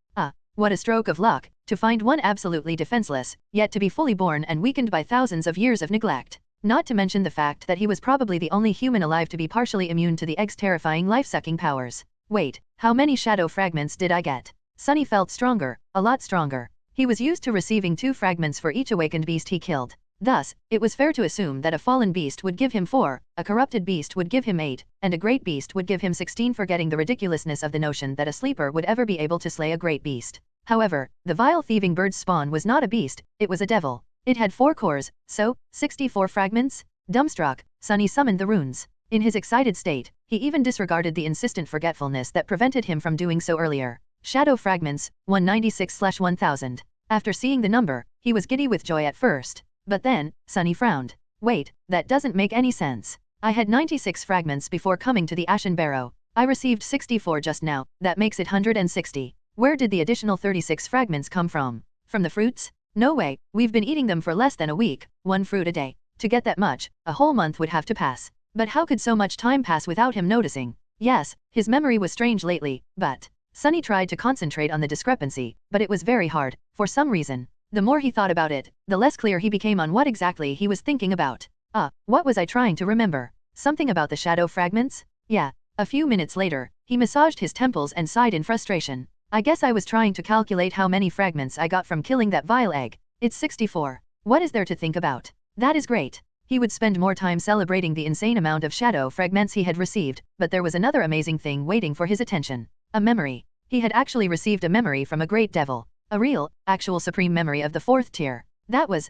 What a stroke of luck, to find one absolutely defenseless, yet to be fully born and weakened by thousands of years of neglect. Not to mention the fact that he was probably the only human alive to be partially immune to the egg's terrifying life-sucking powers. Wait, how many shadow fragments did I get? Sunny felt stronger, a lot stronger. He was used to receiving 2 fragments for each awakened beast he killed. Thus, it was fair to assume that a fallen beast would give him 4, a corrupted beast would give him 8, and a great beast would give him 16, forgetting the ridiculousness of the notion that a sleeper would ever be able to slay a great beast. However, the vile thieving bird's spawn was not a beast, it was a devil. It had 4 cores, so, 64 fragments? Dumbstruck, Sunny summoned the runes. In his excited state, he even disregarded the insistent forgetfulness that prevented him from doing so earlier. Shadow fragments, 196/1000. After seeing the number, he was giddy with joy at first. But then, Sunny frowned. Wait, that doesn't make any sense. I had 96 fragments before coming to the Ashen Barrow. I received 64 just now, that makes it 160. Where did the additional 36 fragments come from? From the fruits? No way, we've been eating them for less than a week, 1 fruit a day. To get that much, a whole month would have to pass. But how could so much time pass without him noticing? Yes, his memory was strange lately, but... Sunny tried to concentrate on the discrepancy, but it was very hard, for some reason. The more he thought about it, the less clear he became on what exactly he was thinking about. What was I trying to remember? Something about the shadow fragments? Yeah. A few minutes later, he massaged his temples and sighed in frustration. I guess I was trying to calculate how many fragments I got from killing that vile egg. It's 64. What is there to think about? That is great. He would spend more time celebrating the insane amount of shadow fragments he had received, but there was another amazing thing waiting for his attention. A memory. He had actually received a memory from a great devil. A real, actual supreme memory of the 4th tier. That was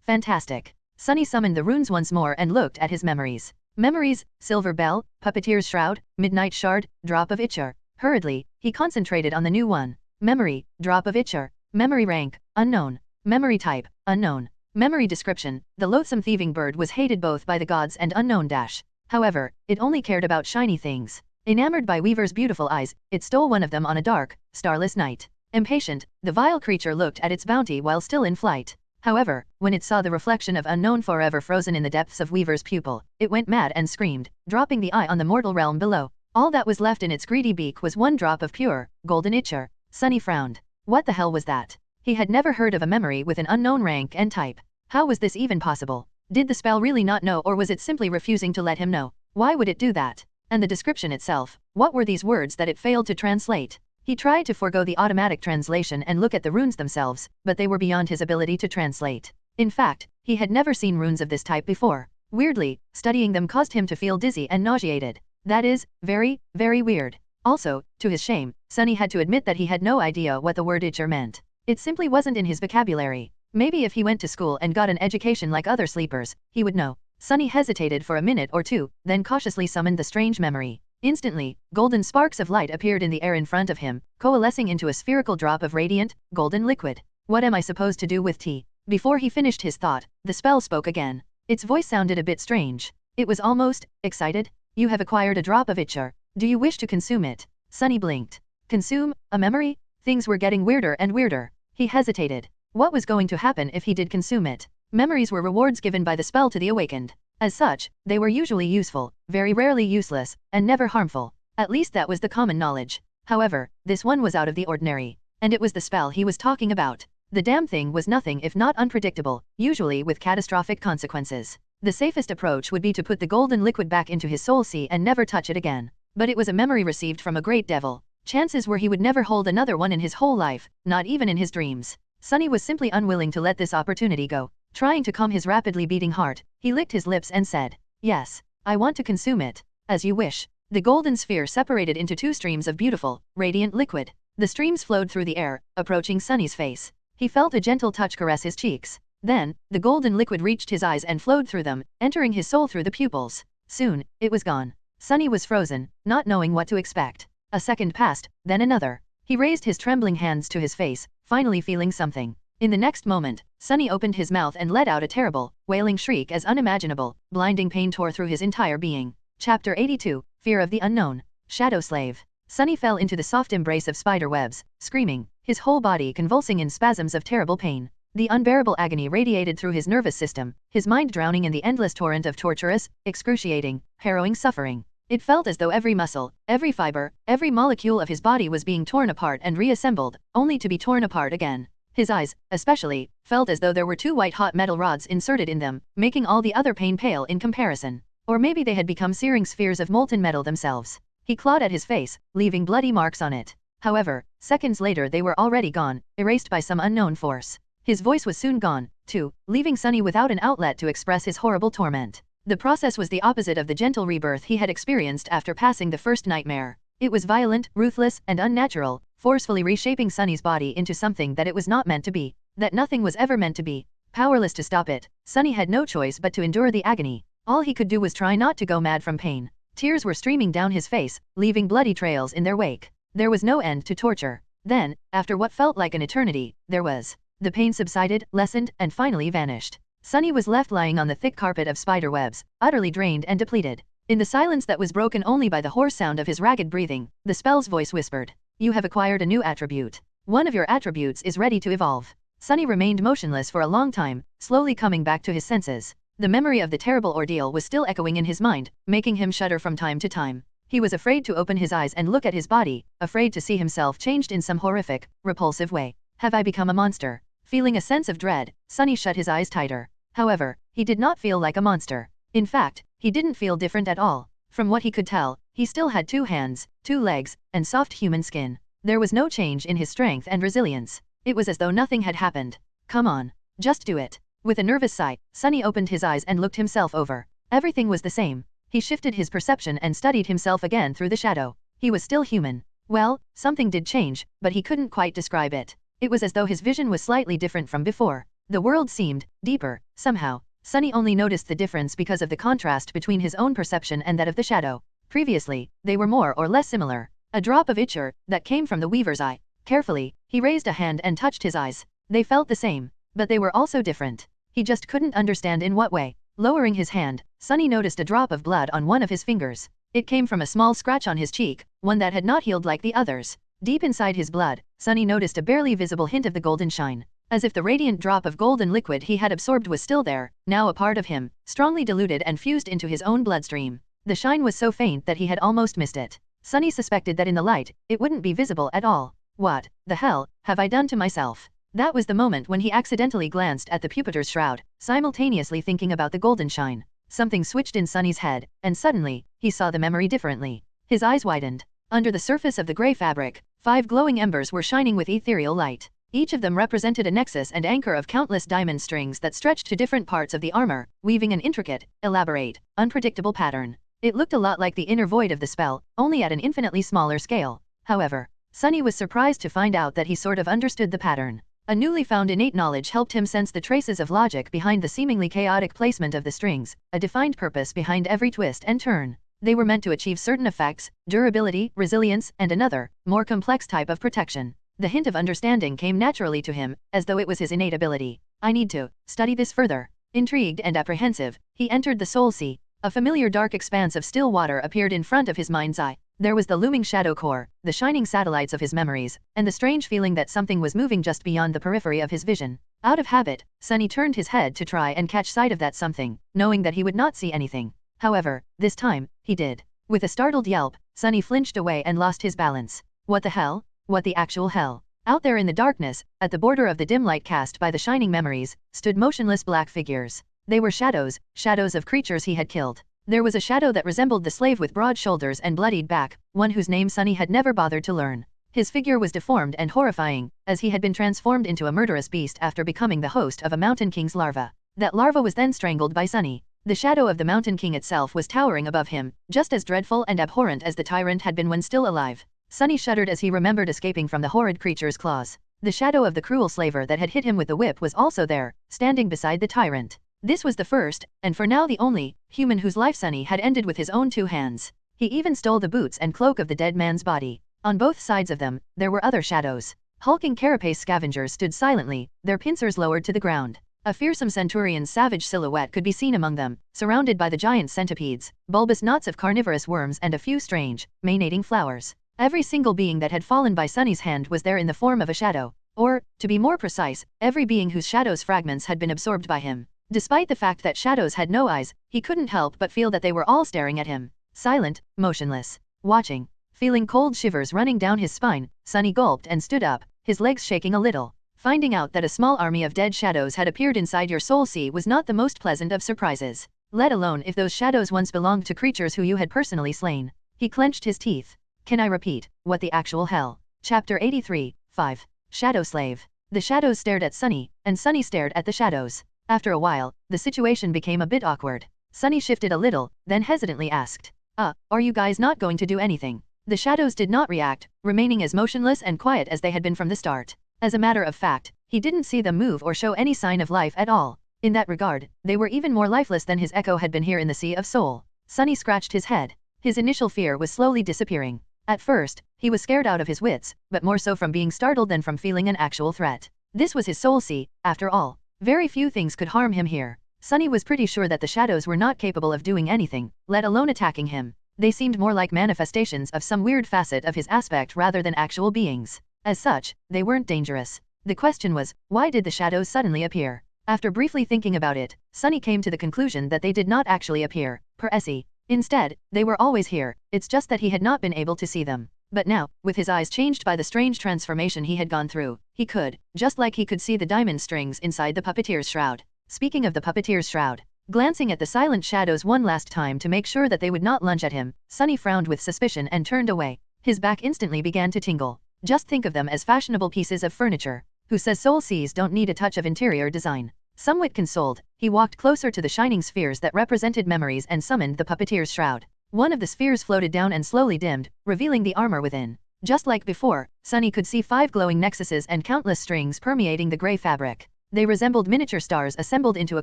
fantastic. Sunny summoned the runes once more and looked at his memories. Memories, Silver Bell, Puppeteer's Shroud, Midnight Shard, Drop of Itcher. Hurriedly, he concentrated on the new one. Memory, Drop of Itcher. Memory rank, unknown. Memory type, unknown. Memory description, the loathsome thieving bird was hated both by the gods and unknown dash. However, it only cared about shiny things. Enamored by Weaver's beautiful eyes, it stole one of them on a dark, starless night. Impatient, the vile creature looked at its bounty while still in flight. However, when it saw the reflection of unknown forever frozen in the depths of Weaver's pupil, it went mad and screamed, dropping the eye on the mortal realm below. All that was left in its greedy beak was 1 drop of pure, golden Itcher. Sunny frowned. What the hell was that? He had never heard of a memory with an unknown rank and type. How was this even possible? Did the spell really not know, or was it simply refusing to let him know? Why would it do that? And the description itself, what were these words that it failed to translate? He tried to forego the automatic translation and look at the runes themselves, but they were beyond his ability to translate. In fact, he had never seen runes of this type before. Weirdly, studying them caused him to feel dizzy and nauseated. That is, very, very weird. Also, to his shame, Sunny had to admit that he had no idea what the word Itcher meant. It simply wasn't in his vocabulary. Maybe if he went to school and got an education like other sleepers, he would know. Sunny hesitated for a minute or two, then cautiously summoned the strange memory. Instantly, golden sparks of light appeared in the air in front of him, coalescing into a spherical drop of radiant, golden liquid. What am I supposed to do with tea? Before he finished his thought, the spell spoke again. Its voice sounded a bit strange. It was almost excited. You have acquired a drop of Itcher. Do you wish to consume it? Sunny blinked. Consume a memory? Things were getting weirder and weirder. He hesitated. What was going to happen if he did consume it? Memories were rewards given by the spell to the awakened. As such, they were usually useful, very rarely useless, and never harmful. At least that was the common knowledge. However, this one was out of the ordinary. And it was the spell he was talking about. The damn thing was nothing if not unpredictable, usually with catastrophic consequences. The safest approach would be to put the golden liquid back into his soul sea and never touch it again. But it was a memory received from a great devil. Chances were he would never hold another one in his whole life, not even in his dreams. Sunny was simply unwilling to let this opportunity go. Trying to calm his rapidly beating heart, he licked his lips and said, "Yes, I want to consume it. As you wish." The golden sphere separated into 2 streams of beautiful, radiant liquid. The streams flowed through the air, approaching Sunny's face. He felt a gentle touch caress his cheeks. Then, the golden liquid reached his eyes and flowed through them, entering his soul through the pupils. Soon, it was gone. Sunny was frozen, not knowing what to expect. A second passed, then another. He raised his trembling hands to his face, finally feeling something. In the next moment, Sunny opened his mouth and let out a terrible, wailing shriek as unimaginable, blinding pain tore through his entire being. Chapter 82, Fear of the Unknown. Shadow Slave. Sunny fell into the soft embrace of spider webs, screaming, his whole body convulsing in spasms of terrible pain. The unbearable agony radiated through his nervous system, his mind drowning in the endless torrent of torturous, excruciating, harrowing suffering. It felt as though every muscle, every fiber, every molecule of his body was being torn apart and reassembled, only to be torn apart again. His eyes, especially, felt as though there were 2 white-hot metal rods inserted in them, making all the other pain pale in comparison. Or maybe they had become searing spheres of molten metal themselves. He clawed at his face, leaving bloody marks on it. However, seconds later they were already gone, erased by some unknown force. His voice was soon gone, 2. Leaving Sunny without an outlet to express his horrible torment. The process was the opposite of the gentle rebirth he had experienced after passing the first nightmare. It was violent, ruthless, and unnatural, forcefully reshaping Sunny's body into something that it was not meant to be, that nothing was ever meant to be. Powerless to stop it, Sunny had no choice but to endure the agony. All he could do was try not to go mad from pain. Tears were streaming down his face, leaving bloody trails in their wake. There was no end to torture. Then, after what felt like an eternity, there was. The pain subsided, lessened, and finally vanished. Sunny was left lying on the thick carpet of spider webs, utterly drained and depleted. In the silence that was broken only by the hoarse sound of his ragged breathing, the spell's voice whispered, "You have acquired a new attribute. One of your attributes is ready to evolve." Sunny remained motionless for a long time, slowly coming back to his senses. The memory of the terrible ordeal was still echoing in his mind, making him shudder from time to time. He was afraid to open his eyes and look at his body, afraid to see himself changed in some horrific, repulsive way. Have I become a monster? Feeling a sense of dread, Sunny shut his eyes tighter. However, he did not feel like a monster. In fact, he didn't feel different at all. From what he could tell, he still had 2 hands, 2 legs, and soft human skin. There was no change in his strength and resilience. It was as though nothing had happened. Come on. Just do it. With a nervous sigh, Sunny opened his eyes and looked himself over. Everything was the same. He shifted his perception and studied himself again through the shadow. He was still human. Well, something did change, but he couldn't quite describe it. It was as though his vision was slightly different from before. The world seemed deeper, somehow. Sunny only noticed the difference because of the contrast between his own perception and that of the shadow. Previously, they were more or less similar. A drop of ichor that came from the weaver's eye. Carefully, he raised a hand and touched his eyes. They felt the same, but they were also different. He just couldn't understand in what way. Lowering his hand, Sunny noticed a drop of blood on one of his fingers. It came from a small scratch on his cheek, one that had not healed like the others. Deep inside his blood, Sunny noticed a barely visible hint of the golden shine. As if the radiant drop of golden liquid he had absorbed was still there, now a part of him, strongly diluted and fused into his own bloodstream. The shine was so faint that he had almost missed it. Sunny suspected that in the light, it wouldn't be visible at all. What the hell have I done to myself? That was the moment when he accidentally glanced at the Pupitor's shroud, simultaneously thinking about the golden shine. Something switched in Sunny's head, and suddenly, he saw the memory differently. His eyes widened. Under the surface of the grey fabric, 5 glowing embers were shining with ethereal light. Each of them represented a nexus and anchor of countless diamond strings that stretched to different parts of the armor, weaving an intricate, elaborate, unpredictable pattern. It looked a lot like the inner void of the spell, only at an infinitely smaller scale. However, Sunny was surprised to find out that he sort of understood the pattern. A newly found innate knowledge helped him sense the traces of logic behind the seemingly chaotic placement of the strings, a defined purpose behind every twist and turn. They were meant to achieve certain effects, durability, resilience, and another, more complex type of protection. The hint of understanding came naturally to him, as though it was his innate ability. I need to study this further. Intrigued and apprehensive, he entered the Soul Sea. A familiar dark expanse of still water appeared in front of his mind's eye. There was the looming shadow core, the shining satellites of his memories, and the strange feeling that something was moving just beyond the periphery of his vision. Out of habit, Sunny turned his head to try and catch sight of that something, knowing that he would not see anything. However, this time, he did. With a startled yelp, Sunny flinched away and lost his balance. What the hell? What the actual hell? Out there in the darkness, at the border of the dim light cast by the shining memories, stood motionless black figures. They were shadows, shadows of creatures he had killed. There was a shadow that resembled the slave with broad shoulders and bloodied back, one whose name Sunny had never bothered to learn. His figure was deformed and horrifying, as he had been transformed into a murderous beast after becoming the host of a Mountain King's larva. That larva was then strangled by Sunny. The shadow of the Mountain King itself was towering above him, just as dreadful and abhorrent as the tyrant had been when still alive. Sunny shuddered as he remembered escaping from the horrid creature's claws. The shadow of the cruel slaver that had hit him with the whip was also there, standing beside the tyrant. This was the first, and for now the only, human whose life Sunny had ended with his own 2 hands. He even stole the boots and cloak of the dead man's body. On both sides of them, there were other shadows. Hulking carapace scavengers stood silently, their pincers lowered to the ground. A fearsome centurion's savage silhouette could be seen among them, surrounded by the giant centipedes, bulbous knots of carnivorous worms and a few strange, manating flowers. Every single being that had fallen by Sunny's hand was there in the form of a shadow. Or, to be more precise, every being whose shadow's fragments had been absorbed by him. Despite the fact that shadows had no eyes, he couldn't help but feel that they were all staring at him. Silent, motionless, watching. Feeling cold shivers running down his spine, Sunny gulped and stood up, his legs shaking a little. Finding out that a small army of dead shadows had appeared inside your Soul Sea was not the most pleasant of surprises. Let alone if those shadows once belonged to creatures who you had personally slain. He clenched his teeth. Can I repeat, what the actual hell? Chapter 83, 5. Shadow Slave. The shadows stared at Sunny, and Sunny stared at the shadows. After a while, the situation became a bit awkward. Sunny shifted a little, then hesitantly asked, are you guys not going to do anything? The shadows did not react, remaining as motionless and quiet as they had been from the start. As a matter of fact, he didn't see them move or show any sign of life at all. In that regard, they were even more lifeless than his echo had been here in the Sea of Soul. Sunny scratched his head. His initial fear was slowly disappearing. At first, he was scared out of his wits, but more so from being startled than from feeling an actual threat. This was his soul sea, after all. Very few things could harm him here. Sunny was pretty sure that the shadows were not capable of doing anything, let alone attacking him. They seemed more like manifestations of some weird facet of his aspect rather than actual beings. As such, they weren't dangerous. The question was, why did the shadows suddenly appear? After briefly thinking about it, Sunny came to the conclusion that they did not actually appear, per se. Instead, they were always here, it's just that he had not been able to see them. But now, with his eyes changed by the strange transformation he had gone through, he could, just like he could see the diamond strings inside the puppeteer's shroud. Speaking of the puppeteer's shroud, glancing at the silent shadows one last time to make sure that they would not lunge at him, Sunny frowned with suspicion and turned away. His back instantly began to tingle. Just think of them as fashionable pieces of furniture. Who says soul seas don't need a touch of interior design? Somewhat consoled, he walked closer to the shining spheres that represented memories and summoned the puppeteer's shroud. One of the spheres floated down and slowly dimmed, revealing the armor within. Just like before, Sunny could see 5 glowing nexuses and countless strings permeating the gray fabric. They resembled miniature stars assembled into a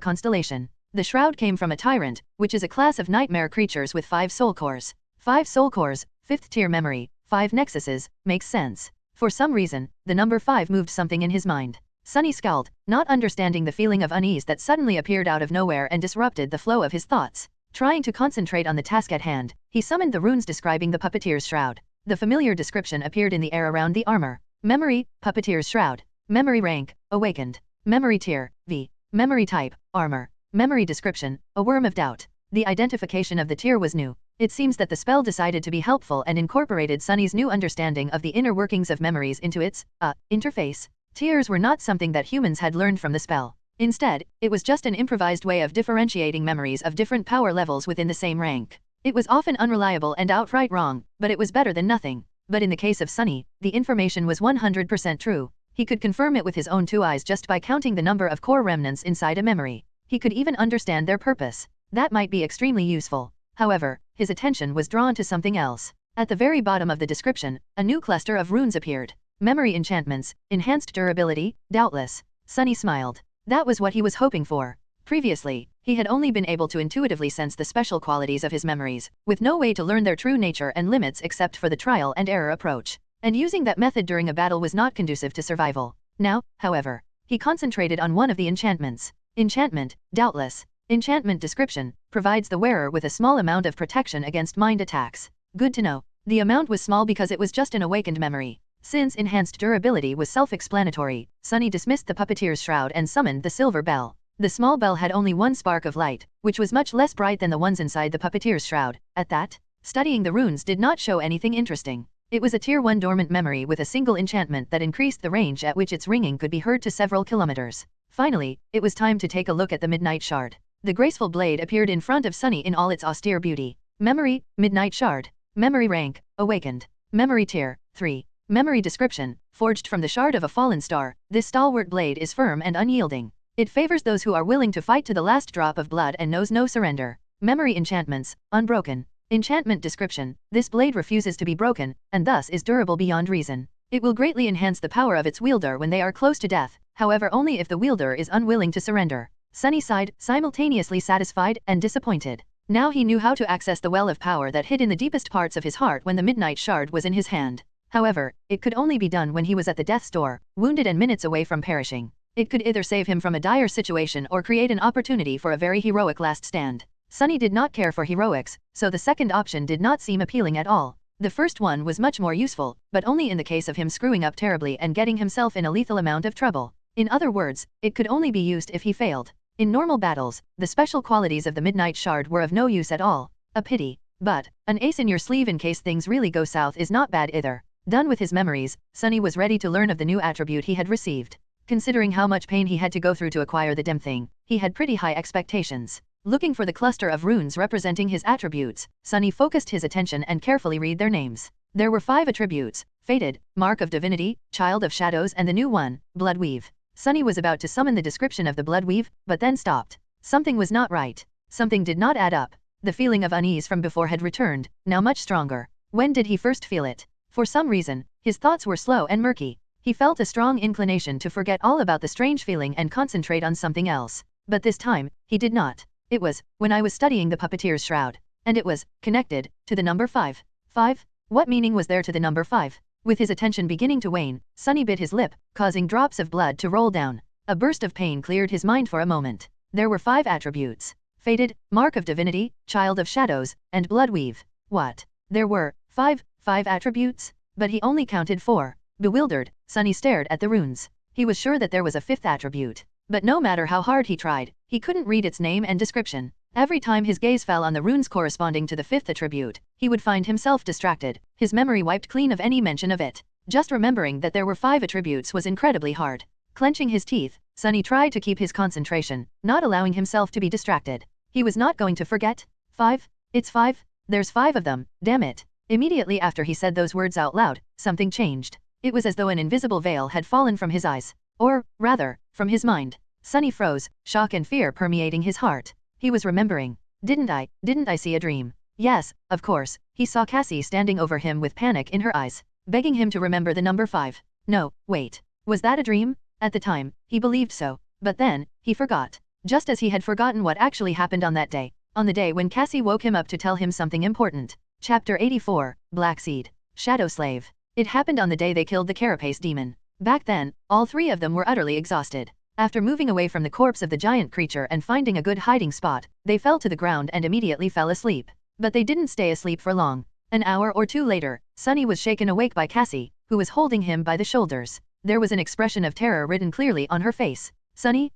constellation. The shroud came from a tyrant, which is a class of nightmare creatures with 5 soul cores. 5 soul cores, 5th tier memory, 5 nexuses, makes sense. For some reason, the number 5 moved something in his mind. Sunny scowled, not understanding the feeling of unease that suddenly appeared out of nowhere and disrupted the flow of his thoughts. Trying to concentrate on the task at hand, he summoned the runes describing the puppeteer's shroud. The familiar description appeared in the air around the armor. Memory, puppeteer's shroud. Memory rank, awakened. Memory tier, V. Memory type, armor. Memory description, a worm of doubt. The identification of the tier was new. It seems that the spell decided to be helpful and incorporated Sunny's new understanding of the inner workings of memories into its, interface. Tiers were not something that humans had learned from the spell. Instead, it was just an improvised way of differentiating memories of different power levels within the same rank. It was often unreliable and outright wrong, but it was better than nothing. But in the case of Sunny, the information was 100% true. He could confirm it with his own 2 eyes just by counting the number of core remnants inside a memory. He could even understand their purpose. That might be extremely useful. However, his attention was drawn to something else. At the very bottom of the description, a new cluster of runes appeared. Memory enchantments, enhanced durability, doubtless. Sunny smiled. That was what he was hoping for. Previously, he had only been able to intuitively sense the special qualities of his memories, with no way to learn their true nature and limits except for the trial and error approach. And using that method during a battle was not conducive to survival. Now, however, he concentrated on one of the enchantments. Enchantment, doubtless. Enchantment description, provides the wearer with a small amount of protection against mind attacks. Good to know. The amount was small because it was just an awakened memory. Since enhanced durability was self-explanatory, Sunny dismissed the puppeteer's shroud and summoned the silver bell. The small bell had only 1 spark of light, which was much less bright than the ones inside the puppeteer's shroud. At that, studying the runes did not show anything interesting. It was a tier 1 dormant memory with a single enchantment that increased the range at which its ringing could be heard to several kilometers. Finally, it was time to take a look at the Midnight Shard. The graceful blade appeared in front of Sunny in all its austere beauty. Memory, Midnight Shard. Memory rank, awakened. Memory tier, 3. Memory description, forged from the shard of a fallen star, this stalwart blade is firm and unyielding. It favors those who are willing to fight to the last drop of blood and knows no surrender. Memory enchantments, unbroken. Enchantment description, this blade refuses to be broken, and thus is durable beyond reason. It will greatly enhance the power of its wielder when they are close to death, however only if the wielder is unwilling to surrender. Sunny sighed, simultaneously satisfied and disappointed. Now he knew how to access the well of power that hid in the deepest parts of his heart when the Midnight Shard was in his hand. However, it could only be done when he was at the death's door, wounded and minutes away from perishing. It could either save him from a dire situation or create an opportunity for a very heroic last stand. Sunny did not care for heroics, so the second option did not seem appealing at all. The first one was much more useful, but only in the case of him screwing up terribly and getting himself in a lethal amount of trouble. In other words, it could only be used if he failed. In normal battles, the special qualities of the Midnight Shard were of no use at all. A pity. But, an ace in your sleeve in case things really go south is not bad either. Done with his memories, Sunny was ready to learn of the new attribute he had received. Considering how much pain he had to go through to acquire the damn thing, he had pretty high expectations. Looking for the cluster of runes representing his attributes, Sunny focused his attention and carefully read their names. There were 5 attributes, Fated, Mark of Divinity, Child of Shadows and the new one, Bloodweave. Sunny was about to summon the description of the Bloodweave, but then stopped. Something was not right. Something did not add up. The feeling of unease from before had returned, now much stronger. When did he first feel it? For some reason, his thoughts were slow and murky. He felt a strong inclination to forget all about the strange feeling and concentrate on something else. But this time, he did not. It was, when I was studying the puppeteer's shroud. And it was, connected, to the number 5. 5? What meaning was there to the number 5? With his attention beginning to wane, Sunny bit his lip, causing drops of blood to roll down. A burst of pain cleared his mind for a moment. There were 5 attributes. Fated, Mark of Divinity, Child of Shadows, and Bloodweave. What? There were 5 attributes? But he only counted 4. Bewildered, Sunny stared at the runes. He was sure that there was a 5th attribute. But no matter how hard he tried, he couldn't read its name and description. Every time his gaze fell on the runes corresponding to the 5th attribute, he would find himself distracted, his memory wiped clean of any mention of it. Just remembering that there were 5 attributes was incredibly hard. Clenching his teeth, Sunny tried to keep his concentration, not allowing himself to be distracted. He was not going to forget. 5? It's 5? There's 5 of them, damn it. Immediately after he said those words out loud, something changed. It was as though an invisible veil had fallen from his eyes. Or, rather, from his mind. Sunny froze, shock and fear permeating his heart. He was remembering. Didn't I see a dream? Yes, of course. He saw Cassie standing over him with panic in her eyes, begging him to remember the number 5. No, wait. Was that a dream? At the time, he believed so. But then, he forgot. Just as he had forgotten what actually happened on that day. On the day when Cassie woke him up to tell him something important. Chapter 84, Black Seed. Shadow Slave. It happened on the day they killed the Carapace demon. Back then, all 3 of them were utterly exhausted. After moving away from the corpse of the giant creature and finding a good hiding spot, they fell to the ground and immediately fell asleep. But they didn't stay asleep for long. An hour or 2 later, Sunny was shaken awake by Cassie, who was holding him by the shoulders. There was an expression of terror written clearly on her face. Sunny,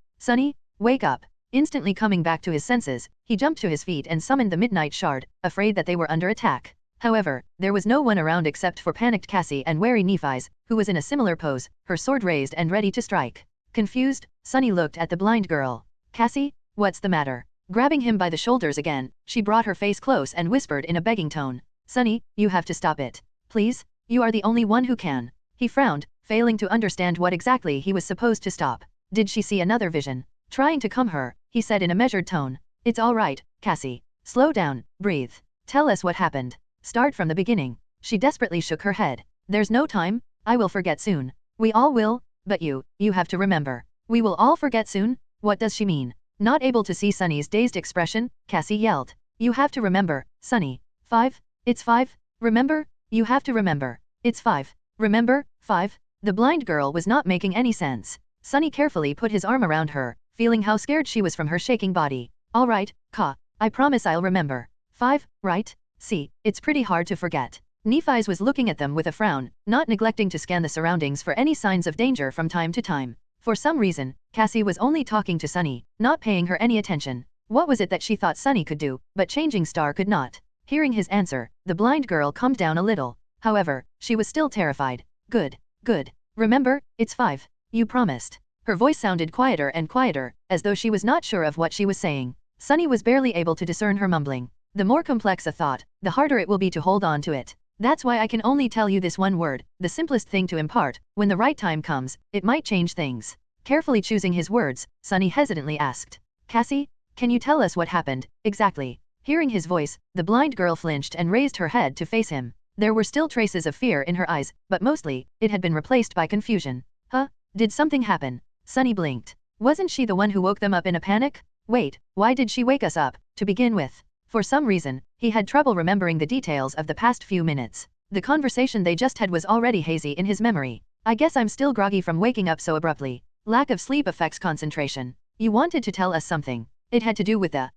wake up. Instantly coming back to his senses, he jumped to his feet and summoned the Midnight Shard, afraid that they were under attack. However, there was no one around except for panicked Cassie and wary Nephi's, who was in a similar pose, her sword raised and ready to strike. Confused, Sunny looked at the blind girl. Cassie, what's the matter? Grabbing him by the shoulders again, she brought her face close and whispered in a begging tone. Sunny, you have to stop it. Please? You are the only one who can. He frowned, failing to understand what exactly he was supposed to stop. Did she see another vision? Trying to calm her, he said in a measured tone. It's all right, Cassie. Slow down, breathe. Tell us what happened. Start from the beginning. She desperately shook her head. There's no time. I will forget soon. We all will. But you have to remember. We will all forget soon? What does she mean? Not able to see Sunny's dazed expression, Cassie yelled. You have to remember, Sunny. 5? It's 5? Remember? You have to remember. It's 5. Remember? 5? The blind girl was not making any sense. Sunny carefully put his arm around her, feeling how scared she was from her shaking body. All right, I promise I'll remember. 5, right? See, it's pretty hard to forget. Nephi's was looking at them with a frown, not neglecting to scan the surroundings for any signs of danger from time to time. For some reason, Cassie was only talking to Sunny, not paying her any attention. What was it that she thought Sunny could do, but Changing Star could not? Hearing his answer, the blind girl calmed down a little. However, she was still terrified. Good. Remember, it's 5. You promised. Her voice sounded quieter and quieter, as though she was not sure of what she was saying. Sunny was barely able to discern her mumbling. The more complex a thought, the harder it will be to hold on to it. That's why I can only tell you this one word, the simplest thing to impart. When the right time comes, it might change things. Carefully choosing his words, Sunny hesitantly asked. Cassie, can you tell us what happened, exactly? Hearing his voice, the blind girl flinched and raised her head to face him. There were still traces of fear in her eyes, but mostly, it had been replaced by confusion. Did something happen? Sunny blinked. Wasn't she the one who woke them up in a panic? Wait, why did she wake us up, to begin with? For some reason, he had trouble remembering the details of the past few minutes. The conversation they just had was already hazy in his memory. I guess I'm still groggy from waking up so abruptly. Lack of sleep affects concentration. You wanted to tell us something. It had to do with the,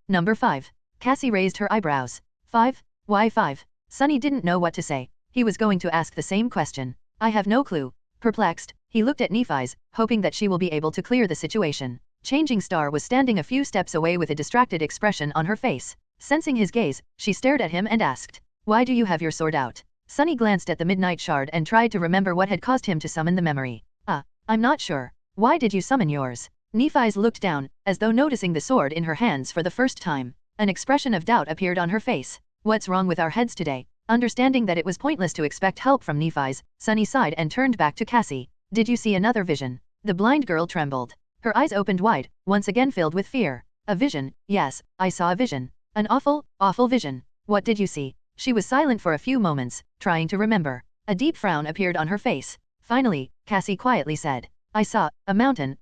number 5. Cassie raised her eyebrows. 5? Why 5? Sunny didn't know what to say. He was going to ask the same question. I have no clue. Perplexed, he looked at Nephi's, hoping that she will be able to clear the situation. Changing Star was standing a few steps away with a distracted expression on her face. Sensing his gaze, she stared at him and asked, Why do you have your sword out? Sunny glanced at the Midnight Shard and tried to remember what had caused him to summon the memory. I'm not sure. Why did you summon yours? Nephi's looked down, as though noticing the sword in her hands for the first time. An expression of doubt appeared on her face. What's wrong with our heads today? Understanding that it was pointless to expect help from Nephi's, Sunny sighed and turned back to Cassie. Did you see another vision? The blind girl trembled. Her eyes opened wide, once again filled with fear. A vision? Yes, I saw a vision. An awful, awful vision. What did you see? She was silent for a few moments, trying to remember. A deep frown appeared on her face. Finally, Cassie quietly said, I saw a mountain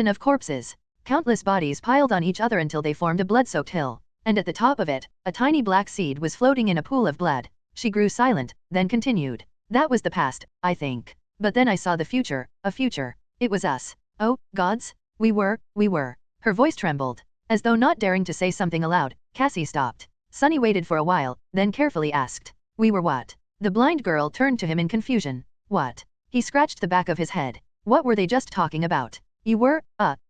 of corpses. Countless bodies piled on each other until they formed a blood-soaked hill. And at the top of it, a tiny black seed was floating in a pool of blood. She grew silent, then continued. That was the past, I think. But then I saw the future, a future. It was us. Oh, gods? We were. Her voice trembled. As though not daring to say something aloud, Cassie stopped. Sunny waited for a while, then carefully asked. We were what? The blind girl turned to him in confusion. What? He scratched the back of his head. What were they just talking about? You were,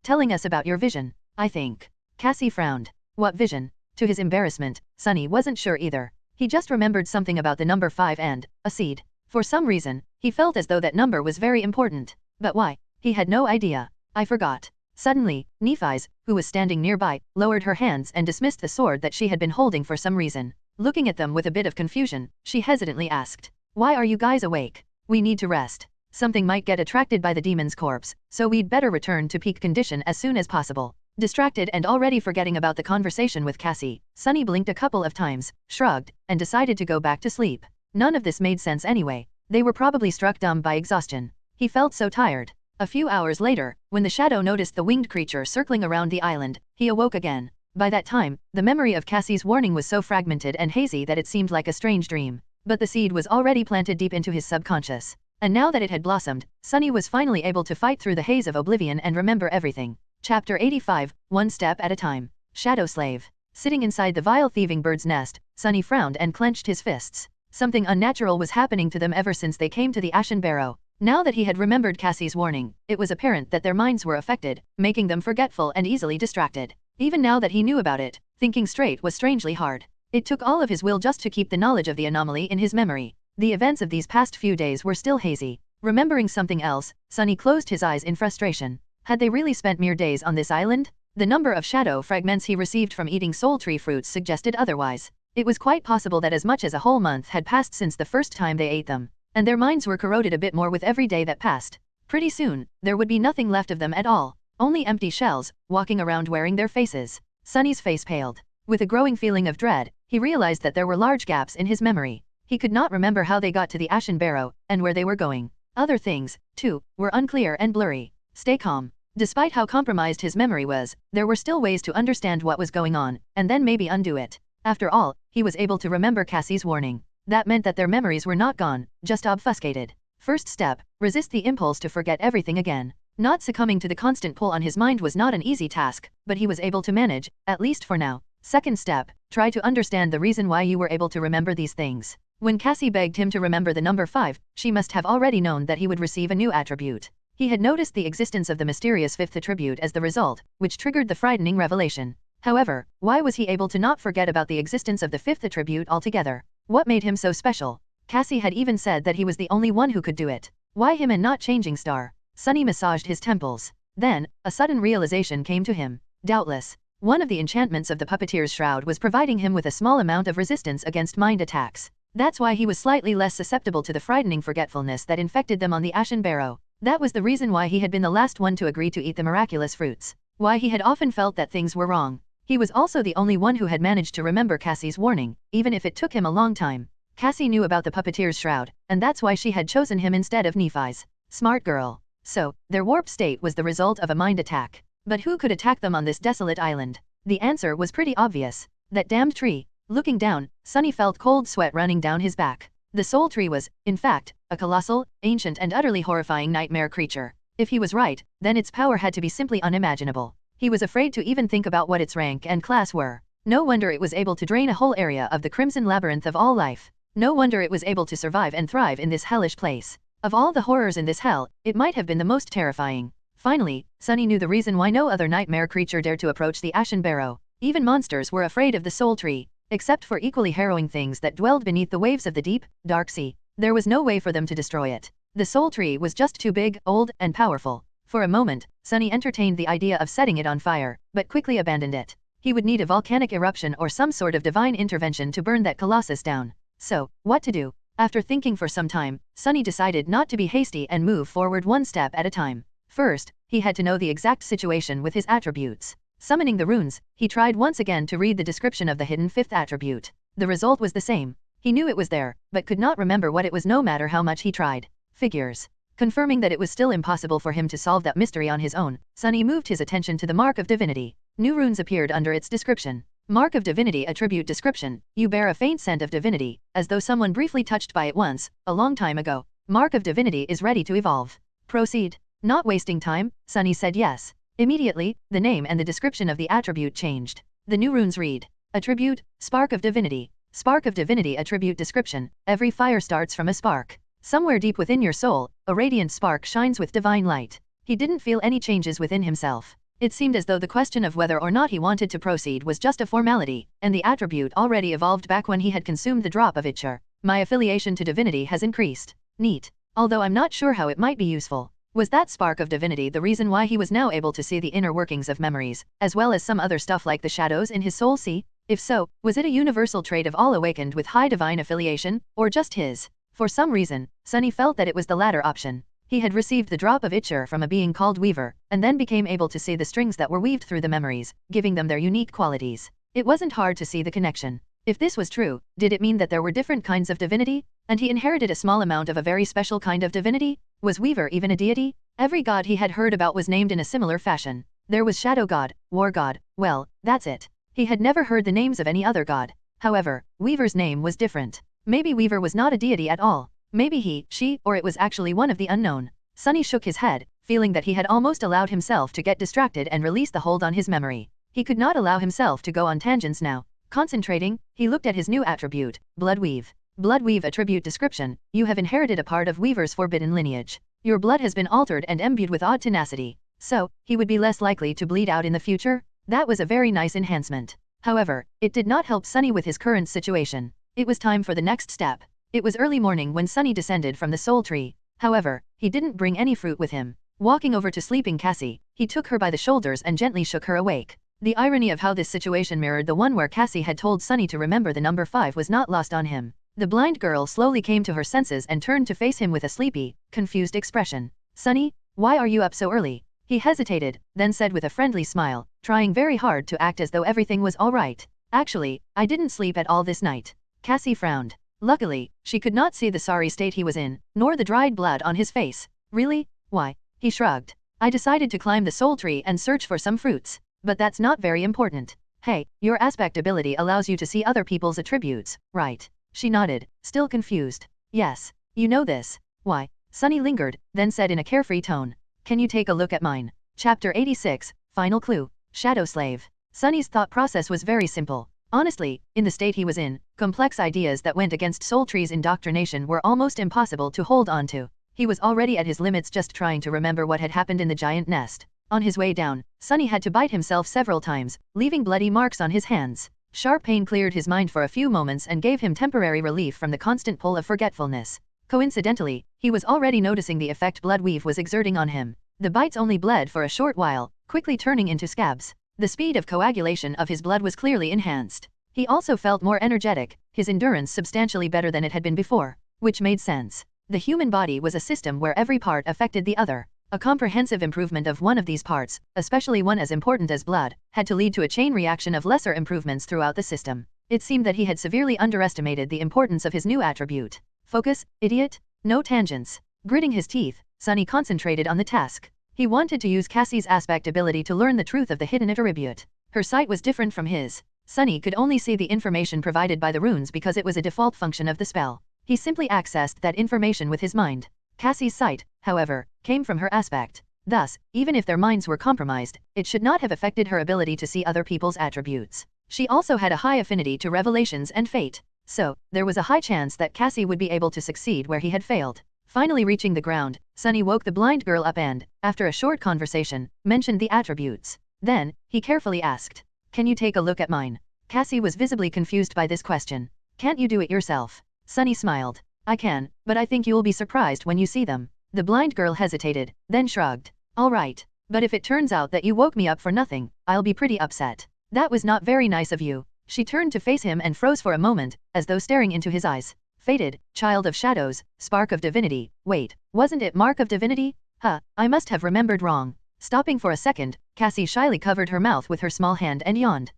telling us about your vision, I think. Cassie frowned. What vision? To his embarrassment, Sunny wasn't sure either. He just remembered something about the number 5 and a seed. For some reason, he felt as though that number was very important. But why? He had no idea. I forgot. Suddenly, Nephi's, who was standing nearby, lowered her hands and dismissed the sword that she had been holding for some reason. Looking at them with a bit of confusion, she hesitantly asked, Why are you guys awake? We need to rest. Something might get attracted by the demon's corpse, so we'd better return to peak condition as soon as possible. Distracted and already forgetting about the conversation with Cassie, Sunny blinked a couple of times, shrugged, and decided to go back to sleep. None of this made sense anyway. They were probably struck dumb by exhaustion. He felt so tired. A few hours later, when the shadow noticed the winged creature circling around the island, he awoke again. By that time, the memory of Cassie's warning was so fragmented and hazy that it seemed like a strange dream. But the seed was already planted deep into his subconscious. And now that it had blossomed, Sunny was finally able to fight through the haze of oblivion and remember everything. Chapter 85, One Step at a Time. Shadow Slave. Sitting inside the vile thieving bird's nest, Sunny frowned and clenched his fists. Something unnatural was happening to them ever since they came to the Ashen Barrow. Now that he had remembered Cassie's warning, it was apparent that their minds were affected, making them forgetful and easily distracted. Even now that he knew about it, thinking straight was strangely hard. It took all of his will just to keep the knowledge of the anomaly in his memory. The events of these past few days were still hazy. Remembering something else, Sunny closed his eyes in frustration. Had they really spent mere days on this island? The number of shadow fragments he received from eating soul tree fruits suggested otherwise. It was quite possible that as much as a whole month had passed since the first time they ate them, and their minds were corroded a bit more with every day that passed. Pretty soon, there would be nothing left of them at all, only empty shells, walking around wearing their faces. Sunny's face paled. With a growing feeling of dread, he realized that there were large gaps in his memory. He could not remember how they got to the Ashen Barrow, and where they were going. Other things, too, were unclear and blurry. Stay calm. Despite how compromised his memory was, there were still ways to understand what was going on, and then maybe undo it. After all, he was able to remember Cassie's warning. That meant that their memories were not gone, just obfuscated. First step, resist the impulse to forget everything again. Not succumbing to the constant pull on his mind was not an easy task, but he was able to manage, at least for now. Second step, try to understand the reason why you were able to remember these things. When Cassie begged him to remember the number 5, she must have already known that he would receive a new attribute. He had noticed the existence of the mysterious 5th attribute as the result, which triggered the frightening revelation. However, why was he able to not forget about the existence of the 5th attribute altogether? What made him so special? Cassie had even said that he was the only one who could do it. Why him and not Changing Star? Sunny massaged his temples. Then, a sudden realization came to him. Doubtless, one of the enchantments of the puppeteer's shroud was providing him with a small amount of resistance against mind attacks. That's why he was slightly less susceptible to the frightening forgetfulness that infected them on the Ashen Barrow. That was the reason why he had been the last one to agree to eat the miraculous fruits. Why he had often felt that things were wrong. He was also the only one who had managed to remember Cassie's warning, even if it took him a long time. Cassie knew about the puppeteer's shroud, and that's why she had chosen him instead of Nephi's. Smart girl. So, their warped state was the result of a mind attack. But who could attack them on this desolate island? The answer was pretty obvious. That damned tree. Looking down, Sunny felt cold sweat running down his back. The soul tree was, in fact, a colossal, ancient and utterly horrifying nightmare creature. If he was right, then its power had to be simply unimaginable. He was afraid to even think about what its rank and class were. No wonder it was able to drain a whole area of the crimson labyrinth of all life. No wonder it was able to survive and thrive in this hellish place. Of all the horrors in this hell, it might have been the most terrifying. Finally, Sunny knew the reason why no other nightmare creature dared to approach the Ashen Barrow. Even monsters were afraid of the soul tree. Except for equally harrowing things that dwelled beneath the waves of the deep, dark sea. There was no way for them to destroy it. The soul tree was just too big, old, and powerful. For a moment, Sunny entertained the idea of setting it on fire, but quickly abandoned it. He would need a volcanic eruption or some sort of divine intervention to burn that colossus down. So, what to do? After thinking for some time, Sunny decided not to be hasty and move forward one step at a time. First, he had to know the exact situation with his attributes. Summoning the runes, he tried once again to read the description of the hidden fifth attribute. The result was the same. He knew it was there, but could not remember what it was no matter how much he tried. Figures. Confirming that it was still impossible for him to solve that mystery on his own, Sunny moved his attention to the Mark of Divinity. New runes appeared under its description. Mark of Divinity attribute description, you bear a faint scent of divinity, as though someone briefly touched by it once, a long time ago. Mark of Divinity is ready to evolve. Proceed. Not wasting time, Sunny said yes. Immediately, the name and the description of the attribute changed. The new runes read, Attribute, Spark of Divinity. Spark of Divinity attribute description, every fire starts from a spark. Somewhere deep within your soul, a radiant spark shines with divine light. He didn't feel any changes within himself. It seemed as though the question of whether or not he wanted to proceed was just a formality, and the attribute already evolved back when he had consumed the drop of Itcher. My affiliation to divinity has increased. Neat. Although I'm not sure how it might be useful. Was that spark of divinity the reason why he was now able to see the inner workings of memories, as well as some other stuff like the shadows in his soul see? If so, was it a universal trait of all awakened with high divine affiliation, or just his? For some reason, Sunny felt that it was the latter option. He had received the drop of Itcher from a being called Weaver, and then became able to see the strings that were weaved through the memories, giving them their unique qualities. It wasn't hard to see the connection. If this was true, did it mean that there were different kinds of divinity? And he inherited a small amount of a very special kind of divinity? Was Weaver even a deity? Every god he had heard about was named in a similar fashion. There was Shadow God, War God, well, that's it. He had never heard the names of any other god. However, Weaver's name was different. Maybe Weaver was not a deity at all. Maybe he, she, or it was actually one of the unknown. Sunny shook his head, feeling that he had almost allowed himself to get distracted and release the hold on his memory. He could not allow himself to go on tangents now. Concentrating, he looked at his new attribute, Bloodweave. Bloodweave attribute description, you have inherited a part of Weaver's forbidden lineage. Your blood has been altered and imbued with odd tenacity. So, he would be less likely to bleed out in the future? That was a very nice enhancement. However, it did not help Sunny with his current situation. It was time for the next step. It was early morning when Sunny descended from the soul tree. However, he didn't bring any fruit with him. Walking over to sleeping Cassie, he took her by the shoulders and gently shook her awake. The irony of how this situation mirrored the one where Cassie had told Sunny to remember the number 5 was not lost on him. The blind girl slowly came to her senses and turned to face him with a sleepy, confused expression. Sunny, why are you up so early? He hesitated, then said with a friendly smile, trying very hard to act as though everything was all right. Actually, I didn't sleep at all this night. Cassie frowned. Luckily, she could not see the sorry state he was in, nor the dried blood on his face. Really? Why? He shrugged. I decided to climb the soul tree and search for some fruits. But that's not very important. Hey, your aspect ability allows you to see other people's attributes, right? She nodded, still confused. Yes. You know this. Why? Sunny lingered, then said in a carefree tone. Can you take a look at mine? Chapter 86, Final Clue. Shadow Slave. Sunny's thought process was very simple. Honestly, in the state he was in, complex ideas that went against Soul Tree's indoctrination were almost impossible to hold on to. He was already at his limits just trying to remember what had happened in the giant nest. On his way down, Sunny had to bite himself several times, leaving bloody marks on his hands. Sharp pain cleared his mind for a few moments and gave him temporary relief from the constant pull of forgetfulness. Coincidentally, he was already noticing the effect Bloodweave was exerting on him. The bites only bled for a short while, quickly turning into scabs. The speed of coagulation of his blood was clearly enhanced. He also felt more energetic, his endurance substantially better than it had been before. Which made sense. The human body was a system where every part affected the other. A comprehensive improvement of one of these parts, especially one as important as blood, had to lead to a chain reaction of lesser improvements throughout the system. It seemed that he had severely underestimated the importance of his new attribute. Focus, idiot. No tangents. Gritting his teeth, Sunny concentrated on the task. He wanted to use Cassie's aspect ability to learn the truth of the hidden attribute. Her sight was different from his. Sunny could only see the information provided by the runes because it was a default function of the spell. He simply accessed that information with his mind. Cassie's sight, however, came from her aspect. Thus, even if their minds were compromised, it should not have affected her ability to see other people's attributes. She also had a high affinity to revelations and fate. So, there was a high chance that Cassie would be able to succeed where he had failed. Finally reaching the ground, Sunny woke the blind girl up and, after a short conversation, mentioned the attributes. Then, he carefully asked, "Can you take a look at mine?" Cassie was visibly confused by this question. "Can't you do it yourself?" Sunny smiled. "I can, but I think you'll be surprised when you see them." The blind girl hesitated, then shrugged. "All right. But if it turns out that you woke me up for nothing, I'll be pretty upset." "That was not very nice of you." She turned to face him and froze for a moment, as though staring into his eyes. Fated, child of shadows, spark of divinity, wait, wasn't it mark of divinity? Huh, I must have remembered wrong. Stopping for a second, Cassie shyly covered her mouth with her small hand and yawned.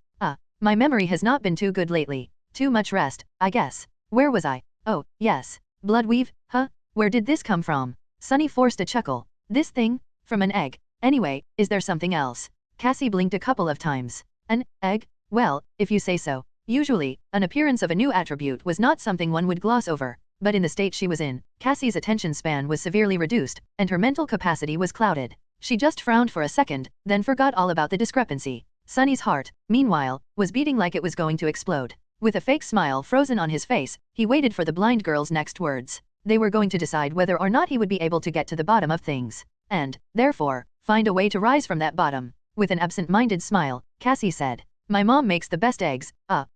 My memory has not been too good lately. Too much rest, I guess. Where was I? Oh, yes. Bloodweave, huh? Where did this come from? Sunny forced a chuckle. This thing? From an egg. Anyway, is there something else? Cassie blinked a couple of times. An egg? Well, if you say so. Usually, an appearance of a new attribute was not something one would gloss over. But in the state she was in, Cassie's attention span was severely reduced, and her mental capacity was clouded. She just frowned for a second, then forgot all about the discrepancy. Sunny's heart, meanwhile, was beating like it was going to explode. With a fake smile frozen on his face, he waited for the blind girl's next words. They were going to decide whether or not he would be able to get to the bottom of things. And, therefore, find a way to rise from that bottom. With an absent-minded smile, Cassie said, "My mom makes the best eggs."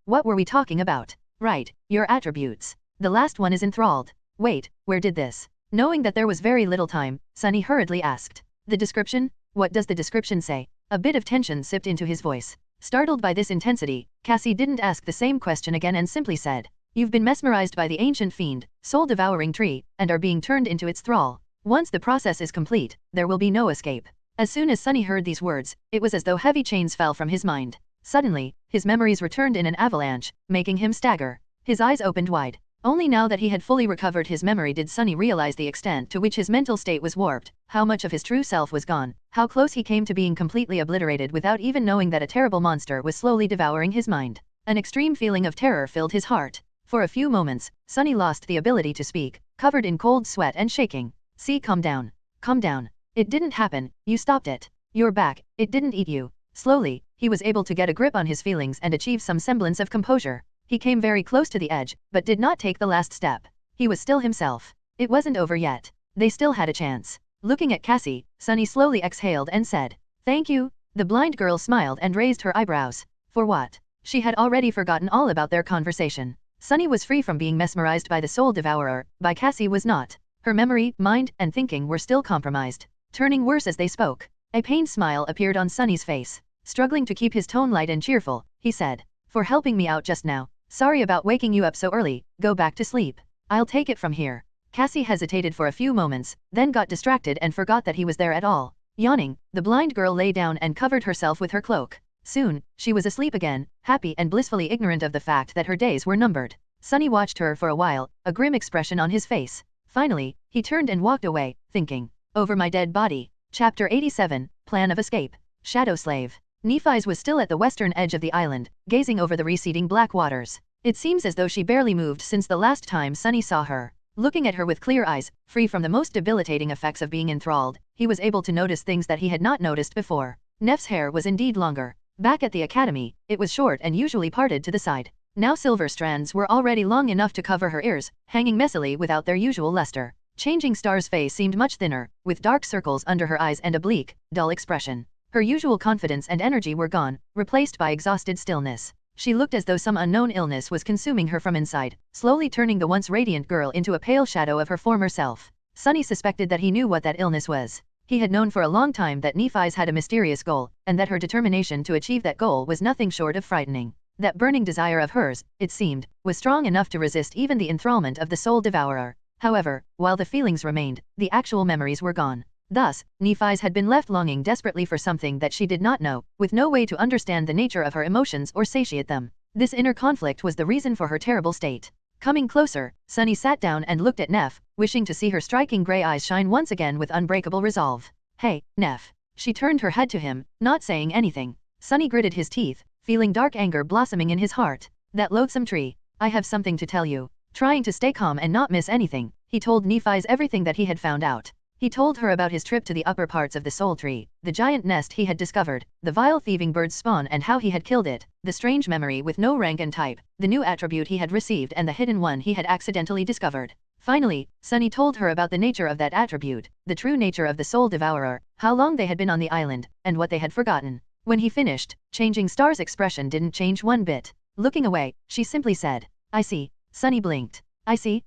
What were we talking about? Right, your attributes. The last one is enthralled. Wait, where did this? Knowing that there was very little time, Sunny hurriedly asked. The description? What does the description say? A bit of tension sipped into his voice. Startled by this intensity, Cassie didn't ask the same question again and simply said, "You've been mesmerized by the ancient fiend, soul-devouring tree, and are being turned into its thrall. Once the process is complete, there will be no escape." As soon as Sunny heard these words, it was as though heavy chains fell from his mind. Suddenly, his memories returned in an avalanche, making him stagger. His eyes opened wide. Only now that he had fully recovered his memory did Sunny realize the extent to which his mental state was warped, how much of his true self was gone, how close he came to being completely obliterated without even knowing that a terrible monster was slowly devouring his mind. An extreme feeling of terror filled his heart. For a few moments, Sunny lost the ability to speak, covered in cold sweat and shaking. "See, calm down. Calm down. It didn't happen, you stopped it. You're back, it didn't eat you." Slowly, he was able to get a grip on his feelings and achieve some semblance of composure. He came very close to the edge, but did not take the last step. He was still himself. It wasn't over yet. They still had a chance. Looking at Cassie, Sunny slowly exhaled and said, "Thank you." The blind girl smiled and raised her eyebrows. For what? She had already forgotten all about their conversation. Sunny was free from being mesmerized by the soul devourer, by Cassie was not. Her memory, mind, and thinking were still compromised, turning worse as they spoke. A pained smile appeared on Sunny's face. Struggling to keep his tone light and cheerful, he said, "For helping me out just now. Sorry about waking you up so early, go back to sleep. I'll take it from here." Cassie hesitated for a few moments, then got distracted and forgot that he was there at all. Yawning, the blind girl lay down and covered herself with her cloak. Soon, she was asleep again, happy and blissfully ignorant of the fact that her days were numbered. Sunny watched her for a while, a grim expression on his face. Finally, he turned and walked away, thinking, "Over my dead body." Chapter 87, Plan of Escape. Shadow Slave. Nephise was still at the western edge of the island, gazing over the receding black waters. It seems as though she barely moved since the last time Sunny saw her. Looking at her with clear eyes, free from the most debilitating effects of being enthralled, he was able to notice things that he had not noticed before. Neff's hair was indeed longer. Back at the academy, it was short and usually parted to the side. Now silver strands were already long enough to cover her ears, hanging messily without their usual luster. Changing Star's face seemed much thinner, with dark circles under her eyes and a bleak, dull expression. Her usual confidence and energy were gone, replaced by exhausted stillness. She looked as though some unknown illness was consuming her from inside, slowly turning the once radiant girl into a pale shadow of her former self. Sunny suspected that he knew what that illness was. He had known for a long time that Nephise had a mysterious goal, and that her determination to achieve that goal was nothing short of frightening. That burning desire of hers, it seemed, was strong enough to resist even the enthrallment of the soul devourer. However, while the feelings remained, the actual memories were gone. Thus, Nephise had been left longing desperately for something that she did not know, with no way to understand the nature of her emotions or satiate them. This inner conflict was the reason for her terrible state. Coming closer, Sunny sat down and looked at Neff, wishing to see her striking grey eyes shine once again with unbreakable resolve. "Hey, Neff." She turned her head to him, not saying anything. Sunny gritted his teeth, feeling dark anger blossoming in his heart. "That loathsome tree. I have something to tell you." Trying to stay calm and not miss anything, he told Nephise everything that he had found out. He told her about his trip to the upper parts of the soul tree, the giant nest he had discovered, the vile thieving bird's spawn and how he had killed it, the strange memory with no rank and type, the new attribute he had received and the hidden one he had accidentally discovered. Finally, Sunny told her about the nature of that attribute, the true nature of the soul devourer, how long they had been on the island, and what they had forgotten. When he finished, Changing Star's expression didn't change one bit. Looking away, she simply said, "I see." Sunny blinked. I see,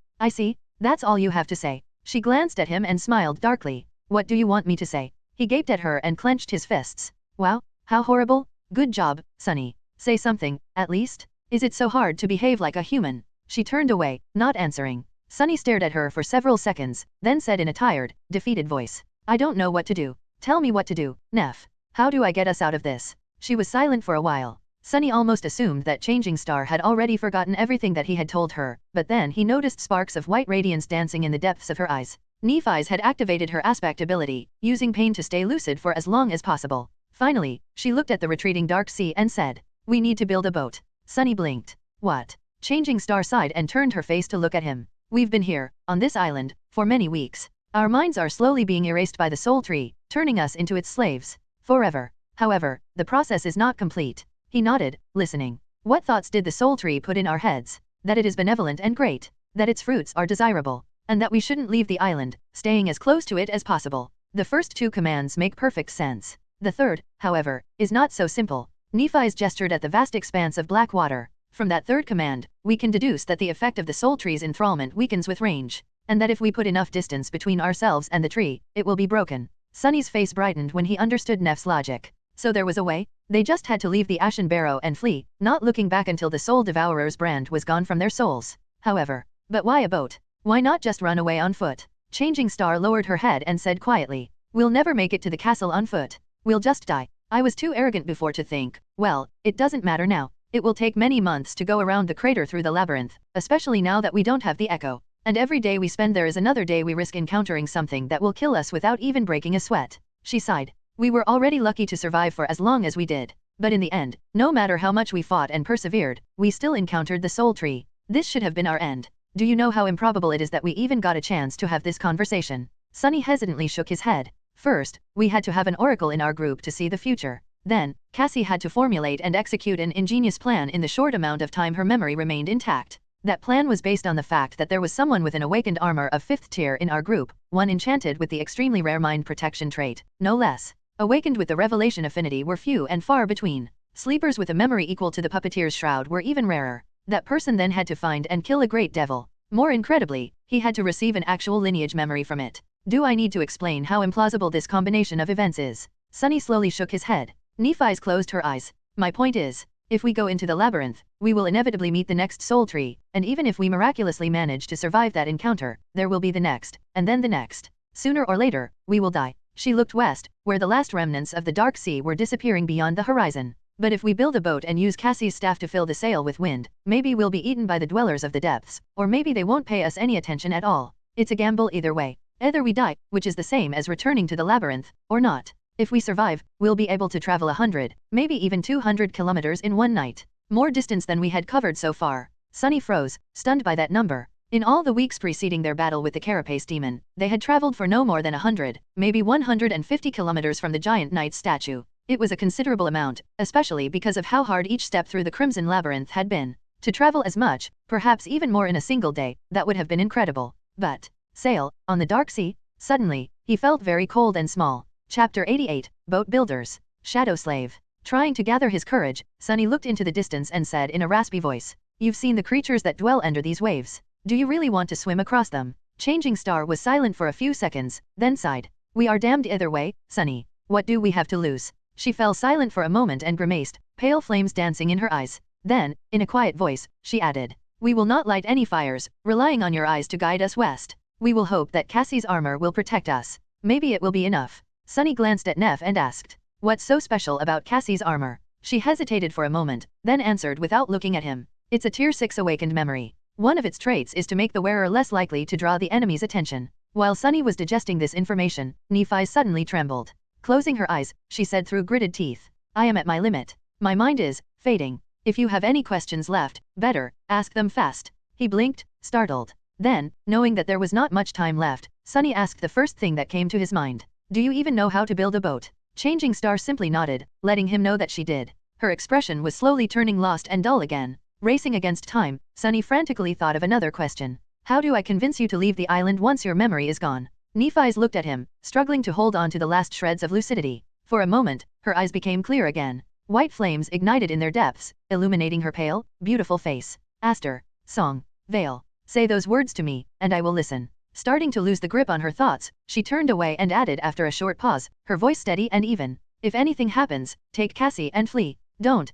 that's all you have to say." She glanced at him and smiled darkly. "What do you want me to say?" He gaped at her and clenched his fists. "Wow, how horrible. Good job, Sunny. Say something, at least." Is it so hard to behave like a human? She turned away, not answering. Sunny stared at her for several seconds, then said in a tired, defeated voice. I don't know what to do. Tell me what to do, Neff. How do I get us out of this? She was silent for a while. Sunny almost assumed that Changing Star had already forgotten everything that he had told her, but then he noticed sparks of white radiance dancing in the depths of her eyes. Nephi's had activated her aspect ability, using pain to stay lucid for as long as possible. Finally, she looked at the retreating dark sea and said, we need to build a boat. Sunny blinked. What? Changing Star sighed and turned her face to look at him. We've been here, on this island, for many weeks. Our minds are slowly being erased by the soul tree, turning us into its slaves. Forever. However, the process is not complete. He nodded, listening. What thoughts did the soul tree put in our heads? That it is benevolent and great. That its fruits are desirable. And that we shouldn't leave the island, staying as close to it as possible. The first two commands make perfect sense. The third, however, is not so simple. Nephi's gestured at the vast expanse of black water. From that third command, we can deduce that the effect of the soul tree's enthrallment weakens with range, and that if we put enough distance between ourselves and the tree, it will be broken. Sunny's face brightened when he understood Neff's logic. So there was a way? They just had to leave the Ashen Barrow and flee, not looking back until the Soul Devourer's brand was gone from their souls. However, but why a boat? Why not just run away on foot? Changing Star lowered her head and said quietly, we'll never make it to the castle on foot. We'll just die. I was too arrogant before to think, well, it doesn't matter now. It will take many months to go around the crater through the labyrinth, especially now that we don't have the echo. And every day we spend there is another day we risk encountering something that will kill us without even breaking a sweat. She sighed. We were already lucky to survive for as long as we did. But in the end, no matter how much we fought and persevered, we still encountered the soul tree. This should have been our end. Do you know how improbable it is that we even got a chance to have this conversation? Sunny hesitantly shook his head. First, we had to have an oracle in our group to see the future. Then, Cassie had to formulate and execute an ingenious plan in the short amount of time her memory remained intact. That plan was based on the fact that there was someone with an awakened armor of 5th tier in our group, one enchanted with the extremely rare mind protection trait, no less. Awakened with the revelation affinity were few and far between. Sleepers with a memory equal to the puppeteer's shroud were even rarer. That person then had to find and kill a great devil. More incredibly, he had to receive an actual lineage memory from it. Do I need to explain how implausible this combination of events is? Sunny slowly shook his head. Nephi's closed her eyes. My point is, if we go into the labyrinth, we will inevitably meet the next soul tree, and even if we miraculously manage to survive that encounter, there will be the next, and then the next. Sooner or later, we will die. She looked west, where the last remnants of the dark sea were disappearing beyond the horizon. But if we build a boat and use Cassie's staff to fill the sail with wind, maybe we'll be eaten by the dwellers of the depths, or maybe they won't pay us any attention at all. It's a gamble either way. Either we die, which is the same as returning to the labyrinth, or not. If we survive, we'll be able to travel 100, maybe even 200 kilometers in one night. More distance than we had covered so far. Sunny froze, stunned by that number. In all the weeks preceding their battle with the Carapace demon, they had traveled for no more than 100, maybe 150 kilometers from the giant knight's statue. It was a considerable amount, especially because of how hard each step through the Crimson Labyrinth had been. To travel as much, perhaps even more in a single day, that would have been incredible. But, sail, on the dark sea? Suddenly, he felt very cold and small. Chapter 88, Boat Builders. Shadow Slave. Trying to gather his courage, Sunny looked into the distance and said in a raspy voice, You've seen the creatures that dwell under these waves. Do you really want to swim across them? Changing Star was silent for a few seconds, then sighed. We are damned either way, Sunny. What do we have to lose? She fell silent for a moment and grimaced, pale flames dancing in her eyes. Then, in a quiet voice, she added, We will not light any fires, relying on your eyes to guide us west. We will hope that Cassie's armor will protect us. Maybe it will be enough. Sunny glanced at Neff and asked, What's so special about Cassie's armor? She hesitated for a moment, then answered without looking at him. It's a Tier 6 awakened memory. One of its traits is to make the wearer less likely to draw the enemy's attention. While Sunny was digesting this information, Nephi suddenly trembled. Closing her eyes, she said through gritted teeth, I am at my limit. My mind is fading. If you have any questions left, better ask them fast. He blinked, startled. Then, knowing that there was not much time left, Sunny asked the first thing that came to his mind. Do you even know how to build a boat? Changing Star simply nodded, letting him know that she did. Her expression was slowly turning lost and dull again. Racing against time, Sunny frantically thought of another question. How do I convince you to leave the island once your memory is gone? Nephi's looked at him, struggling to hold on to the last shreds of lucidity. For a moment, her eyes became clear again. White flames ignited in their depths, illuminating her pale, beautiful face. Aster, Song, Veil. Say those words to me, and I will listen. Starting to lose the grip on her thoughts, she turned away and added after a short pause, her voice steady and even. If anything happens, take Cassie and flee. Don't.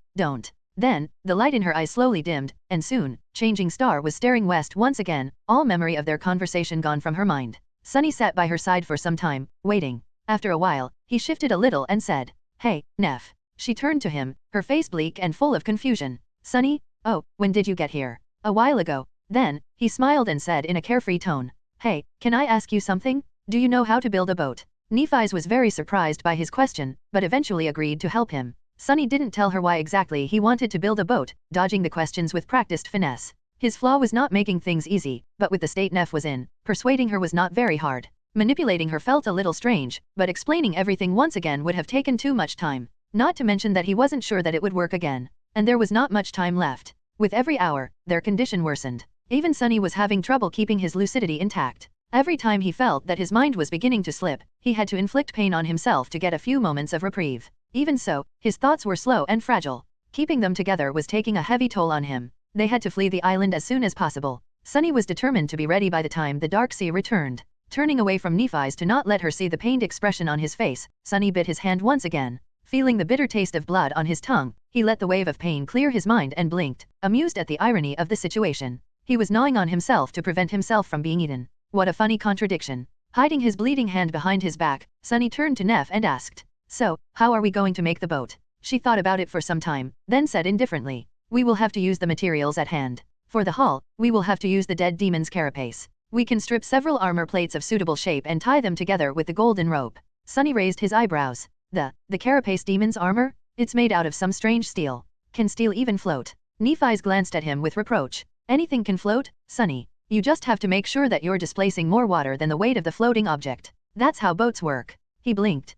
Then, the light in her eyes slowly dimmed, and soon, Changing Star was staring west once again, all memory of their conversation gone from her mind. Sunny sat by her side for some time, waiting. After a while, he shifted a little and said, "Hey, Neff." She turned to him, her face bleak and full of confusion. "Sunny? Oh, when did you get here?" "A while ago." Then, he smiled and said in a carefree tone, "Hey, can I ask you something? Do you know how to build a boat?" Nephi's was very surprised by his question, but eventually agreed to help him. Sunny didn't tell her why exactly he wanted to build a boat, dodging the questions with practiced finesse. His flaw was not making things easy, but with the state Neff was in, persuading her was not very hard. Manipulating her felt a little strange, but explaining everything once again would have taken too much time. Not to mention that he wasn't sure that it would work again. And there was not much time left. With every hour, their condition worsened. Even Sunny was having trouble keeping his lucidity intact. Every time he felt that his mind was beginning to slip, he had to inflict pain on himself to get a few moments of reprieve. Even so, his thoughts were slow and fragile. Keeping them together was taking a heavy toll on him. They had to flee the island as soon as possible. Sunny was determined to be ready by the time the Dark Sea returned. Turning away from Nephi's to not let her see the pained expression on his face, Sunny bit his hand once again. Feeling the bitter taste of blood on his tongue, he let the wave of pain clear his mind and blinked, amused at the irony of the situation. He was gnawing on himself to prevent himself from being eaten. What a funny contradiction. Hiding his bleeding hand behind his back, Sunny turned to Neff and asked, "So, how are we going to make the boat?" She thought about it for some time, then said indifferently, "We will have to use the materials at hand. For the hull, we will have to use the dead demon's carapace. We can strip several armor plates of suitable shape and tie them together with the golden rope." Sunny raised his eyebrows. The carapace demon's armor? It's made out of some strange steel. Can steel even float? Nephi's glanced at him with reproach. "Anything can float, Sunny. You just have to make sure that you're displacing more water than the weight of the floating object. That's how boats work." He blinked.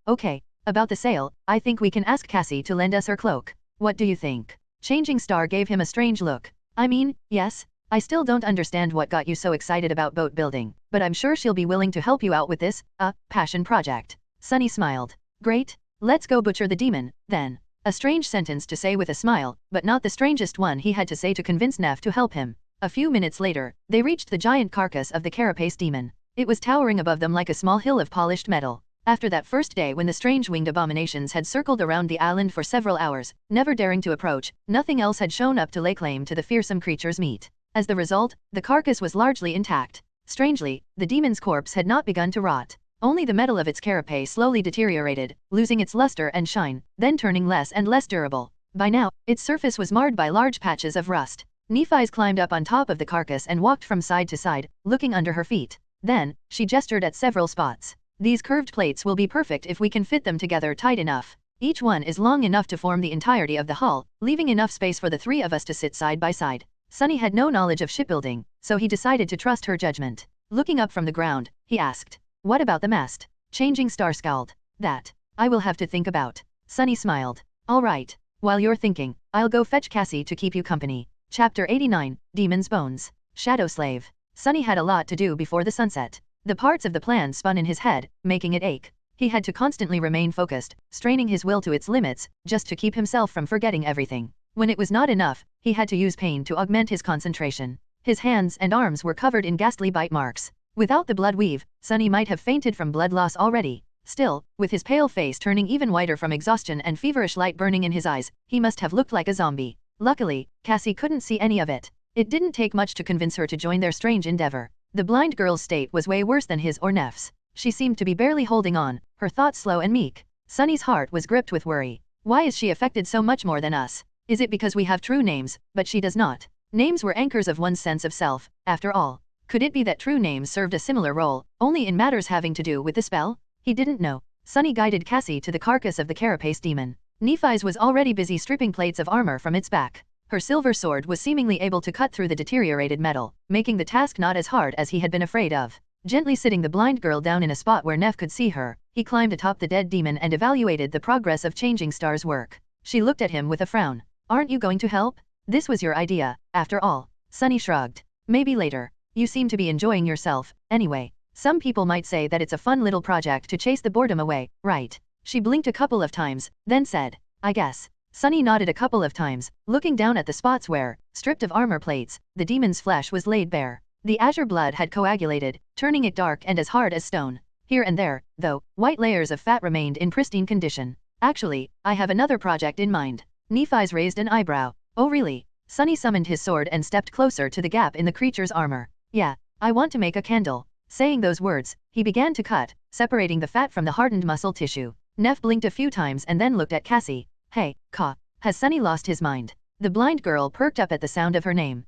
Okay. About the sail, I think we can ask Cassie to lend us her cloak. What do you think?" Changing Star gave him a strange look. "I mean, yes. I still don't understand what got you so excited about boat building, but I'm sure she'll be willing to help you out with this, passion project." Sunny smiled. "Great. Let's go butcher the demon, then." A strange sentence to say with a smile, but not the strangest one he had to say to convince Neff to help him. A few minutes later, they reached the giant carcass of the carapace demon. It was towering above them like a small hill of polished metal. After that first day when the strange winged abominations had circled around the island for several hours, never daring to approach, nothing else had shown up to lay claim to the fearsome creature's meat. As the result, the carcass was largely intact. Strangely, the demon's corpse had not begun to rot. Only the metal of its carapace slowly deteriorated, losing its luster and shine, then turning less and less durable. By now, its surface was marred by large patches of rust. Nephi's climbed up on top of the carcass and walked from side to side, looking under her feet. Then, she gestured at several spots. "These curved plates will be perfect if we can fit them together tight enough. Each one is long enough to form the entirety of the hull, leaving enough space for the three of us to sit side by side." Sunny had no knowledge of shipbuilding, so he decided to trust her judgment. Looking up from the ground, he asked, "What about the mast?" Changing Star scowled. "That I will have to think about." Sunny smiled. "All right. While you're thinking, I'll go fetch Cassie to keep you company." Chapter 89, Demon's Bones. Shadow Slave. Sunny had a lot to do before the sunset. The parts of the plan spun in his head, making it ache. He had to constantly remain focused, straining his will to its limits, just to keep himself from forgetting everything. When it was not enough, he had to use pain to augment his concentration. His hands and arms were covered in ghastly bite marks. Without the blood weave, Sunny might have fainted from blood loss already. Still, with his pale face turning even whiter from exhaustion and feverish light burning in his eyes, he must have looked like a zombie. Luckily, Cassie couldn't see any of it. It didn't take much to convince her to join their strange endeavor. The blind girl's state was way worse than his or Neff's. She seemed to be barely holding on, her thoughts slow and meek. Sunny's heart was gripped with worry. Why is she affected so much more than us? Is it because we have true names, but she does not? Names were anchors of one's sense of self, after all. Could it be that true names served a similar role, only in matters having to do with the spell? He didn't know. Sunny guided Cassie to the carcass of the carapace demon. Nephi's was already busy stripping plates of armor from its back. Her silver sword was seemingly able to cut through the deteriorated metal, making the task not as hard as he had been afraid of. Gently sitting the blind girl down in a spot where Neff could see her, he climbed atop the dead demon and evaluated the progress of Changing Star's work. She looked at him with a frown. "Aren't you going to help? This was your idea, after all." Sunny shrugged. "Maybe later. You seem to be enjoying yourself, anyway. Some people might say that it's a fun little project to chase the boredom away, right?" She blinked a couple of times, then said, "I guess." Sunny nodded a couple of times, looking down at the spots where, stripped of armor plates, the demon's flesh was laid bare. The azure blood had coagulated, turning it dark and as hard as stone. Here and there, though, white layers of fat remained in pristine condition. "Actually, I have another project in mind." Nephi's raised an eyebrow. Oh really? Sunny summoned his sword and stepped closer to the gap in the creature's armor. Yeah, I want to make a candle. Saying those words, he began to cut, separating the fat from the hardened muscle tissue. Neff blinked a few times and then looked at Cassie. Hey, Ka, has Sunny lost his mind? The blind girl perked up at the sound of her name.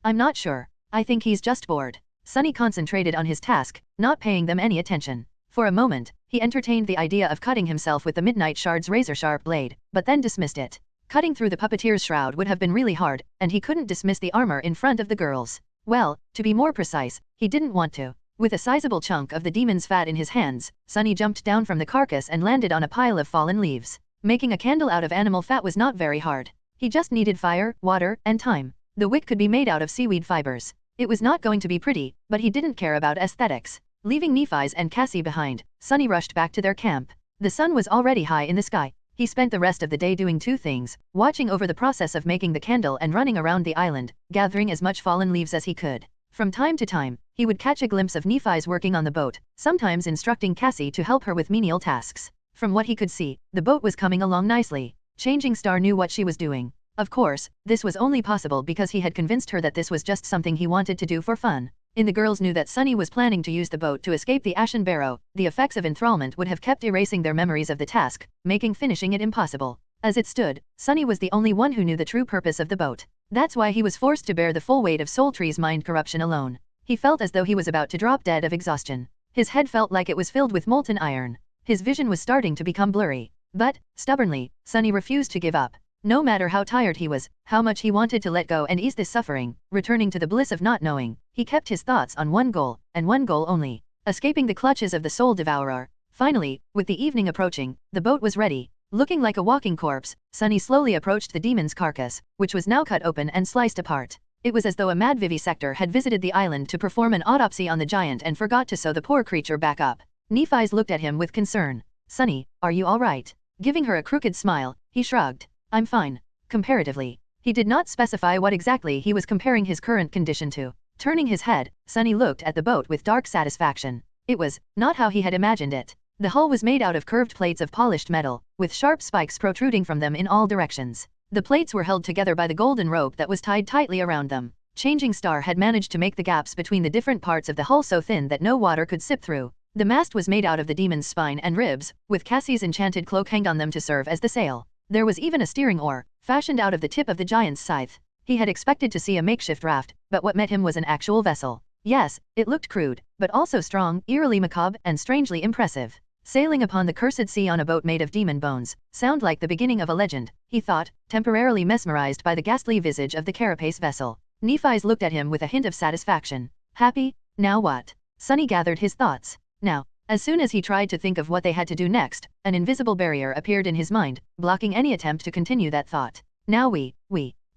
I'm not sure. I think he's just bored. Sunny concentrated on his task, not paying them any attention. For a moment, he entertained the idea of cutting himself with the Midnight Shard's razor-sharp blade, but then dismissed it. Cutting through the puppeteer's shroud would have been really hard, and he couldn't dismiss the armor in front of the girls. Well, to be more precise, he didn't want to. With a sizable chunk of the demon's fat in his hands, Sunny jumped down from the carcass and landed on a pile of fallen leaves. Making a candle out of animal fat was not very hard. He just needed fire, water, and time. The wick could be made out of seaweed fibers. It was not going to be pretty, but he didn't care about aesthetics. Leaving Nephi's and Cassie behind, Sunny rushed back to their camp. The sun was already high in the sky. He spent the rest of the day doing two things, watching over the process of making the candle and running around the island, gathering as much fallen leaves as he could. From time to time, he would catch a glimpse of Nephi's working on the boat, sometimes instructing Cassie to help her with menial tasks. From what he could see, the boat was coming along nicely. Changing Star knew what she was doing. Of course, this was only possible because he had convinced her that this was just something he wanted to do for fun. The girls knew that Sunny was planning to use the boat to escape the Ashen Barrow. The effects of enthrallment would have kept erasing their memories of the task, making finishing it impossible. As it stood, Sunny was the only one who knew the true purpose of the boat. That's why he was forced to bear the full weight of Soul Tree's mind corruption alone. He felt as though he was about to drop dead of exhaustion. His head felt like it was filled with molten iron. His vision was starting to become blurry. But, stubbornly, Sunny refused to give up. No matter how tired he was, how much he wanted to let go and ease this suffering, returning to the bliss of not knowing, he kept his thoughts on one goal, and one goal only: escaping the clutches of the Soul Devourer. Finally, with the evening approaching, the boat was ready. Looking like a walking corpse, Sunny slowly approached the demon's carcass, which was now cut open and sliced apart. It was as though a mad vivisector had visited the island to perform an autopsy on the giant and forgot to sew the poor creature back up. Nephi's looked at him with concern. Sunny, are you all right? Giving her a crooked smile, he shrugged. I'm fine. Comparatively. He did not specify what exactly he was comparing his current condition to. Turning his head, Sunny looked at the boat with dark satisfaction. It was not how he had imagined it. The hull was made out of curved plates of polished metal, with sharp spikes protruding from them in all directions. The plates were held together by the golden rope that was tied tightly around them. Changing Star had managed to make the gaps between the different parts of the hull so thin that no water could sip through. The mast was made out of the demon's spine and ribs, with Cassie's enchanted cloak hanged on them to serve as the sail. There was even a steering oar, fashioned out of the tip of the giant's scythe. He had expected to see a makeshift raft, but what met him was an actual vessel. Yes, it looked crude, but also strong, eerily macabre, and strangely impressive. Sailing upon the cursed sea on a boat made of demon bones, sound like the beginning of a legend, he thought, temporarily mesmerized by the ghastly visage of the carapace vessel. Nephi's looked at him with a hint of satisfaction. Happy? Now what? Sunny gathered his thoughts. Now, as soon as he tried to think of what they had to do next, an invisible barrier appeared in his mind, blocking any attempt to continue that thought. Now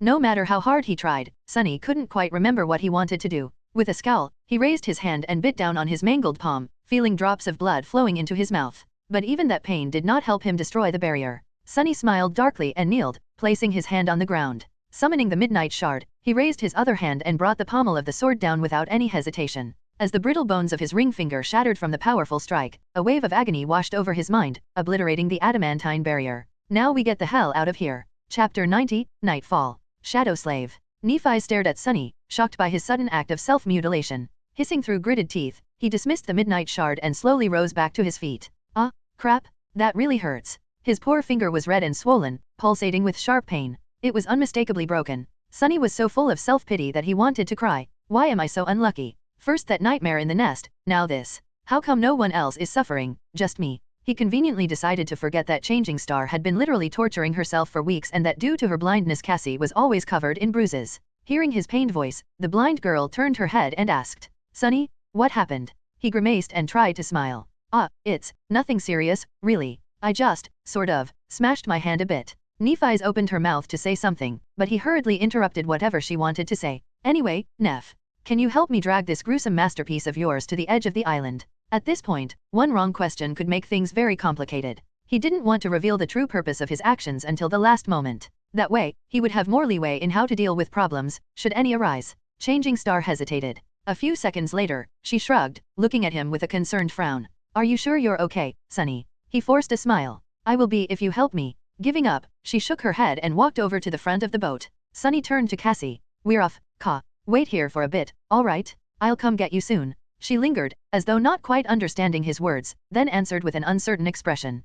no matter how hard he tried, Sunny couldn't quite remember what he wanted to do. With a scowl, he raised his hand and bit down on his mangled palm, feeling drops of blood flowing into his mouth. But even that pain did not help him destroy the barrier. Sunny smiled darkly and kneeled, placing his hand on the ground. Summoning the Midnight Shard, he raised his other hand and brought the pommel of the sword down without any hesitation. As the brittle bones of his ring finger shattered from the powerful strike, a wave of agony washed over his mind, obliterating the adamantine barrier. Now we get the hell out of here. Chapter 90, Nightfall. Shadow Slave. Nephi stared at Sunny, shocked by his sudden act of self-mutilation. Hissing through gritted teeth, he dismissed the Midnight Shard and slowly rose back to his feet. Ah, crap, that really hurts. His poor finger was red and swollen, pulsating with sharp pain. It was unmistakably broken. Sunny was so full of self-pity that he wanted to cry. Why am I so unlucky? First that nightmare in the nest, now this. How come no one else is suffering, just me? He conveniently decided to forget that Changing Star had been literally torturing herself for weeks and that due to her blindness Cassie was always covered in bruises. Hearing his pained voice, the blind girl turned her head and asked, Sunny, what happened? He grimaced and tried to smile. It's nothing serious, really. I just, sort of, smashed my hand a bit. Nephi's opened her mouth to say something, but he hurriedly interrupted whatever she wanted to say. Anyway, Neff, can you help me drag this gruesome masterpiece of yours to the edge of the island? At this point, one wrong question could make things very complicated. He didn't want to reveal the true purpose of his actions until the last moment. That way, he would have more leeway in how to deal with problems, should any arise. Changing Star hesitated. A few seconds later, she shrugged, looking at him with a concerned frown. Are you sure you're okay, Sunny? He forced a smile. I will be if you help me. Giving up, she shook her head and walked over to the front of the boat. Sunny turned to Cassie. We're off, Ka. Wait here for a bit, alright? I'll come get you soon. She lingered, as though not quite understanding his words, then answered with an uncertain expression.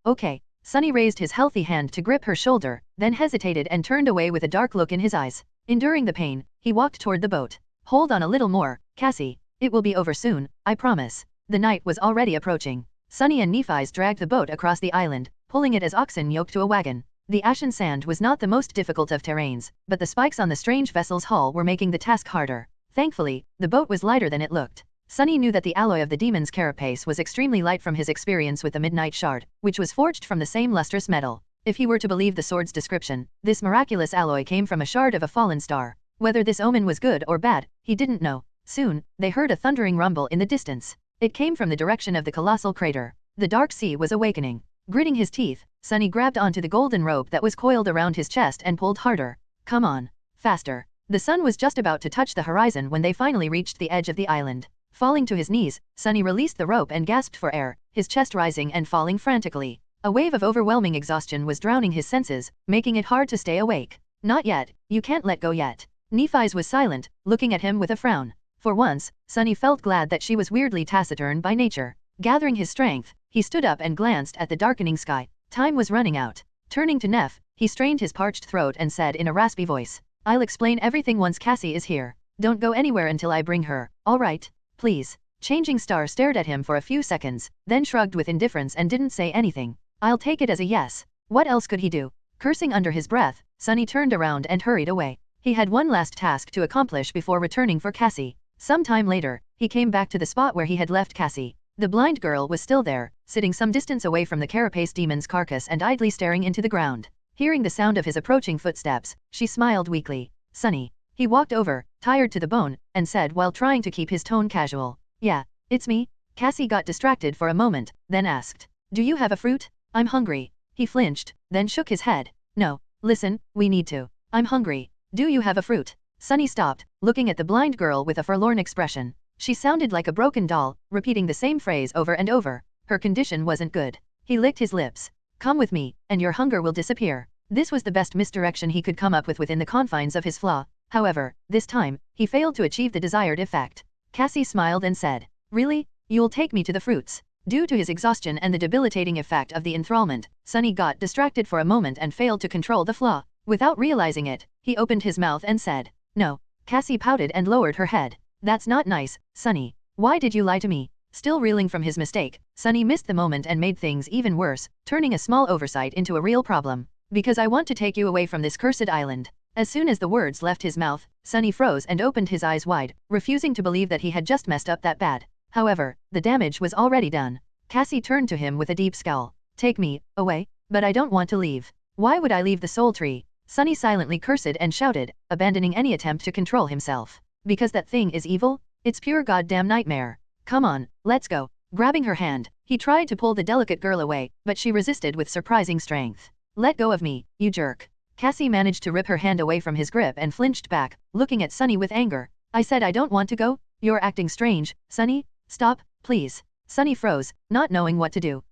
Okay. Sunny raised his healthy hand to grip her shoulder, then hesitated and turned away with a dark look in his eyes. Enduring the pain, he walked toward the boat. Hold on a little more, Cassie. It will be over soon, I promise. The night was already approaching. Sunny and Nephi's dragged the boat across the island, pulling it as oxen yoked to a wagon. The ashen sand was not the most difficult of terrains, but the spikes on the strange vessel's hull were making the task harder. Thankfully, the boat was lighter than it looked. Sunny knew that the alloy of the demon's carapace was extremely light from his experience with the Midnight Shard, which was forged from the same lustrous metal. If he were to believe the sword's description, this miraculous alloy came from a shard of a fallen star. Whether this omen was good or bad, he didn't know. Soon, they heard a thundering rumble in the distance. It came from the direction of the colossal crater. The dark sea was awakening. Gritting his teeth, Sunny grabbed onto the golden rope that was coiled around his chest and pulled harder. Come on. Faster. The sun was just about to touch the horizon when they finally reached the edge of the island. Falling to his knees, Sunny released the rope and gasped for air, his chest rising and falling frantically. A wave of overwhelming exhaustion was drowning his senses, making it hard to stay awake. Not yet, you can't let go yet. Nephi's was silent, looking at him with a frown. For once, Sunny felt glad that she was weirdly taciturn by nature. Gathering his strength, he stood up and glanced at the darkening sky. Time was running out. Turning to Neph, he strained his parched throat and said in a raspy voice, I'll explain everything once Cassie is here. Don't go anywhere until I bring her, alright? Please. Changing Star stared at him for a few seconds, then shrugged with indifference and didn't say anything. I'll take it as a yes. What else could he do? Cursing under his breath, Sunny turned around and hurried away. He had one last task to accomplish before returning for Cassie. Some time later, he came back to the spot where he had left Cassie. The blind girl was still there, sitting some distance away from the carapace demon's carcass and idly staring into the ground. Hearing the sound of his approaching footsteps, she smiled weakly. Sunny. He walked over, tired to the bone, and said while trying to keep his tone casual. Yeah, it's me. Cassie got distracted for a moment, then asked. Do you have a fruit? I'm hungry. He flinched, then shook his head. No, listen, we need to. I'm hungry. Do you have a fruit? Sunny stopped, looking at the blind girl with a forlorn expression. She sounded like a broken doll, repeating the same phrase over and over. Her condition wasn't good. He licked his lips. Come with me, and your hunger will disappear. This was the best misdirection he could come up with within the confines of his flaw. However, this time, he failed to achieve the desired effect. Cassie smiled and said, Really? You'll take me to the fruits? Due to his exhaustion and the debilitating effect of the enthrallment, Sunny got distracted for a moment and failed to control the flaw. Without realizing it, he opened his mouth and said, No. Cassie pouted and lowered her head. That's not nice, Sunny. Why did you lie to me? Still reeling from his mistake, Sunny missed the moment and made things even worse, turning a small oversight into a real problem. Because I want to take you away from this cursed island. As soon as the words left his mouth, Sunny froze and opened his eyes wide, refusing to believe that he had just messed up that bad. However, the damage was already done. Cassie turned to him with a deep scowl. Take me away? But I don't want to leave. Why would I leave the soul tree? Sunny silently cursed and shouted, abandoning any attempt to control himself. Because that thing is evil? It's pure goddamn nightmare. Come on, let's go. Grabbing her hand, he tried to pull the delicate girl away, but she resisted with surprising strength. Let go of me, you jerk. Cassie managed to rip her hand away from his grip and flinched back, looking at Sunny with anger. I said I don't want to go? You're acting strange, Sunny. Stop, please. Sunny froze, not knowing what to do.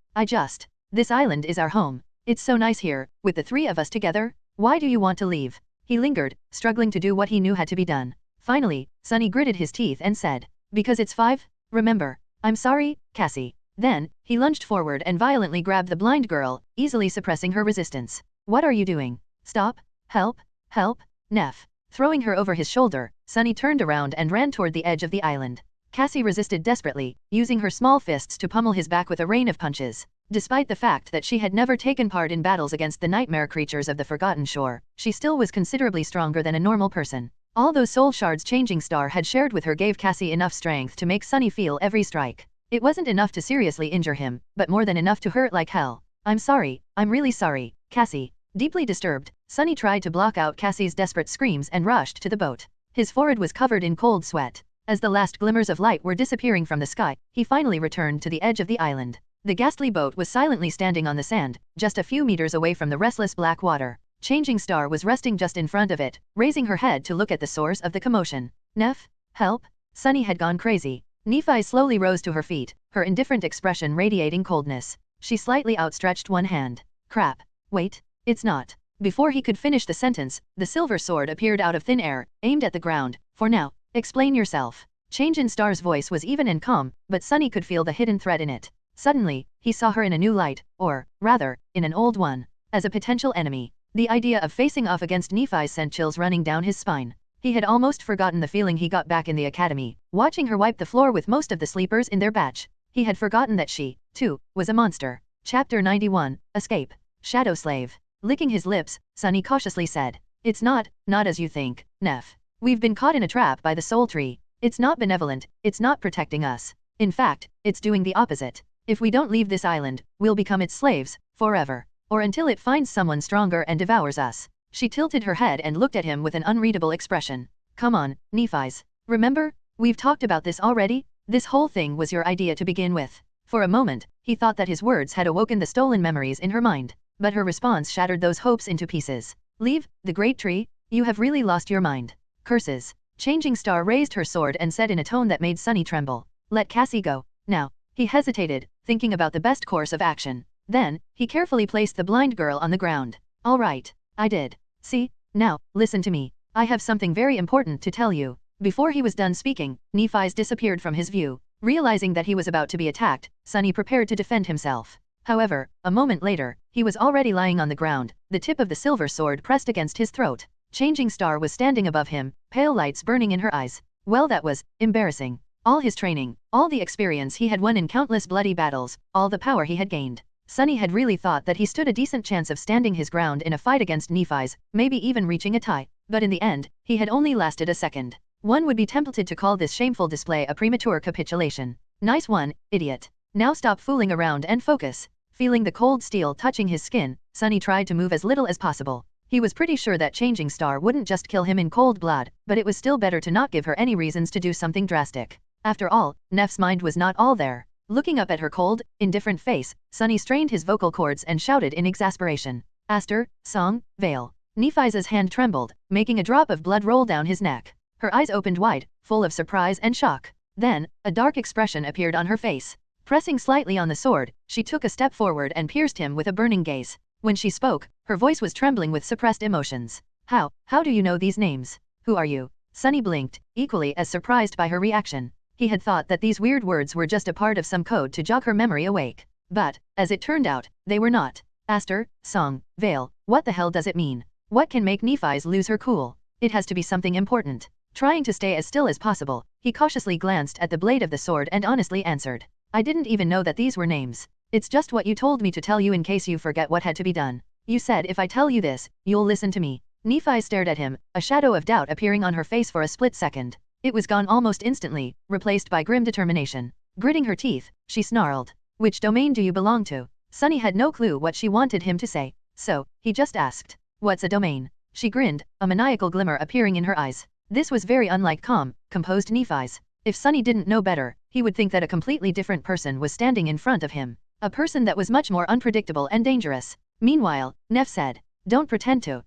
This island is our home. It's so nice here, with the three of us together. Why do you want to leave? He lingered, struggling to do what he knew had to be done. Finally, Sunny gritted his teeth and said, Because it's 5? Remember. I'm sorry, Cassie. Then, he lunged forward and violently grabbed the blind girl, easily suppressing her resistance. What are you doing? Stop. Help. Help. Neph. Throwing her over his shoulder, Sunny turned around and ran toward the edge of the island. Cassie resisted desperately, using her small fists to pummel his back with a rain of punches. Despite the fact that she had never taken part in battles against the nightmare creatures of the Forgotten Shore, she still was considerably stronger than a normal person. All those soul shards Changing Star had shared with her gave Cassie enough strength to make Sunny feel every strike. It wasn't enough to seriously injure him, but more than enough to hurt like hell. I'm sorry, I'm really sorry, Cassie. Deeply disturbed, Sunny tried to block out Cassie's desperate screams and rushed to the boat. His forehead was covered in cold sweat. As the last glimmers of light were disappearing from the sky, he finally returned to the edge of the island. The ghastly boat was silently standing on the sand, just a few meters away from the restless black water. Changing Star was resting just in front of it, raising her head to look at the source of the commotion. Neph? Help? Sunny had gone crazy. Nephi slowly rose to her feet, her indifferent expression radiating coldness. She slightly outstretched one hand. Crap. Wait, it's not. Before he could finish the sentence, the silver sword appeared out of thin air, aimed at the ground. For now, explain yourself. Change in Star's voice was even and calm, but Sunny could feel the hidden threat in it. Suddenly, he saw her in a new light, or, rather, in an old one. As a potential enemy. The idea of facing off against Nephi sent chills running down his spine. He had almost forgotten the feeling he got back in the academy, watching her wipe the floor with most of the sleepers in their batch. He had forgotten that she, too, was a monster. Chapter 91, Escape. Shadow Slave. Licking his lips, Sunny cautiously said, "It's not as you think, Neph. We've been caught in a trap by the Soul Tree. It's not benevolent, it's not protecting us. In fact, it's doing the opposite. If we don't leave this island, we'll become its slaves, forever. Or until it finds someone stronger and devours us." She tilted her head and looked at him with an unreadable expression. "Come on, Nephis. Remember? We've talked about this already? This whole thing was your idea to begin with." For a moment, he thought that his words had awoken the stolen memories in her mind. But her response shattered those hopes into pieces. "Leave the great tree? You have really lost your mind. Curses." Changing Star raised her sword and said in a tone that made Sunny tremble, "Let Cassie go, now." He hesitated, thinking about the best course of action. Then, he carefully placed the blind girl on the ground. "All right, I did. See, now, listen to me. I have something very important to tell you." Before he was done speaking, Nephis disappeared from his view. Realizing that he was about to be attacked, Sunny prepared to defend himself. However, a moment later, he was already lying on the ground, the tip of the silver sword pressed against his throat. Changing Star was standing above him, pale lights burning in her eyes. Well, that was embarrassing. All his training, all the experience he had won in countless bloody battles, all the power he had gained. Sunny had really thought that he stood a decent chance of standing his ground in a fight against Nephis, maybe even reaching a tie. But in the end, he had only lasted a second. One would be tempted to call this shameful display a premature capitulation. "Nice one, idiot. Now stop fooling around and focus." Feeling the cold steel touching his skin, Sunny tried to move as little as possible. He was pretty sure that Changing Star wouldn't just kill him in cold blood, but it was still better to not give her any reasons to do something drastic. After all, Neph's mind was not all there. Looking up at her cold, indifferent face, Sunny strained his vocal cords and shouted in exasperation. "Aster, Song, Vale." Nephi's hand trembled, making a drop of blood roll down his neck. Her eyes opened wide, full of surprise and shock. Then, a dark expression appeared on her face. Pressing slightly on the sword, she took a step forward and pierced him with a burning gaze. When she spoke, her voice was trembling with suppressed emotions. How do you know these names? Who are you?" Sunny blinked, equally as surprised by her reaction. He had thought that these weird words were just a part of some code to jog her memory awake. But, as it turned out, they were not. "Aster, Song, Vale, what the hell does it mean? What can make Nephis lose her cool? It has to be something important." Trying to stay as still as possible, he cautiously glanced at the blade of the sword and honestly answered. "I didn't even know that these were names. It's just what you told me to tell you in case you forget what had to be done. You said if I tell you this, you'll listen to me." Nephi stared at him, a shadow of doubt appearing on her face for a split second. It was gone almost instantly, replaced by grim determination. Gritting her teeth, she snarled. "Which domain do you belong to?" Sunny had no clue what she wanted him to say, so he just asked, "What's a domain?" She grinned, a maniacal glimmer appearing in her eyes. This was very unlike calm, composed Nephis. If Sunny didn't know better, he would think that a completely different person was standing in front of him. A person that was much more unpredictable and dangerous. Meanwhile, Neph said, "Don't pretend to."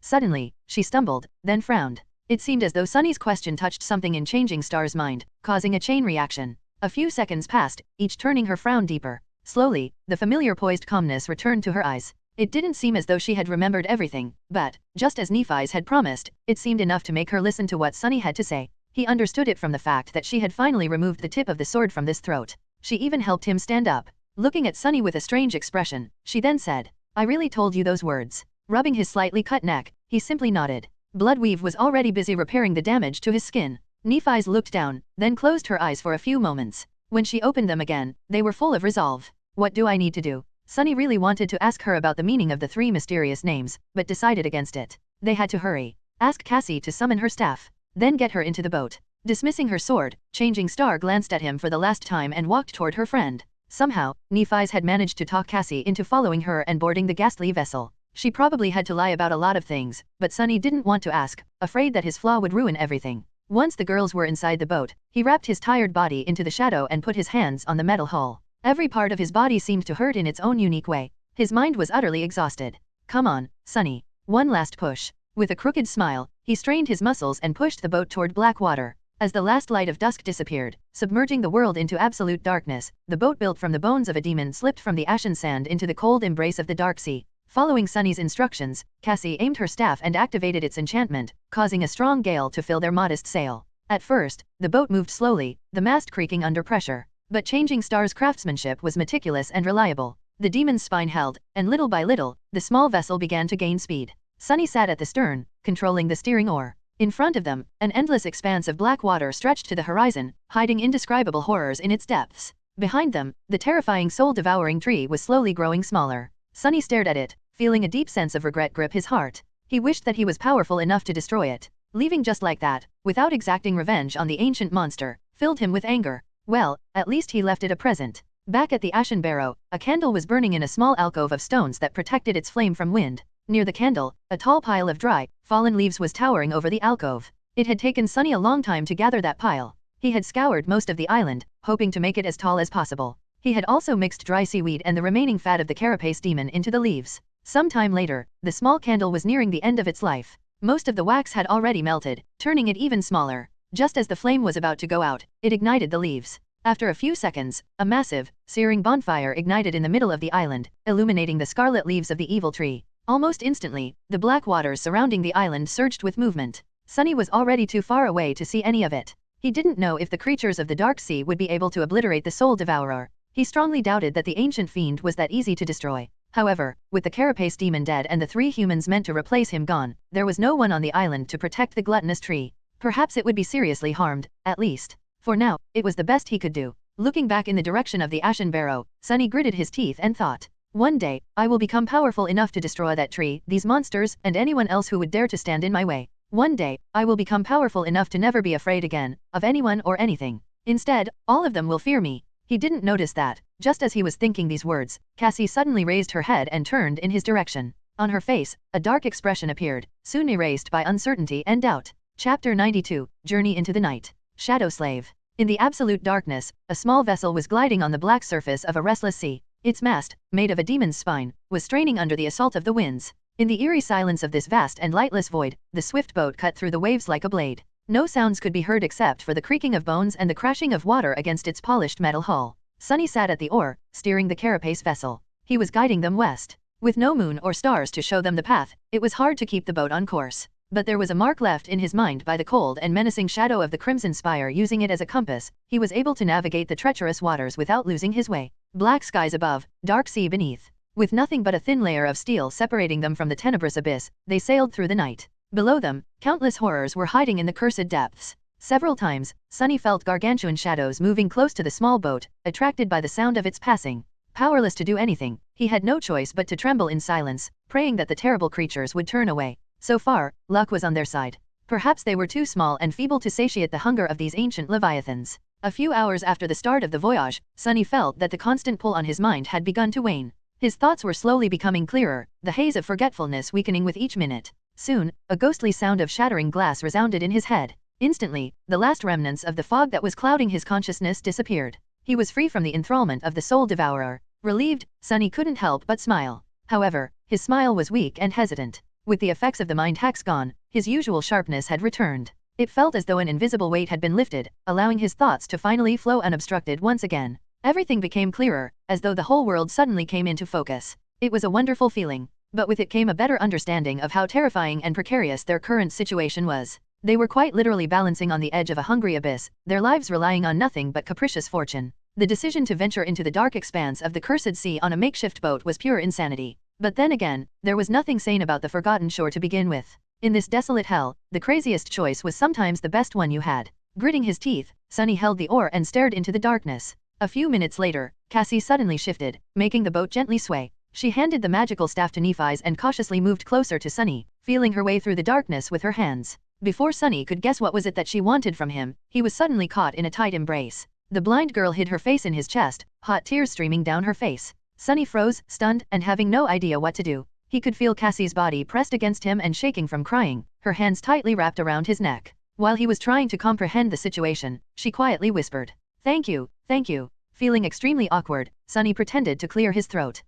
Suddenly, she stumbled, then frowned. It seemed as though Sunny's question touched something in Changing Star's mind, causing a chain reaction. A few seconds passed, each turning her frown deeper. Slowly, the familiar poised calmness returned to her eyes. It didn't seem as though she had remembered everything, but, just as Nephis had promised, it seemed enough to make her listen to what Sunny had to say. He understood it from the fact that she had finally removed the tip of the sword from this throat. She even helped him stand up. Looking at Sunny with a strange expression, she then said, "I really told you those words." Rubbing his slightly cut neck, he simply nodded. Bloodweave was already busy repairing the damage to his skin. Nephis looked down, then closed her eyes for a few moments. When she opened them again, they were full of resolve. "What do I need to do?" Sunny really wanted to ask her about the meaning of the three mysterious names, but decided against it. They had to hurry. Ask Cassie to summon her staff. Then get her into the boat. Dismissing her sword, Changing Star glanced at him for the last time and walked toward her friend. Somehow, Nephis had managed to talk Cassie into following her and boarding the ghastly vessel. She probably had to lie about a lot of things, but Sunny didn't want to ask, afraid that his flaw would ruin everything. Once the girls were inside the boat, he wrapped his tired body into the shadow and put his hands on the metal hull. Every part of his body seemed to hurt in its own unique way. His mind was utterly exhausted. "Come on, Sunny. One last push." With a crooked smile, he strained his muscles and pushed the boat toward black water. As the last light of dusk disappeared, submerging the world into absolute darkness, the boat built from the bones of a demon slipped from the ashen sand into the cold embrace of the dark sea. Following Sunny's instructions, Cassie aimed her staff and activated its enchantment, causing a strong gale to fill their modest sail. At first, the boat moved slowly, the mast creaking under pressure. But Changing Star's craftsmanship was meticulous and reliable. The demon's spine held, and little by little, the small vessel began to gain speed. Sunny sat at the stern, controlling the steering oar. In front of them, an endless expanse of black water stretched to the horizon, hiding indescribable horrors in its depths. Behind them, the terrifying soul-devouring tree was slowly growing smaller. Sunny stared at it, feeling a deep sense of regret grip his heart. He wished that he was powerful enough to destroy it. Leaving just like that, without exacting revenge on the ancient monster, filled him with anger. Well, at least he left it a present. Back at the Ashen Barrow, a candle was burning in a small alcove of stones that protected its flame from wind. Near the candle, a tall pile of dry, fallen leaves was towering over the alcove. It had taken Sunny a long time to gather that pile. He had scoured most of the island, hoping to make it as tall as possible. He had also mixed dry seaweed and the remaining fat of the carapace demon into the leaves. Some time later, the small candle was nearing the end of its life. Most of the wax had already melted, turning it even smaller. Just as the flame was about to go out, it ignited the leaves. After a few seconds, a massive, searing bonfire ignited in the middle of the island, illuminating the scarlet leaves of the evil tree. Almost instantly, the black waters surrounding the island surged with movement. Sunny was already too far away to see any of it. He didn't know if the creatures of the Dark Sea would be able to obliterate the Soul Devourer. He strongly doubted that the ancient fiend was that easy to destroy. However, with the carapace demon dead and the 3 humans meant to replace him gone, there was no one on the island to protect the gluttonous tree. Perhaps it would be seriously harmed, at least. For now, it was the best he could do. Looking back in the direction of the Ashen Barrow, Sunny gritted his teeth and thought, "One day, I will become powerful enough to destroy that tree, these monsters, and anyone else who would dare to stand in my way. One day, I will become powerful enough to never be afraid again, of anyone or anything. Instead, all of them will fear me." He didn't notice that, just as he was thinking these words, Cassie suddenly raised her head and turned in his direction. On her face, a dark expression appeared, soon erased by uncertainty and doubt. Chapter 92, Journey into the Night. Shadow Slave. In the absolute darkness, a small vessel was gliding on the black surface of a restless sea. Its mast, made of a demon's spine, was straining under the assault of the winds. In the eerie silence of this vast and lightless void, the swift boat cut through the waves like a blade. No sounds could be heard except for the creaking of bones and the crashing of water against its polished metal hull. Sunny sat at the oar, steering the carapace vessel. He was guiding them west. With no moon or stars to show them the path, it was hard to keep the boat on course. But there was a mark left in his mind by the cold and menacing shadow of the Crimson Spire. Using it as a compass, he was able to navigate the treacherous waters without losing his way. Black skies above, dark sea beneath. With nothing but a thin layer of steel separating them from the tenebrous abyss, they sailed through the night. Below them, countless horrors were hiding in the cursed depths. Several times, Sunny felt gargantuan shadows moving close to the small boat, attracted by the sound of its passing. Powerless to do anything, he had no choice but to tremble in silence, praying that the terrible creatures would turn away. So far, luck was on their side. Perhaps they were too small and feeble to satiate the hunger of these ancient leviathans. A few hours after the start of the voyage, Sunny felt that the constant pull on his mind had begun to wane. His thoughts were slowly becoming clearer, the haze of forgetfulness weakening with each minute. Soon, a ghostly sound of shattering glass resounded in his head. Instantly, the last remnants of the fog that was clouding his consciousness disappeared. He was free from the enthrallment of the Soul Devourer. Relieved, Sunny couldn't help but smile. However, his smile was weak and hesitant. With the effects of the mind hacks gone, his usual sharpness had returned. It felt as though an invisible weight had been lifted, allowing his thoughts to finally flow unobstructed once again. Everything became clearer, as though the whole world suddenly came into focus. It was a wonderful feeling, but with it came a better understanding of how terrifying and precarious their current situation was. They were quite literally balancing on the edge of a hungry abyss, their lives relying on nothing but capricious fortune. The decision to venture into the dark expanse of the cursed sea on a makeshift boat was pure insanity. But then again, there was nothing sane about the forgotten shore to begin with. In this desolate hell, the craziest choice was sometimes the best one you had. Gritting his teeth, Sunny held the oar and stared into the darkness. A few minutes later, Cassie suddenly shifted, making the boat gently sway. She handed the magical staff to Nephi's and cautiously moved closer to Sunny, feeling her way through the darkness with her hands. Before Sunny could guess what was it that she wanted from him, he was suddenly caught in a tight embrace. The blind girl hid her face in his chest, hot tears streaming down her face. Sunny froze, stunned, and having no idea what to do. He could feel Cassie's body pressed against him and shaking from crying, her hands tightly wrapped around his neck. While he was trying to comprehend the situation, she quietly whispered, "Thank you, thank you." Feeling extremely awkward, Sunny pretended to clear his throat.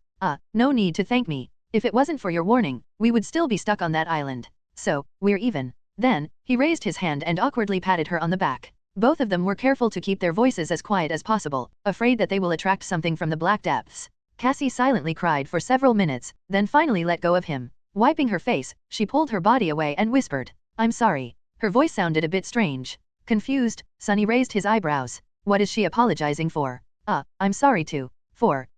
No need to thank me. If it wasn't for your warning, we would still be stuck on that island. So, we're even." Then, he raised his hand and awkwardly patted her on the back. Both of them were careful to keep their voices as quiet as possible, afraid that they will attract something from the black depths. Cassie silently cried for several minutes, then finally let go of him. Wiping her face, she pulled her body away and whispered, "I'm sorry." Her voice sounded a bit strange. Confused, Sunny raised his eyebrows. What is she apologizing for? I'm sorry too. For,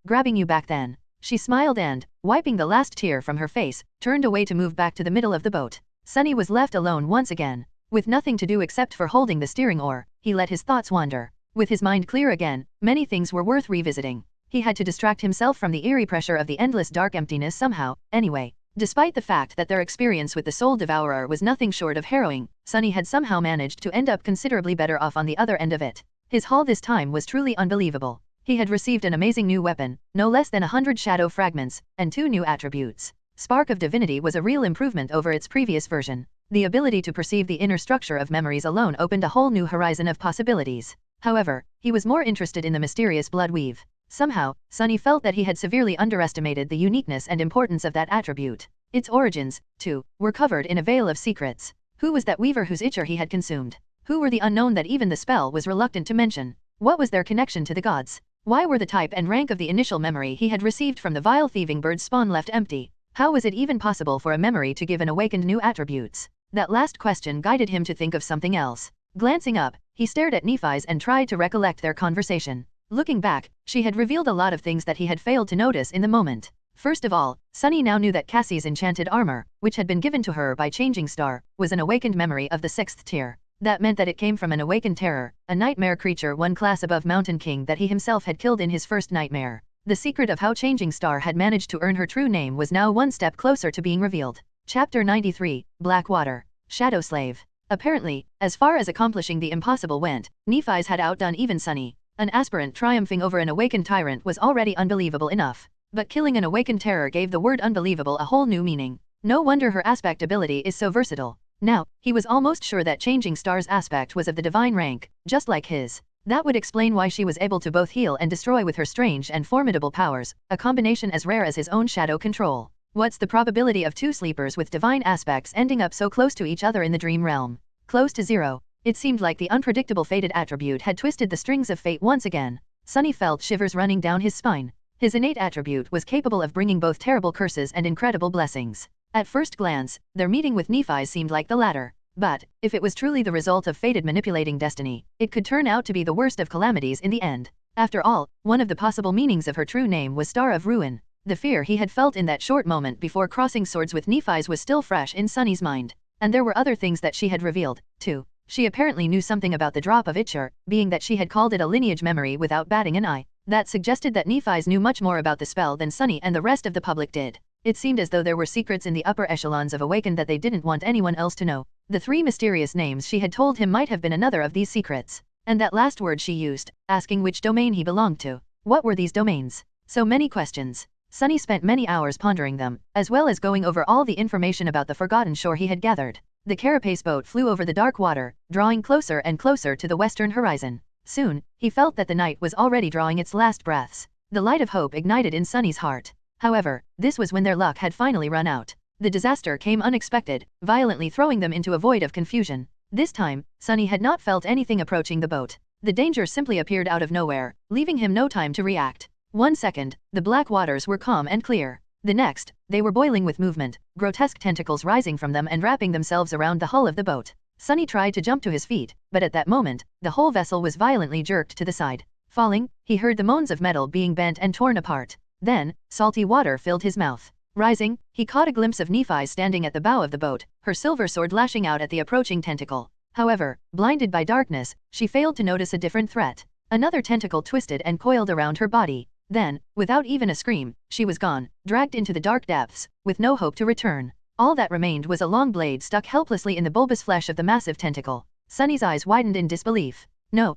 grabbing you back then. She smiled and, wiping the last tear from her face, turned away to move back to the middle of the boat. Sunny was left alone once again. With nothing to do except for holding the steering oar, he let his thoughts wander. With his mind clear again, many things were worth revisiting. He had to distract himself from the eerie pressure of the endless dark emptiness somehow, anyway. Despite the fact that their experience with the Soul Devourer was nothing short of harrowing, Sunny had somehow managed to end up considerably better off on the other end of it. His haul this time was truly unbelievable. He had received an amazing new weapon, no less than 100 shadow fragments, and 2 new attributes. Spark of Divinity was a real improvement over its previous version. The ability to perceive the inner structure of memories alone opened a whole new horizon of possibilities. However, he was more interested in the mysterious blood weave. Somehow, Sunny felt that he had severely underestimated the uniqueness and importance of that attribute. Its origins, too, were covered in a veil of secrets. Who was that weaver whose ichor he had consumed? Who were the unknown that even the spell was reluctant to mention? What was their connection to the gods? Why were the type and rank of the initial memory he had received from the vile thieving bird's spawn left empty? How was it even possible for a memory to give an awakened new attributes? That last question guided him to think of something else. Glancing up, he stared at Nephi's and tried to recollect their conversation. Looking back, she had revealed a lot of things that he had failed to notice in the moment. First of all, Sunny now knew that Cassie's enchanted armor, which had been given to her by Changing Star, was an awakened memory of the 6th tier. That meant that it came from an awakened terror, a nightmare creature 1 class above Mountain King that he himself had killed in his first nightmare. The secret of how Changing Star had managed to earn her true name was now one step closer to being revealed. Chapter 93, Blackwater. Shadow Slave. Apparently, as far as accomplishing the impossible went, Nephi's had outdone even Sunny. An aspirant triumphing over an awakened tyrant was already unbelievable enough. But killing an awakened terror gave the word unbelievable a whole new meaning. No wonder her aspect ability is so versatile. Now, he was almost sure that Changing Star's aspect was of the divine rank, just like his. That would explain why she was able to both heal and destroy with her strange and formidable powers, a combination as rare as his own shadow control. What's the probability of 2 sleepers with divine aspects ending up so close to each other in the dream realm? Close to 0. It seemed like the unpredictable fated attribute had twisted the strings of fate once again. Sunny felt shivers running down his spine. His innate attribute was capable of bringing both terrible curses and incredible blessings. At first glance, their meeting with Nephi seemed like the latter. But, if it was truly the result of fated manipulating destiny, it could turn out to be the worst of calamities in the end. After all, one of the possible meanings of her true name was Star of Ruin. The fear he had felt in that short moment before crossing swords with Nephi's was still fresh in Sunny's mind. And there were other things that she had revealed, too. She apparently knew something about the drop of Ichor, being that she had called it a lineage memory without batting an eye. That suggested that Nephi's knew much more about the spell than Sunny and the rest of the public did. It seemed as though there were secrets in the upper echelons of Awakened that they didn't want anyone else to know. The 3 mysterious names she had told him might have been another of these secrets. And that last word she used, asking which domain he belonged to. What were these domains? So many questions. Sunny spent many hours pondering them, as well as going over all the information about the Forgotten Shore he had gathered. The carapace boat flew over the dark water, drawing closer and closer to the western horizon. Soon, he felt that the night was already drawing its last breaths. The light of hope ignited in Sunny's heart. However, this was when their luck had finally run out. The disaster came unexpected, violently throwing them into a void of confusion. This time, Sunny had not felt anything approaching the boat. The danger simply appeared out of nowhere, leaving him no time to react. 1 second, the black waters were calm and clear. The next, they were boiling with movement, grotesque tentacles rising from them and wrapping themselves around the hull of the boat. Sunny tried to jump to his feet, but at that moment, the whole vessel was violently jerked to the side. Falling, he heard the moans of metal being bent and torn apart. Then, salty water filled his mouth. Rising, he caught a glimpse of Nephi standing at the bow of the boat, her silver sword lashing out at the approaching tentacle. However, blinded by darkness, she failed to notice a different threat. Another tentacle twisted and coiled around her body. Then, without even a scream, she was gone, dragged into the dark depths, with no hope to return. All that remained was a long blade stuck helplessly in the bulbous flesh of the massive tentacle. Sunny's eyes widened in disbelief. No,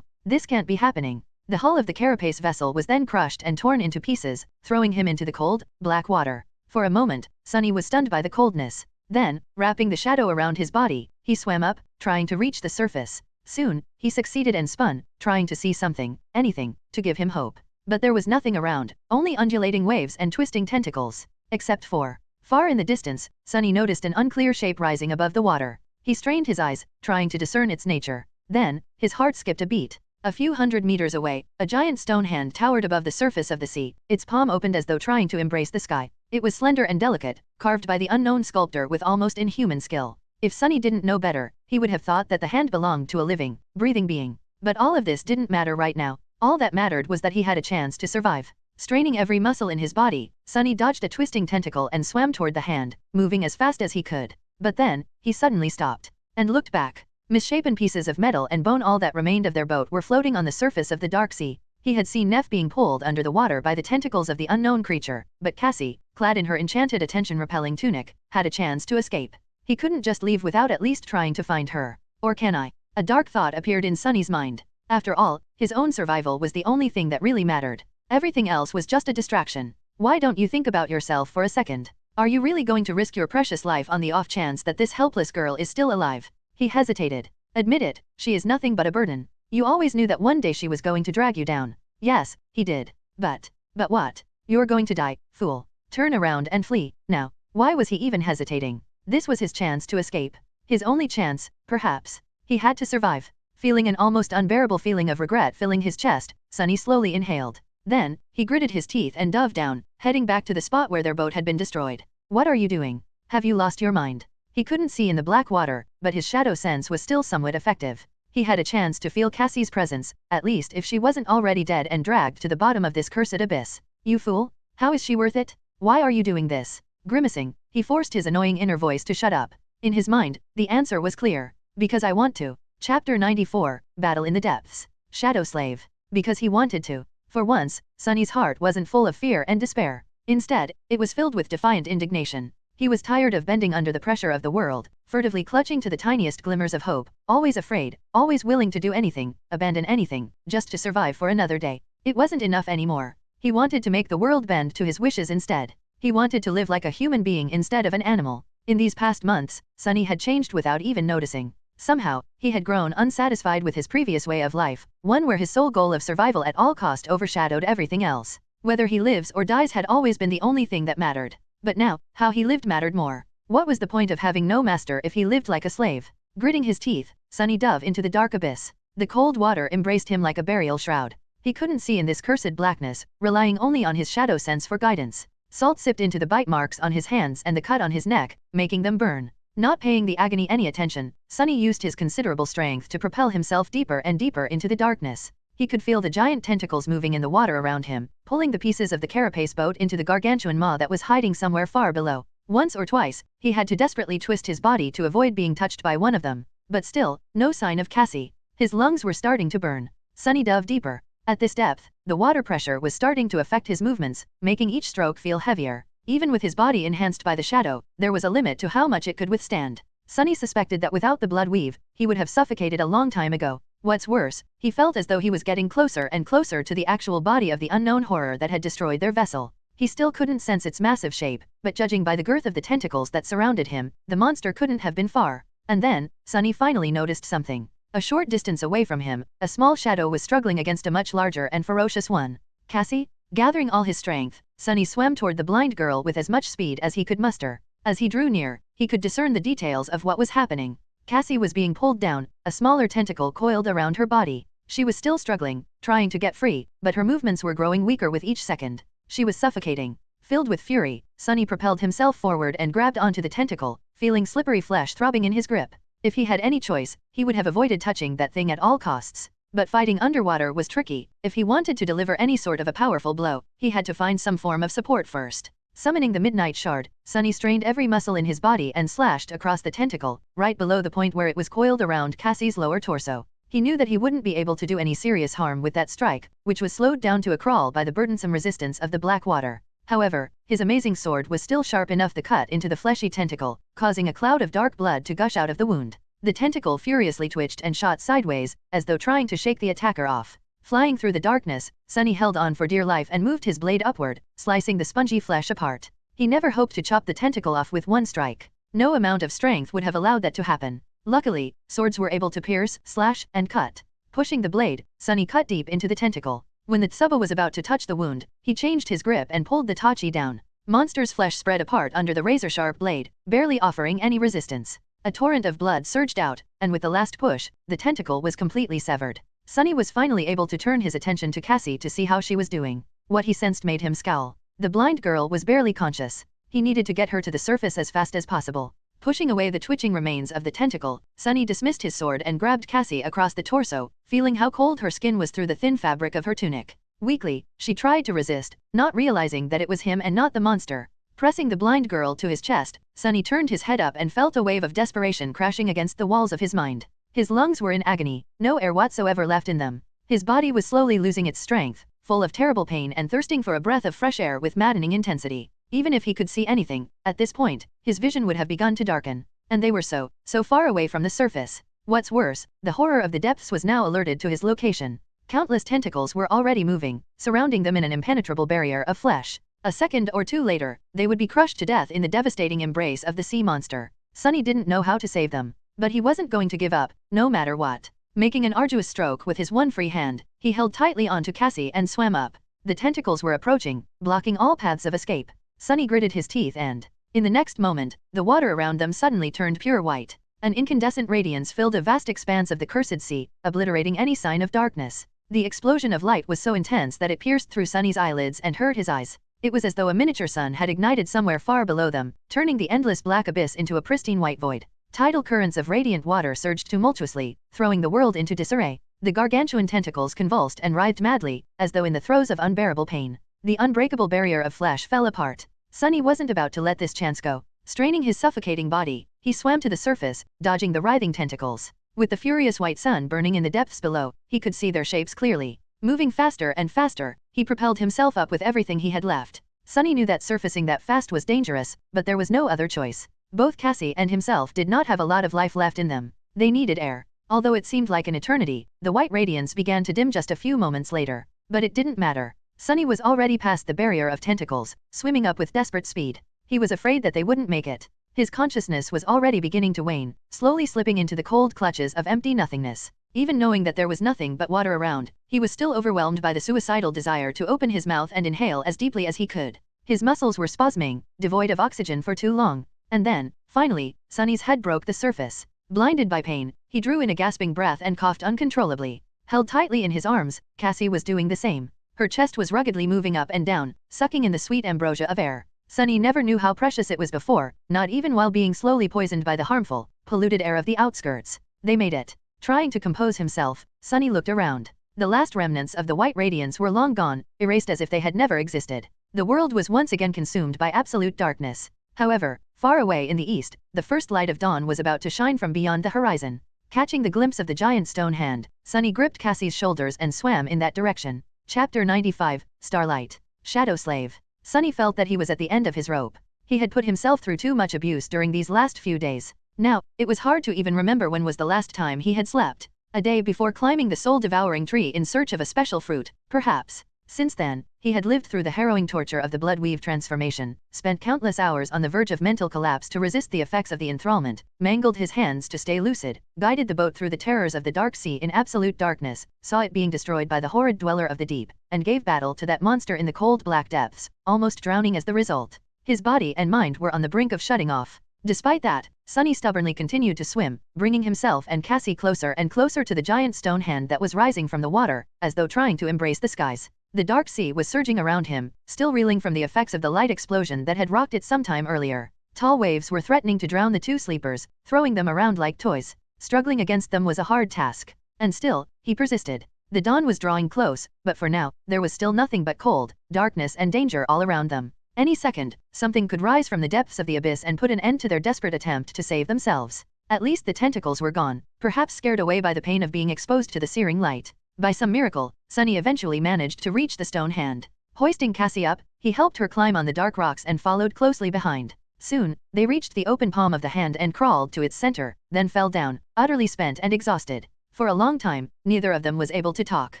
this can't be happening. The hull of the carapace vessel was then crushed and torn into pieces, throwing him into the cold, black water. For a moment, Sunny was stunned by the coldness. Then, wrapping the shadow around his body, he swam up, trying to reach the surface. Soon, he succeeded and spun, trying to see something, anything, to give him hope. But there was nothing around, only undulating waves and twisting tentacles. Except for, far in the distance, Sunny noticed an unclear shape rising above the water. He strained his eyes, trying to discern its nature. Then, his heart skipped a beat. A few hundred meters away, a giant stone hand towered above the surface of the sea, its palm opened as though trying to embrace the sky. It was slender and delicate, carved by the unknown sculptor with almost inhuman skill. If Sunny didn't know better, he would have thought that the hand belonged to a living, breathing being. But all of this didn't matter right now. All that mattered was that he had a chance to survive. Straining every muscle in his body, Sunny dodged a twisting tentacle and swam toward the hand, moving as fast as he could. But then, he suddenly stopped and looked back. Misshapen pieces of metal and bone, all that remained of their boat, were floating on the surface of the dark sea. He had seen Neff being pulled under the water by the tentacles of the unknown creature, but Cassie, clad in her enchanted attention-repelling tunic, had a chance to escape. He couldn't just leave without at least trying to find her. Or can I? A dark thought appeared in Sunny's mind. After all, his own survival was the only thing that really mattered. Everything else was just a distraction. Why don't you think about yourself for a second? Are you really going to risk your precious life on the off chance that this helpless girl is still alive? He hesitated. Admit it, she is nothing but a burden. You always knew that one day she was going to drag you down. Yes, he did. But what? You're going to die, fool. Turn around and flee, now. Why was he even hesitating? This was his chance to escape. His only chance, perhaps. He had to survive. Feeling an almost unbearable feeling of regret filling his chest, Sunny slowly inhaled. Then, he gritted his teeth and dove down, heading back to the spot where their boat had been destroyed. What are you doing? Have you lost your mind? He couldn't see in the black water, but his shadow sense was still somewhat effective. He had a chance to feel Cassie's presence, at least if she wasn't already dead and dragged to the bottom of this cursed abyss. You fool! How is she worth it? Why are you doing this? Grimacing, he forced his annoying inner voice to shut up. In his mind, the answer was clear. Because I want to. Chapter 94, Battle in the Depths. Shadow Slave. Because he wanted to. For once, Sunny's heart wasn't full of fear and despair. Instead, it was filled with defiant indignation. He was tired of bending under the pressure of the world, furtively clutching to the tiniest glimmers of hope, always afraid, always willing to do anything, abandon anything, just to survive for another day. It wasn't enough anymore. He wanted to make the world bend to his wishes instead. He wanted to live like a human being instead of an animal. In these past months, Sunny had changed without even noticing. Somehow, he had grown unsatisfied with his previous way of life, one where his sole goal of survival at all cost overshadowed everything else. Whether he lives or dies had always been the only thing that mattered. But now, how he lived mattered more. What was the point of having no master if he lived like a slave? Gritting his teeth, Sunny dove into the dark abyss. The cold water embraced him like a burial shroud. He couldn't see in this cursed blackness, relying only on his shadow sense for guidance. Salt sipped into the bite marks on his hands and the cut on his neck, making them burn. Not paying the agony any attention, Sunny used his considerable strength to propel himself deeper and deeper into the darkness. He could feel the giant tentacles moving in the water around him, pulling the pieces of the carapace boat into the gargantuan maw that was hiding somewhere far below. Once or twice, he had to desperately twist his body to avoid being touched by one of them. But still, no sign of Cassie. His lungs were starting to burn. Sunny dove deeper. At this depth, the water pressure was starting to affect his movements, making each stroke feel heavier. Even with his body enhanced by the shadow, there was a limit to how much it could withstand. Sunny suspected that without the blood weave, he would have suffocated a long time ago. What's worse, he felt as though he was getting closer and closer to the actual body of the unknown horror that had destroyed their vessel. He still couldn't sense its massive shape, but judging by the girth of the tentacles that surrounded him, the monster couldn't have been far. And then, Sunny finally noticed something. A short distance away from him, a small shadow was struggling against a much larger and ferocious one. Cassie? Gathering all his strength, Sunny swam toward the blind girl with as much speed as he could muster. As he drew near, he could discern the details of what was happening. Cassie was being pulled down, a smaller tentacle coiled around her body. She was still struggling, trying to get free, but her movements were growing weaker with each second. She was suffocating. Filled with fury, Sunny propelled himself forward and grabbed onto the tentacle, feeling slippery flesh throbbing in his grip. If he had any choice, he would have avoided touching that thing at all costs. But fighting underwater was tricky. If he wanted to deliver any sort of a powerful blow, he had to find some form of support first. Summoning the Midnight Shard, Sunny strained every muscle in his body and slashed across the tentacle, right below the point where it was coiled around Cassie's lower torso. He knew that he wouldn't be able to do any serious harm with that strike, which was slowed down to a crawl by the burdensome resistance of the black water. However, his amazing sword was still sharp enough to cut into the fleshy tentacle, causing a cloud of dark blood to gush out of the wound. The tentacle furiously twitched and shot sideways, as though trying to shake the attacker off. Flying through the darkness, Sunny held on for dear life and moved his blade upward, slicing the spongy flesh apart. He never hoped to chop the tentacle off with one strike. No amount of strength would have allowed that to happen. Luckily, swords were able to pierce, slash, and cut. Pushing the blade, Sunny cut deep into the tentacle. When the Tsuba was about to touch the wound, he changed his grip and pulled the Tachi down. Monster's flesh spread apart under the razor-sharp blade, barely offering any resistance. A torrent of blood surged out, and with the last push, the tentacle was completely severed. Sunny was finally able to turn his attention to Cassie to see how she was doing. What he sensed made him scowl. The blind girl was barely conscious. He needed to get her to the surface as fast as possible. Pushing away the twitching remains of the tentacle, Sunny dismissed his sword and grabbed Cassie across the torso, feeling how cold her skin was through the thin fabric of her tunic. Weakly, she tried to resist, not realizing that it was him and not the monster. Pressing the blind girl to his chest, Sunny turned his head up and felt a wave of desperation crashing against the walls of his mind. His lungs were in agony, no air whatsoever left in them. His body was slowly losing its strength, full of terrible pain and thirsting for a breath of fresh air with maddening intensity. Even if he could see anything, at this point, his vision would have begun to darken. And they were so far away from the surface. What's worse, the horror of the depths was now alerted to his location. Countless tentacles were already moving, surrounding them in an impenetrable barrier of flesh. A second or two later, they would be crushed to death in the devastating embrace of the sea monster. Sunny didn't know how to save them. But he wasn't going to give up, no matter what. Making an arduous stroke with his one free hand, he held tightly onto Cassie and swam up. The tentacles were approaching, blocking all paths of escape. Sunny gritted his teeth and, in the next moment, the water around them suddenly turned pure white. An incandescent radiance filled a vast expanse of the cursed sea, obliterating any sign of darkness. The explosion of light was so intense that it pierced through Sunny's eyelids and hurt his eyes. It was as though a miniature sun had ignited somewhere far below them, turning the endless black abyss into a pristine white void. Tidal currents of radiant water surged tumultuously, throwing the world into disarray. The gargantuan tentacles convulsed and writhed madly, as though in the throes of unbearable pain. The unbreakable barrier of flesh fell apart. Sunny wasn't about to let this chance go. Straining his suffocating body, he swam to the surface, dodging the writhing tentacles. With the furious white sun burning in the depths below, he could see their shapes clearly. Moving faster and faster, he propelled himself up with everything he had left. Sunny knew that surfacing that fast was dangerous, but there was no other choice. Both Cassie and himself did not have a lot of life left in them. They needed air. Although it seemed like an eternity, the white radiance began to dim just a few moments later. But it didn't matter. Sunny was already past the barrier of tentacles, swimming up with desperate speed. He was afraid that they wouldn't make it. His consciousness was already beginning to wane, slowly slipping into the cold clutches of empty nothingness. Even knowing that there was nothing but water around, he was still overwhelmed by the suicidal desire to open his mouth and inhale as deeply as he could. His muscles were spasming, devoid of oxygen for too long. And then, finally, Sunny's head broke the surface. Blinded by pain, he drew in a gasping breath and coughed uncontrollably. Held tightly in his arms, Cassie was doing the same. Her chest was ruggedly moving up and down, sucking in the sweet ambrosia of air. Sunny never knew how precious it was before, not even while being slowly poisoned by the harmful, polluted air of the outskirts. They made it. Trying to compose himself, Sunny looked around. The last remnants of the white radiance were long gone, erased as if they had never existed. The world was once again consumed by absolute darkness. However, far away in the east, the first light of dawn was about to shine from beyond the horizon. Catching the glimpse of the giant stone hand, Sunny gripped Cassie's shoulders and swam in that direction. Chapter 95, Starlight. Shadow Slave. Sunny felt that he was at the end of his rope. He had put himself through too much abuse during these last few days. Now, it was hard to even remember when was the last time he had slept. A day before climbing the soul-devouring tree in search of a special fruit, perhaps. Since then, he had lived through the harrowing torture of the Bloodweave transformation, spent countless hours on the verge of mental collapse to resist the effects of the enthrallment, mangled his hands to stay lucid, guided the boat through the terrors of the dark sea in absolute darkness, saw it being destroyed by the horrid dweller of the deep, and gave battle to that monster in the cold black depths, almost drowning as the result. His body and mind were on the brink of shutting off. Despite that, Sunny stubbornly continued to swim, bringing himself and Cassie closer and closer to the giant stone hand that was rising from the water, as though trying to embrace the skies. The dark sea was surging around him, still reeling from the effects of the light explosion that had rocked it some time earlier. Tall waves were threatening to drown the two sleepers, throwing them around like toys. Struggling against them was a hard task. And still, he persisted. The dawn was drawing close, but for now, there was still nothing but cold, darkness and danger all around them. Any second, something could rise from the depths of the abyss and put an end to their desperate attempt to save themselves. At least the tentacles were gone, perhaps scared away by the pain of being exposed to the searing light. By some miracle, Sunny eventually managed to reach the stone hand. Hoisting Cassie up, he helped her climb on the dark rocks and followed closely behind. Soon, they reached the open palm of the hand and crawled to its center, then fell down, utterly spent and exhausted. For a long time, neither of them was able to talk.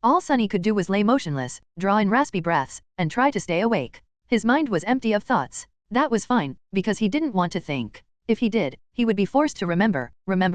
All Sunny could do was lay motionless, draw in raspy breaths, and try to stay awake. His mind was empty of thoughts. That was fine, because he didn't want to think. If he did, he would be forced to remember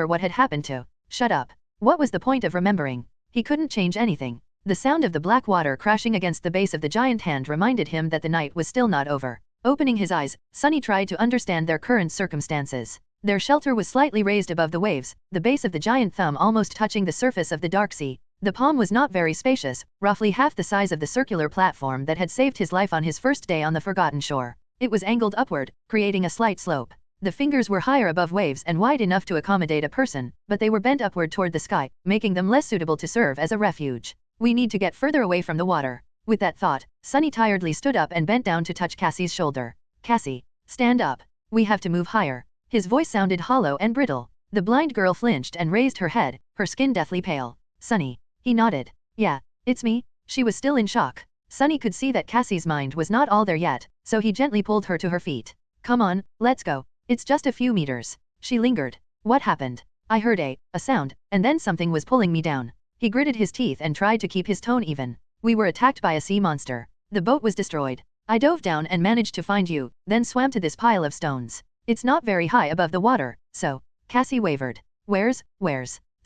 what had happened to. Shut up. What was the point of remembering? He couldn't change anything. The sound of the black water crashing against the base of the giant hand reminded him that the night was still not over. Opening his eyes, Sunny tried to understand their current circumstances. Their shelter was slightly raised above the waves, the base of the giant thumb almost touching the surface of the dark sea. The palm was not very spacious, roughly half the size of the circular platform that had saved his life on his first day on the Forgotten Shore. It was angled upward, creating a slight slope. The fingers were higher above waves and wide enough to accommodate a person, but they were bent upward toward the sky, making them less suitable to serve as a refuge. We need to get further away from the water. With that thought, Sunny tiredly stood up and bent down to touch Cassie's shoulder. Cassie, stand up. We have to move higher. His voice sounded hollow and brittle. The blind girl flinched and raised her head, her skin deathly pale. Sunny. He nodded. Yeah, it's me. She was still in shock. Sunny could see that Cassie's mind was not all there yet, so he gently pulled her to her feet. Come on, let's go. It's just a few meters. She lingered. What happened? I heard a sound, and then something was pulling me down. He gritted his teeth and tried to keep his tone even. We were attacked by a sea monster. The boat was destroyed. I dove down and managed to find you, then swam to this pile of stones. It's not very high above the water, so. Cassie wavered. Where's?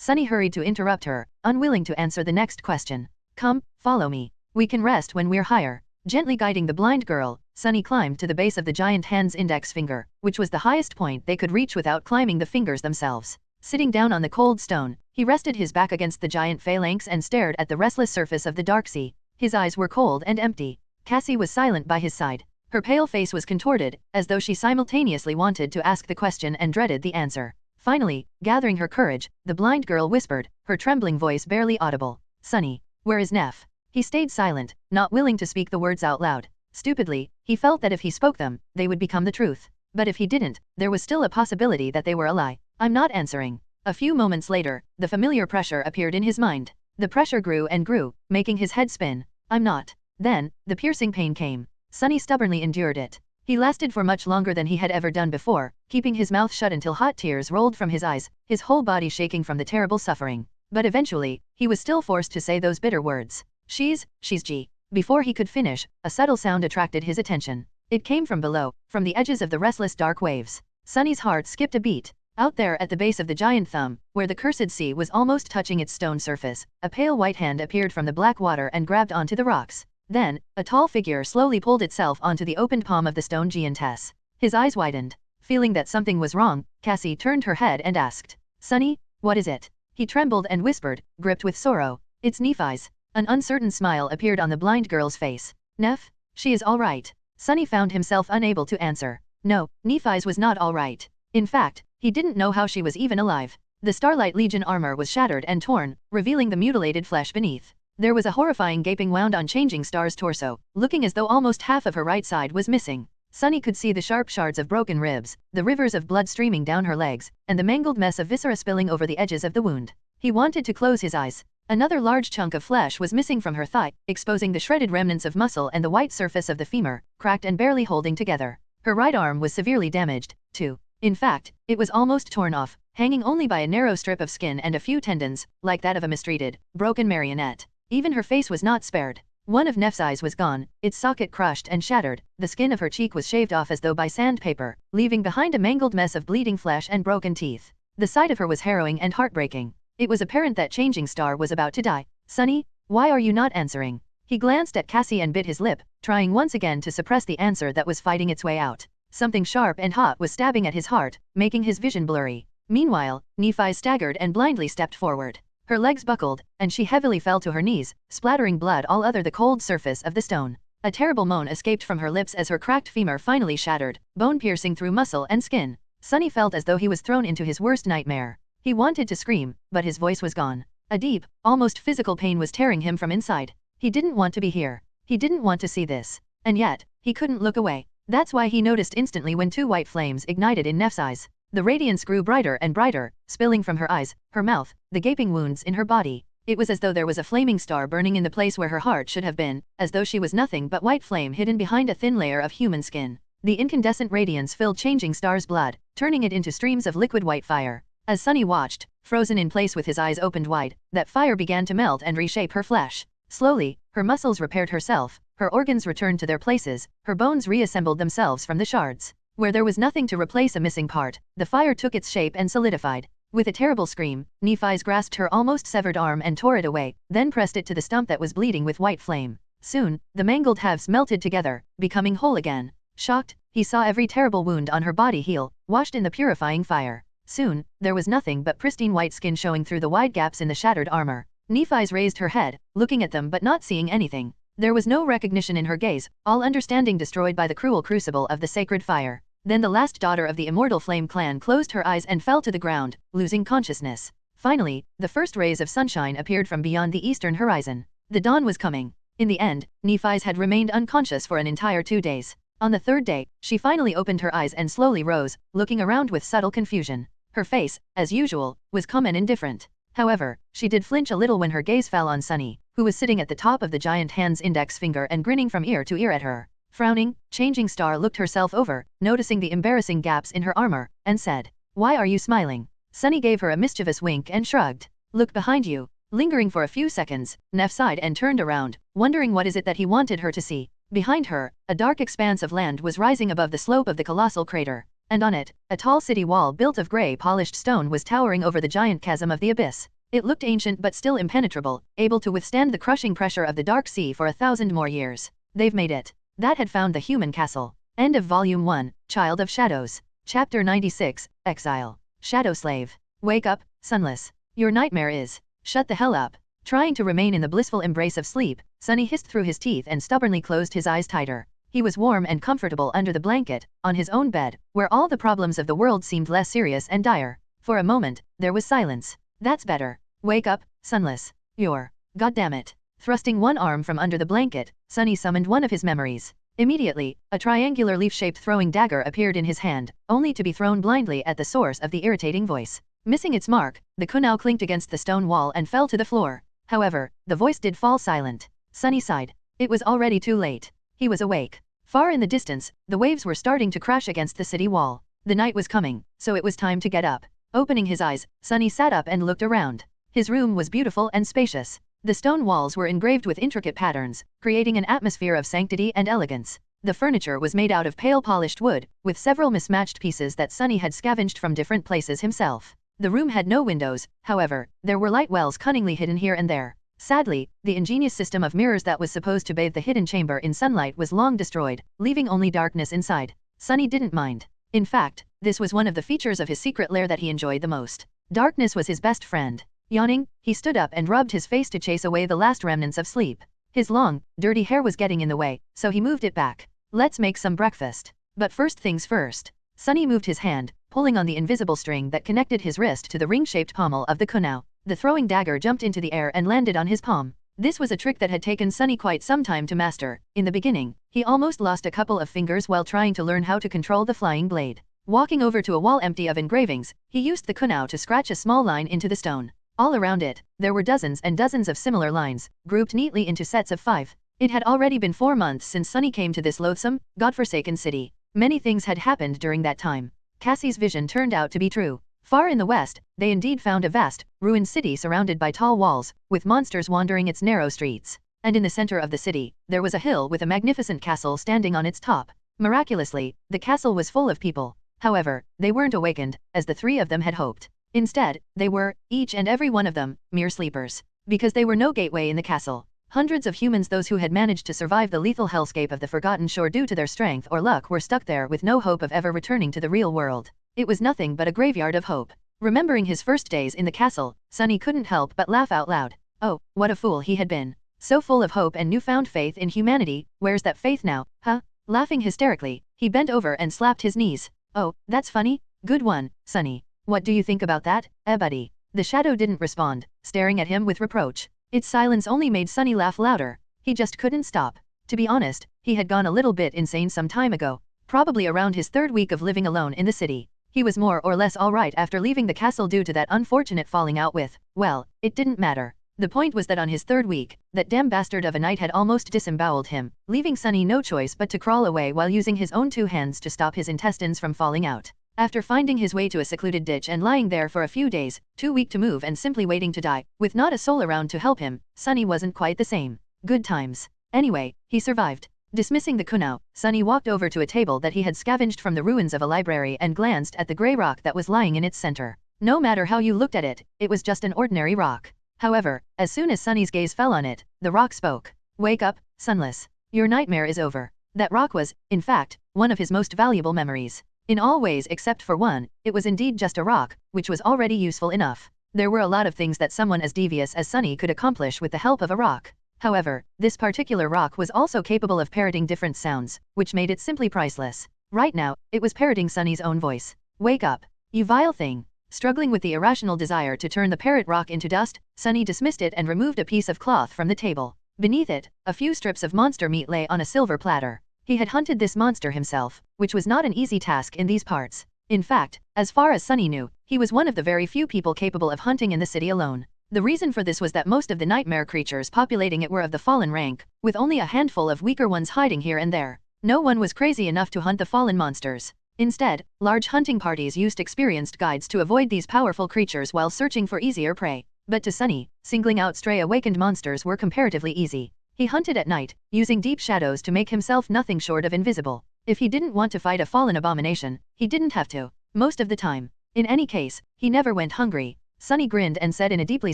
Sunny hurried to interrupt her, unwilling to answer the next question. Come, follow me. We can rest when we're higher. Gently guiding the blind girl, Sunny climbed to the base of the giant hand's index finger, which was the highest point they could reach without climbing the fingers themselves. Sitting down on the cold stone, he rested his back against the giant phalanx and stared at the restless surface of the dark sea. His eyes were cold and empty. Cassie was silent by his side. Her pale face was contorted, as though she simultaneously wanted to ask the question and dreaded the answer. Finally, gathering her courage, the blind girl whispered, her trembling voice barely audible. Sunny, where is Neff? He stayed silent, not willing to speak the words out loud. Stupidly, he felt that if he spoke them, they would become the truth. But if he didn't, there was still a possibility that they were a lie. I'm not answering. A few moments later, the familiar pressure appeared in his mind. The pressure grew and grew, making his head spin. I'm not. Then, the piercing pain came. Sunny stubbornly endured it. He lasted for much longer than he had ever done before, keeping his mouth shut until hot tears rolled from his eyes, his whole body shaking from the terrible suffering. But eventually, he was still forced to say those bitter words. She's G. Before he could finish, a subtle sound attracted his attention. It came from below, from the edges of the restless dark waves. Sunny's heart skipped a beat. Out there at the base of the giant thumb, where the cursed sea was almost touching its stone surface, a pale white hand appeared from the black water and grabbed onto the rocks. Then, a tall figure slowly pulled itself onto the opened palm of the stone giantess. His eyes widened. Feeling that something was wrong, Cassie turned her head and asked, Sunny, what is it? He trembled and whispered, gripped with sorrow, it's Nephi's. An uncertain smile appeared on the blind girl's face. Neph? She is all right. Sunny found himself unable to answer. No, Nephi's was not all right. In fact, he didn't know how she was even alive. The Starlight Legion armor was shattered and torn, revealing the mutilated flesh beneath. There was a horrifying gaping wound on Changing Star's torso, looking as though almost half of her right side was missing. Sunny could see the sharp shards of broken ribs, the rivers of blood streaming down her legs, and the mangled mess of viscera spilling over the edges of the wound. He wanted to close his eyes. Another large chunk of flesh was missing from her thigh, exposing the shredded remnants of muscle and the white surface of the femur, cracked and barely holding together. Her right arm was severely damaged, too. In fact, it was almost torn off, hanging only by a narrow strip of skin and a few tendons, like that of a mistreated, broken marionette. Even her face was not spared. One of Neff's eyes was gone, its socket crushed and shattered, the skin of her cheek was shaved off as though by sandpaper, leaving behind a mangled mess of bleeding flesh and broken teeth. The sight of her was harrowing and heartbreaking. It was apparent that Changing Star was about to die. Sunny, why are you not answering? He glanced at Cassie and bit his lip, trying once again to suppress the answer that was fighting its way out. Something sharp and hot was stabbing at his heart, making his vision blurry. Meanwhile, Nephi staggered and blindly stepped forward. Her legs buckled, and she heavily fell to her knees, splattering blood all over the cold surface of the stone. A terrible moan escaped from her lips as her cracked femur finally shattered, bone piercing through muscle and skin. Sunny felt as though he was thrown into his worst nightmare. He wanted to scream, but his voice was gone. A deep, almost physical pain was tearing him from inside. He didn't want to be here. He didn't want to see this. And yet, he couldn't look away. That's why he noticed instantly when two white flames ignited in Neff's eyes. The radiance grew brighter and brighter, spilling from her eyes, her mouth, the gaping wounds in her body. It was as though there was a flaming star burning in the place where her heart should have been, as though she was nothing but white flame hidden behind a thin layer of human skin. The incandescent radiance filled Changing Star's blood, turning it into streams of liquid white fire. As Sunny watched, frozen in place with his eyes opened wide, that fire began to melt and reshape her flesh. Slowly, her muscles repaired herself, her organs returned to their places, her bones reassembled themselves from the shards. Where there was nothing to replace a missing part, the fire took its shape and solidified. With a terrible scream, Nephi's grasped her almost severed arm and tore it away, then pressed it to the stump that was bleeding with white flame. Soon, the mangled halves melted together, becoming whole again. Shocked, he saw every terrible wound on her body heal, washed in the purifying fire. Soon, there was nothing but pristine white skin showing through the wide gaps in the shattered armor. Nephi's raised her head, looking at them but not seeing anything. There was no recognition in her gaze, all understanding destroyed by the cruel crucible of the sacred fire. Then the last daughter of the immortal Flame clan closed her eyes and fell to the ground, losing consciousness. Finally, the first rays of sunshine appeared from beyond the eastern horizon. The dawn was coming. In the end, Nephi's had remained unconscious for an entire 2 days. On the 3rd day, she finally opened her eyes and slowly rose, looking around with subtle confusion. Her face, as usual, was calm and indifferent. However, she did flinch a little when her gaze fell on Sunny, who was sitting at the top of the giant hand's index finger and grinning from ear to ear at her. Frowning, Changing Star looked herself over, noticing the embarrassing gaps in her armor, and said, "Why are you smiling?" Sunny gave her a mischievous wink and shrugged. "Look behind you." Lingering for a few seconds, Neph sighed and turned around, wondering what is it that he wanted her to see. Behind her, a dark expanse of land was rising above the slope of the colossal crater, and on it, a tall city wall built of grey polished stone was towering over the giant chasm of the abyss. It looked ancient but still impenetrable, able to withstand the crushing pressure of the dark sea for 1,000 more years. They've made it. That had found the human castle. End of Volume 1, Child of Shadows. Chapter 96, Exile. Shadow Slave. Wake up, Sunless. Your nightmare is. Shut the hell up. Trying to remain in the blissful embrace of sleep, Sunny hissed through his teeth and stubbornly closed his eyes tighter. He was warm and comfortable under the blanket, on his own bed, where all the problems of the world seemed less serious and dire. For a moment, there was silence. That's better. Wake up, Sunless. You're. Goddammit. Thrusting one arm from under the blanket, Sunny summoned one of his memories. Immediately, a triangular leaf-shaped throwing dagger appeared in his hand, only to be thrown blindly at the source of the irritating voice. Missing its mark, the kunai clinked against the stone wall and fell to the floor. However, the voice did fall silent. Sunny sighed. It was already too late. He was awake. Far in the distance, the waves were starting to crash against the city wall. The night was coming, so it was time to get up. Opening his eyes, Sunny sat up and looked around. His room was beautiful and spacious. The stone walls were engraved with intricate patterns, creating an atmosphere of sanctity and elegance. The furniture was made out of pale polished wood, with several mismatched pieces that Sunny had scavenged from different places himself. The room had no windows, however, there were light wells cunningly hidden here and there. Sadly, the ingenious system of mirrors that was supposed to bathe the hidden chamber in sunlight was long destroyed, leaving only darkness inside. Sunny didn't mind. In fact, this was one of the features of his secret lair that he enjoyed the most. Darkness was his best friend. Yawning, he stood up and rubbed his face to chase away the last remnants of sleep. His long, dirty hair was getting in the way, so he moved it back. Let's make some breakfast. But first things first. Sunny moved his hand, pulling on the invisible string that connected his wrist to the ring-shaped pommel of the kunai. The throwing dagger jumped into the air and landed on his palm. This was a trick that had taken Sunny quite some time to master. In the beginning, he almost lost a couple of fingers while trying to learn how to control the flying blade. Walking over to a wall empty of engravings, he used the kunai to scratch a small line into the stone. All around it, there were dozens and dozens of similar lines, grouped neatly into sets of 5. It had already been 4 months since Sunny came to this loathsome, godforsaken city. Many things had happened during that time. Cassie's vision turned out to be true. Far in the west, they indeed found a vast, ruined city surrounded by tall walls, with monsters wandering its narrow streets. And in the center of the city, there was a hill with a magnificent castle standing on its top. Miraculously, the castle was full of people. However, they weren't awakened, as the 3 of them had hoped. Instead, they were, each and every one of them, mere sleepers. Because they were no gateway in the castle. Hundreds of humans, those who had managed to survive the lethal hellscape of the Forgotten Shore due to their strength or luck, were stuck there with no hope of ever returning to the real world. It was nothing but a graveyard of hope. Remembering his first days in the castle, Sunny couldn't help but laugh out loud. Oh, what a fool he had been. So full of hope and newfound faith in humanity, where's that faith now, huh? Laughing hysterically, he bent over and slapped his knees. Oh, that's funny. Good one, Sunny. What do you think about that, buddy? The shadow didn't respond, staring at him with reproach. Its silence only made Sunny laugh louder. He just couldn't stop. To be honest, he had gone a little bit insane some time ago, probably around his 3rd week of living alone in the city. He was more or less alright after leaving the castle due to that unfortunate falling out with, well, it didn't matter. The point was that on his 3rd week, that damn bastard of a knight had almost disemboweled him, leaving Sunny no choice but to crawl away while using his own 2 hands to stop his intestines from falling out. After finding his way to a secluded ditch and lying there for a few days, too weak to move and simply waiting to die, with not a soul around to help him, Sunny wasn't quite the same. Good times. Anyway, he survived. Dismissing the kunai, Sunny walked over to a table that he had scavenged from the ruins of a library and glanced at the grey rock that was lying in its center. No matter how you looked at it, it was just an ordinary rock. However, as soon as Sunny's gaze fell on it, the rock spoke. Wake up, Sunless. Your nightmare is over. That rock was, in fact, one of his most valuable memories. In all ways except for one, it was indeed just a rock, which was already useful enough. There were a lot of things that someone as devious as Sunny could accomplish with the help of a rock. However, this particular rock was also capable of parroting different sounds, which made it simply priceless. Right now, it was parroting Sunny's own voice. "Wake up, you vile thing." Struggling with the irrational desire to turn the parrot rock into dust, Sunny dismissed it and removed a piece of cloth from the table. Beneath it, a few strips of monster meat lay on a silver platter. He had hunted this monster himself, which was not an easy task in these parts. In fact, as far as Sunny knew, he was one of the very few people capable of hunting in the city alone. The reason for this was that most of the nightmare creatures populating it were of the fallen rank, with only a handful of weaker ones hiding here and there. No one was crazy enough to hunt the fallen monsters. Instead, large hunting parties used experienced guides to avoid these powerful creatures while searching for easier prey. But to Sunny, singling out stray awakened monsters were comparatively easy. He hunted at night, using deep shadows to make himself nothing short of invisible. If he didn't want to fight a fallen abomination, he didn't have to. Most of the time. In any case, he never went hungry. Sunny grinned and said in a deeply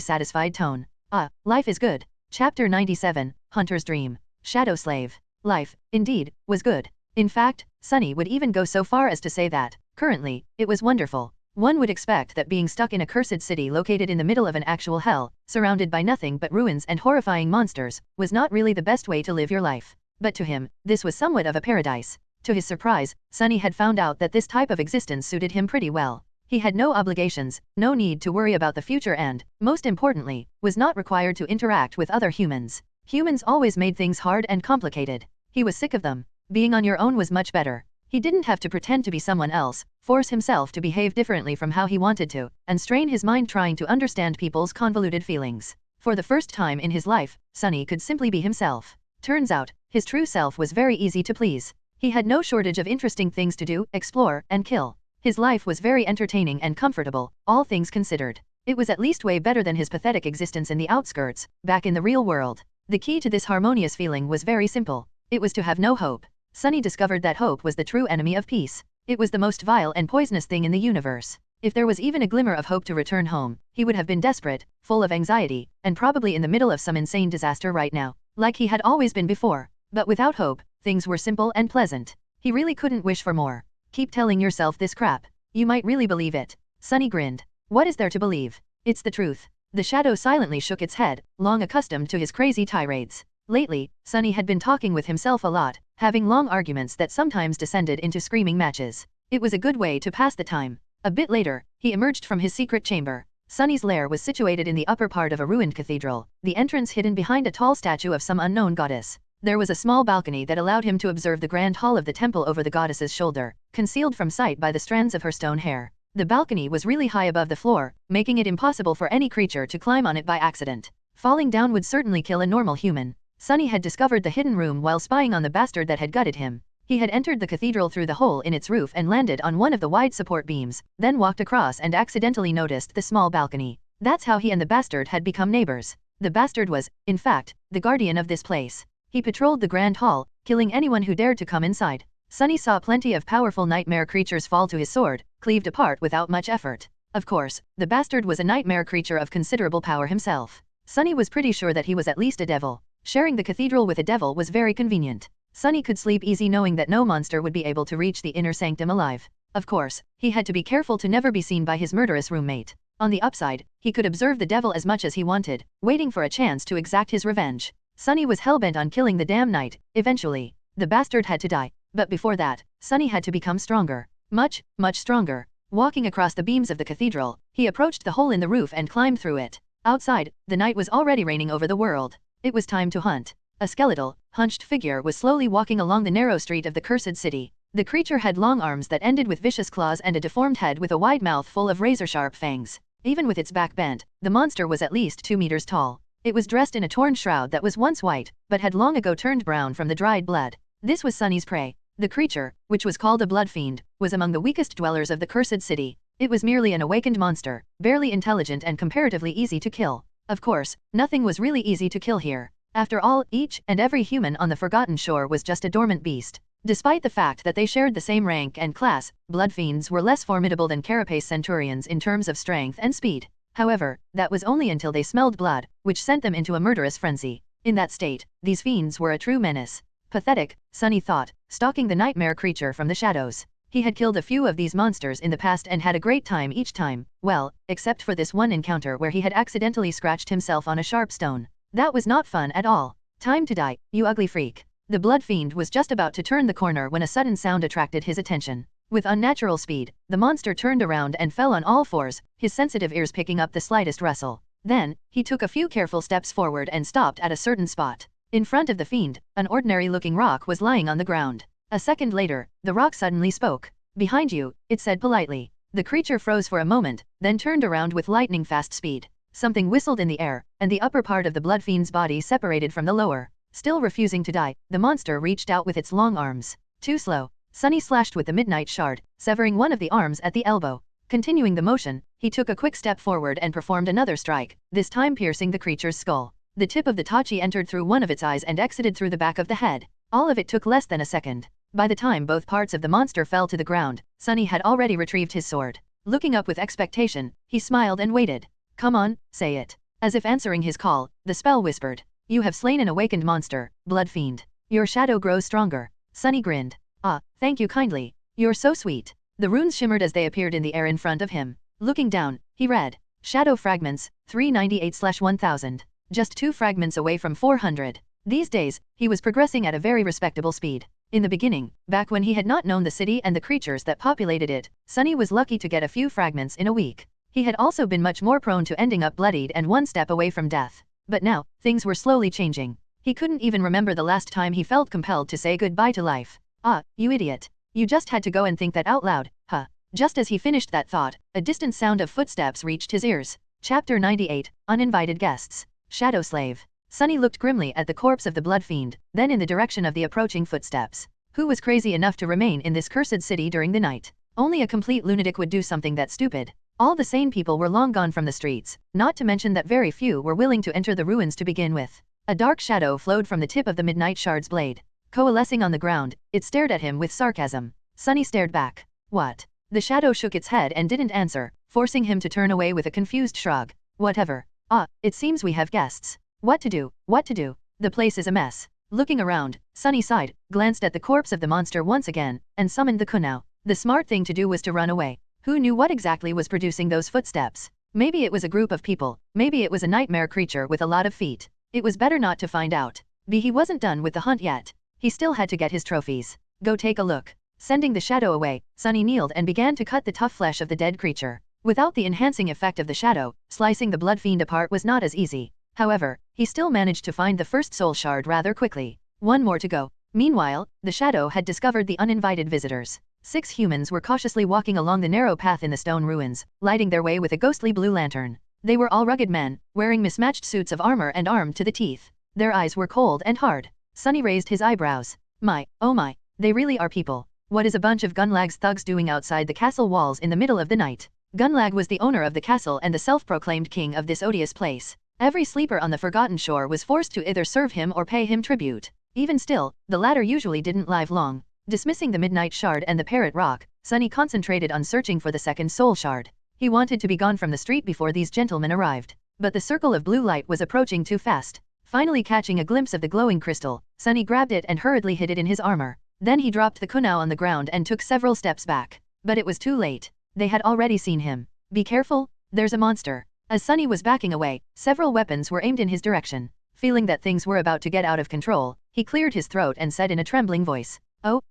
satisfied tone, "Ah, life is good." Chapter 97, Hunter's Dream. Shadow Slave. Life, indeed, was good. In fact, Sunny would even go so far as to say that, currently, it was wonderful. One would expect that being stuck in a cursed city located in the middle of an actual hell, surrounded by nothing but ruins and horrifying monsters, was not really the best way to live your life. But to him, this was somewhat of a paradise. To his surprise, Sunny had found out that this type of existence suited him pretty well. He had no obligations, no need to worry about the future and, most importantly, was not required to interact with other humans. Humans always made things hard and complicated. He was sick of them. Being on your own was much better. He didn't have to pretend to be someone else, force himself to behave differently from how he wanted to, and strain his mind trying to understand people's convoluted feelings. For the first time in his life, Sunny could simply be himself. Turns out, his true self was very easy to please. He had no shortage of interesting things to do, explore, and kill. His life was very entertaining and comfortable, all things considered. It was at least way better than his pathetic existence in the outskirts, back in the real world. The key to this harmonious feeling was very simple. It was to have no hope. Sunny discovered that hope was the true enemy of peace. It was the most vile and poisonous thing in the universe. If there was even a glimmer of hope to return home, he would have been desperate, full of anxiety, and probably in the middle of some insane disaster right now, like he had always been before. But without hope, things were simple and pleasant. He really couldn't wish for more. Keep telling yourself this crap. You might really believe it. Sunny grinned. What is there to believe? It's the truth. The shadow silently shook its head, long accustomed to his crazy tirades. Lately, Sunny had been talking with himself a lot, having long arguments that sometimes descended into screaming matches. It was a good way to pass the time. A bit later, he emerged from his secret chamber. Sunny's lair was situated in the upper part of a ruined cathedral, the entrance hidden behind a tall statue of some unknown goddess. There was a small balcony that allowed him to observe the grand hall of the temple over the goddess's shoulder, concealed from sight by the strands of her stone hair. The balcony was really high above the floor, making it impossible for any creature to climb on it by accident. Falling down would certainly kill a normal human. Sunny had discovered the hidden room while spying on the bastard that had gutted him. He had entered the cathedral through the hole in its roof and landed on one of the wide support beams, then walked across and accidentally noticed the small balcony. That's how he and the bastard had become neighbors. The bastard was, in fact, the guardian of this place. He patrolled the grand hall, killing anyone who dared to come inside. Sunny saw plenty of powerful nightmare creatures fall to his sword, cleaved apart without much effort. Of course, the bastard was a nightmare creature of considerable power himself. Sunny was pretty sure that he was at least a devil. Sharing the cathedral with a devil was very convenient. Sunny could sleep easy knowing that no monster would be able to reach the inner sanctum alive. Of course, he had to be careful to never be seen by his murderous roommate. On the upside, he could observe the devil as much as he wanted, waiting for a chance to exact his revenge. Sunny was hellbent on killing the damn knight. Eventually, the bastard had to die. But before that, Sunny had to become stronger. Much, much stronger. Walking across the beams of the cathedral, he approached the hole in the roof and climbed through it. Outside, the night was already reigning over the world. It was time to hunt. A skeletal, hunched figure was slowly walking along the narrow street of the cursed city. The creature had long arms that ended with vicious claws and a deformed head with a wide mouth full of razor-sharp fangs. Even with its back bent, the monster was at least 2 meters tall. It was dressed in a torn shroud that was once white, but had long ago turned brown from the dried blood. This was Sunny's prey. The creature, which was called a blood fiend, was among the weakest dwellers of the cursed city. It was merely an awakened monster, barely intelligent and comparatively easy to kill. Of course, nothing was really easy to kill here. After all, each and every human on the Forgotten Shore was just a dormant beast. Despite the fact that they shared the same rank and class, blood fiends were less formidable than carapace centurions in terms of strength and speed. However, that was only until they smelled blood, which sent them into a murderous frenzy. In that state, these fiends were a true menace. Pathetic, Sunny thought, stalking the nightmare creature from the shadows. He had killed a few of these monsters in the past and had a great time each time, well, except for this one encounter where he had accidentally scratched himself on a sharp stone. That was not fun at all. Time to die, you ugly freak. The blood fiend was just about to turn the corner when a sudden sound attracted his attention. With unnatural speed, the monster turned around and fell on all fours, his sensitive ears picking up the slightest rustle. Then, he took a few careful steps forward and stopped at a certain spot. In front of the fiend, an ordinary-looking rock was lying on the ground. A second later, the rock suddenly spoke. "Behind you," it said politely. The creature froze for a moment, then turned around with lightning-fast speed. Something whistled in the air, and the upper part of the blood fiend's body separated from the lower. Still refusing to die, the monster reached out with its long arms. Too slow. Sunny slashed with the midnight shard, severing one of the arms at the elbow. Continuing the motion, he took a quick step forward and performed another strike, this time piercing the creature's skull. The tip of the tachi entered through one of its eyes and exited through the back of the head. All of it took less than a second. By the time both parts of the monster fell to the ground, Sunny had already retrieved his sword. Looking up with expectation, he smiled and waited. "Come on, say it." As if answering his call, the spell whispered. "You have slain an awakened monster, blood fiend. Your shadow grows stronger." Sunny grinned. "Ah, thank you kindly. You're so sweet." The runes shimmered as they appeared in the air in front of him. Looking down, he read. Shadow fragments, 398/1000. Just 2 fragments away from 400. These days, he was progressing at a very respectable speed. In the beginning, back when he had not known the city and the creatures that populated it, Sunny was lucky to get a few fragments in a week. He had also been much more prone to ending up bloodied and one step away from death. But now, things were slowly changing. He couldn't even remember the last time he felt compelled to say goodbye to life. "Ah, you idiot. You just had to go and think that out loud, huh?" Just as he finished that thought, a distant sound of footsteps reached his ears. Chapter 98, Uninvited Guests. Shadow Slave. Sunny looked grimly at the corpse of the blood fiend, then in the direction of the approaching footsteps. Who was crazy enough to remain in this cursed city during the night? Only a complete lunatic would do something that stupid. All the sane people were long gone from the streets, not to mention that very few were willing to enter the ruins to begin with. A dark shadow flowed from the tip of the midnight shard's blade. Coalescing on the ground, it stared at him with sarcasm. Sunny stared back. "What?" The shadow shook its head and didn't answer, forcing him to turn away with a confused shrug. "Whatever. Ah, it seems we have guests. What to do? What to do? The place is a mess." Looking around, Sunny sighed, glanced at the corpse of the monster once again, and summoned the kunao. The smart thing to do was to run away. Who knew what exactly was producing those footsteps? Maybe it was a group of people, maybe it was a nightmare creature with a lot of feet. It was better not to find out. He wasn't done with the hunt yet. He still had to get his trophies. Go take a look. Sending the shadow away, Sunny kneeled and began to cut the tough flesh of the dead creature. Without the enhancing effect of the shadow, slicing the blood fiend apart was not as easy. However, he still managed to find the first soul shard rather quickly. One more to go. Meanwhile, the shadow had discovered the uninvited visitors. 6 humans were cautiously walking along the narrow path in the stone ruins, lighting their way with a ghostly blue lantern. They were all rugged men, wearing mismatched suits of armor and armed to the teeth. Their eyes were cold and hard. Sunny raised his eyebrows. "My, oh my, they really are people. What is a bunch of Gunlag's thugs doing outside the castle walls in the middle of the night?" Gunlag was the owner of the castle and the self-proclaimed king of this odious place. Every sleeper on the Forgotten Shore was forced to either serve him or pay him tribute. Even still, the latter usually didn't live long. Dismissing the Midnight Shard and the Parrot Rock, Sunny concentrated on searching for the second soul shard. He wanted to be gone from the street before these gentlemen arrived. But the circle of blue light was approaching too fast. Finally catching a glimpse of the glowing crystal, Sunny grabbed it and hurriedly hid it in his armor. Then he dropped the kunao on the ground and took several steps back. But it was too late. They had already seen him. "Be careful, there's a monster." As Sunny was backing away, several weapons were aimed in his direction. Feeling that things were about to get out of control, he cleared his throat and said in a trembling voice, Oh,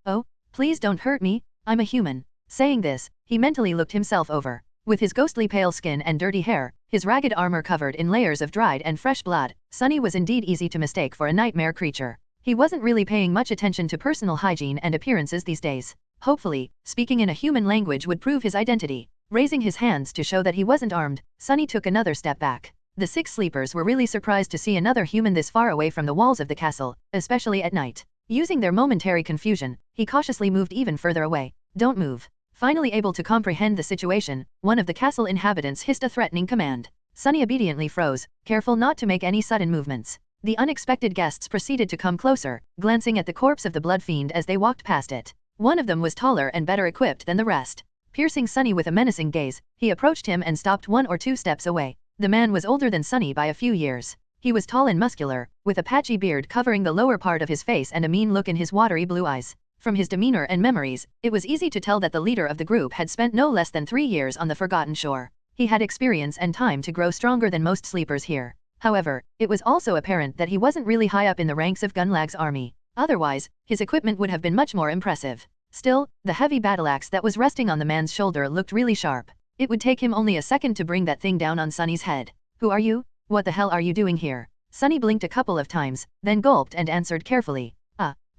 please don't hurt me, I'm a human." Saying this, he mentally looked himself over. With his ghostly pale skin and dirty hair, his ragged armor covered in layers of dried and fresh blood, Sunny was indeed easy to mistake for a nightmare creature. He wasn't really paying much attention to personal hygiene and appearances these days. Hopefully, speaking in a human language would prove his identity. Raising his hands to show that he wasn't armed, Sunny took another step back. The 6 sleepers were really surprised to see another human this far away from the walls of the castle, especially at night. Using their momentary confusion, he cautiously moved even further away. "Don't move." Finally able to comprehend the situation, one of the castle inhabitants hissed a threatening command. Sunny obediently froze, careful not to make any sudden movements. The unexpected guests proceeded to come closer, glancing at the corpse of the blood fiend as they walked past it. One of them was taller and better equipped than the rest. Piercing Sunny with a menacing gaze, he approached him and stopped 1 or 2 steps away. The man was older than Sunny by a few years. He was tall and muscular, with a patchy beard covering the lower part of his face and a mean look in his watery blue eyes. From his demeanor and memories, it was easy to tell that the leader of the group had spent no less than 3 years on the Forgotten Shore. He had experience and time to grow stronger than most sleepers here. However, it was also apparent that he wasn't really high up in the ranks of Gunlag's army. Otherwise, his equipment would have been much more impressive. Still, the heavy battle axe that was resting on the man's shoulder looked really sharp. It would take him only a second to bring that thing down on Sunny's head. Who are you? What the hell are you doing here? Sunny blinked a couple of times, then gulped and answered carefully.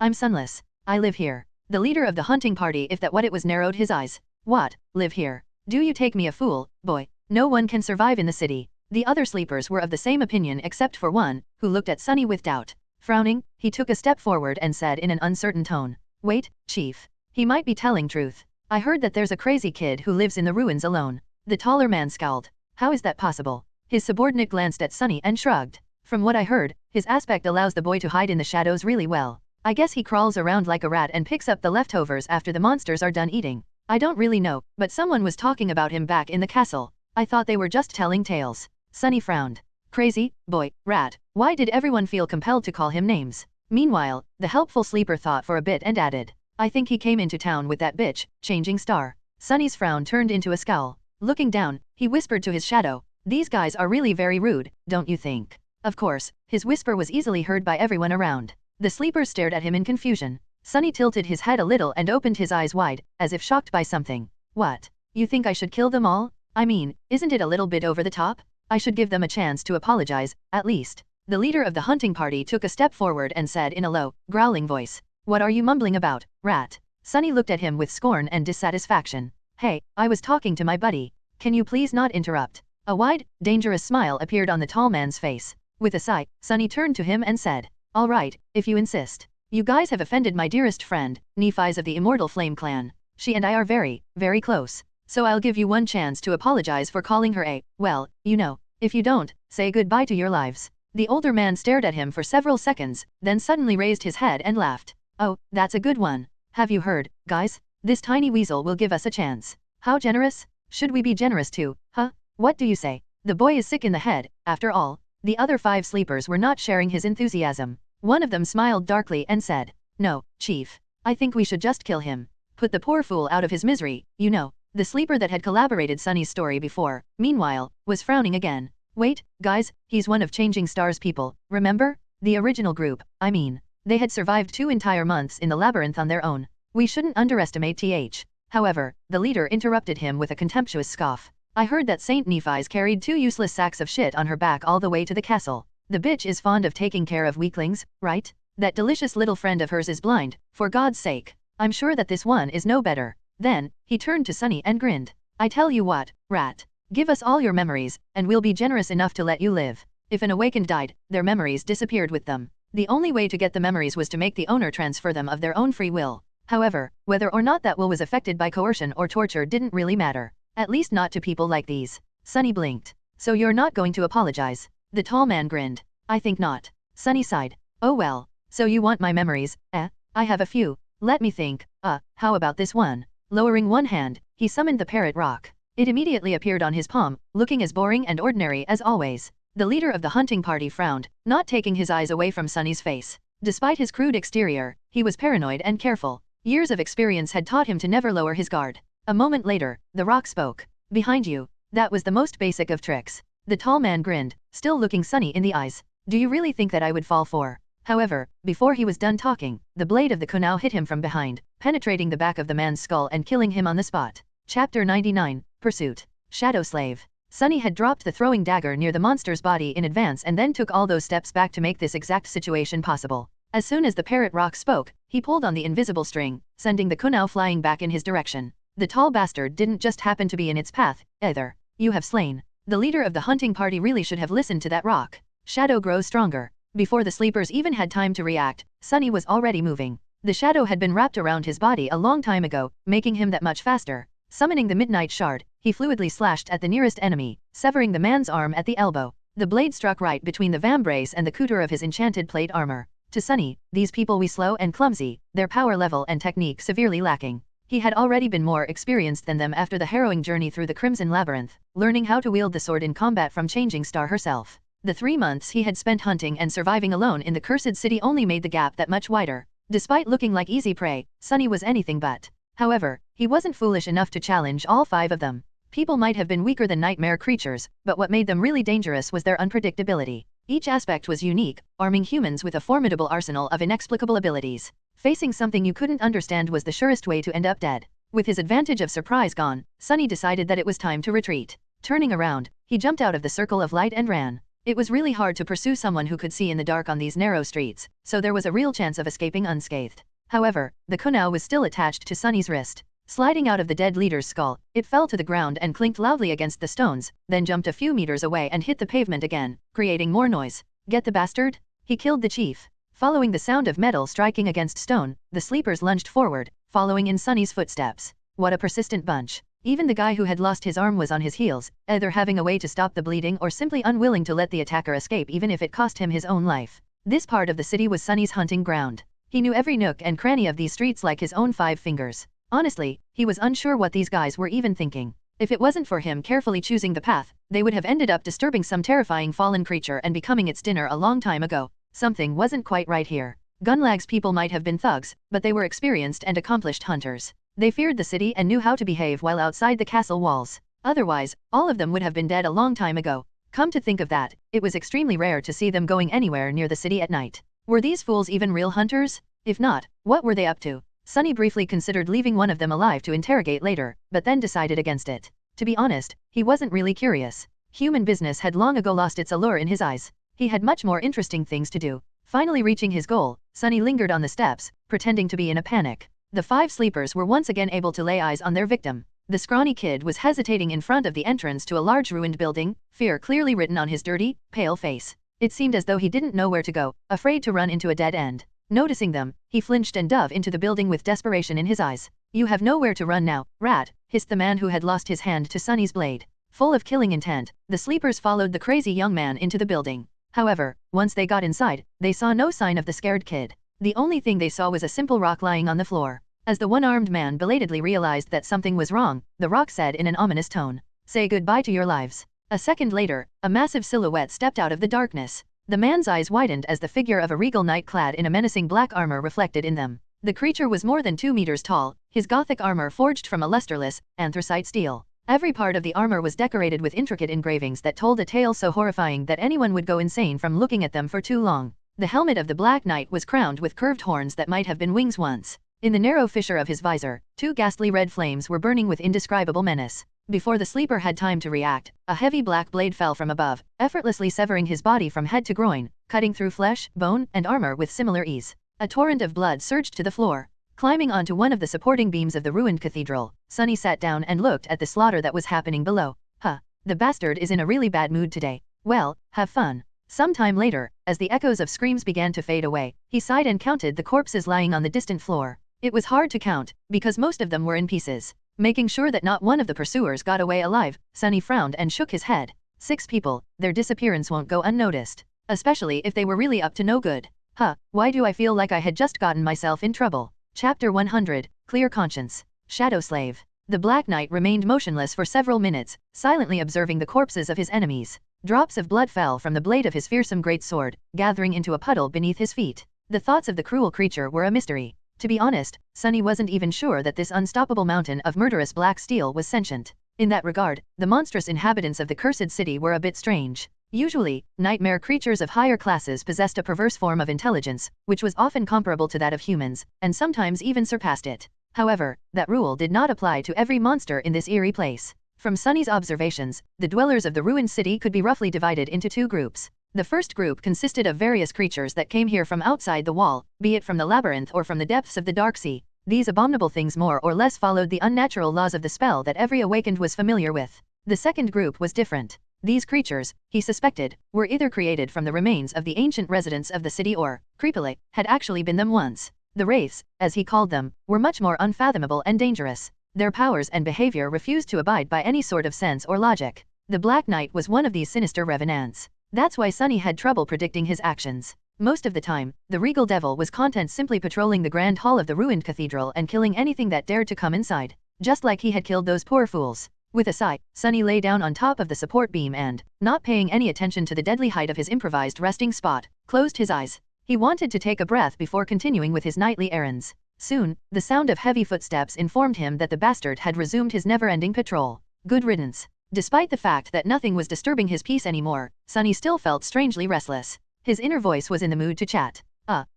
I'm Sunless. I live here. The leader of the hunting party, if that what it was, narrowed his eyes. What, live here? Do you take me a fool, boy? No one can survive in the city. The other sleepers were of the same opinion except for one, who looked at Sunny with doubt. Frowning, he took a step forward and said in an uncertain tone. Wait, Chief. He might be telling truth. I heard that there's a crazy kid who lives in the ruins alone. The taller man scowled. How is that possible? His subordinate glanced at Sunny and shrugged. From what I heard, his aspect allows the boy to hide in the shadows really well. I guess he crawls around like a rat and picks up the leftovers after the monsters are done eating. I don't really know, but someone was talking about him back in the castle. I thought they were just telling tales. Sunny frowned. Crazy, boy, rat. Why did everyone feel compelled to call him names? Meanwhile, the helpful sleeper thought for a bit and added. I think he came into town with that bitch, Changing Star. Sunny's frown turned into a scowl. Looking down, he whispered to his shadow. These guys are really very rude, don't you think? Of course, his whisper was easily heard by everyone around. The sleepers stared at him in confusion. Sunny tilted his head a little and opened his eyes wide, as if shocked by something. What? You think I should kill them all? I mean, isn't it a little bit over the top? I should give them a chance to apologize, at least. The leader of the hunting party took a step forward and said in a low, growling voice. What are you mumbling about, rat? Sunny looked at him with scorn and dissatisfaction. Hey, I was talking to my buddy. Can you please not interrupt? A wide, dangerous smile appeared on the tall man's face. With a sigh, Sunny turned to him and said. All right, if you insist. You guys have offended my dearest friend, Nephi's of the Immortal Flame Clan. She and I are very, very close. So I'll give you one chance to apologize for calling her a, well, you know. If you don't, say goodbye to your lives. The older man stared at him for several seconds, then suddenly raised his head and laughed. Oh, that's a good one. Have you heard, guys? This tiny weasel will give us a chance. How generous? Should we be generous too, huh? What do you say? The boy is sick in the head, after all. The other 5 sleepers were not sharing his enthusiasm. One of them smiled darkly and said, No, Chief. I think we should just kill him. Put the poor fool out of his misery, you know. The sleeper that had collaborated Sunny's story before, meanwhile, was frowning again. Wait, guys, he's one of Changing Star's people, remember? The original group, I mean. They had survived 2 entire months in the labyrinth on their own. We shouldn't underestimate TH. However, the leader interrupted him with a contemptuous scoff. I heard that Saint Nephi's carried 2 useless sacks of shit on her back all the way to the castle. The bitch is fond of taking care of weaklings, right? That delicious little friend of hers is blind, for God's sake. I'm sure that this one is no better. Then, he turned to Sunny and grinned. I tell you what, rat. Give us all your memories, and we'll be generous enough to let you live. If an awakened died, their memories disappeared with them. The only way to get the memories was to make the owner transfer them of their own free will. However, whether or not that will was affected by coercion or torture didn't really matter. At least not to people like these. Sunny blinked. So you're not going to apologize? The tall man grinned. I think not. Sunny sighed. Oh well. So you want my memories, eh? I have a few. Let me think. How about this one? Lowering one hand, he summoned the parrot rock. It immediately appeared on his palm, looking as boring and ordinary as always. The leader of the hunting party frowned, not taking his eyes away from Sunny's face. Despite his crude exterior, he was paranoid and careful. Years of experience had taught him to never lower his guard. A moment later, the rock spoke. Behind you. That was the most basic of tricks. The tall man grinned, still looking Sunny in the eyes. Do you really think that I would fall for? However, before he was done talking, the blade of the kunao hit him from behind, penetrating the back of the man's skull and killing him on the spot. Chapter 99, Pursuit. Shadow Slave. Sunny had dropped the throwing dagger near the monster's body in advance and then took all those steps back to make this exact situation possible. As soon as the parrot rock spoke, he pulled on the invisible string, sending the kunao flying back in his direction. The tall bastard didn't just happen to be in its path, either. You have slain. The leader of the hunting party really should have listened to that rock. Shadow grows stronger. Before the sleepers even had time to react, Sunny was already moving. The shadow had been wrapped around his body a long time ago, making him that much faster. Summoning the midnight shard, he fluidly slashed at the nearest enemy, severing the man's arm at the elbow. The blade struck right between the vambrace and the couture of his enchanted plate armor. To Sunny, these people were slow and clumsy, their power level and technique severely lacking. He had already been more experienced than them after the harrowing journey through the Crimson Labyrinth, learning how to wield the sword in combat from Changing Star herself. The 3 months he had spent hunting and surviving alone in the Cursed City only made the gap that much wider. Despite looking like easy prey, Sunny was anything but. However, he wasn't foolish enough to challenge all 5 of them. People might have been weaker than nightmare creatures, but what made them really dangerous was their unpredictability. Each aspect was unique, arming humans with a formidable arsenal of inexplicable abilities. Facing something you couldn't understand was the surest way to end up dead. With his advantage of surprise gone, Sunny decided that it was time to retreat. Turning around, he jumped out of the circle of light and ran. It was really hard to pursue someone who could see in the dark on these narrow streets, so there was a real chance of escaping unscathed. However, the kunai was still attached to Sunny's wrist. Sliding out of the dead leader's skull, it fell to the ground and clinked loudly against the stones, then jumped a few meters away and hit the pavement again, creating more noise. Get the bastard? He killed the chief. Following the sound of metal striking against stone, the sleepers lunged forward, following in Sunny's footsteps. What a persistent bunch. Even the guy who had lost his arm was on his heels, either having a way to stop the bleeding or simply unwilling to let the attacker escape even if it cost him his own life. This part of the city was Sunny's hunting ground. He knew every nook and cranny of these streets like his own 5 fingers. Honestly, he was unsure what these guys were even thinking. If it wasn't for him carefully choosing the path, they would have ended up disturbing some terrifying fallen creature and becoming its dinner a long time ago. Something wasn't quite right here. Gunlag's people might have been thugs, but they were experienced and accomplished hunters. They feared the city and knew how to behave while outside the castle walls. Otherwise, all of them would have been dead a long time ago. Come to think of that, it was extremely rare to see them going anywhere near the city at night. Were these fools even real hunters? If not, what were they up to? Sunny briefly considered leaving one of them alive to interrogate later, but then decided against it. To be honest, he wasn't really curious. Human business had long ago lost its allure in his eyes. He had much more interesting things to do. Finally reaching his goal, Sunny lingered on the steps, pretending to be in a panic. The 5 sleepers were once again able to lay eyes on their victim. The scrawny kid was hesitating in front of the entrance to a large ruined building, fear clearly written on his dirty, pale face. It seemed as though he didn't know where to go, afraid to run into a dead end. Noticing them, he flinched and dove into the building with desperation in his eyes. You have nowhere to run now, rat, hissed the man who had lost his hand to Sunny's blade. Full of killing intent, the sleepers followed the crazy young man into the building. However, once they got inside, they saw no sign of the scared kid. The only thing they saw was a simple rock lying on the floor. As the one-armed man belatedly realized that something was wrong, the rock said in an ominous tone, "Say goodbye to your lives." A second later, a massive silhouette stepped out of the darkness. The man's eyes widened as the figure of a regal knight clad in a menacing black armor reflected in them. The creature was more than 2 meters tall, his gothic armor forged from a lusterless, anthracite steel. Every part of the armor was decorated with intricate engravings that told a tale so horrifying that anyone would go insane from looking at them for too long. The helmet of the Black Knight was crowned with curved horns that might have been wings once. In the narrow fissure of his visor, 2 ghastly red flames were burning with indescribable menace. Before the sleeper had time to react, a heavy black blade fell from above, effortlessly severing his body from head to groin, cutting through flesh, bone, and armor with similar ease. A torrent of blood surged to the floor. Climbing onto one of the supporting beams of the ruined cathedral, Sunny sat down and looked at the slaughter that was happening below. Huh, the bastard is in a really bad mood today. Well, have fun. Sometime later, as the echoes of screams began to fade away, he sighed and counted the corpses lying on the distant floor. It was hard to count, because most of them were in pieces. Making sure that not one of the pursuers got away alive, Sunny frowned and shook his head. 6 people, their disappearance won't go unnoticed. Especially if they were really up to no good. Huh, why do I feel like I had just gotten myself in trouble? Chapter 100, Clear Conscience. Shadow Slave. The Black Knight remained motionless for several minutes, silently observing the corpses of his enemies. Drops of blood fell from the blade of his fearsome great sword, gathering into a puddle beneath his feet. The thoughts of the cruel creature were a mystery. To be honest, Sunny wasn't even sure that this unstoppable mountain of murderous black steel was sentient. In that regard, the monstrous inhabitants of the cursed city were a bit strange. Usually, nightmare creatures of higher classes possessed a perverse form of intelligence, which was often comparable to that of humans, and sometimes even surpassed it. However, that rule did not apply to every monster in this eerie place. From Sunny's observations, the dwellers of the ruined city could be roughly divided into 2 groups. The first group consisted of various creatures that came here from outside the wall, be it from the labyrinth or from the depths of the dark sea. These abominable things more or less followed the unnatural laws of the spell that every awakened was familiar with. The second group was different. These creatures, he suspected, were either created from the remains of the ancient residents of the city or, creepily, had actually been them once. The wraiths, as he called them, were much more unfathomable and dangerous. Their powers and behavior refused to abide by any sort of sense or logic. The Black Knight was one of these sinister revenants. That's why Sunny had trouble predicting his actions. Most of the time, the regal devil was content simply patrolling the grand hall of the ruined cathedral and killing anything that dared to come inside. Just like he had killed those poor fools. With a sigh, Sunny lay down on top of the support beam and, not paying any attention to the deadly height of his improvised resting spot, closed his eyes. He wanted to take a breath before continuing with his nightly errands. Soon, the sound of heavy footsteps informed him that the bastard had resumed his never-ending patrol. Good riddance. Despite the fact that nothing was disturbing his peace anymore, Sunny still felt strangely restless. His inner voice was in the mood to chat.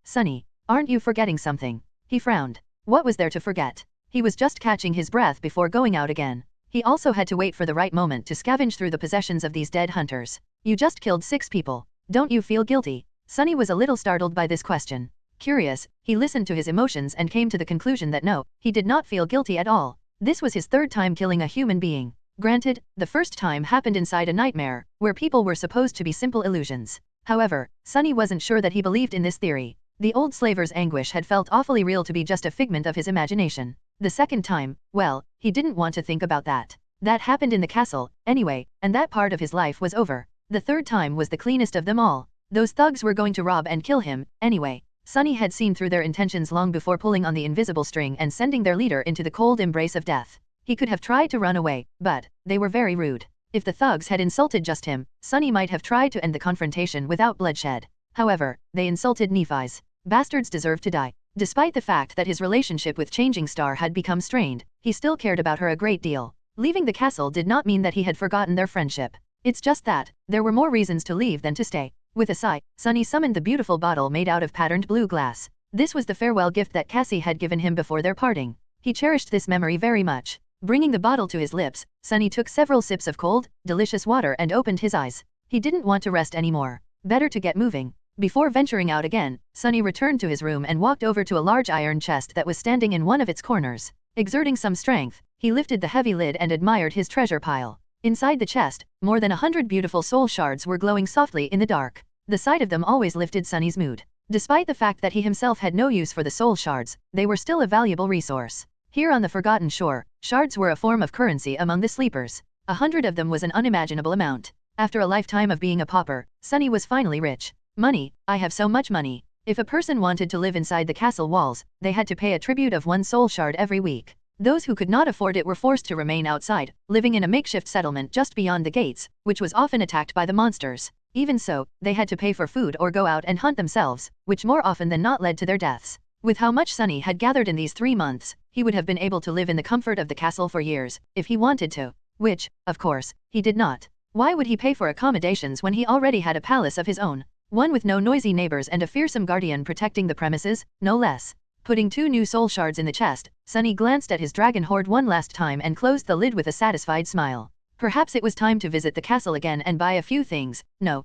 Sunny, aren't you forgetting something? He frowned. What was there to forget? He was just catching his breath before going out again. He also had to wait for the right moment to scavenge through the possessions of these dead hunters. You just killed 6 people. Don't you feel guilty? Sunny was a little startled by this question. Curious, he listened to his emotions and came to the conclusion that no, he did not feel guilty at all. This was his 3rd time killing a human being. Granted, the first time happened inside a nightmare, where people were supposed to be simple illusions. However, Sunny wasn't sure that he believed in this theory. The old slaver's anguish had felt awfully real to be just a figment of his imagination. The second time, well, he didn't want to think about that. That happened in the castle, anyway, and that part of his life was over. The 3rd time was the cleanest of them all. Those thugs were going to rob and kill him, anyway. Sunny had seen through their intentions long before pulling on the invisible string and sending their leader into the cold embrace of death. He could have tried to run away, but they were very rude. If the thugs had insulted just him, Sunny might have tried to end the confrontation without bloodshed. However, they insulted Nephi's. Bastards deserve to die. Despite the fact that his relationship with Changing Star had become strained, he still cared about her a great deal. Leaving the castle did not mean that he had forgotten their friendship. It's just that, there were more reasons to leave than to stay. With a sigh, Sunny summoned the beautiful bottle made out of patterned blue glass. This was the farewell gift that Cassie had given him before their parting. He cherished this memory very much. Bringing the bottle to his lips, Sunny took several sips of cold, delicious water and opened his eyes. He didn't want to rest anymore. Better to get moving. Before venturing out again, Sunny returned to his room and walked over to a large iron chest that was standing in one of its corners. Exerting some strength, he lifted the heavy lid and admired his treasure pile. Inside the chest, more than 100 beautiful soul shards were glowing softly in the dark. The sight of them always lifted Sunny's mood. Despite the fact that he himself had no use for the soul shards, they were still a valuable resource. Here on the Forgotten Shore, shards were a form of currency among the sleepers. 100 of them was an unimaginable amount. After a lifetime of being a pauper, Sunny was finally rich. Money, I have so much money. If a person wanted to live inside the castle walls, they had to pay a tribute of 1 soul shard every week. Those who could not afford it were forced to remain outside, living in a makeshift settlement just beyond the gates, which was often attacked by the monsters. Even so, they had to pay for food or go out and hunt themselves, which more often than not led to their deaths. With how much Sunny had gathered in these 3 months, he would have been able to live in the comfort of the castle for years, if he wanted to. Which, of course, he did not. Why would he pay for accommodations when he already had a palace of his own? One with no noisy neighbors and a fearsome guardian protecting the premises, no less. Putting 2 new soul shards in the chest, Sunny glanced at his dragon hoard one last time and closed the lid with a satisfied smile. Perhaps it was time to visit the castle again and buy a few things. No,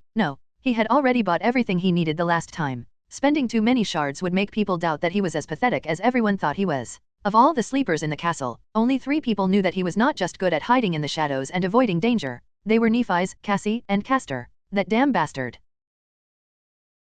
he had already bought everything he needed the last time. Spending too many shards would make people doubt that he was as pathetic as everyone thought he was. Of all the sleepers in the castle, only 3 people knew that he was not just good at hiding in the shadows and avoiding danger. They were Nephi's, Cassie, and Castor. That damn bastard.